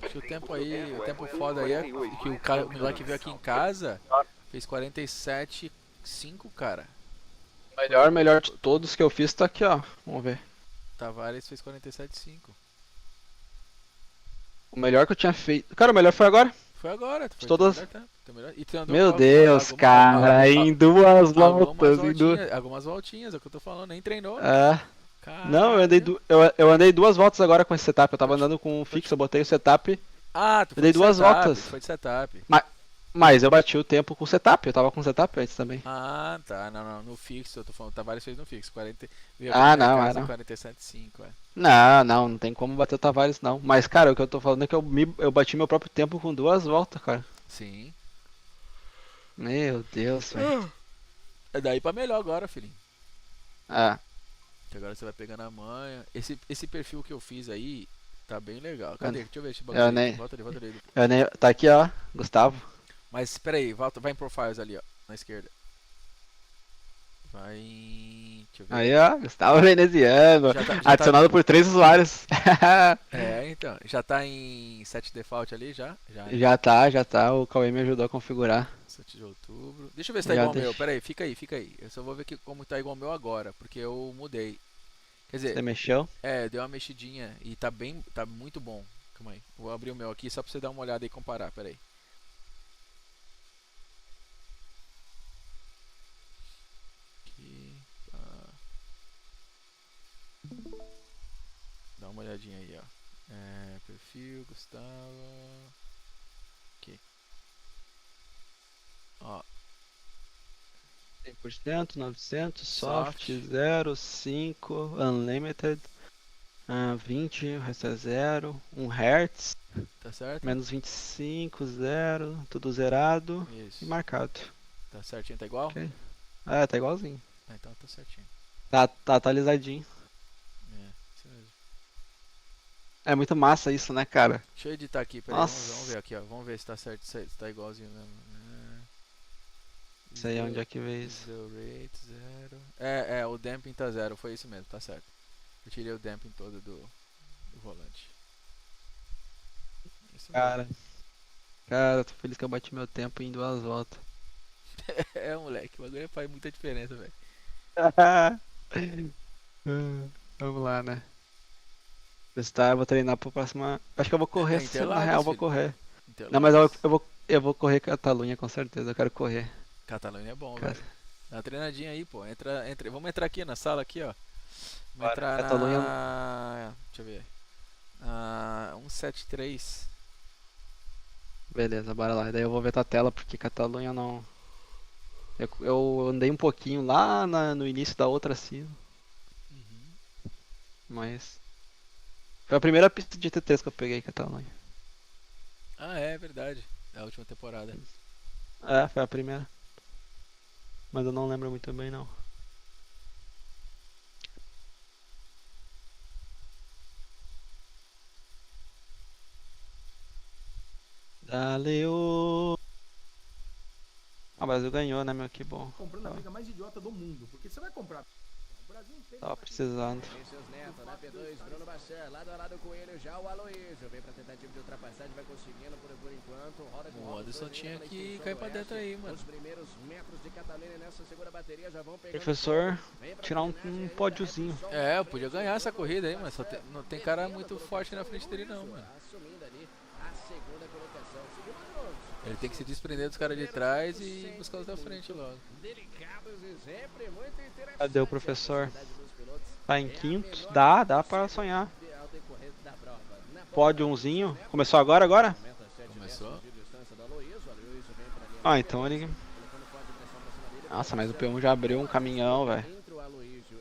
Acho que o tempo aí, o tempo foda aí é que o cara, o moleque veio aqui em casa, fez 47,5, cara. Melhor de todos que eu fiz tá aqui, ó. Vamos ver. Tavares fez 47,5. O melhor que eu tinha feito. Cara, o melhor foi agora. Foi agora, tu foi todas. E tu andou Meu com Deus, cara, em duas voltas. Algumas voltinhas, é o que eu tô falando, nem treinou. É. Não, eu andei duas voltas agora com esse setup. Eu tava andando com o fixo, eu botei o setup. Ah, tu foi eu dei de duas setup, voltas. Foi de setup. Mas eu bati o tempo com o setup, eu tava com o setup antes também. Ah, tá. Não, no fixo, eu tô falando, o Tavares fez no fixo. 40, não. 47,5, é. Não tem como bater o Tavares não. Mas, cara, o que eu tô falando é que eu bati meu próprio tempo com duas voltas, cara. Sim. Meu Deus, velho. É daí pra melhor agora, filhinho. Ah. Que agora você vai pegando a manha. Esse perfil que eu fiz aí tá bem legal. Cadê? Deixa eu ver esse bagulho. Volta ali. Tá aqui, ó, Gustavo. Mas espera aí, vai em profiles ali, ó, na esquerda. Vai em... Deixa eu ver. Aí, ó, Gustavo Veneziano. Adicionado por 3 usuários. Então. Já tá em set default ali, já? Já tá. O Cauê me ajudou a configurar. 7 de outubro. Deixa eu ver se tá igual ao meu. Pera aí, fica aí. Eu só vou ver como tá igual ao meu agora, porque eu mudei. Quer dizer... Você mexeu? Deu uma mexidinha e tá muito bom. Calma aí. Vou abrir o meu aqui só pra você dar uma olhada e comparar, pera aí. Dá uma olhadinha aí, ó. Perfil, Gustavo. Aqui. Ó. 100%, 900, soft, 0, 5, unlimited, 20, o resto é 0, 1 Hz, tá certo? Menos 25, 0, tudo zerado. Isso. E marcado. Tá certinho, tá igual? Okay. Tá igualzinho. Então tá certinho. Tá atualizadinho. Isso mesmo. É muito massa isso, né, cara? Deixa eu editar aqui, peraí, vamos ver aqui, ó. Vamos ver se tá certo, se tá igualzinho mesmo. Isso aí, onde é que veio isso? Rate 0. O damping tá 0, foi isso mesmo, tá certo. Eu tirei o damping todo do O volante. Isso Cara, tô feliz que eu bati meu tempo em 2 voltas. É, moleque, o bagulho faz muita diferença, velho. Vamos lá, né? Testar, eu vou treinar pro próxima. Acho que eu vou correr, na Interlagos, real eu vou filho. correr. Interlagos. Não, mas eu vou correr Catalunha com certeza, eu quero correr. Catalunha é bom, Cara. velho. Dá uma treinadinha aí, pô. Vamos entrar aqui na sala aqui, ó. Vamos Bora, entrar Catalunha. Deixa eu ver. 173. Beleza, bora lá. Daí eu vou ver tua tela porque Catalunha não. Eu andei um pouquinho lá no início da outra season. Mas. Foi a primeira pista de T3 que eu peguei, Catalunha. Ah, é verdade. É a última temporada. É, foi a primeira. Mas eu não lembro muito bem não. Valeu! Ah, o Brasil ganhou, né, meu? Que bom. Comprando a briga mais idiota do mundo, porque você vai comprar. O Brasil inteiro. Tava precisando. Vinícius Neto, na P2, Bruno Bacer, lado a lado com ele, já o Aloysio. Vem pra tentativa de ultrapassagem, vai conseguindo por enquanto. Roda com O Anderson tinha que cair pra dentro aí, mano. Os primeiros metros de Catalunha nessa segunda bateria já vão pegando. Professor, tirar um pódiozinho. É, eu podia ganhar essa corrida aí, mas não tem cara muito forte na frente dele não, mano. Assumindo ali a segunda colocação. Segundo minuto. Ele tem que se desprender dos caras de trás e buscar os da frente logo. Delicados e sempre muito interessantes. Cadê o professor? Tá em quinto? Dá pra sonhar. Pódiozinho. Começou agora? Começou. Ah, então ele. Nossa, mas o P1 já abriu um caminhão, velho.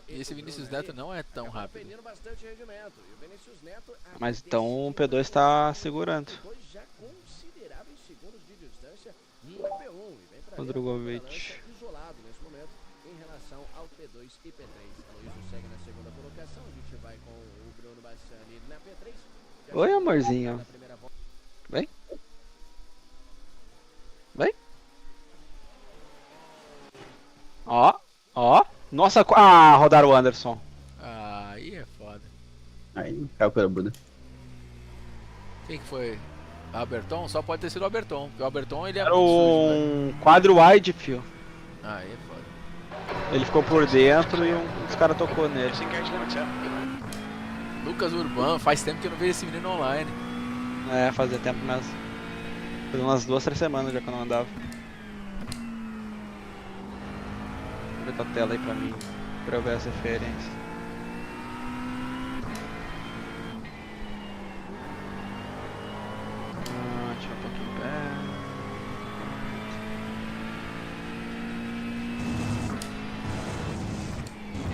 E esse Vinícius Neto não é tão rápido. Mas então o P2 tá segurando. O Drogovic. Isolado nesse momento em relação ao P2 e P3. Aloysio segue na segunda colocação. A gente vai com o Bruno Bassani na P3. Oi, amorzinho. Vem. Vem. Ó. Nossa, rodaram o Anderson. Aí é foda. Aí, caiu pela Buda. Quem que foi? Alberton? Só pode ter sido o Alberton, porque o Alberton ele é Era muito sujo, velho. um quadro wide, fio. Aí é foda. Ele ficou por dentro e os caras tocou nele. Lucas Urban, faz tempo que eu não vejo esse menino online. É, fazia tempo mesmo. Faz umas 2, 3 semanas já que eu não andava. Vou ver tua tela aí pra mim, pra eu ver as referências. Deixa eu pouquinho em pé.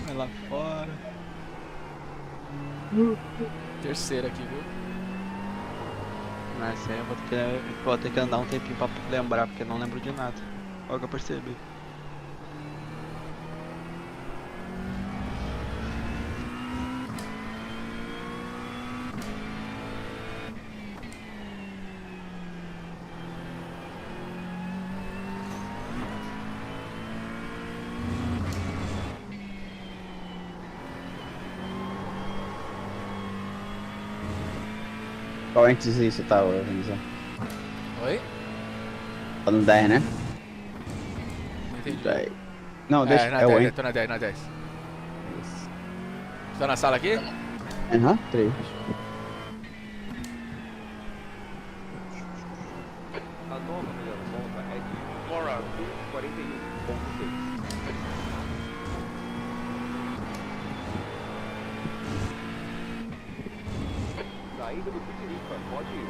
Vai lá fora. Terceira aqui, viu? Mas aí eu vou ter que andar um tempinho pra lembrar, porque eu não lembro de nada. Logo eu percebi. Qual antes você tá organizando? Oi? Tá no 10, né? Não entendi. 10. Não, deixa. Na É o 10, Ent. tô na 10, na 10. Tá na sala aqui? Aham, 3. A nova melhor volta é de Moral 41.6. Saída do Futuripa, pode ir.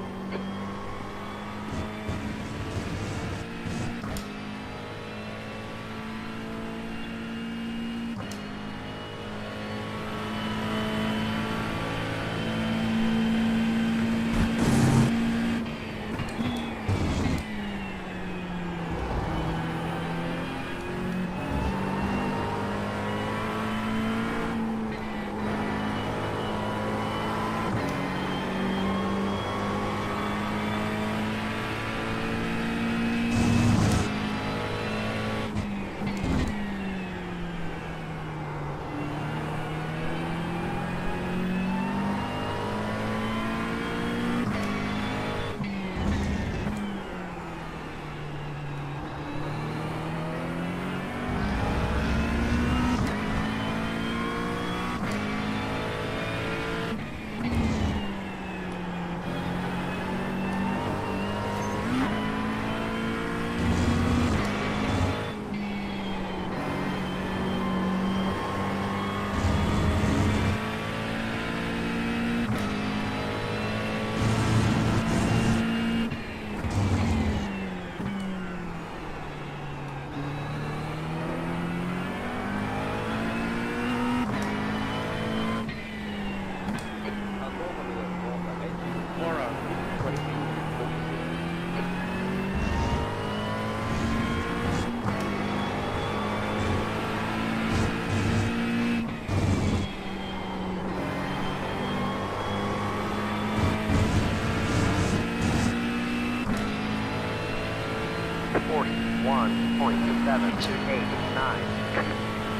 41.789.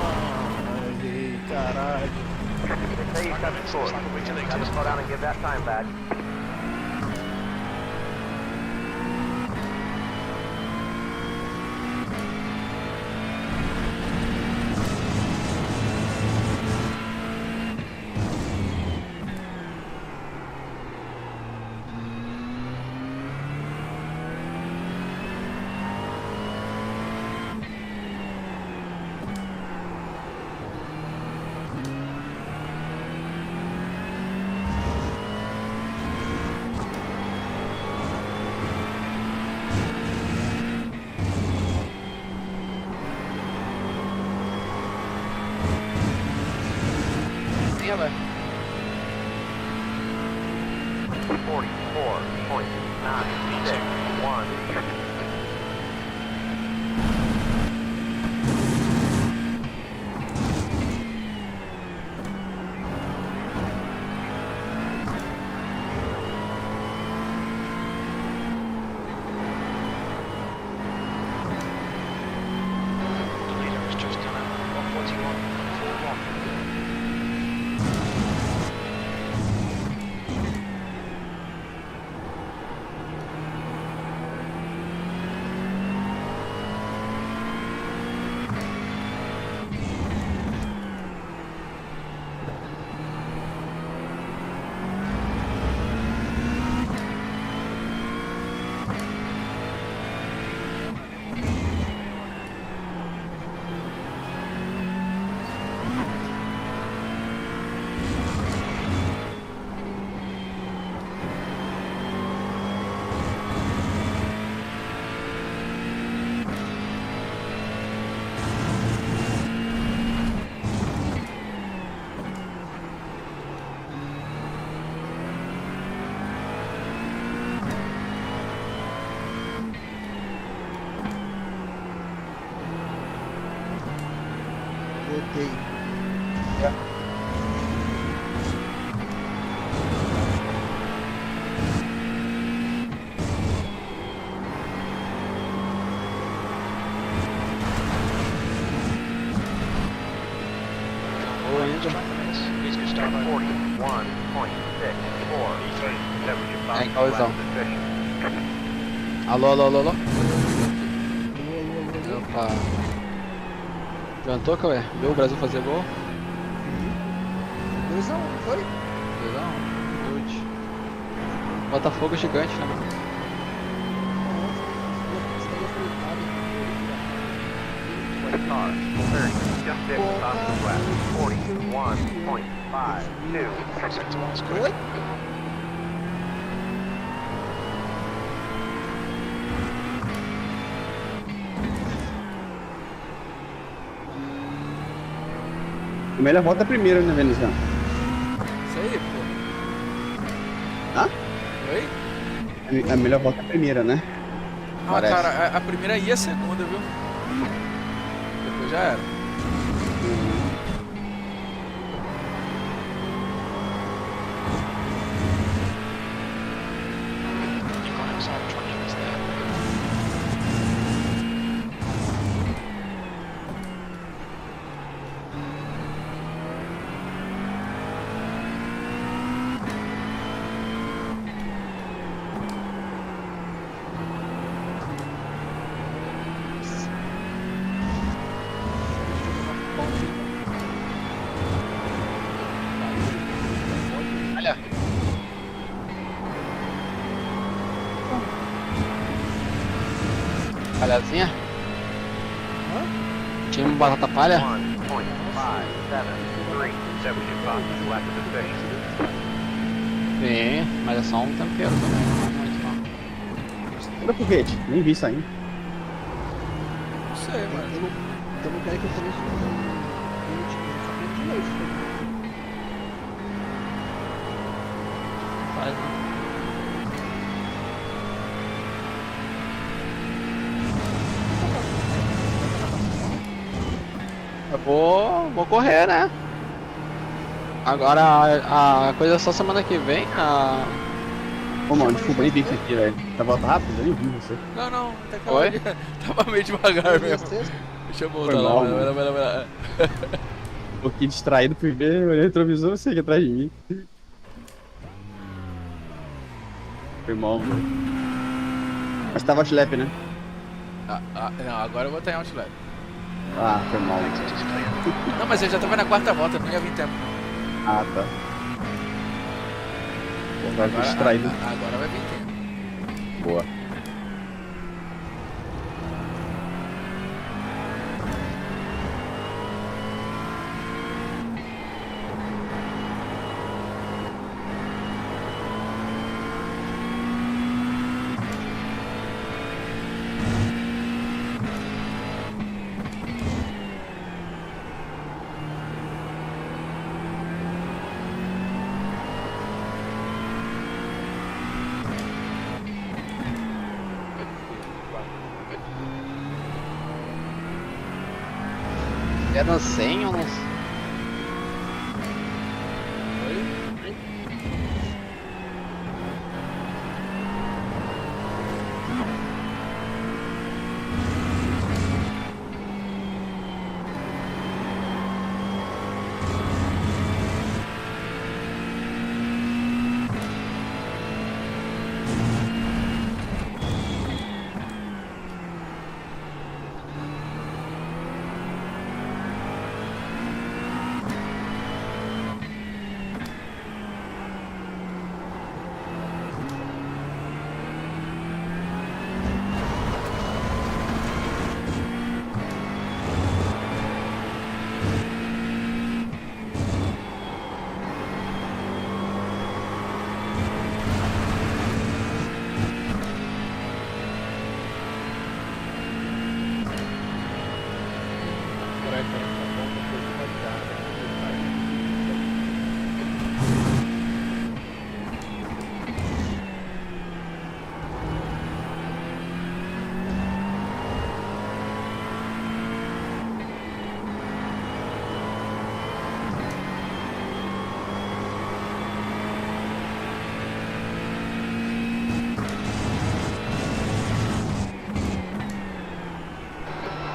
Ai, caralho. They say you cut the score. Gotta slow down and give that time back. Sim, velho. 44.961. The leader has just done a 141.41. Voltei. Please get started. 41.64. É, causão. Alô, alô, alô, alô. Opa. Jantou, Cauê? Viu o Brasil fazer gol? 2x1, foi? 2x1. Good. Botafogo gigante, né, mano? Car, 30, just dip across the west. 41.52. Oi? A melhor volta é a primeira, né, Veneziano? Isso aí, pô. Hã? Oi? A melhor volta é a primeira, né? Ah, Parece. cara, a primeira e a segunda, viu? Depois já era. You've gone outside the 20 minutes there. Palhazinha? Tinha uma batata palha? 1.573, 70 passes left of the station. Sim, mas é só um tempero também, não é muito não. Cadê o foguete? Nem vi isso ainda. Não sei, mano. Eu não quero que eu também sou de leite. Faz, né? Eu vou correr, né? Agora a coisa é só semana que vem. Ô, mano, desculpa, nem vi isso aqui, velho. Tá volta rápido? Eu nem vi você. Não, até que Oi? tava meio devagar mesmo. Deixa eu voltar Foi lá, mal, vai lá, mano. vai lá, vai lá. Um pouquinho distraído, fui ver, olhei o retrovisor, você aqui atrás de mim. Foi mal, velho. Mas tava outlap, né? Não, agora eu vou estar em outlet. Ah, foi mal. Não, mas eu já tava na quarta volta, não ia vir tempo. Ah, tá. Pô, vai vir distraído. Agora vai vir tempo. Boa. Era 100 ou não?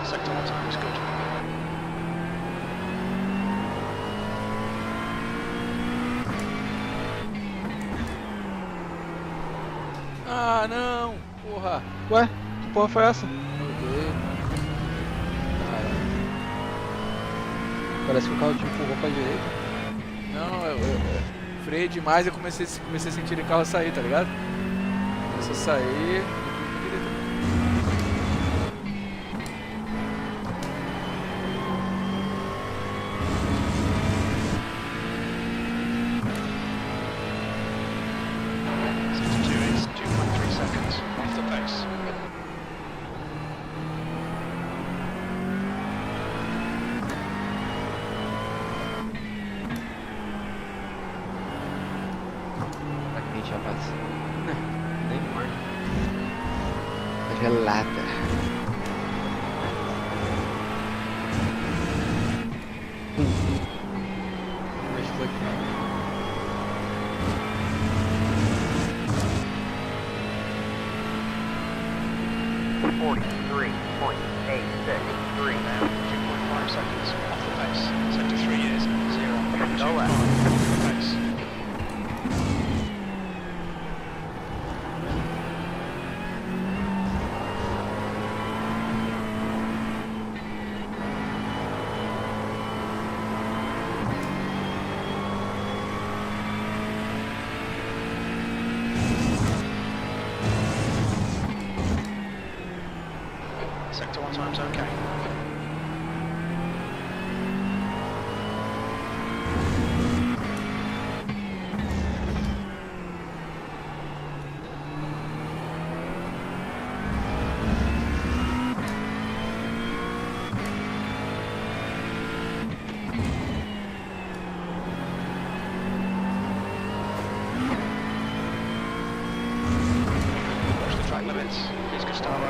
Sector 1 time is good. Ah, não! Porra! Ué? Que porra foi essa? Mudei. Caralho. Parece que o carro te empurrou pra direita. Não, eu freiei demais e comecei a sentir o carro sair, tá ligado? Começou a sair. Sector 2 is 2.3 seconds off the pace. Será que a gente já passa? Não, nem morre. Tá gelada. Mas foi aqui. 43.863 now. 2.5 seconds off the pace. Sector 3 is 0.25 Go left. off the pace. Sector 1 time's okay. Watch the track limits. Here's Gustavo.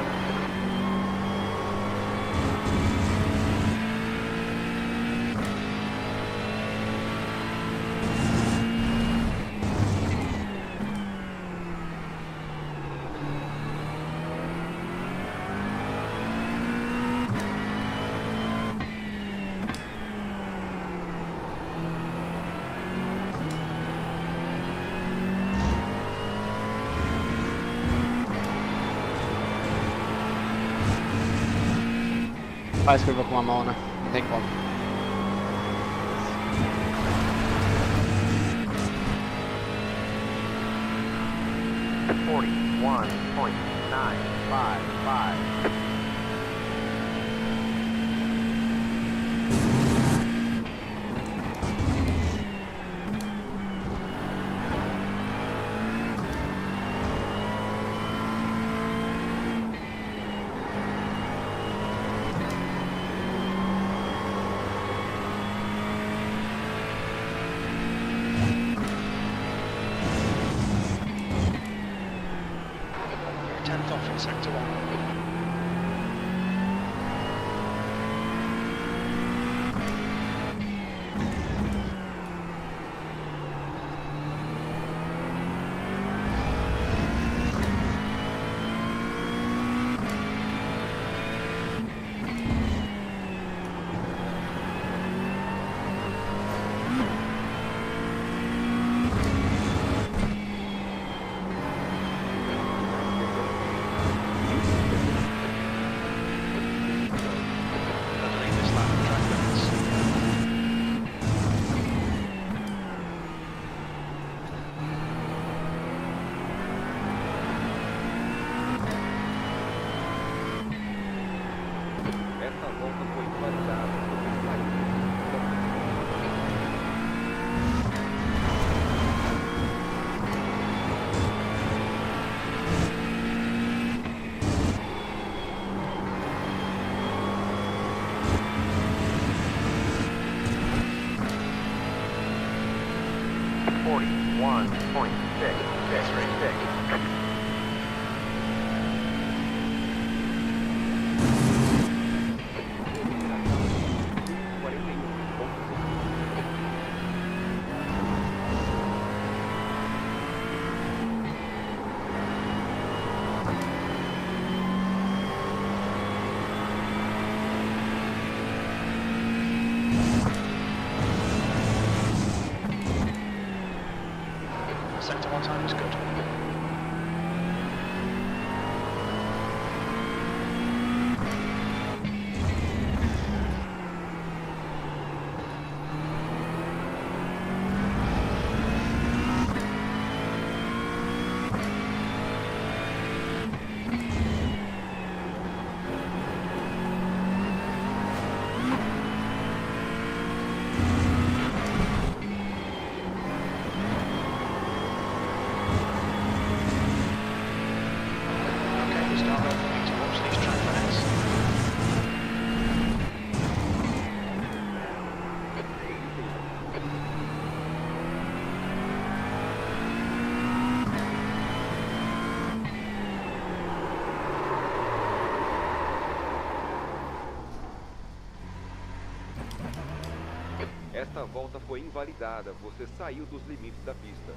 Faz curva com a mão, né? Não tem como. You're 10th off in sector 1. Underneath this lap, track limits. Esta volta foi invalidada. Você saiu. Sector 1 time is good. Okay, Gustavo, you need to watch these track limits. Esta volta foi invalidada. Você saiu dos limites da pista.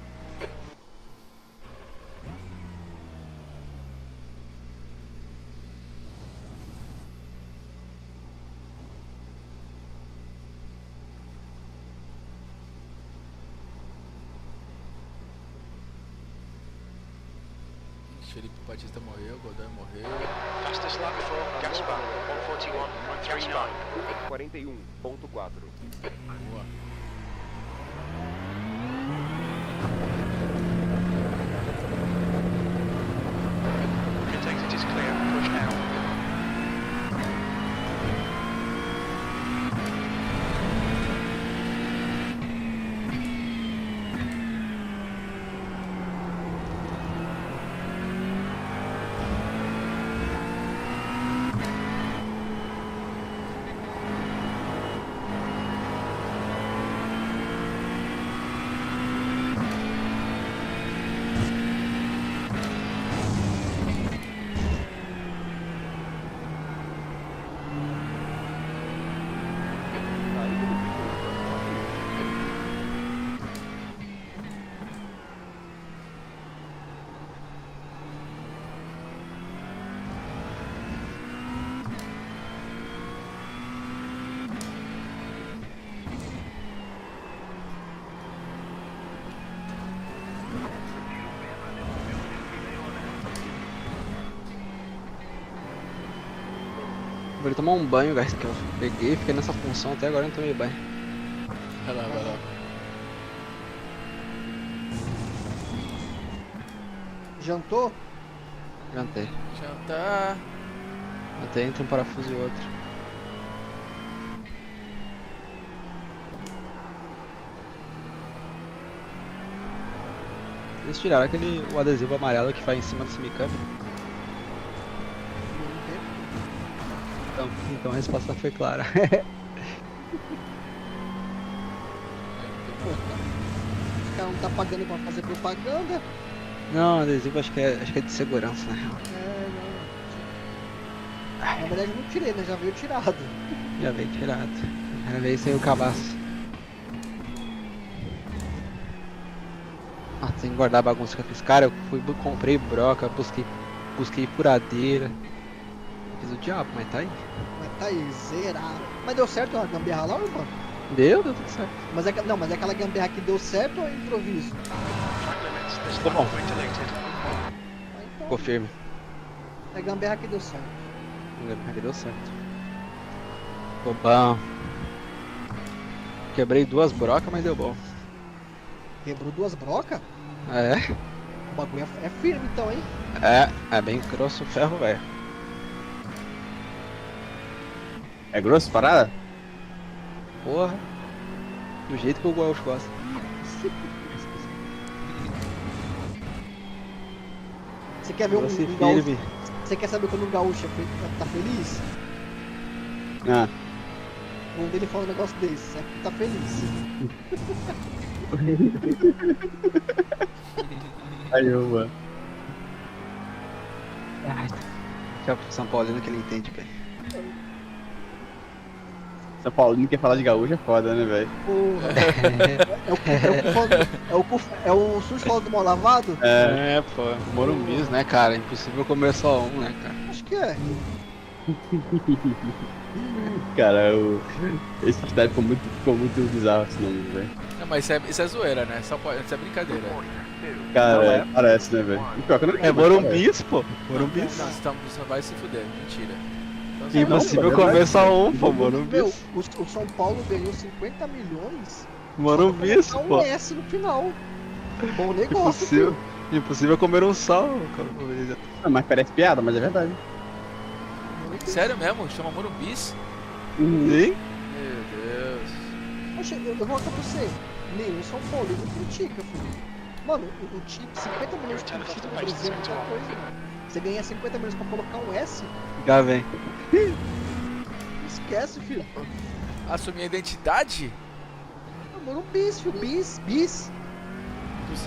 Felipe Batista morreu, Godoy morreu. Fastest lap before Gaspar, 141.39. 41.4. Boa. Good exit is clear, push now. Vou tomar um banho, guys, que eu peguei, fiquei nessa função até agora e não tomei banho. Vai lá, vai lá. Jantou? Jantei. Jantar. Até entre um parafuso e outro. Eles tiraram o adesivo amarelo que vai em cima do semicâmbio. Então a resposta foi clara. Os caras não tá pagando pra fazer propaganda. Não, adesivo acho que é de segurança, na real. Na verdade eu não tirei, né? Já veio tirado. Já veio tirado. Já veio sem o cabaço. Ah, tem que guardar a bagunça com aqueles caras. Eu comprei broca, busquei furadeira. Fiz o diabo, mas tá aí. Mas tá aí, zerado. Mas deu certo a gambiarra lá, irmão? Deu tudo certo. Mas é, não, mas é aquela gambiarra que deu certo ou é improviso? Ficou bom. Ficou firme. É gambiarra que deu certo. Gambiarra que deu certo. Ficou bom. Quebrei 2 brocas, mas deu bom. Quebrou 2 brocas? É? O bagulho é firme então, hein? É bem grosso o ferro, velho. É grosso parada? Porra. Do jeito que o Gaúcho gosta. Você quer ver um Grosso e gaúcho? firme. Você quer saber quando um gaúcho tá feliz? Ah. Quando ele fala um negócio desse, é que tá feliz. Caramba. Já pro São Paulino que ele entende, velho. São Paulino quer falar de gaúcho é foda, né, velho? Porra. É o sujo falando do mal lavado? É, pô. Morumbis, né, cara? Impossível comer só um, né, cara? Acho que é. Cara, esse cidade ficou muito bizarro esse nome, velho. Não, mas isso é zoeira, né? Isso é brincadeira. Cara, parece, né, velho? É Morumbis, pô. Morumbis. Não, você vai se fuder, mentira. Impossível comer só um, pô, Morumbis. Meu, o São Paulo ganhou 50 milhões. Morumbis, Só pô. um S no final. Bom negócio. Impossível comer um só, cara. Mas parece piada, mas é verdade. Sério mesmo? Chama Morumbis? Sim. Meu Deus. Poxa, eu vou falar pra você. Nenhum São Paulo não critica, filho. Mano, o time, 50 milhões de critica no Brasil é muita coisa, mano. Você ganha 50 milhões pra colocar um S? Já vem. Esquece, filho. Assumir a identidade? Morumbis, filho. Bis.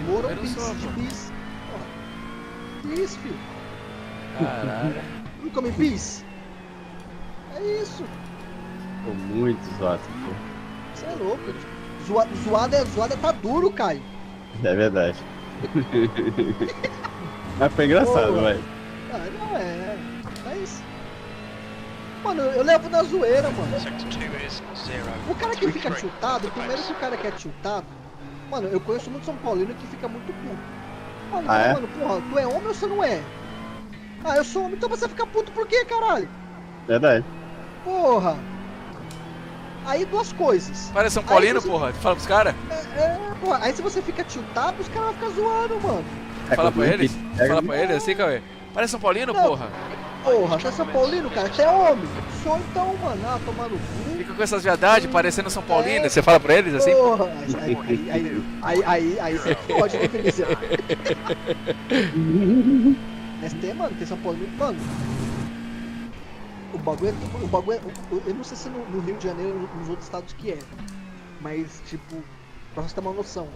Morumbis, bis. Bis, filho. Caralho. Não come bis? É isso. Ficou muito zoado, pô. Você é louco. Zoado é tá duro, Caio. É verdade. Mas foi engraçado, Boa. velho. Ah, não é. Mas. Mano, eu levo na zoeira, mano. O cara que fica tiltado, primeiro que o cara que é tiltado. Mano, eu conheço muito São Paulino que fica muito puto. Mano, mano, porra, tu é homem ou você não é? Ah, eu sou homem, então você fica puto por quê, caralho? Verdade. Porra. Aí 2 coisas. Parece São Paulino, você... porra. Fala pros caras. Porra. Aí se você fica tiltado, os caras vão ficar zoando, mano. Fala pra eles. Fala pra eles assim, Cauê. Parece São Paulino, Não. porra. Porra, você é São Paulino, cara? Você é homem. Sou então, mano. Ah, tomar no cu. Fica com essas viadagens parecendo São Paulino. Você fala pra eles assim? Porra. Aí você pode defender. Mas tem, mano, tem São Paulino, mano. O bagulho é. Eu não sei se no Rio de Janeiro nos outros estados que é. Mas, tipo, pra você ter uma noção.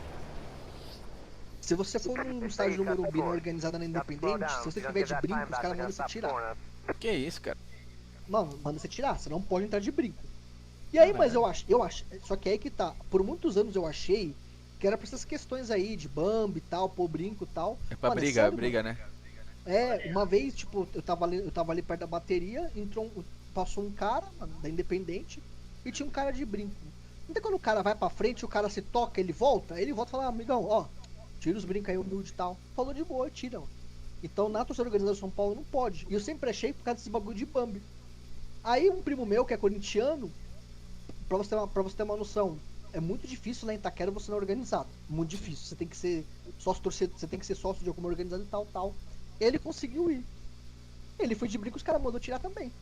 Se você for num estádio do Morumbi organizada na Independente, se você tiver de brinco, os caras mandam você tirar. Que isso, cara? Mano, manda você tirar, você não pode entrar de brinco. E aí, mas eu acho, só que aí que tá. Por muitos anos eu achei que era pra essas questões aí de Bambi e tal, pôr brinco e tal. É pra Mano, briga, sério, briga, né? É, uma vez, tipo, eu tava ali perto da bateria, passou um cara, mano, da Independente, e tinha um cara de brinco. Então quando o cara vai pra frente, o cara se toca, ele volta e fala, amigão, ó, tira os brincos aí, humilde e tal. Falou de boa, tira. Então na torcida organizada de São Paulo não pode. E eu sempre achei por causa desse bagulho de Bambi. Aí um primo meu, que é corintiano, pra você ter uma noção, é muito difícil lá em Itaquera você não é organizado. Muito difícil. Você tem que ser sócio torcedor, você tem que ser sócio de alguma organizada e tal. Ele conseguiu ir. Ele foi de brinco, os caras mandou tirar também.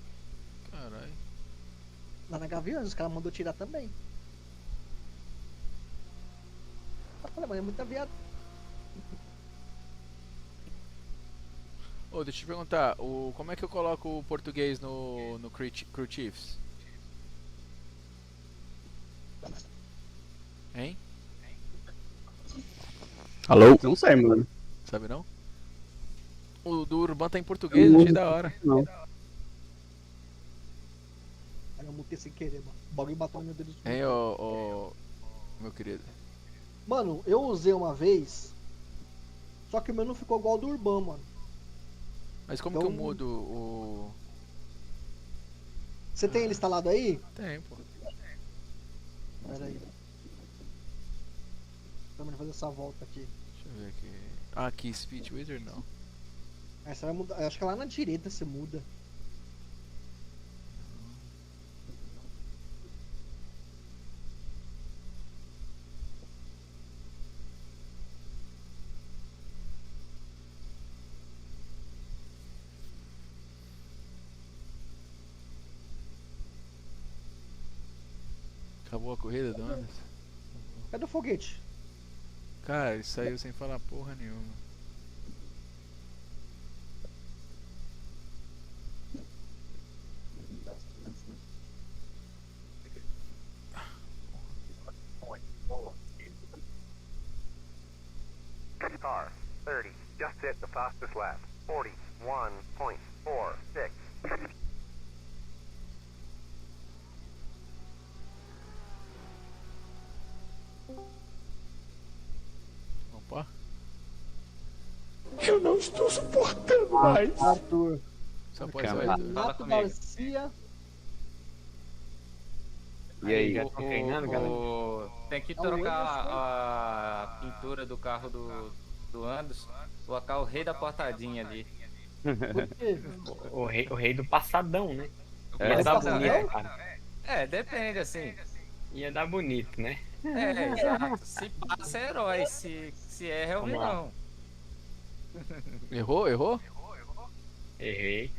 Caralho. Lá na Gaviões, os caras mandou tirar também. Eu falei, mano, é muita viado. Ô, deixa eu te perguntar, como é que eu coloco o português no Crew Chiefs? Hein? Alô? Não sei, mano. Sabe não? O do Urban tá em português, achei da hora. Não. Aí eu mutei sem querer, mano. O bagulho bateu no meu dedo. Hein, meu querido. Mano, eu usei uma vez, só que o meu não ficou igual ao do Urban, mano. Mas como que eu mudo o... Você tem ele instalado aí? Tem, pô. Pera aí. Vamos fazer essa volta aqui. Deixa eu ver aqui. Ah, aqui, Speech Wizard não. Aí você vai mudar. Acho que lá na direita você muda. Acabou a corrida, donas? Cadê o foguete? Cara, ele saiu sem falar porra nenhuma. Car, 30, just hit the fastest lap. 41.46. Opa. Eu não estou suportando mais. Arthur. Só pode ser Renato Garcia. E aí? Já estão treinando, galera? Tem que trocar a pintura do carro do Anderson. Colocar o rei da portadinha ali. O rei do passadão, né? É, Ia dar passadão? bonito, cara. É, depende, assim. Ia dar bonito, né? É, exato. Se passa é herói, se erra é o Vamos lá. vilão. Errou? Errei.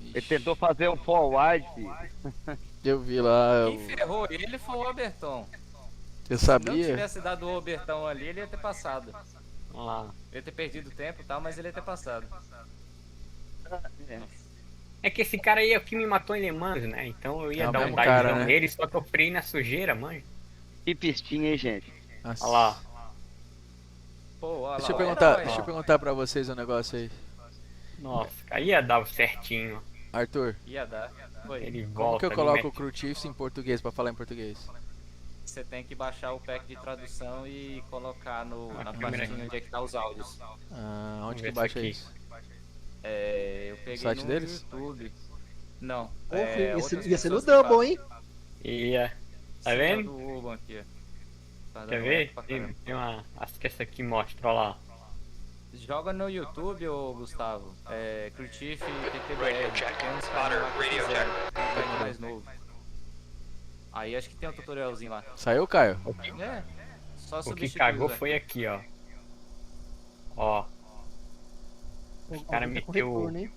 Ele tentou fazer um forward, filho. Eu vi lá. Quem ferrou ele foi o Oberton. Eu Se não sabia. tivesse dado o Oberton ali, ele ia ter passado. Vamos lá. Ele ia ter perdido tempo e tal, mas ele ia ter passado. É que esse cara aí é o que me matou em Le Mans, né? Então eu ia É o dar um mesmo divezão cara, né? nele, só que eu freio na sujeira, mano. Que pistinha, hein, gente? Nossa. Olha lá. Pô, olha Deixa eu lá, perguntar, herói. deixa eu perguntar pra vocês um negócio aí. Nossa, aí ia dar certinho. Arthur, Ia dar. Foi. Ele como volta. que eu ele coloco mete- o Crew Chiefs em português pra falar em português? Você tem que baixar o pack de tradução e colocar na câmera pastinha aqui. onde é que tá os áudios. Ah, onde ver que baixa isso aqui. isso? É, eu peguei Site no deles? YouTube. Não. Pô, é, ia ser no outras pessoas que double, hein? Ia. Tá fazem. vendo? Do Urban aqui, ó. Tá Quer dando ver? like pra caramba. Tem uma. Acho que essa aqui mostra, olha lá. Joga no YouTube, ô Gustavo. É, Crew Chief TTBR. Tem uns caras lá que fizeram. Um pack mais novo. Aí acho que tem um tutorialzinho lá. Saiu, Caio? É. Só O que substituir cagou os foi aqui, ó. Ó. O cara tá com meteu- retorno, hein?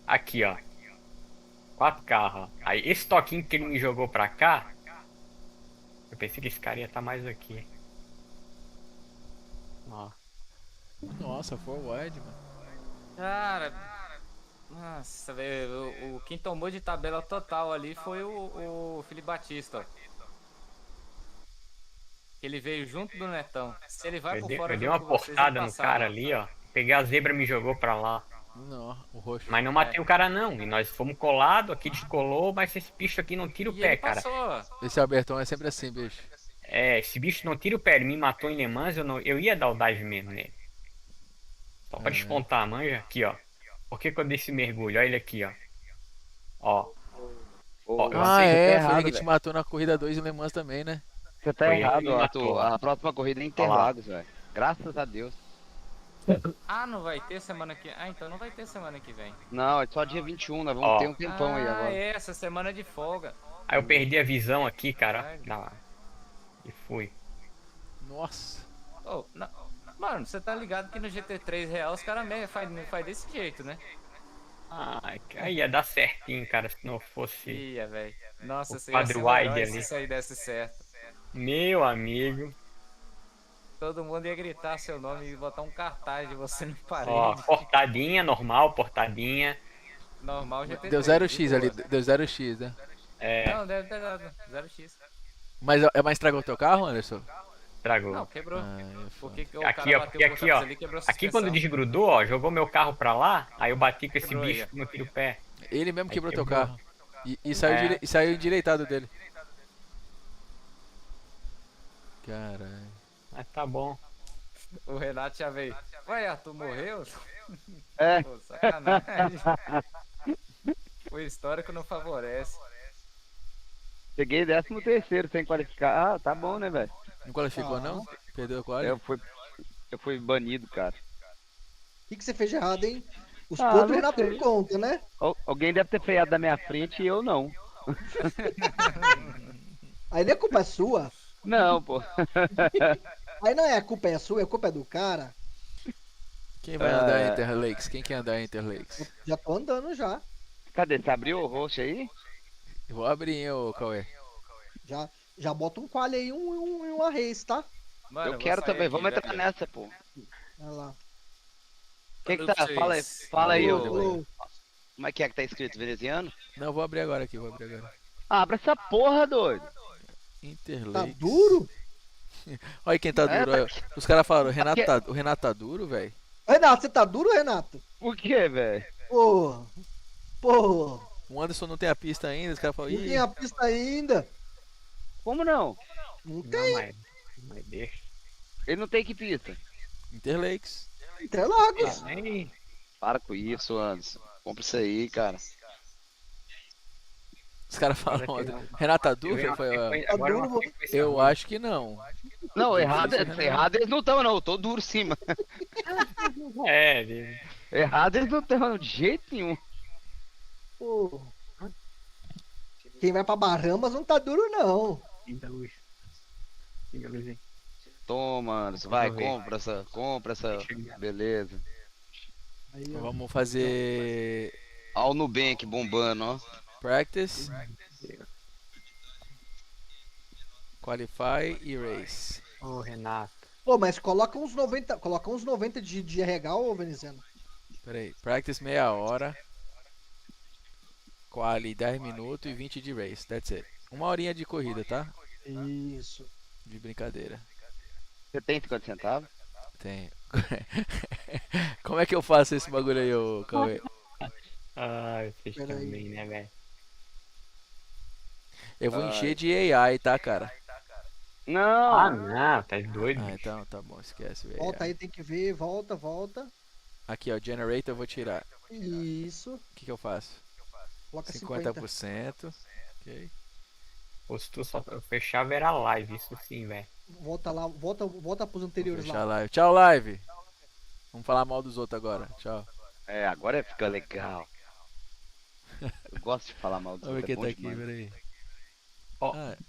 Aqui, ó. 4 carros, ó. Aí esse toquinho que ele me jogou pra cá. Eu pensei que esse cara ia estar mais aqui. Ó. Nossa, forward, mano. Cara, nossa, velho, quem tomou de tabela total ali foi o Felipe Batista, ó. Ele veio junto do Netão. Se ele vai Eu por dei, fora eu dei junto uma com vocês, ele portada no passava. cara ali, ó. Peguei a zebra, me jogou pra lá. Não, o roxo. Mas não matei o cara não. E nós fomos colados, aqui descolou, mas esse bicho aqui não tira o E pé, ele cara. passou. Esse Albertão é sempre assim, bicho. É, esse bicho não tira o pé, ele me matou em Le Mans, eu ia dar o dive mesmo nele. Só pra despontar, manja. Aqui, ó. Por que que eu dei esse mergulho? Olha ele aqui, ó. Ó. Ó, eu Ah, sei que eu tô é, foi errado, ele que te velho. matou na corrida 2 em Le Mans também, né? Você tá Foi ele que errado, me matou. Arthur. A próxima corrida é Interlagos, velho. Graças a Deus. Ah, não vai ter semana que... Ah, então não vai ter semana que vem. Não, é só dia 21, nós vamos Ó. ter um tempão aí agora. É, essa semana de folga. Aí eu perdi a visão aqui, cara. E fui. Nossa. Oh, mano, você tá ligado que no GT3 real os caras faz desse jeito, né? Aí ia dar certinho, cara, se não fosse Ia, velho. Nossa, o você ia ser um quadro herói wide se ali. isso aí desse certo. Meu amigo. Todo mundo ia gritar seu nome e botar um cartaz de você no parede. Ó, portadinha, normal, portadinha. Normal GT3. Deu 0x de boa. ali, deu 0x, né? É. Não, deve ter dado 0x. Mas estragou o teu carro, Anderson? Estragou. Não, quebrou. Porque o Aqui, cara ó, bateu porque o aqui, ó. ali, quebrou a Aqui quando suspensão. desgrudou, ó, jogou meu carro pra lá, aí eu bati com esse Quebrou bicho aí, ó. no tiro pé. Ele mesmo Aí quebrou teu quebrou. carro. E saiu, É. e saiu endireitado dele. Caralho. Mas tá bom. O Renato já veio. Ué, Arthur morreu? É. Pô, sacanagem. O histórico não favorece. Cheguei 13º sem qualificar. Ah, tá bom, né, velho? Não qualificou, não? Perdeu a quali? Eu fui banido, cara. O que você fez de errado, hein? Os Ah, pontos não Renato sei. não conta, né? Alguém deve ter freado da minha frente e eu não. Aí nem a culpa é sua. Não, pô. Aí não é a culpa é sua, a culpa é do cara. Quem vai andar em Interlakes? Quem quer andar em Interlakes? Já tô andando já. Cadê? Você abriu o roxo aí? Eu vou abrir, hein, ô Cauê. Já bota um quali aí e uma race, tá? Mano, eu quero também, vamos entrar nessa, pô. Vai lá. Quem que tá? Fala aí, Alô, ô. Como é que tá escrito? Veneziano? Não, eu vou abrir agora aqui, vou abrir agora. Abre essa porra, doido. Interlakes. Tá duro? Olha quem tá duro. Olha. Os caras falaram, o Renato tá duro, velho. Renato, você tá duro, Renato? Por quê, velho? Pô. O Anderson não tem a pista ainda, os caras falaram, Não tem a pista ainda. Como não? Não tem. Mas deixa. Ele não tem que pista? Interlakes. Interlagos. Para com isso, Anderson. Compra isso aí, cara. Os caras falam, Renato tá duro? Eu acho que não. Não, errado eles não estão, não. Eu tô duro sim, mano. Errado eles não estão, de jeito nenhum. Pô. Quem vai pra Bahamas não tá duro, não. Toma, Anderson. Vai, compra essa. Beleza. Aí, vamos fazer. Ó o Nubank bombando, ó. Practice. Qualify e race. Ô, Renato. Pô, mas coloca uns 90 de RH, ô Veneziano. Pera aí. Practice meia hora. Quali 10 minutos e 20 de race. That's it. Uma horinha de corrida, tá? Isso. De brincadeira. Você tem 50 centavos? Tem. Como é que eu faço esse bagulho aí, ô Cauê? Vocês também, né, velho? Eu vou encher de AI, tá, cara? Não! Não, tá doido. Então tá bom, esquece, velho. Volta aí, tem que ver, volta. Aqui, ó, Generator eu vou tirar. Isso. O que eu faço? Coloca 50%. Ok. Ou se tu só fechava era live, isso sim, velho. Volta lá, volta pros anteriores Fechar a lá. live. Tchau, live. Vamos falar mal dos outros agora. Tchau. É, agora fica legal. Eu gosto de falar mal dos Vamos ver outros. quem tá aqui, peraí. Ó,